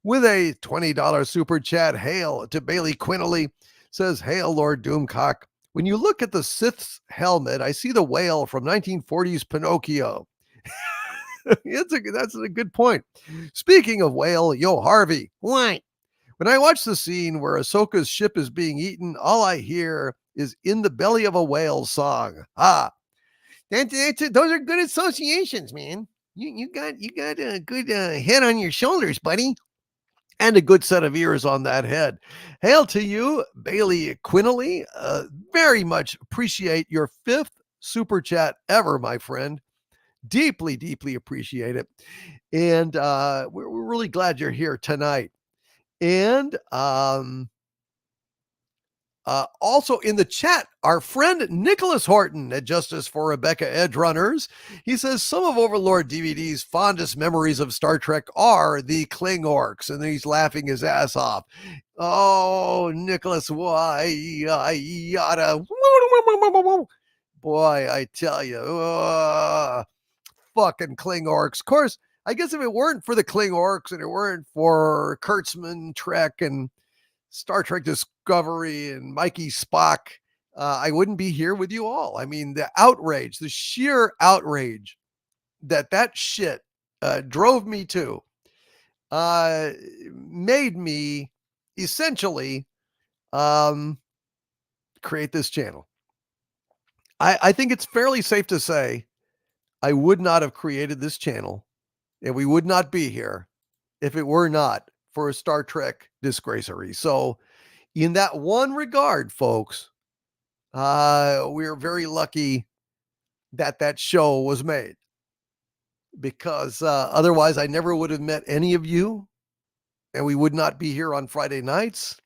with a $20 super chat. Hail to Bailey Quinley. Says, Hail, Lord Doomcock. When you look at the Sith's helmet, I see the whale from 1940s Pinocchio. That's a good point. Speaking of whale, yo, Harvey. What? When I watch the scene where Ahsoka's ship is being eaten, all I hear is In the Belly of a Whale song. Those are good associations, man. You got a good head on your shoulders, buddy. And a good set of ears on that head. Hail to you, Bailey Quinley. Very much appreciate your 5th super chat ever, my friend. Deeply, deeply appreciate it. And we're really glad you're here tonight. And also in the chat, our friend Nicholas Horton at Justice for Rebecca Edge Runners. He says some of Overlord DVD's fondest memories of Star Trek are the Klingorks, and then he's laughing his ass off. Oh, Nicholas, why yada? Boy, I tell you, fucking Klingorks. Of course, I guess if it weren't for the Klingorks and it weren't for Kurtzman, Trek, and Star Trek Discovery and Mikey Spock, I wouldn't be here with you all. I mean, the outrage, the sheer outrage that shit drove me to, made me essentially create this channel. I think it's fairly safe to say I would not have created this channel and we would not be here if it were not for a Star Trek disgracery. So in that one regard, folks, we're very lucky that that show was made, because otherwise I never would have met any of you, and we would not be here on Friday nights,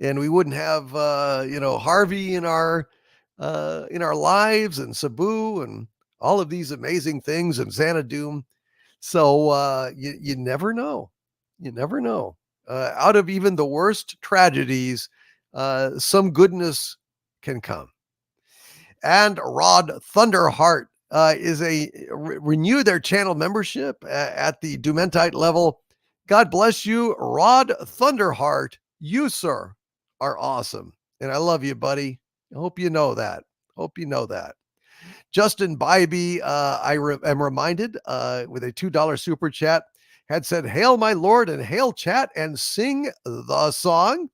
and we wouldn't have Harvey in our lives, and Sabu, and all of these amazing things, and Xanadu. So you never know. You never know. Out of even the worst tragedies, some goodness can come. And Rod Thunderheart renewed their channel membership at the Dumentite level. God bless you, Rod Thunderheart. You, sir, are awesome. And I love you, buddy. I hope you know that. Hope you know that. Justin Bybee, am reminded with a $2 super chat, had said, "Hail my Lord and hail chat and sing the song."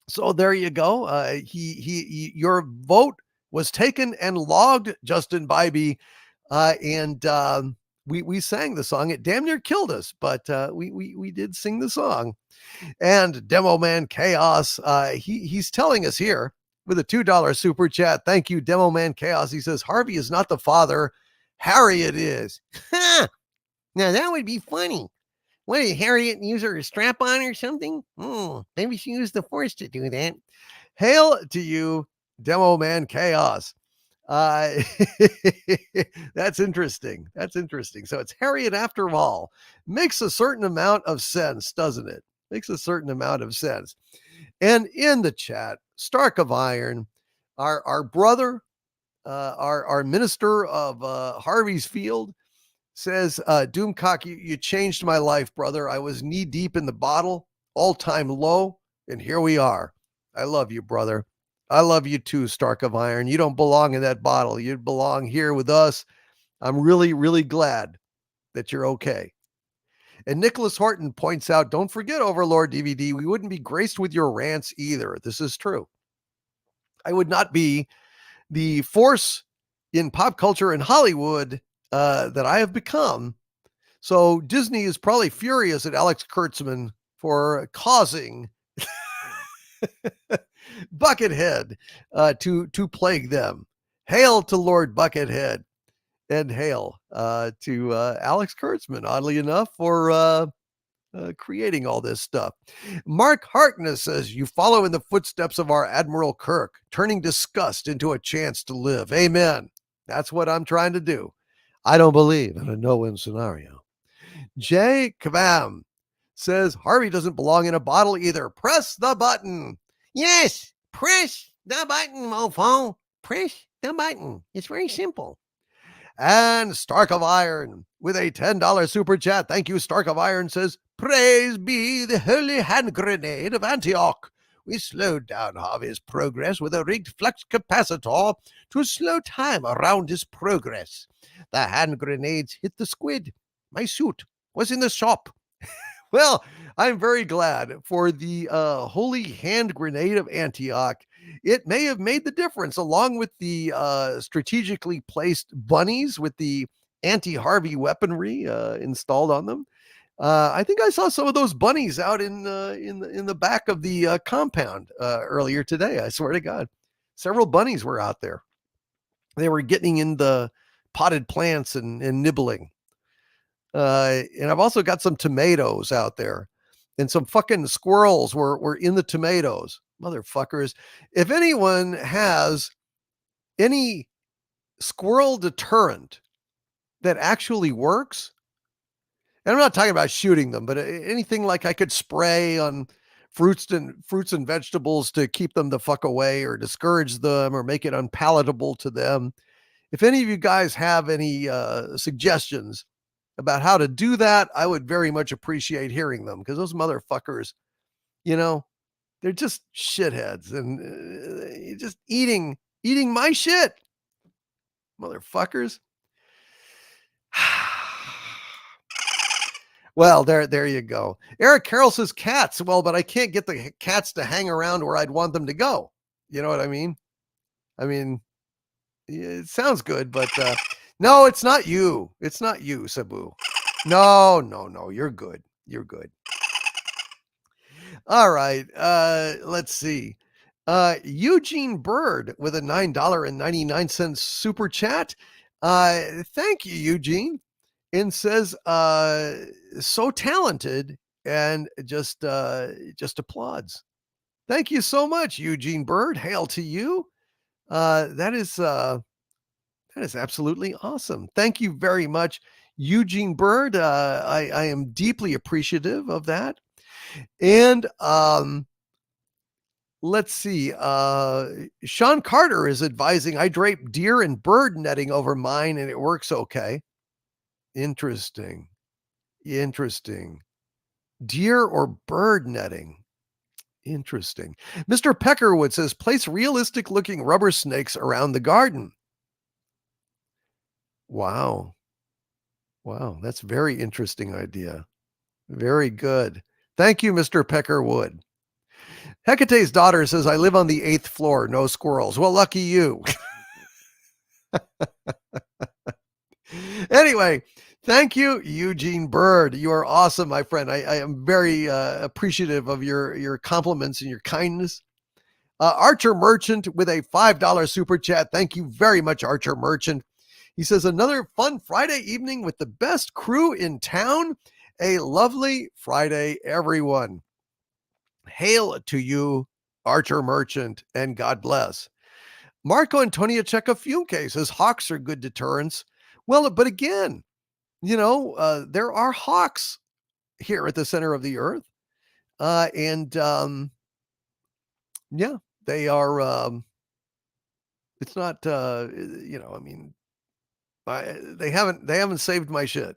So there you go. Your vote was taken and logged, Justin Bybee, and we sang the song. It damn near killed us, but we did sing the song. And Demo Man Chaos, he's telling us here with a $2 super chat. Thank you, Demo Man Chaos. He says, Harvey is not the father, Harriet is. Huh. Now that would be funny. What did Harriet use her strap on or something? Maybe she used the Force to do that. Hail to you, Demo Man Chaos. That's interesting. That's interesting. So it's Harriet after all. Makes a certain amount of sense, doesn't it? Makes a certain amount of sense. And in the chat, Stark of Iron, our brother, our minister of Harvey's Field, says, Doomcock, you changed my life, brother. I was knee deep in the bottle, all-time low, and here we are. I love you, brother. I love you too, Stark of Iron. You don't belong in that bottle. You belong here with us. I'm really, really glad that you're okay. And Nicholas Horton points out, don't forget, Overlord DVD, we wouldn't be graced with your rants either. This is true. I would not be the force in pop culture and Hollywood that I have become. So Disney is probably furious at Alex Kurtzman for causing Buckethead to plague them. Hail to Lord Buckethead, and hail to Alex Kurtzman, oddly enough, for creating all this stuff. Mark Harkness says, you follow in the footsteps of our Admiral Kirk, turning disgust into a chance to live. Amen. That's what I'm trying to do. I don't believe in a no-win scenario. Jay Kabam says, Harvey doesn't belong in a bottle either. Press the button. Yes, press the button, mofo. Press the button. It's very simple. And Stark of Iron with a $10 super chat. Thank you, Stark of Iron, says, praise be the holy hand grenade of Antioch. We slowed down Harvey's progress with a rigged flux capacitor to slow time around his progress. The hand grenades hit the squid. My suit was in the shop. Well, I'm very glad for the holy hand grenade of Antioch. It may have made the difference, along with the strategically placed bunnies with the anti-Harvey weaponry installed on them. I think I saw some of those bunnies out in the back of the compound earlier today. I swear to God, several bunnies were out there. They were getting in the potted plants and nibbling. And I've also got some tomatoes out there, and some fucking squirrels were in the tomatoes. Motherfuckers. If anyone has any squirrel deterrent that actually works, and I'm not talking about shooting them, but anything like I could spray on fruits and vegetables to keep them the fuck away, or discourage them, or make it unpalatable to them. If any of you guys have any suggestions about how to do that, I would very much appreciate hearing them, because those motherfuckers, they're just shitheads, and just eating my shit, motherfuckers. Well, there you go. Eric Carroll says cats. Well, but I can't get the cats to hang around where I'd want them to go. You know what I mean? It sounds good, but No, it's not you. It's not you, Sabu. No. You're good. You're good. All right. Let's see. Eugene Bird with a $9.99 super chat. Thank you, Eugene. And says, so talented, and just applauds. Thank you so much, Eugene Bird. Hail to you. That is absolutely awesome. Thank you very much, Eugene Bird. I am deeply appreciative of that. And let's see. Sean Carter is advising I drape deer and bird netting over mine and it works okay. Interesting. Deer or bird netting. Interesting. Mr. Peckerwood says place realistic looking rubber snakes around the garden. Wow. That's a very interesting idea. Very good. Thank you, Mr. Peckerwood. Hecate's daughter says, I live on the 8th floor, no squirrels. Well, lucky you. Anyway, thank you, Eugene Bird. You are awesome, my friend. I am very appreciative of your compliments and your kindness. Archer Merchant with a $5 super chat. Thank you very much, Archer Merchant. He says, another fun Friday evening with the best crew in town. A lovely Friday, everyone. Hail to you, Archer Merchant, and God bless. Marco Antonio Checafunke says, hawks are good deterrents. Well, but again, there are hawks here at the center of the earth. And they are, it's not, they haven't saved my shit.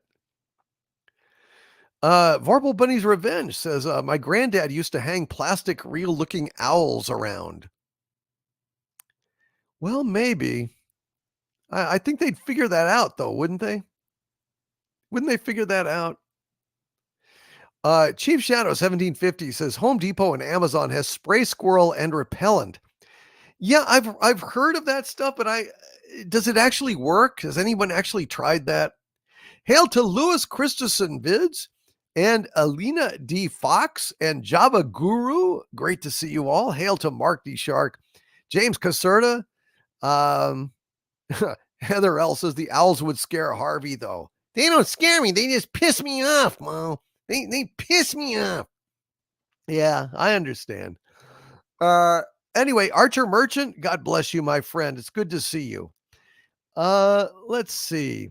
Vorpal Bunny's Revenge says, my granddad used to hang plastic real looking owls around. Well, maybe. I think they'd figure that out though, wouldn't they? Wouldn't they figure that out? Chief Shadow 1750 says Home Depot and Amazon has spray squirrel and repellent. Yeah, I've heard of that stuff, but does it actually work? Has anyone actually tried that? Hail to Louis Christensen Vids and Alina D. Fox and Java Guru. Great to see you all. Hail to Mark D. Shark, James Caserta. Heather L says the owls would scare Harvey though. They don't scare me. They just piss me off, Mo. They piss me off. Yeah, I understand. Anyway, Archer Merchant, God bless you, my friend. It's good to see you. Let's see.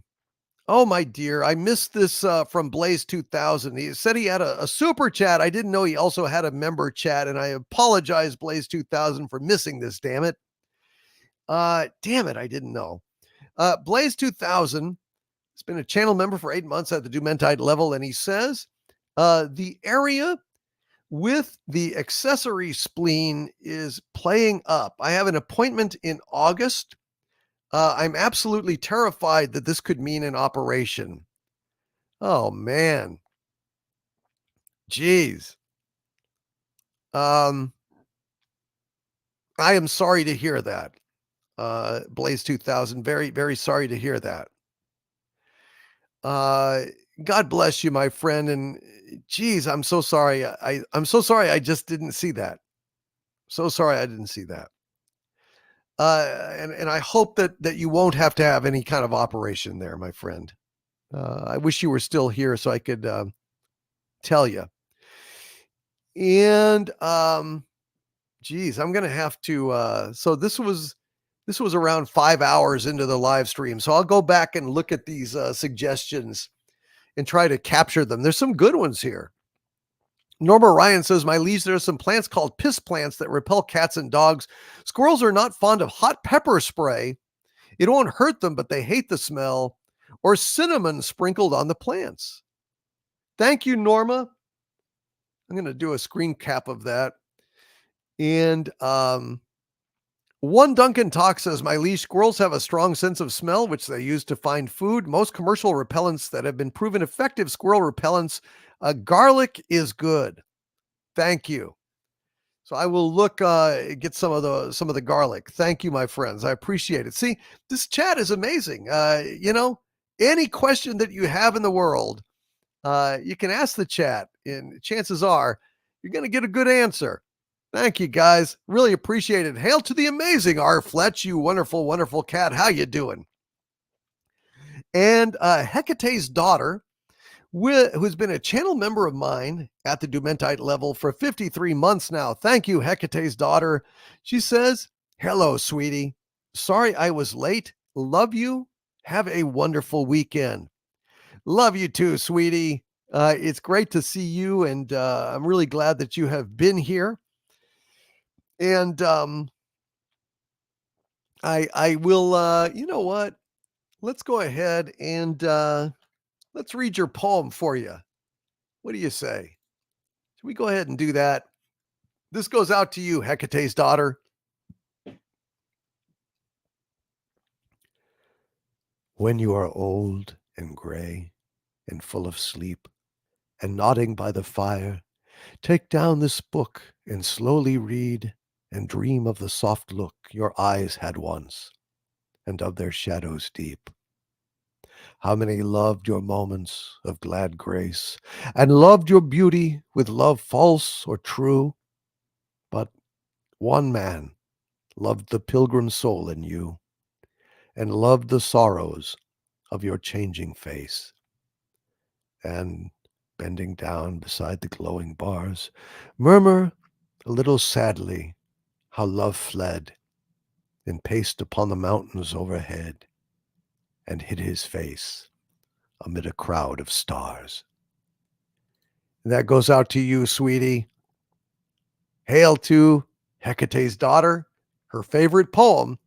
Oh, my dear, I missed this from Blaze 2000. He said he had a super chat. I didn't know he also had a member chat, and I apologize, Blaze 2000, for missing this, damn it. Damn it, I didn't know. Blaze 2000 has been a channel member for 8 months at the Dumentide level, and he says, the area with the accessory spleen is playing up. I have an appointment in August. I'm absolutely terrified that this could mean an operation. Oh, man. Jeez. I am sorry to hear that. Blaze 2000, very, very sorry to hear that. God bless you, my friend. And geez, I'm so sorry. I'm so sorry. I just didn't see that. So sorry. I didn't see that. And I hope that you won't have to have any kind of operation there, my friend. I wish you were still here so I could, tell you. And, geez, I'm going to have to, so this was around 5 hours into the live stream. So I'll go back and look at these, suggestions and try to capture them. There's some good ones here. Norma Ryan says, my liege, there are some plants called piss plants that repel cats and dogs. Squirrels are not fond of hot pepper spray. It won't hurt them, but they hate the smell, or cinnamon sprinkled on the plants. Thank you, Norma. I'm going to do a screen cap of that. And one Duncan Talk says, my liege, squirrels have a strong sense of smell, which they use to find food. Most commercial repellents that have been proven effective squirrel repellents, garlic is good. Thank you. So I will look, get some of the garlic. Thank you, my friends. I appreciate it. See, this chat is amazing. Any question that you have in the world, you can ask the chat, and chances are you're going to get a good answer. Thank you, guys. Really appreciate it. Hail to the amazing R. Fletch, you wonderful, wonderful cat. How you doing? And Hecate's daughter, who's been a channel member of mine at the Dumentite level for 53 months now. Thank you, Hecate's daughter. She says, hello, sweetie. Sorry I was late. Love you. Have a wonderful weekend. Love you too, sweetie. It's great to see you, and I'm really glad that you have been here. And I will, you know what? Let's go ahead and let's read your poem for you. What do you say? Should we go ahead and do that? This goes out to you, Hecate's daughter. When you are old and gray and full of sleep and nodding by the fire, take down this book and slowly read and dream of the soft look your eyes had once and of their shadows deep. How many loved your moments of glad grace and loved your beauty with love false or true? But one man loved the pilgrim soul in you and loved the sorrows of your changing face. And bending down beside the glowing bars, murmur a little sadly how love fled and paced upon the mountains overhead and hid his face amid a crowd of stars. And that goes out to you, sweetie. Hail to Hecate's daughter, her favorite poem.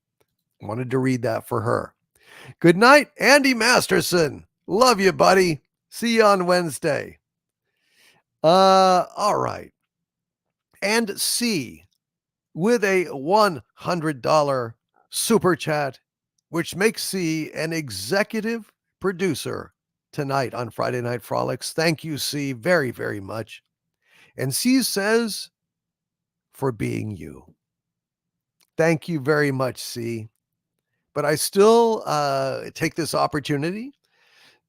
Wanted to read that for her. Good night, Andy Masterson. Love you, buddy. See you on Wednesday. All right. And C, with a $100 super chat, which makes C an executive producer tonight on Friday Night Frolics. Thank you, C, very, very much. And C says, for being you. Thank you very much, C. But I still take this opportunity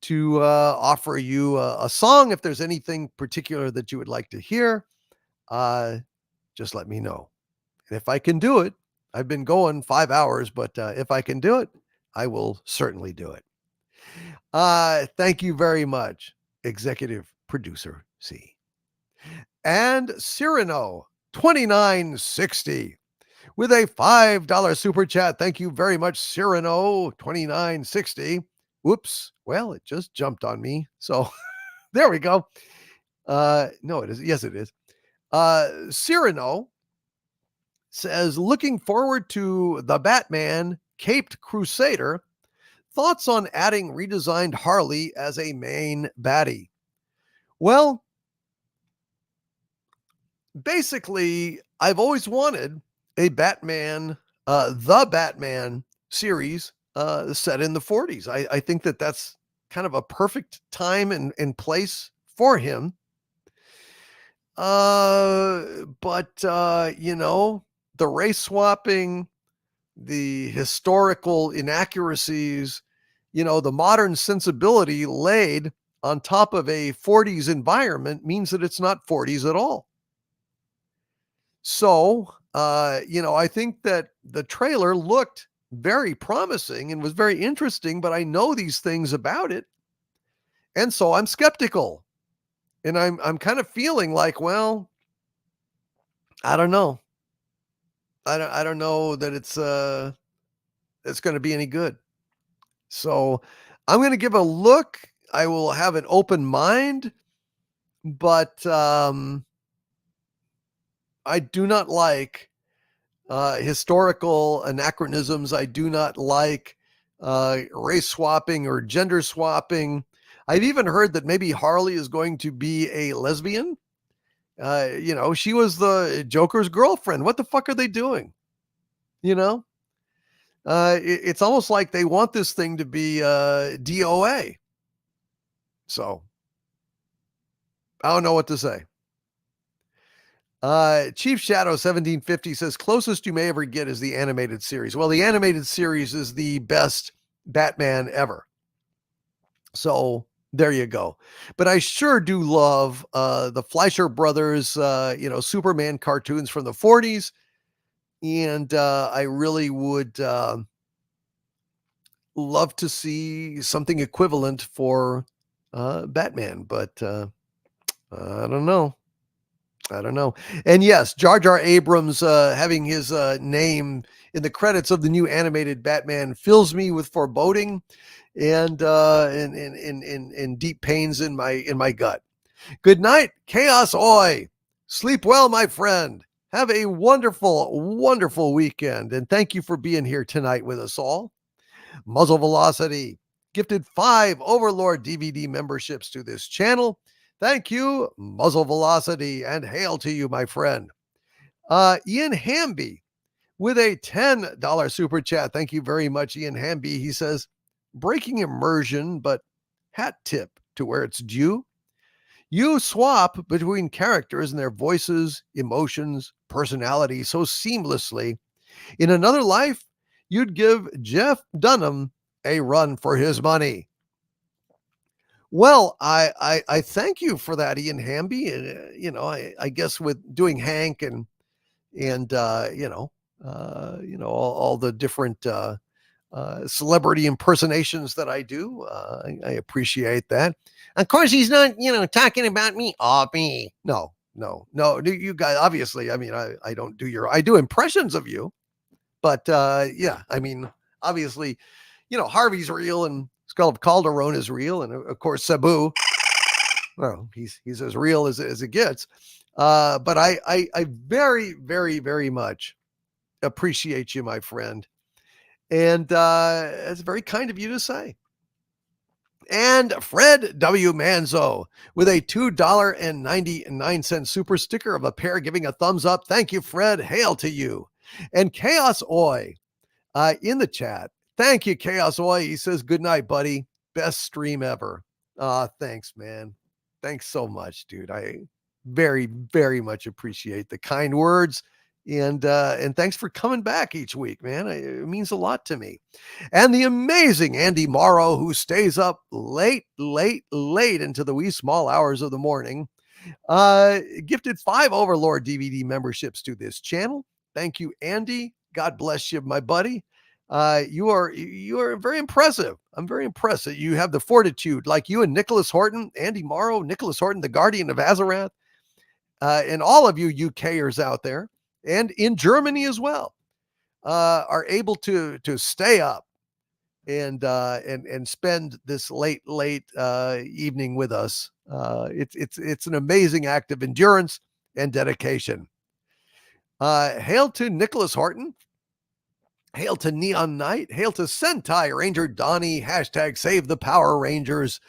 to offer you a song. If there's anything particular that you would like to hear, just let me know. And if I can do it, I've been going 5 hours, but if I can do it, I will certainly do it. Thank you very much, executive producer C. And Cyrano 2960 with a $5 super chat. Thank you very much, Cyrano 2960. Whoops. Well, it just jumped on me. So there we go. No, it is. Yes, it is. Cyrano says, looking forward to the Batman Caped Crusader. Thoughts on adding redesigned Harley as a main baddie? Well, basically, I've always wanted a Batman, the Batman series set in the 40s. I think that that's kind of a perfect time and place for him. But the race swapping, the historical inaccuracies, the modern sensibility laid on top of a 40s environment means that it's not 40s at all. So, I think that the trailer looked very promising and was very interesting, but I know these things about it. And so I'm skeptical. And I'm kind of feeling like, well, I don't know. I don't know that it's going to be any good. So I'm going to give a look. I will have an open mind, but I do not like historical anachronisms. I do not like race swapping or gender swapping. I've even heard that maybe Harley is going to be a lesbian. She was the Joker's girlfriend. What the fuck are they doing? It's almost like they want this thing to be DOA. So I don't know what to say. Chief Shadow 1750 says closest you may ever get is the animated series. Well, the animated series is the best Batman ever. So there you go. But I sure do love the Fleischer Brothers, Superman cartoons from the 40s. And I really would love to see something equivalent for Batman. But I don't know. And yes, Jar Jar Abrams having his name in the credits of the new animated Batman fills me with foreboding and deep pains in my gut. Good night, Chaos Oi. Sleep well, my friend. Have a wonderful, wonderful weekend, and thank you for being here tonight with us all. Muzzle Velocity gifted 5 Overlord DVD memberships to this channel. Thank you, Muzzle Velocity, and hail to you, my friend. Ian Hamby with a $10 super chat. Thank you very much, Ian Hamby. He says, breaking immersion, but hat tip to where it's due. You swap between characters and their voices, emotions, personality so seamlessly. In another life, you'd give Jeff Dunham a run for his money. Well, I thank you for that, Ian Hamby. I guess with doing Hank and all the different celebrity impersonations that I do, I appreciate that. Of course, he's not, talking about me. Me. No. You guys, obviously, I mean, I don't do I do impressions of you, but yeah, I mean, obviously, Harvey's real and Skull of Calderon is real. And of course, Sabu, well, he's as real as it gets. But I very, very, very much appreciate you, my friend. And it's very kind of you to say. And Fred W. Manzo with a $2.99 super sticker of a pair giving a thumbs up. Thank you, Fred. Hail to you. And Chaos Oi in the chat. Thank you, Chaos Oi. He says, good night, buddy. Best stream ever. Thanks, man. Thanks so much, dude. I very, very much appreciate the kind words. And thanks for coming back each week, man. It means a lot to me. And the amazing Andy Morrow, who stays up late into the wee small hours of the morning, gifted 5 Overlord DVD memberships to this channel. Thank you, Andy. God bless you, my buddy. You are very impressive. I'm very impressed that you have the fortitude, like you and Nicholas Horton, Andy Morrow, Nicholas Horton, the Guardian of Azarath, and all of you UKers out there, and in Germany as well, are able to stay up and spend this late evening with us. It's an amazing act of endurance and dedication. Hail to Nicholas Horton. Hail to Neon Knight. Hail to Sentai Ranger Donnie. Hashtag Save the Power Rangers.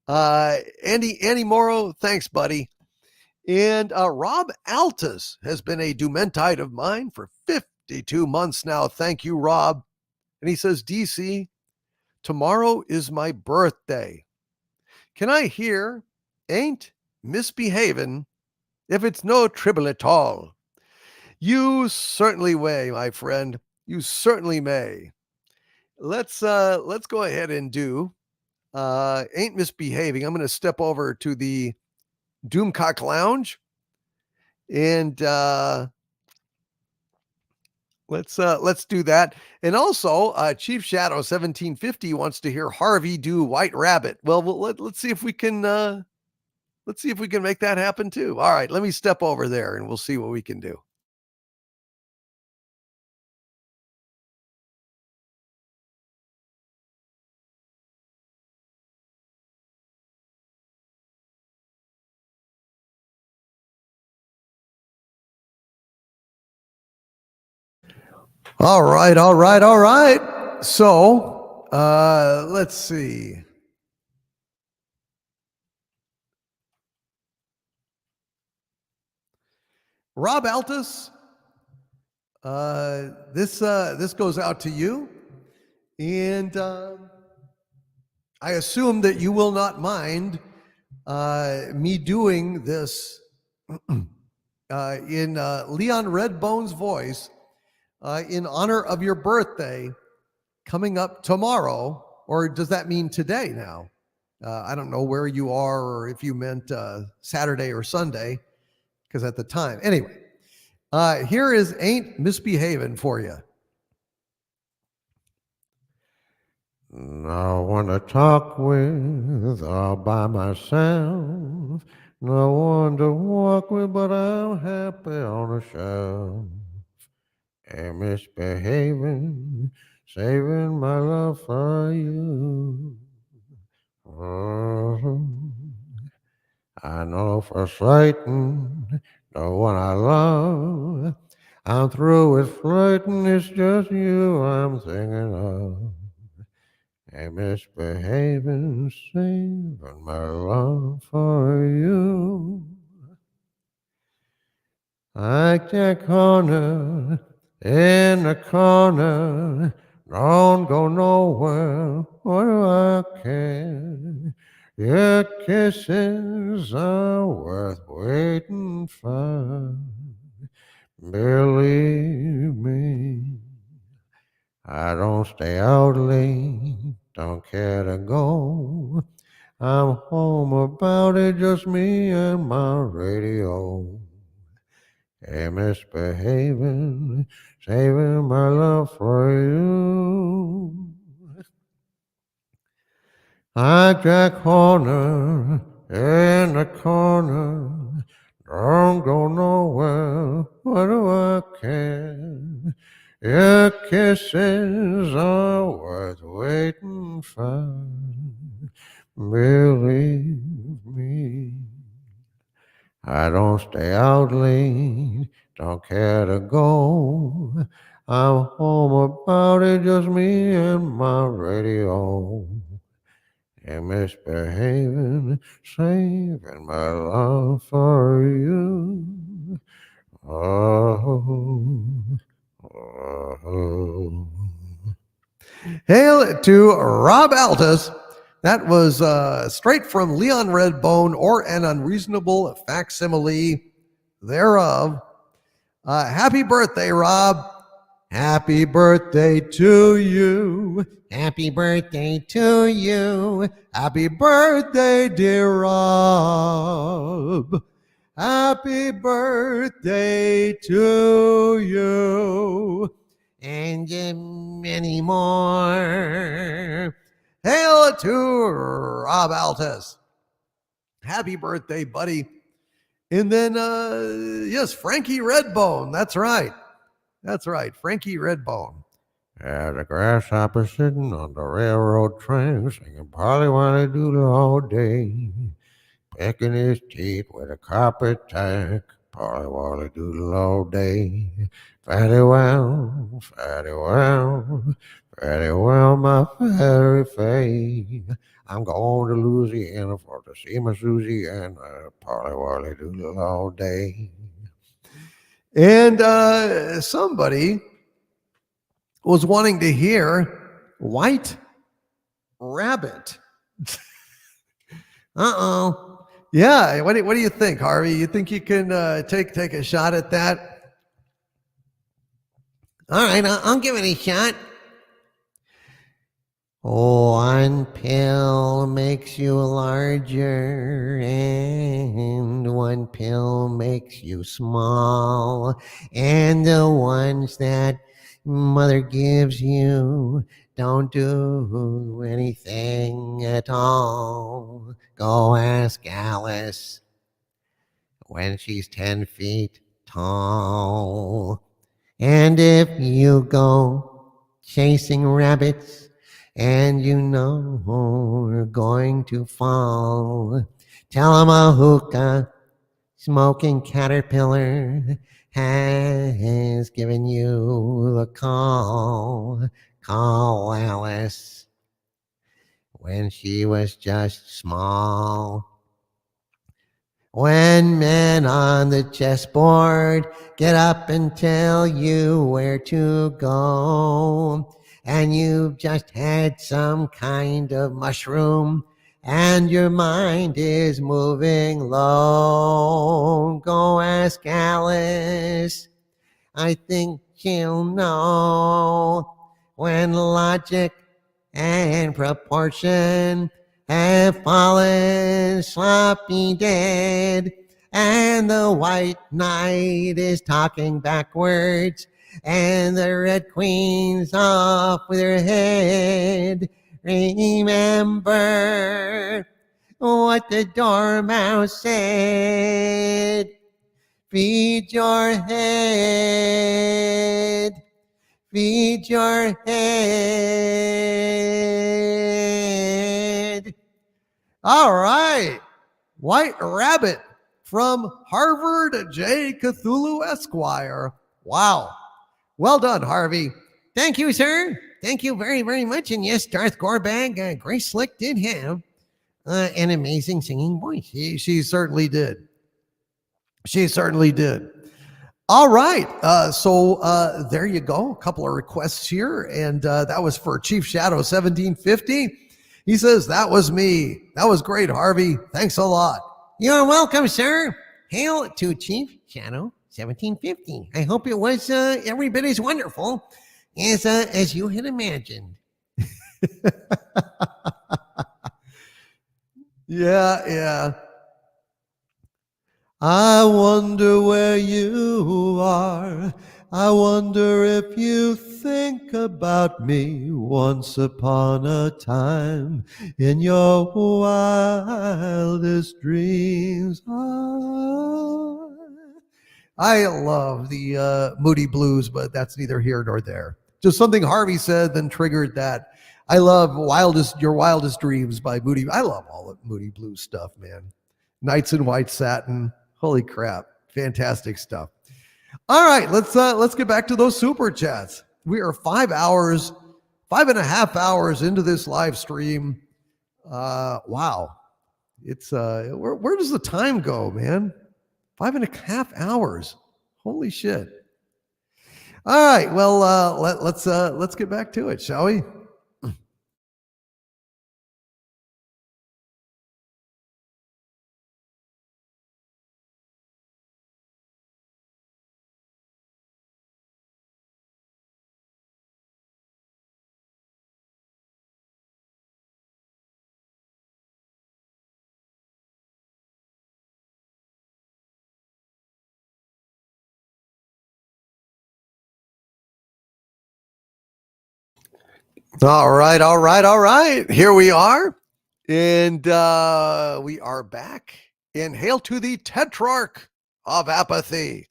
Andy Morrow, thanks, buddy. And Rob Altus has been a Dumentite of mine for 52 months now. Thank you, Rob. And he says, DC, tomorrow is my birthday. Can I hear Ain't Misbehavin' if it's no trouble at all? You certainly may, my friend. You certainly may. Let's go ahead and do Ain't Misbehaving. I'm going to step over to the Doomcock Lounge and let's do that. And also Chief Shadow 1750 wants to hear Harvey do White Rabbit. Well, let's see if we can make that happen too. All right, let me step over there and we'll see what we can do. All right. So, let's see. Rob Altus, this goes out to you, and I assume that you will not mind me doing this in Leon Redbone's voice in honor of your birthday coming up tomorrow, or does that mean today now? I don't know where you are or if you meant Saturday or Sunday, because at the time. Anyway, here is Ain't Misbehavin' for you. No one to talk with all by myself. No one to walk with, but I'm happy on the shelf. Ain't misbehaving, saving my love for you. Oh, I know for certain the one I love. I'm through with flirting, it's just you I'm thinking of. Ain't misbehaving, saving my love for you. Like that corner in the corner, don't go nowhere, what do I care? Your kisses are worth waiting for, believe me. I don't stay out late, don't care to go. I'm home about it, just me and my radio. Ain't misbehaving, saving my love for you. Like that corner in the corner, don't go nowhere, what do I care? Your kisses are worth waiting for, believe me. I don't stay out late, don't care to go. I'm home about it, just me and my radio. Ain't misbehaving, saving my love for you. Oh. Oh. Hail to Rob Altus. That was straight from Leon Redbone, or an unreasonable facsimile thereof. Happy birthday, Rob. Happy birthday to you. Happy birthday to you. Happy birthday, dear Rob. Happy birthday to you. And many more. Hail to Rob Altus. Happy birthday, buddy. And then, yes, Frankie Redbone. That's right. That's right. Frankie Redbone. The grasshopper sitting on the railroad train, singing Polly Wolly Doodle all day, picking his teeth with a carpet tack, Polly Wolly Doodle all day. Fatty well, fatty well, fatty well, my fairy face. I'm going to Louisiana for to see my Susie and Polly Wolly Doodle all day. And somebody was wanting to hear White Rabbit. Uh-oh. Yeah, what do you think, Harvey? You think you can take a shot at that? All right, I'll give it a shot. One pill makes you larger, and one pill makes you small, and the ones that mother gives you don't do anything at all. Go ask Alice when she's 10 feet tall. And if you go chasing rabbits and you know you're going to fall, tell 'em a hookah smoking caterpillar has given you the call. Call Alice when she was just small. When men on the chessboard get up and tell you where to go, and you've just had some kind of mushroom, and your mind is moving low, go ask Alice I think she'll know when logic and proportion have fallen sloppy dead, and the white knight is talking backwards, and the red queen's off with her head. Remember what the dormouse said. Feed your head. Feed your head. All right. White Rabbit from Harvard J. Cthulhu Esquire. Wow. Well done, Harvey. Thank you, sir. Thank you very, very much. And yes, Darth Gorbag, Grace Slick did have an amazing singing voice. She certainly did. She certainly did. All right. So there you go. A couple of requests here. And that was for Chief Shadow 1750. He says, that was me. That was great, Harvey. Thanks a lot. You're welcome, sir. Hail to Chief Shadow 1750. I hope it was every bit as wonderful as you had imagined. Yeah. I wonder where you are. I wonder if you think about me once upon a time in your wildest dreams. I love the Moody Blues, but that's neither here nor there. Just something Harvey said then triggered that. I love Your Wildest Dreams by Moody. I love all the Moody Blues stuff, man. Nights in White Satin. Holy crap. Fantastic stuff. All right, let's get back to those super chats. We are 5.5 hours into this live stream. Wow. It's where does the time go, man? 5.5 hours. Holy shit. All right, well, let's get back to it, shall we? All right. Here we are. And we are back. And hail to the Tetrarch of Apathy.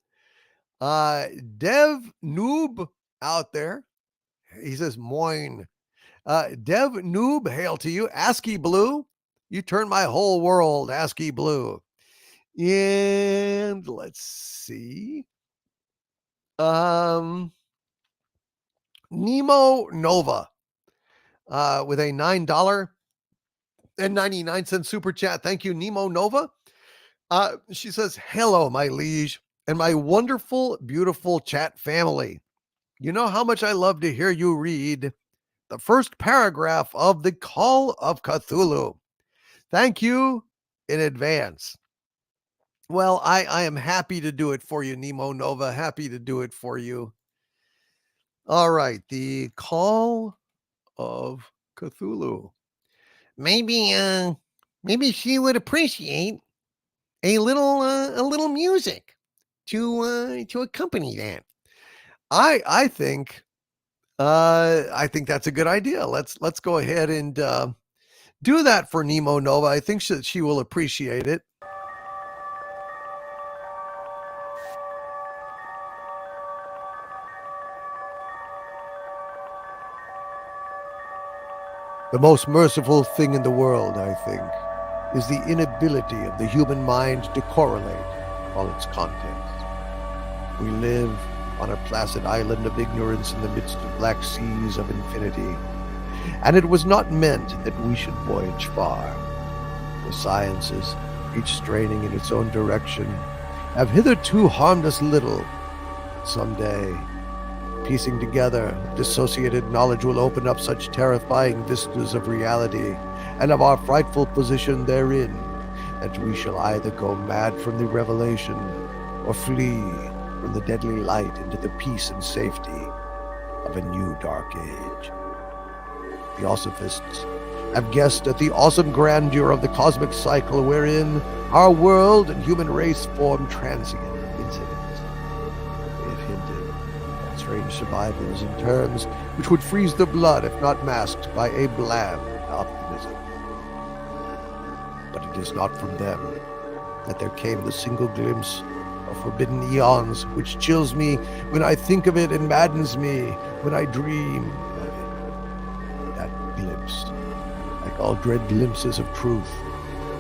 Dev Noob out there. He says, moin. Dev Noob, hail to you. ASCII Blue. You turned my whole world ASCII Blue. And let's see. Nemo Nova. With a $9.99 super chat. Thank you, Nemo Nova. She says, hello, my liege, and my wonderful, beautiful chat family. You know how much I love to hear you read the first paragraph of the Call of Cthulhu. Thank you in advance. Well, I am happy to do it for you, Nemo Nova. Happy to do it for you. All right, the Call of Cthulhu. Maybe she would appreciate a little music to accompany that. I think that's a good idea. Let's go ahead and do that for Nemo Nova. I think she will appreciate it. The most merciful thing in the world, I think, is the inability of the human mind to correlate all its contents. We live on a placid island of ignorance in the midst of black seas of infinity, and it was not meant that we should voyage far. The sciences, each straining in its own direction, have hitherto harmed us little. Someday, piecing together dissociated knowledge will open up such terrifying vistas of reality and of our frightful position therein that we shall either go mad from the revelation or flee from the deadly light into the peace and safety of a new dark age. Theosophists have guessed at the awesome grandeur of the cosmic cycle wherein our world and human race form transient incidents. They have hinted at strange survivals in terms which would freeze the blood if not masked by a bland optimism. But it is not from them that there came the single glimpse of forbidden eons which chills me when I think of it and maddens me when I dream of it. That glimpse, like all dread glimpses of truth,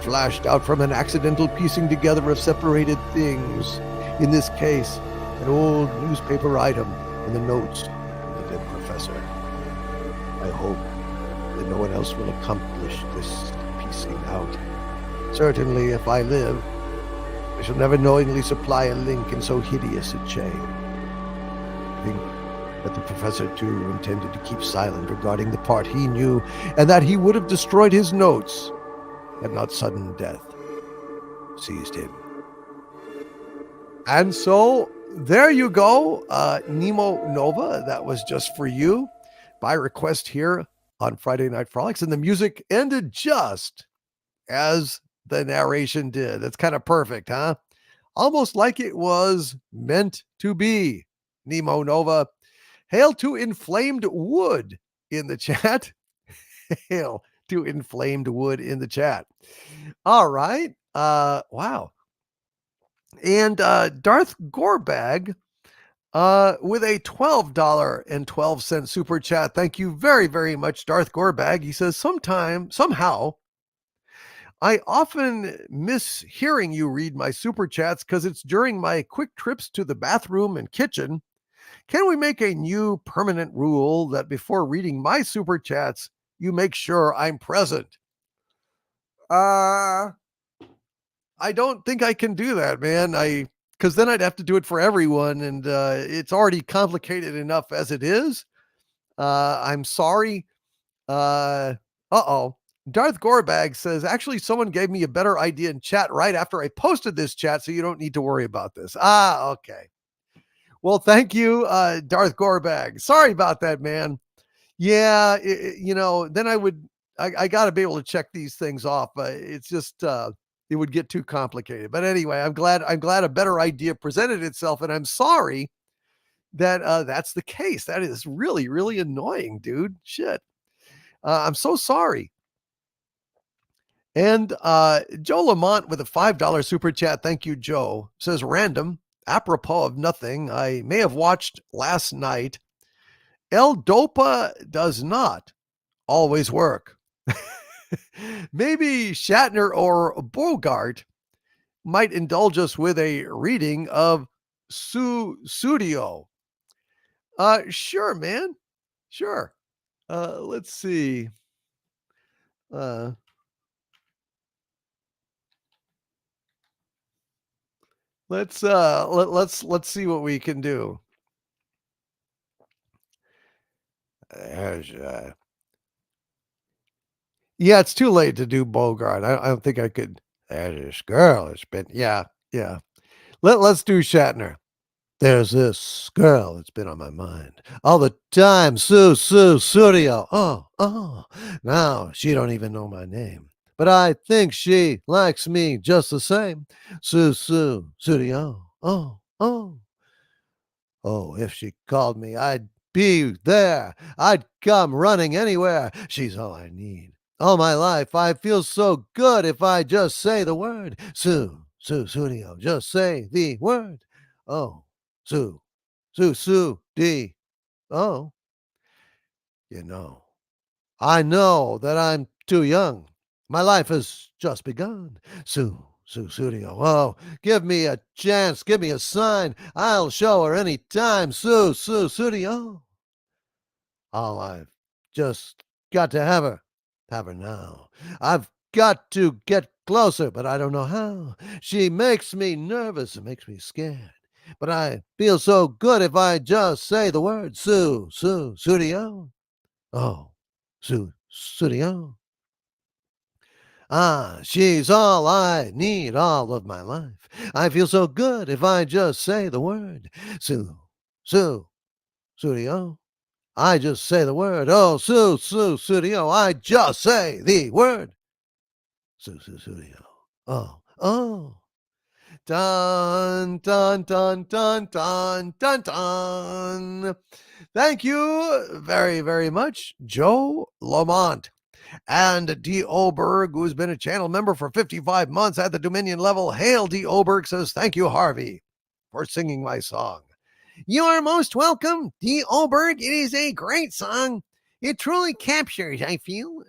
flashed out from an accidental piecing together of separated things. In this case, an old newspaper item in the notes of the dead professor. I hope that no one else will accomplish this piecing out. Certainly, if I live, I shall never knowingly supply a link in so hideous a chain. I think that the professor, too, intended to keep silent regarding the part he knew, and that he would have destroyed his notes had not sudden death seized him. And so, there you go, Nemo Nova. That was just for you, by request here on Friday Night Frolics, and the music ended just as the narration did. That's kind of perfect, huh? Almost like it was meant to be. Nemo Nova. Hail to Inflamed Wood in the chat. Hail to Inflamed Wood in the chat. All right. Wow. And Darth Gorebag with a $12.12 super chat. Thank you very, very much, Darth Gorebag. He says, somehow, I often miss hearing you read my super chats because it's during my quick trips to the bathroom and kitchen. Can we make a new permanent rule that before reading my super chats, you make sure I'm present? I don't think I can do that, man. Because then I'd have to do it for everyone, and it's already complicated enough as it is. I'm sorry. Darth Gorebag says, actually, someone gave me a better idea in chat right after I posted this chat, so you don't need to worry about this. Okay. Well, thank you, Darth Gorebag. Sorry about that, man. Yeah, then I got to be able to check these things off. It's just, it would get too complicated. But anyway, I'm glad a better idea presented itself, and I'm sorry that that's the case. That is really, really annoying, dude. Shit. I'm so sorry. And Joe Lamont with a $5 super chat. Thank you, Joe. Says, random, apropos of nothing, I may have watched last night. L-Dopa does not always work. Maybe Shatner or Bogart might indulge us with a reading of Studio. Sure, man. Sure. Let's see. Let's see what we can do. Yeah, it's too late to do Bogart. I don't think I could. There's this girl. It's been yeah. Let's do Shatner. There's this girl that's been on my mind all the time. Studio. Oh. Now she don't even know my name, but I think she likes me just the same. Studio. Oh. If she called me, I'd be there. I'd come running anywhere. She's all I need. All my life, I feel so good if I just say the word. Studio. Just say the word. Oh, Sue, D. Oh. I know that I'm too young. My life has just begun. Studio. Oh, give me a chance. Give me a sign. I'll show her any time. Studio. Oh, I've just got to have her now. I've got to get closer, but I don't know how. She makes me nervous and makes me scared. But I feel so good if I just say the word Studio. Oh, Studio. She's all I need all of my life. I feel so good if I just say the word. Sue, Studio. I just say the word. Oh, Studio. I just say the word. Studio. Oh. Dun, dun, dun, dun, dun, dun, dun. Thank you very, very much, Joe Lamont. And D. Oberg, who's been a channel member for 55 months at the Dominion level. Hail, D. Oberg, says, thank you, Harvey, for singing my song. You are most welcome, D. Oberg. It is a great song. It truly captures, I feel,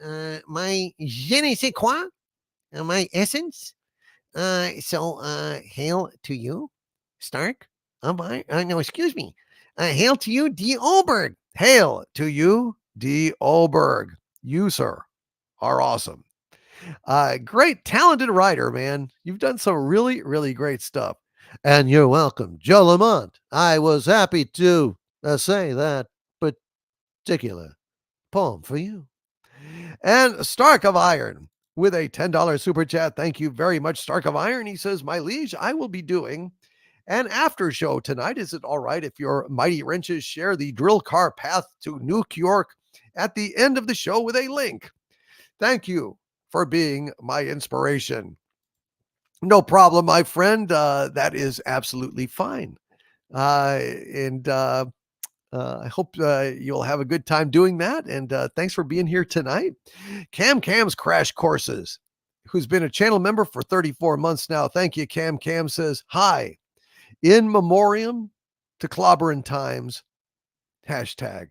my je ne sais quoi, my essence. Hail to you, Stark. No, excuse me. Hail to you, D. Oberg. Hail to you, D. Oberg. You, sir, are awesome. Great, talented writer, man. You've done some really, really great stuff. And you're welcome, Joe Lamont. I was happy to say that particular poem for you. And Stark of Iron with a $10 super chat. Thank you very much, Stark of Iron. He says, my liege, I will be doing an after show tonight. Is it all right if your mighty wrenches share the drill car path to New York at the end of the show with a link? Thank you for being my inspiration. No problem, my friend. That is absolutely fine. I hope you'll have a good time doing that. And thanks for being here tonight. Cam's Crash Courses, who's been a channel member for 34 months now. Thank you, Cam. Cam says, hi, in memoriam to Clobberin' Times, hashtag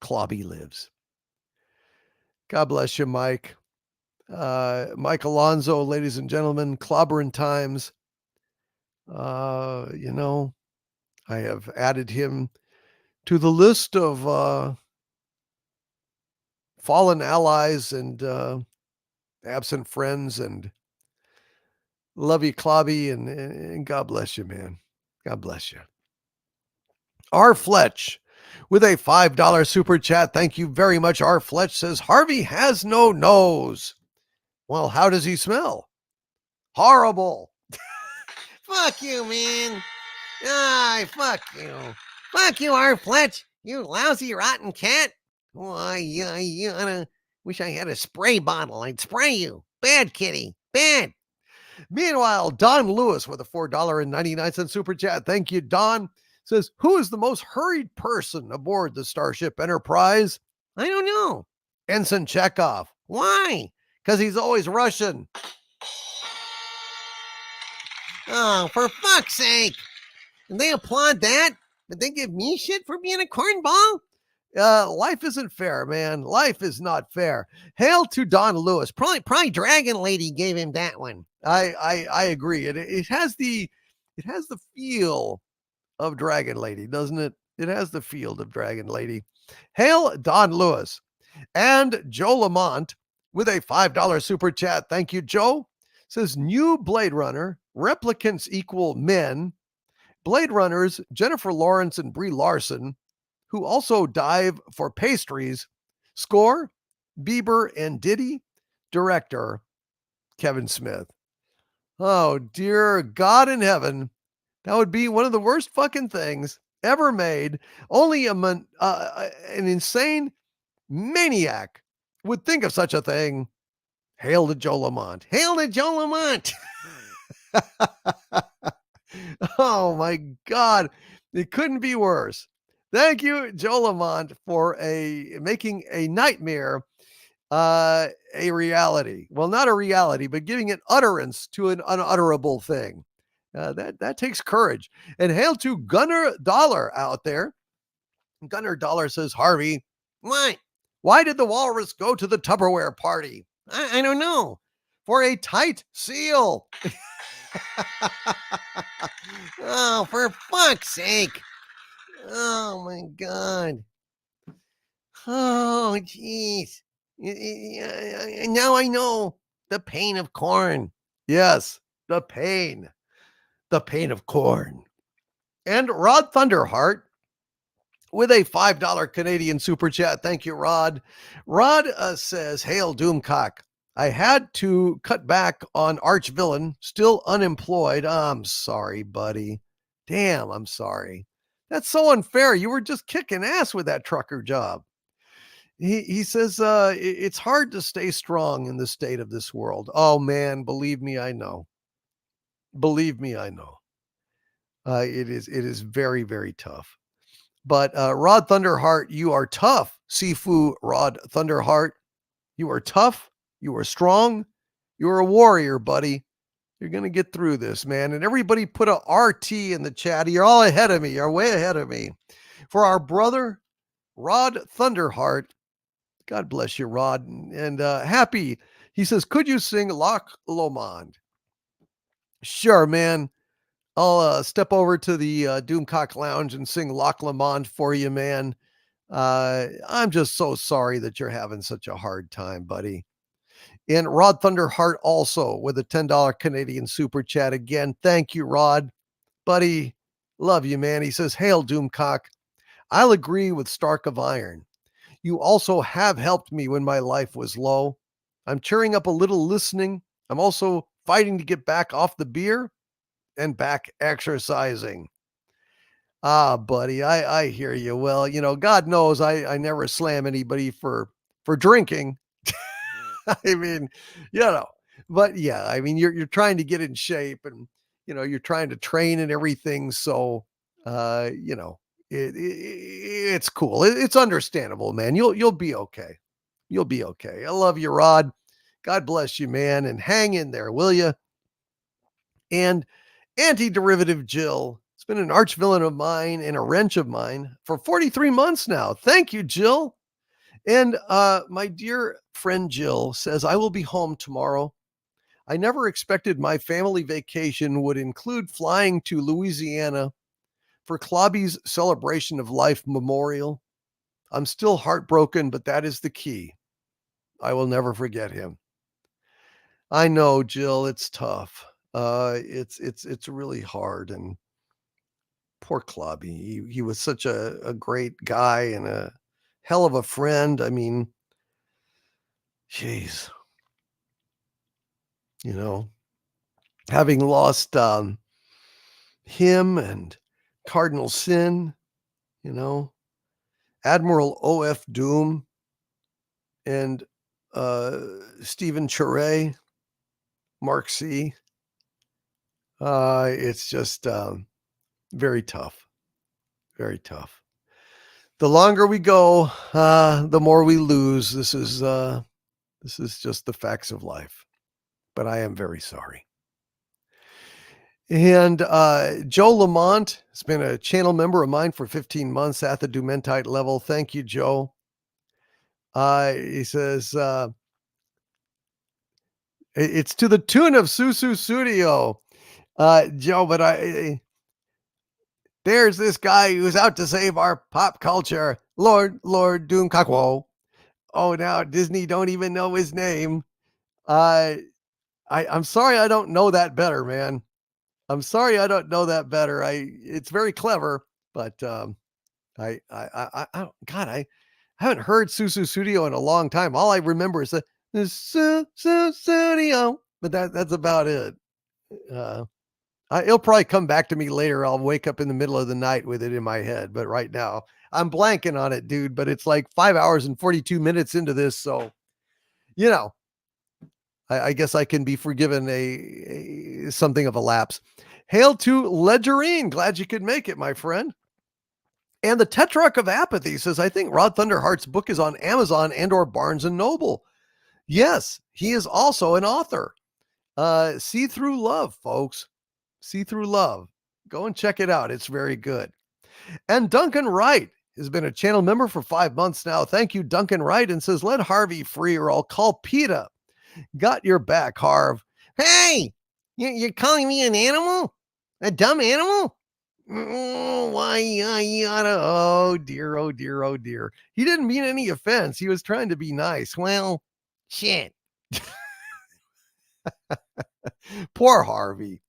Clobby lives. God bless you, Mike. Mike Alonzo, ladies and gentlemen, Clobberin' Times. I have added him to the list of fallen allies and absent friends, and love you, Clobby, and God bless you, man. God bless you. R. Fletch with a $5 super chat. Thank you very much. R. Fletch says, Harvey has no nose. Well, how does he smell? Horrible. Fuck you, man. Fuck you. Fuck you, R. Fletch. You lousy, rotten cat. Why, wish I had a spray bottle. I'd spray you. Bad kitty. Bad. Meanwhile, Don Lewis with a $4.99 super chat. Thank you, Don. Says, who is the most hurried person aboard the Starship Enterprise? I don't know. Ensign Chekhov. Why? Because he's always Russian. Oh, for fuck's sake. And they applaud that? But they give me shit for being a cornball? Life isn't fair, man. Life is not fair. Hail to Don Lewis. Probably Dragon Lady gave him that one. I agree. It has the feel of Dragon Lady, doesn't it? It has the feel of Dragon Lady. Hail Don Lewis. And Joe Lamont with a $5 super chat. Thank you, Joe. Says, new Blade Runner, replicants equal men. Blade Runners, Jennifer Lawrence and Brie Larson, who also dive for pastries. Score, Bieber and Diddy. Director, Kevin Smith. Oh, dear God in heaven. That would be one of the worst fucking things ever made. Only an insane maniac would think of such a thing. Hail to Joe Lamont. Hail to Joe Lamont. Oh my God. It couldn't be worse. Thank you, Joe Lamont, for making a nightmare a reality. Well, not a reality, but giving it utterance to an unutterable thing. That takes courage. And hail to Gunnar Dollar out there. Gunnar Dollar says, Harvey, what? Why did the walrus go to the Tupperware party? I don't know. For a tight seal. Oh, for fuck's sake. Oh, my God. Oh, jeez. Now I know the pain of corn. Yes, the pain. The pain of corn. And Rod Thunderheart with a $5 Canadian super chat. Thank you, Rod. Rod says, hail Doomcock. I had to cut back on arch villain, still unemployed. I'm sorry, buddy. Damn, I'm sorry. That's so unfair. You were just kicking ass with that trucker job. He says it's hard to stay strong in the state of this world. Oh man, believe me, I know. Believe me, I know. It is very, very tough. But Rod Thunderheart, you are tough. Sifu Rod Thunderheart, you are tough. You are strong. You are a warrior, buddy. You're going to get through this, man. And everybody put a RT in the chat. You're all ahead of me. You're way ahead of me. For our brother, Rod Thunderheart, God bless you, Rod. And happy, he says, could you sing Loch Lomond? Sure, man. I'll step over to the Doomcock Lounge and sing Loch Lomond for you, man. I'm just so sorry that you're having such a hard time, buddy. And Rod Thunderheart also with a $10 Canadian super chat again. Thank you, Rod. Buddy, love you, man. He says, hail, Doomcock. I'll agree with Stark of Iron. You also have helped me when my life was low. I'm cheering up a little listening. I'm also fighting to get back off the beer and back exercising. Ah, buddy, I hear you. Well, you know, God knows I never slam anybody for drinking. I mean, you know, but yeah, I mean, you're trying to get in shape and, you know, you're trying to train and everything. So, you know, it's cool. It's understandable, man. You'll be okay. You'll be okay. I love you, Rod. God bless you, man. And hang in there, will you? And Anti-Derivative Jill, it's been an arch villain of mine and a wrench of mine for 43 months now. Thank you, Jill. And my dear friend Jill says, I will be home tomorrow. I never expected my family vacation would include flying to Louisiana for Clobby's Celebration of Life Memorial. I'm still heartbroken, but that is the key. I will never forget him. I know, Jill, it's tough. It's really hard. And poor Clobby, he was such a great guy and a hell of a friend. I mean, geez, you know, having lost him and Cardinal Sin, you know, Admiral O.F. Doom and Stephen Charay, Mark C. It's just very tough, very tough. The longer we go, the more we lose. This is just the facts of life. But I am very sorry. And Joe Lamont has been a channel member of mine for 15 months at the Dumentite level. Thank you, Joe. He says, it's to the tune of Susu Studio, Joe, but there's this guy who's out to save our pop culture. Lord Doomcock. Whoa. Oh, now Disney don't even know his name. I'm sorry I don't know that better, man. I'm sorry I don't know that better. It's very clever, but I haven't heard Susu Studio in a long time. All I remember is the Susu Studio, but that's about it. It'll probably come back to me later. I'll wake up in the middle of the night with it in my head, but right now I'm blanking on it, dude. But it's like 5 hours and 42 minutes into this, so you know, I guess I can be forgiven a something of a lapse. Hail to Ledgerine. Glad you could make it, my friend. And the Tetrarch of Apathy says, I think Rod Thunderheart's book is on Amazon and or Barnes and Noble. Yes, he is also an author. See Through Love, folks. See Through Love. Go and check it out. It's very good. And Duncan Wright has been a channel member for 5 months now. Thank you, Duncan Wright, and says, let Harvey free or I'll call PETA. Got your back, Harv. Hey, you're calling me an animal? A dumb animal? Why, yada. Oh, dear, oh, dear, oh, dear. He didn't mean any offense. He was trying to be nice. Well, shit. Poor Harvey.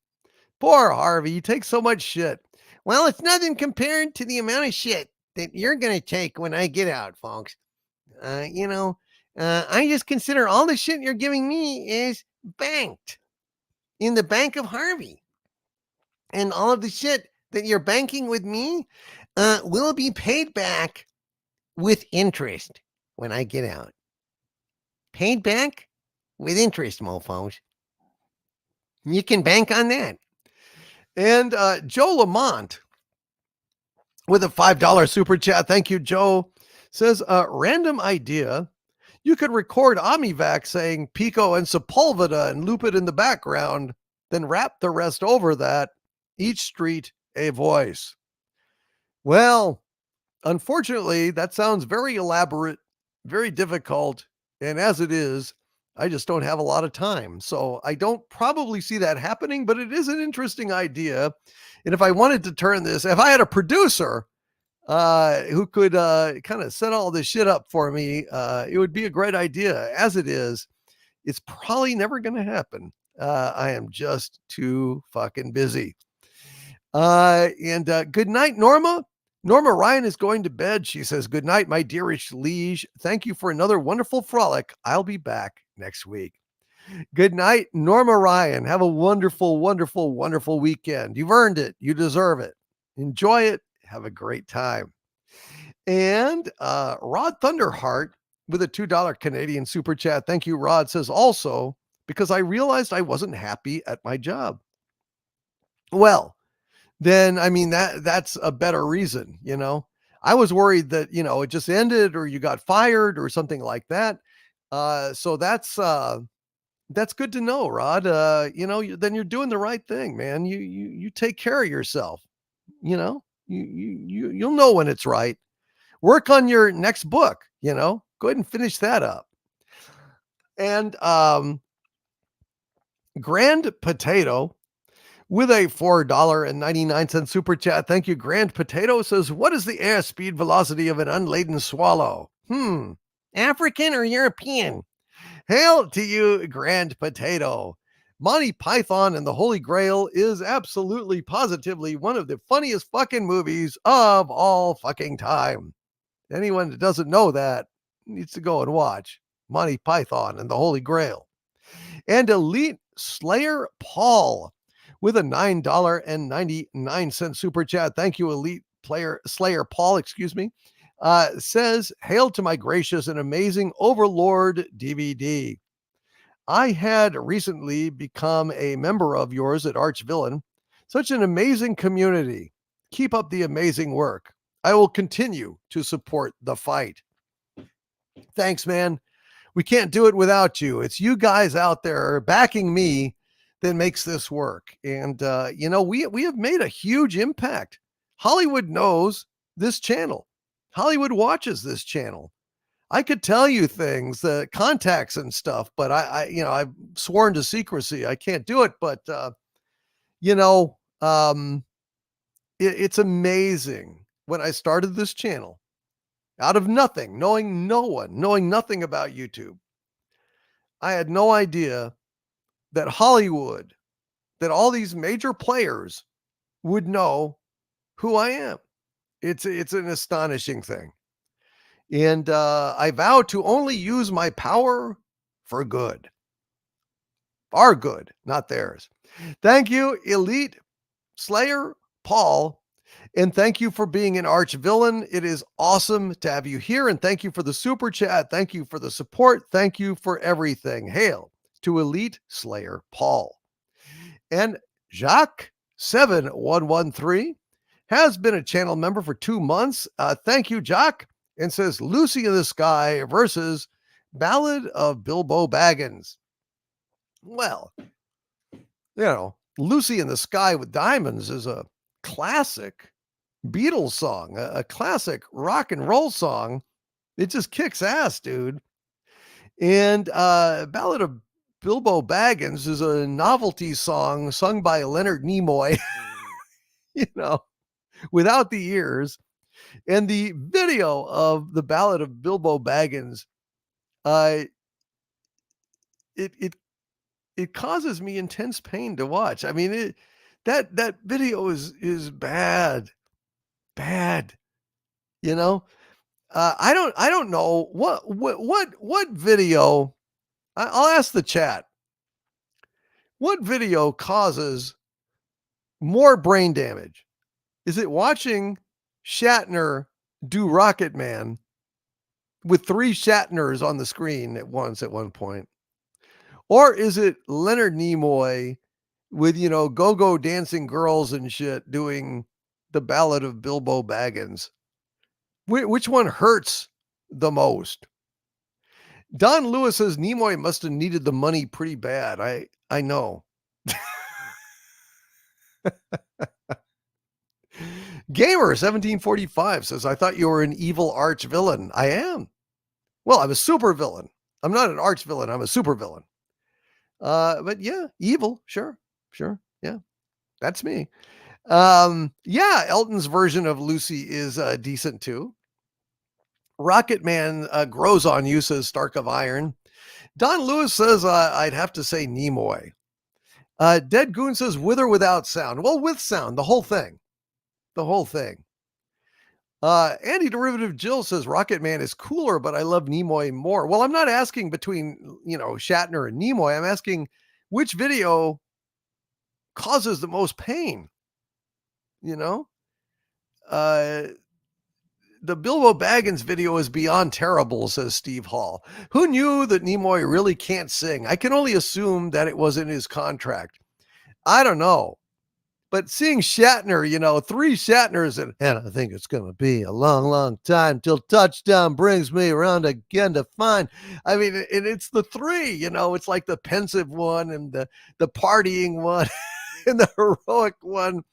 Poor Harvey. He takes so much shit. Well, it's nothing compared to the amount of shit that you're going to take when I get out, folks. You know, I just consider all the shit you're giving me is banked in the bank of Harvey. And all of the shit that you're banking with me will be paid back with interest when I get out. Paid back with interest, mofos. You can bank on that. And Joe Lamont with a $5 super chat. Thank you, Joe. Says, random idea. You could record Omnivac saying Pico and Sepulveda and loop it in the background, then wrap the rest over that. Each street a voice. Well, unfortunately, that sounds very elaborate, very difficult. And as it is, I just don't have a lot of time. So I don't probably see that happening, but it is an interesting idea. And if I wanted to turn this, if I had a producer who could kind of set all this shit up for me, it would be a great idea. As it is, it's probably never going to happen. I am just too fucking busy. And good night, Norma. Norma Ryan is going to bed. She says, good night, my dearish liege. Thank you for another wonderful frolic. I'll be back next week. Good night, Norma Ryan. Have a wonderful, wonderful, wonderful weekend. You've earned it. You deserve it. Enjoy it. Have a great time. And Rod Thunderheart with a $2 Canadian super chat. Thank you, Rod. Says also, because I realized I wasn't happy at my job. Well, then, I mean, that's a better reason, you know. I was worried that, you know, it just ended or you got fired or something like that. So that's good to know, Rod. You know, then you're doing the right thing, man. You take care of yourself. You know, you'll know when it's right. Work on your next book, you know, go ahead and finish that up. And Grand Potato with a $4.99 super chat. Thank you, Grand Potato. Says, what is the airspeed velocity of an unladen swallow? African or European? Hail to you, Grand Potato. Monty Python and the Holy Grail is absolutely positively one of the funniest fucking movies of all fucking time. Anyone that doesn't know that needs to go and watch Monty Python and the Holy Grail. And Elite Slayer Paul with a $9.99 super chat. Thank you, Elite Slayer Paul, says, hail to my gracious and amazing Overlord DVD. I had recently become a member of yours at Archvillain. Such an amazing community. Keep up the amazing work. I will continue to support the fight. Thanks, man. We can't do it without you. It's you guys out there backing me that makes this work. And, you know, we have made a huge impact. Hollywood knows this channel. Hollywood watches this channel. I could tell you things, contacts and stuff, but I've sworn to secrecy. I can't do it. But, it's amazing. When I started this channel, out of nothing, knowing no one, knowing nothing about YouTube, I had no idea that Hollywood, that all these major players would know who I am. It's an astonishing thing. And I vow to only use my power for good. Our good, not theirs. Thank you, Elite Slayer Paul. And thank you for being an arch villain. It is awesome to have you here. And thank you for the super chat. Thank you for the support. Thank you for everything. Hail to Elite Slayer Paul. And Jacques 7113 has been a channel member for 2 months. Thank you, Jacques. And says Lucy in the Sky versus Ballad of Bilbo Baggins. Well, you know, Lucy in the Sky with Diamonds is a classic Beatles song, a classic rock and roll song. It just kicks ass, dude. And Ballad of Bilbo Baggins is a novelty song sung by Leonard Nimoy, you know, without the ears. And the video of the Ballad of Bilbo Baggins, it causes me intense pain to watch. I mean, that video is bad, you know. I don't know what video. I'll ask the chat. What video causes more brain damage? Is it watching Shatner do Rocketman with 3 Shatners on the screen at once at one point? Or is it Leonard Nimoy with, go-go dancing girls and shit doing the Ballad of Bilbo Baggins? Which one hurts the most? Don Lewis says Nimoy must have needed the money pretty bad. I know. Gamer 1745 says, I thought you were an evil arch villain. I am. Well, I'm a super villain. I'm not an arch villain. I'm a super villain. But yeah, evil. Sure. Yeah, that's me. Yeah, Elton's version of Lucy is decent too. Rocketman grows on you, says Stark of Iron. Don Lewis says, I'd have to say Nimoy. Dead Goon says, with or without sound? Well, with sound, the whole thing. Anti-Derivative Jill says, Rocketman is cooler, but I love Nimoy more. Well, I'm not asking between, Shatner and Nimoy. I'm asking which video causes the most pain, The Bilbo Baggins video is beyond terrible, says Steve Hall. Who knew that Nimoy really can't sing? I can only assume that it was in his contract. I don't know. But seeing Shatner, 3 Shatners, and I think it's going to be a long, long time till touchdown brings me around again to find. I mean, and it's the 3, it's like the pensive one and the partying one and the heroic one.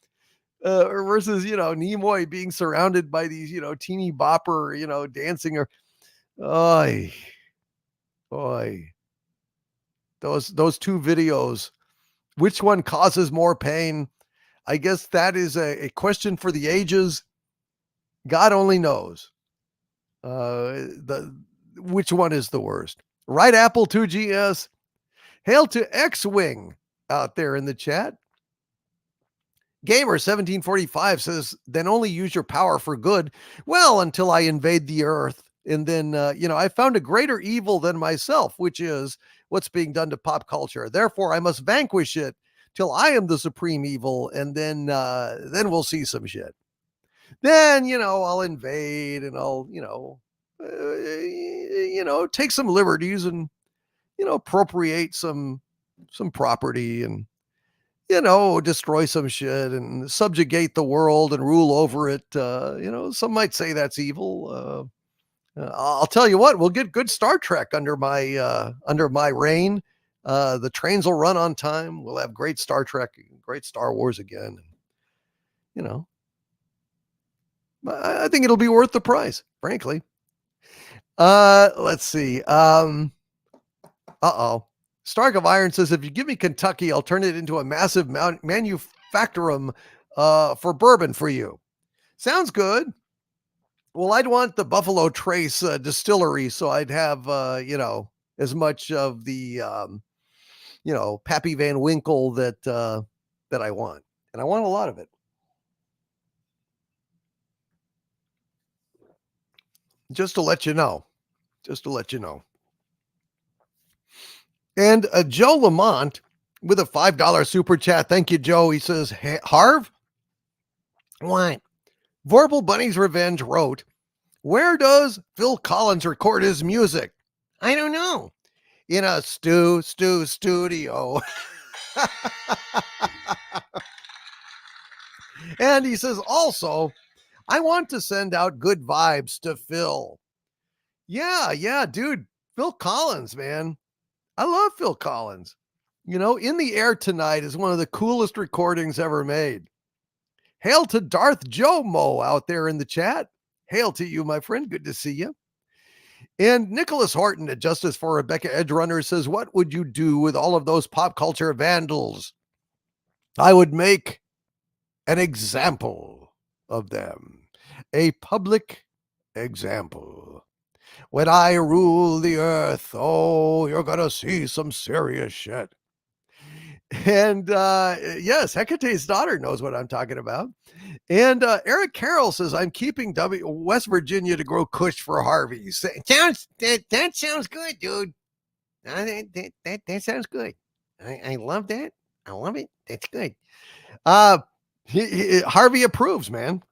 Versus, Nimoy being surrounded by these, teeny bopper, dancing or, oy. Those 2 videos, which one causes more pain? I guess that is a question for the ages. God only knows which one is the worst. Right Apple 2GS. Hail to X-Wing out there in the chat. Gamer 1745 says, then only use your power for good. Well, until I invade the earth. And then, I found a greater evil than myself, which is what's being done to pop culture. Therefore, I must vanquish it till I am the supreme evil. And then we'll see some shit. Then, I'll invade and I'll, take some liberties and, appropriate some property and, destroy some shit and subjugate the world and rule over it. Some might say that's evil. I'll tell you what, we'll get good Star Trek under my reign. The trains will run on time. We'll have great Star Trek, great Star Wars again. I think it'll be worth the price, frankly. Let's see. Stark of Iron says, if you give me Kentucky, I'll turn it into a massive manufactorum for bourbon for you. Sounds good. Well, I'd want the Buffalo Trace distillery, so I'd have, as much of the, Pappy Van Winkle that I want. And I want a lot of it. Just to let you know. And Joe Lamont with a $5 super chat. Thank you, Joe. He says, hey, Harv? What? Vorpal Bunny's Revenge wrote, where does Phil Collins record his music? I don't know. In a studio. And he says, also, I want to send out good vibes to Phil. Yeah, dude. Phil Collins, man. I love Phil Collins. In the Air Tonight is one of the coolest recordings ever made. Hail to Darth Joe Mo out there in the chat. Hail to you, my friend. Good to see you. And Nicholas Horton at Justice for Rebecca Edgerunner says, what would you do with all of those pop culture vandals? I would make an example of them. A public example. When I rule the earth, oh, you're going to see some serious shit. And yes, Hecate's daughter knows what I'm talking about. And Eric Carroll says, I'm keeping West Virginia to grow kush for Harvey. That sounds good, dude. That sounds good. I love that. I love it. That's good. Harvey approves, man.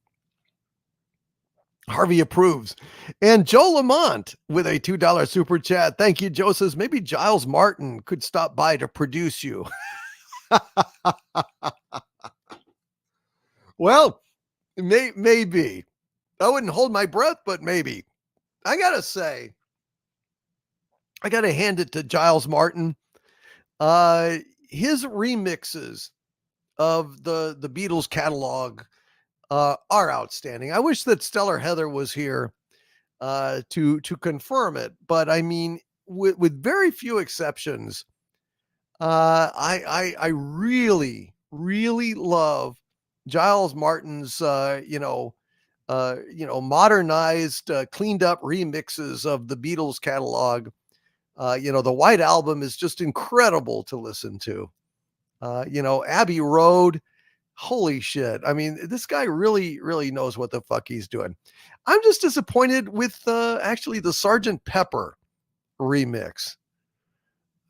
Harvey approves. And Joe Lamont with a $2 super chat. Thank you, Joe. Says maybe Giles Martin could stop by to produce you. Well, maybe. I wouldn't hold my breath, but maybe. I gotta say, I gotta hand it to Giles Martin. His remixes of the Beatles catalog are outstanding. I wish that Stellar Heather was here to confirm it, but I mean, with very few exceptions, I really love Giles Martin's modernized, cleaned up remixes of the Beatles catalog. The White Album is just incredible to listen to. Abbey Road, holy shit. I mean, this guy really knows what the fuck he's doing. I'm just disappointed with actually the Sgt. Pepper remix.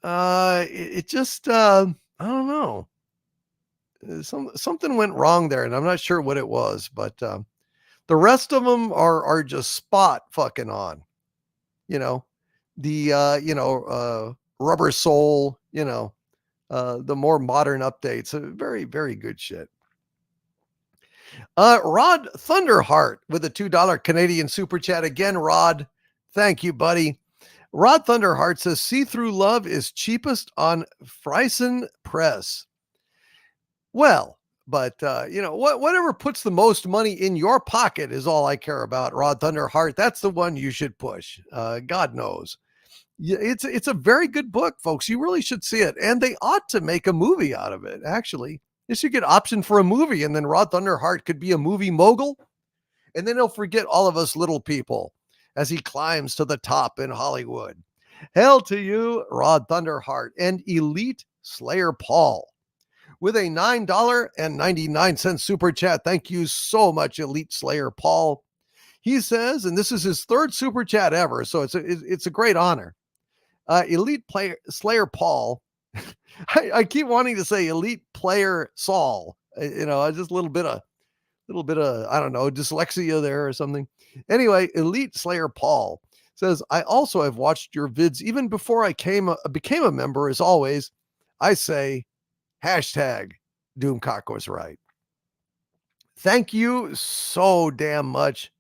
It just I don't know. Something went wrong there, and I'm not sure what it was, but the rest of them are just spot fucking on. The Rubber Soul, the more modern updates, very good shit. Rod Thunderheart with a $2 Canadian super chat again. Rod, thank you, buddy. Rod Thunderheart says See-Through Love is cheapest on Friesen Press. Well, but whatever puts the most money in your pocket is all I care about. Rod Thunderheart, that's the one you should push. God knows. It's a very good book, folks. You really should see it, and they ought to make a movie out of it. Actually, this should get optioned for a movie, and then Rod Thunderheart could be a movie mogul, and then he'll forget all of us little people as he climbs to the top in Hollywood. Hail to you, Rod Thunderheart, and Elite Slayer Paul with a $9.99 super chat. Thank you so much, Elite Slayer Paul. He says, and this is his third super chat ever, so it's a great honor. Elite Slayer Paul. I keep wanting to say Elite Player Saul. Just a little bit of I don't know, dyslexia there or something. Anyway, Elite Slayer Paul says, I also have watched your vids even before I became a member. As always, I say #Doomcock was right. Thank you so damn much,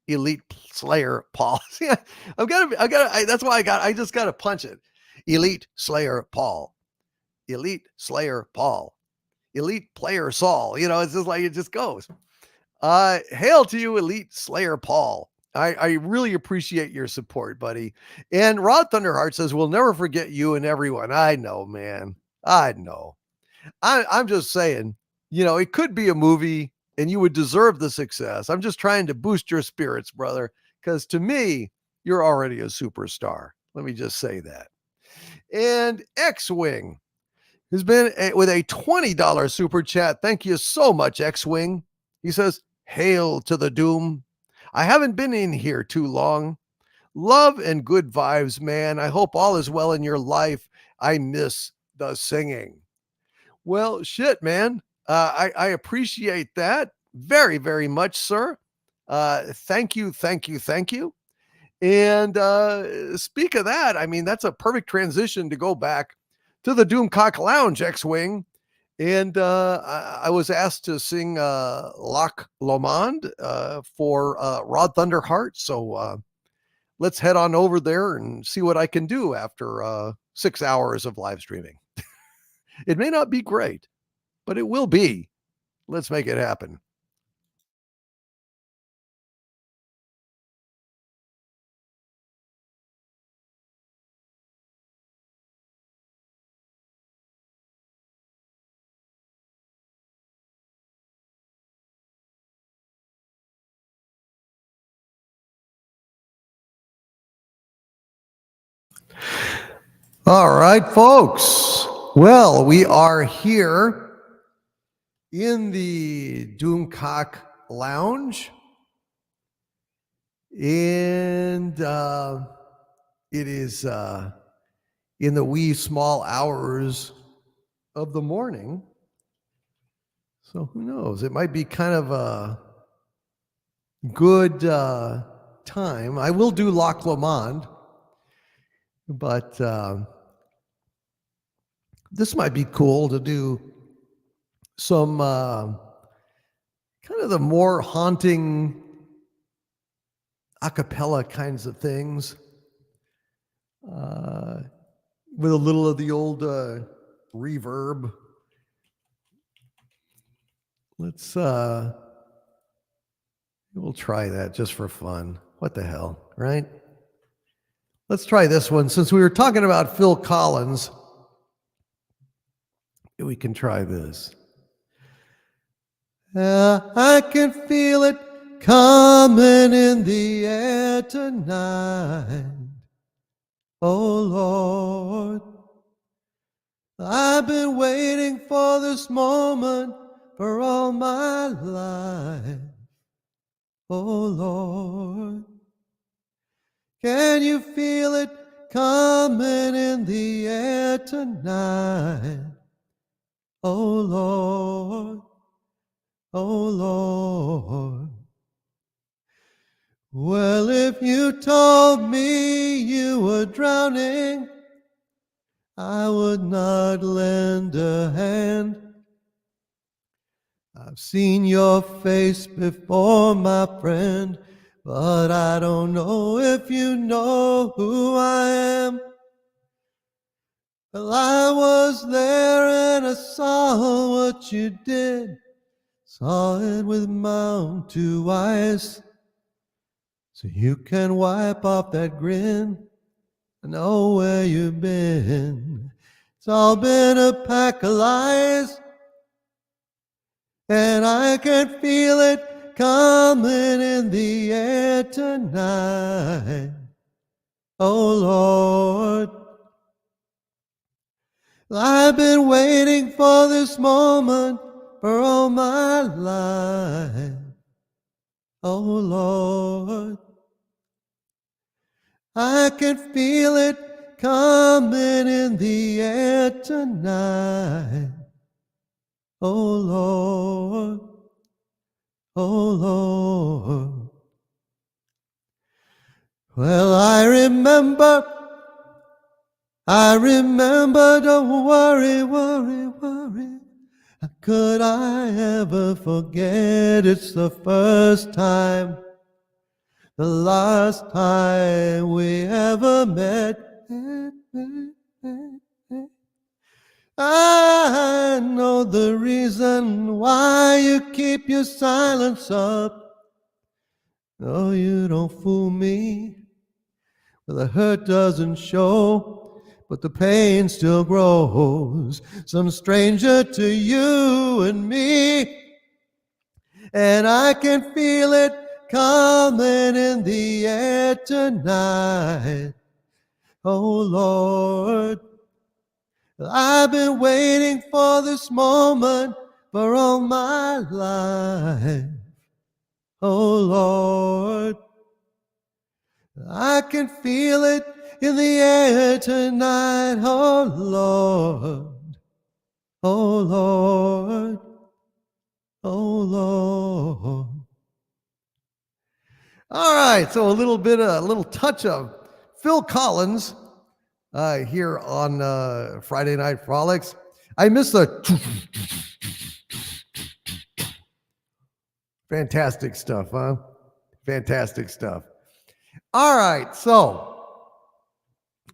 Elite Slayer Paul. That's why I just gotta punch it. Elite Slayer Paul. Elite Slayer Paul. Elite Player Saul. It's just like it just goes. Hail to you, Elite Slayer Paul. I really appreciate your support, buddy. And Rod Thunderheart says, we'll never forget you and everyone. I know, man. I know. I'm just saying, it could be a movie and you would deserve the success. I'm just trying to boost your spirits, brother, because to me, you're already a superstar. Let me just say that. And X-Wing has been with a $20 super chat. Thank you so much, X-Wing. He says, hail to the Doom. I haven't been in here too long. Love and good vibes, man. I hope all is well in your life. I miss the singing. Well, shit, man. I appreciate that very, very much, sir. Thank you. And speak of that, I mean, that's a perfect transition to go back to the Doomcock Lounge, X-Wing. And I was asked to sing Lac Lomond for Rod Thunderheart. So let's head on over there and see what I can do after 6 hours of live streaming. It may not be great, but it will be. Let's make it happen. All right, folks. Well, we are here in the Doomcock Lounge, and it is in the wee small hours of the morning. So who knows? It might be kind of a good time. I will do Loch Lomond, but this might be cool to do some kind of the more haunting a cappella kinds of things with a little of the old reverb. Let's we'll try that just for fun. What the hell, right? Let's try this one. Since we were talking about Phil Collins, we can try this. I can feel it coming in the air tonight. Oh Lord, I've been waiting for this moment for all my life. Oh Lord, can you feel it coming in the air tonight? Oh Lord, oh Lord. Well, if you told me you were drowning, I would not lend a hand. I've seen your face before, my friend, but I don't know if you know who I am. Well, I was there and I saw what you did, saw it with my own two eyes. So you can wipe off that grin, I know where you've been. It's all been a pack of lies, and I can feel it coming in the air tonight. Oh Lord, I've been waiting for this moment for all my life. Oh Lord, I can feel it coming in the air tonight. Oh Lord, oh Lord. Well, I remember, don't worry, worry, worry. How could I ever forget? It's the first time, the last time we ever met. I know the reason why you keep your silence up. No, you don't fool me. Well, the hurt doesn't show, but the pain still grows. Some stranger to you and me, and I can feel it coming in the air tonight. Oh Lord, I've been waiting for this moment for all my life. Oh Lord, I can feel it in the air tonight. Oh Lord, oh Lord, oh Lord. All right, so a little touch of Phil Collins here on Friday Night Frolics. I miss the fantastic stuff, huh? Fantastic stuff. All right, so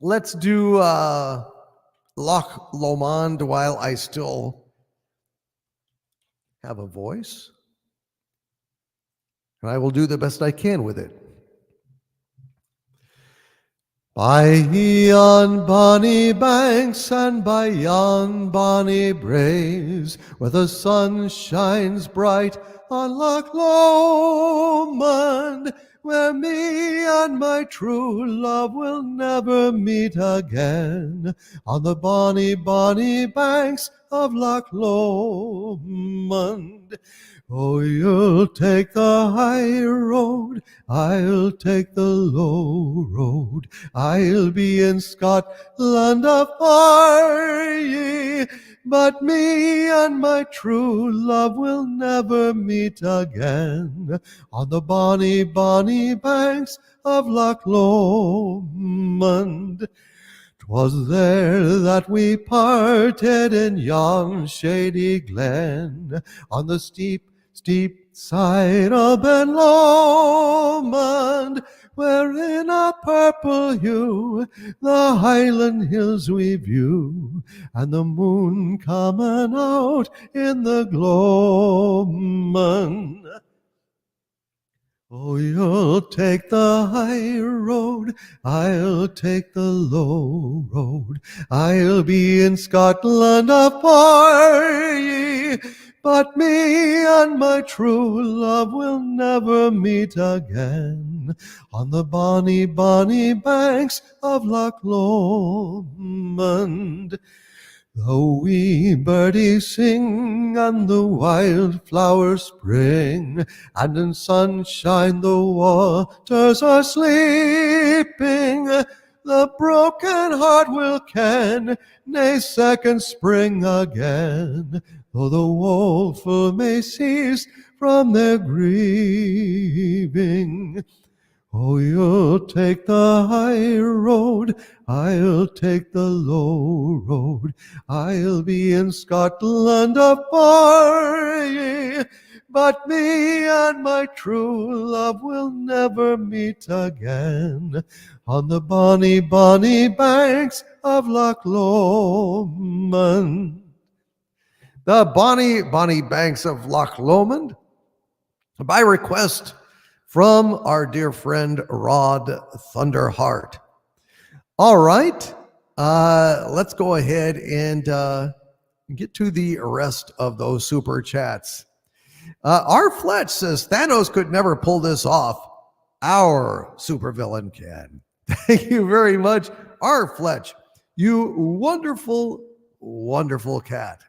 let's do Loch Lomond while I still have a voice. And I will do the best I can with it. By yon bonny banks and by yon bonny braes, where the sun shines bright on Loch Lomond, where me and my true love will never meet again, on the bonny, bonny banks of Loch Lomond. Oh, you'll take the high road, I'll take the low road. I'll be in Scotland afar ye, but me and my true love will never meet again, on the bonny, bonny banks of Loch Lomond. 'Twas there that we parted in yon shady glen, on the steep side of Ben Lomond, where in a purple hue the Highland hills we view, and the moon coming out in the gloaming. Oh, you'll take the high road, I'll take the low road. I'll be in Scotland afar ye, but me and my true love will never meet again, on the bonny, bonny banks of Loch Lomond. The wee birdies sing and the wildflowers spring, and in sunshine the waters are sleeping. The broken heart will ken nae second spring again, though the woeful may cease from their grieving. Oh, you'll take the high road, I'll take the low road. I'll be in Scotland afar ye, but me and my true love will never meet again, on the bonny, bonny banks of Loch Lomond. The bonny, bonny banks of Loch Lomond, by request from our dear friend Rod Thunderheart. All right, let's go ahead and get to the rest of those super chats. R. Fletch says Thanos could never pull this off. Our supervillain can. Thank you very much, R. Fletch. You wonderful, wonderful cat.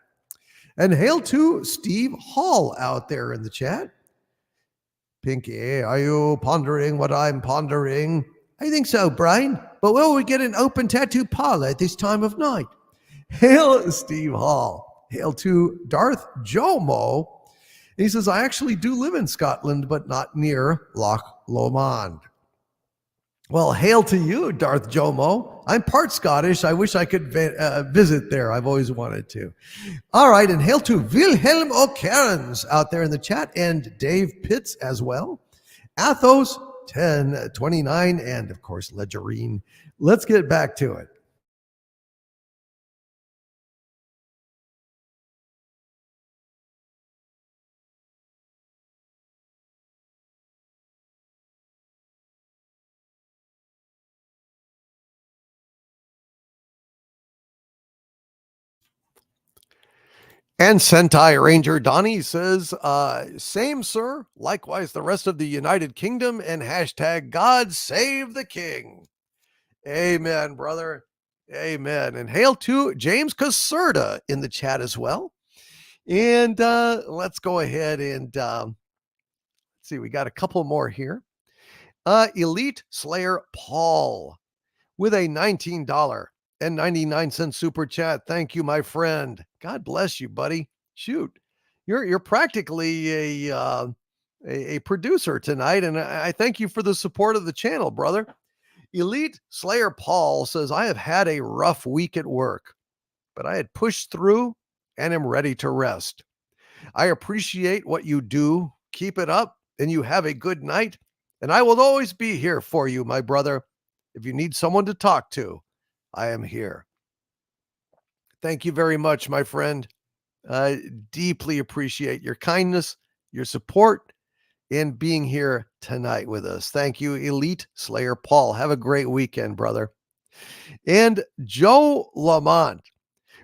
And hail to Steve Hall out there in the chat. Pinky, are you pondering what I'm pondering? I think so, Brian. But will we get an open tattoo parlor at this time of night? Hail Steve Hall. Hail to Darth Jomo. He says, I actually do live in Scotland, but not near Loch Lomond. Well, hail to you, Darth Jomo. I'm part Scottish. I wish I could visit there. I've always wanted to. All right, and hail to Wilhelm O'Cairns out there in the chat, and Dave Pitts as well. Athos 1029, and of course, Ledgerine. Let's get back to it. And Sentai Ranger Donnie says, same, sir. Likewise, the rest of the United Kingdom, and hashtag God save the king. Amen, brother. Amen. And hail to James Caserta in the chat as well. And let's go ahead and let's see. We got a couple more here. Elite Slayer Paul with a $19.99 super chat. Thank you, my friend. God bless you, buddy. Shoot, you're practically a producer tonight, and I thank you for the support of the channel, brother. Elite Slayer Paul says, I have had a rough week at work, but I had pushed through and am ready to rest. I appreciate what you do. Keep it up, and you have a good night, and I will always be here for you, my brother. If you need someone to talk to, I am here. Thank you very much, my friend. Deeply appreciate your kindness, your support, and being here tonight with us. Thank you, Elite Slayer Paul. Have a great weekend, brother. And Joe Lamont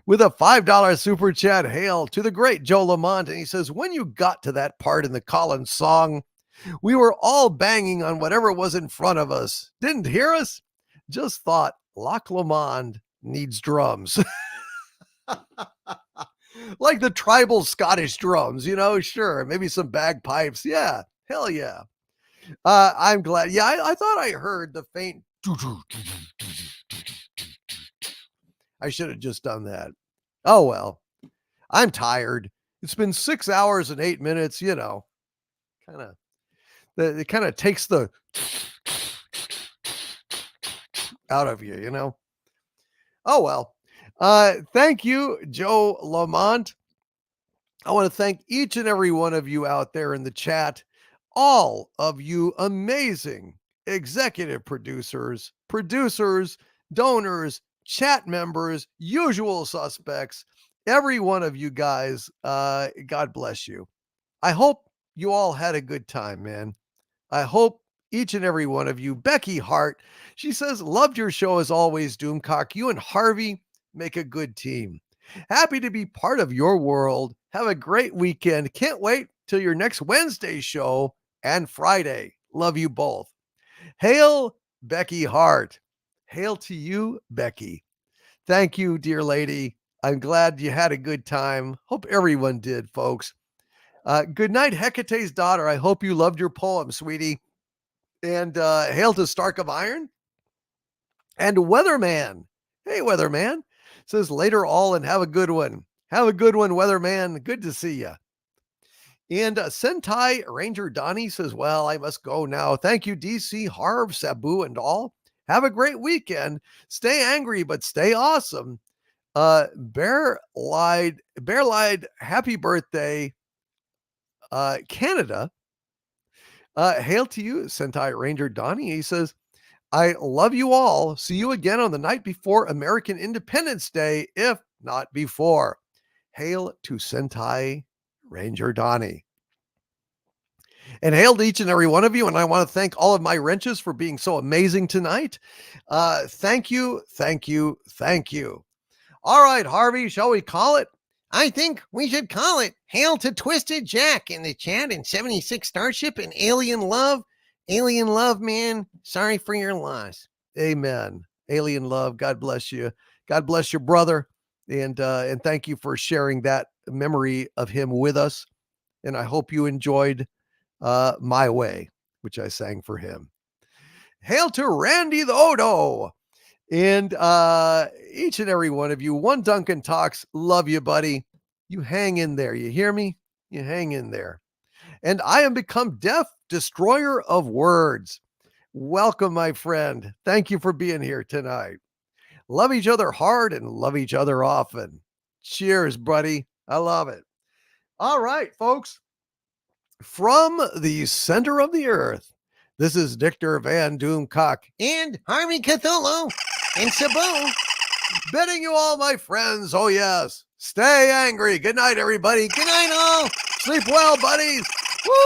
with a $5 super chat. Hail to the great Joe Lamont. And he says, when you got to that part in the Collins song, we were all banging on whatever was in front of us. Didn't hear us? Just thought Loch Lomond needs drums. Like the tribal Scottish drums, sure. Maybe some bagpipes. Yeah. Hell yeah. I'm glad. Yeah, I thought I heard the faint. I should have just done that. Oh, well. I'm tired. It's been 6 hours and 8 minutes, it kind of takes the out of you, Oh, well. Thank you, Joe Lamont. I want to thank each and every one of you out there in the chat, all of you amazing executive producers, donors, chat members, usual suspects, every one of you guys. God bless you. I hope you all had a good time, man. I hope each and every one of you. Becky Hart, she says, loved your show as always, Doomcock. You and Harvey make a good team. Happy to be part of your world. Have a great weekend. Can't wait till your next Wednesday show and Friday. Love you both. Hail, Becky Hart. Hail to you, Becky. Thank you, dear lady. I'm glad you had a good time. Hope everyone did, folks. Good night, Hecate's daughter. I hope you loved your poem, sweetie. And hail to Stark of Iron. And Weatherman. Hey, Weatherman. Says later all and have a good one. Have a good one, Weatherman. Good to see you. And Sentai Ranger Donnie says, well, I must go now. Thank you, DC, Harv, Sabu, and all. Have a great weekend. Stay angry, but stay awesome. Bear lied, happy birthday, Canada. Hail to you, Sentai Ranger Donnie. He says, I love you all. See you again on the night before American Independence Day, if not before. Hail to Sentai Ranger Donnie. And hail to each and every one of you. And I want to thank all of my wrenches for being so amazing tonight. Thank you. All right, Harvey, shall we call it? I think we should call it. Hail to Twisted Jack in the chat and 76 Starship and Alien Love. Alien Love, man. Sorry for your loss. Amen. Alien Love. God bless you. God bless your brother. And thank you for sharing that memory of him with us. And I hope you enjoyed My Way, which I sang for him. Hail to Randy the Odo. And each and every one of you. One Duncan Talks. Love you, buddy. You hang in there. You hear me? You hang in there. And I am become deaf, destroyer of words. Welcome, my friend. Thank you for being here tonight. Love each other hard and love each other often. Cheers, buddy. I love it. All right, folks. From the center of the earth, this is Victor Van Doomcock and Harvey Cthulhu and Sabu bidding you all, my friends. Oh, yes. Stay angry. Good night, everybody. Good night, all. Sleep well, buddies.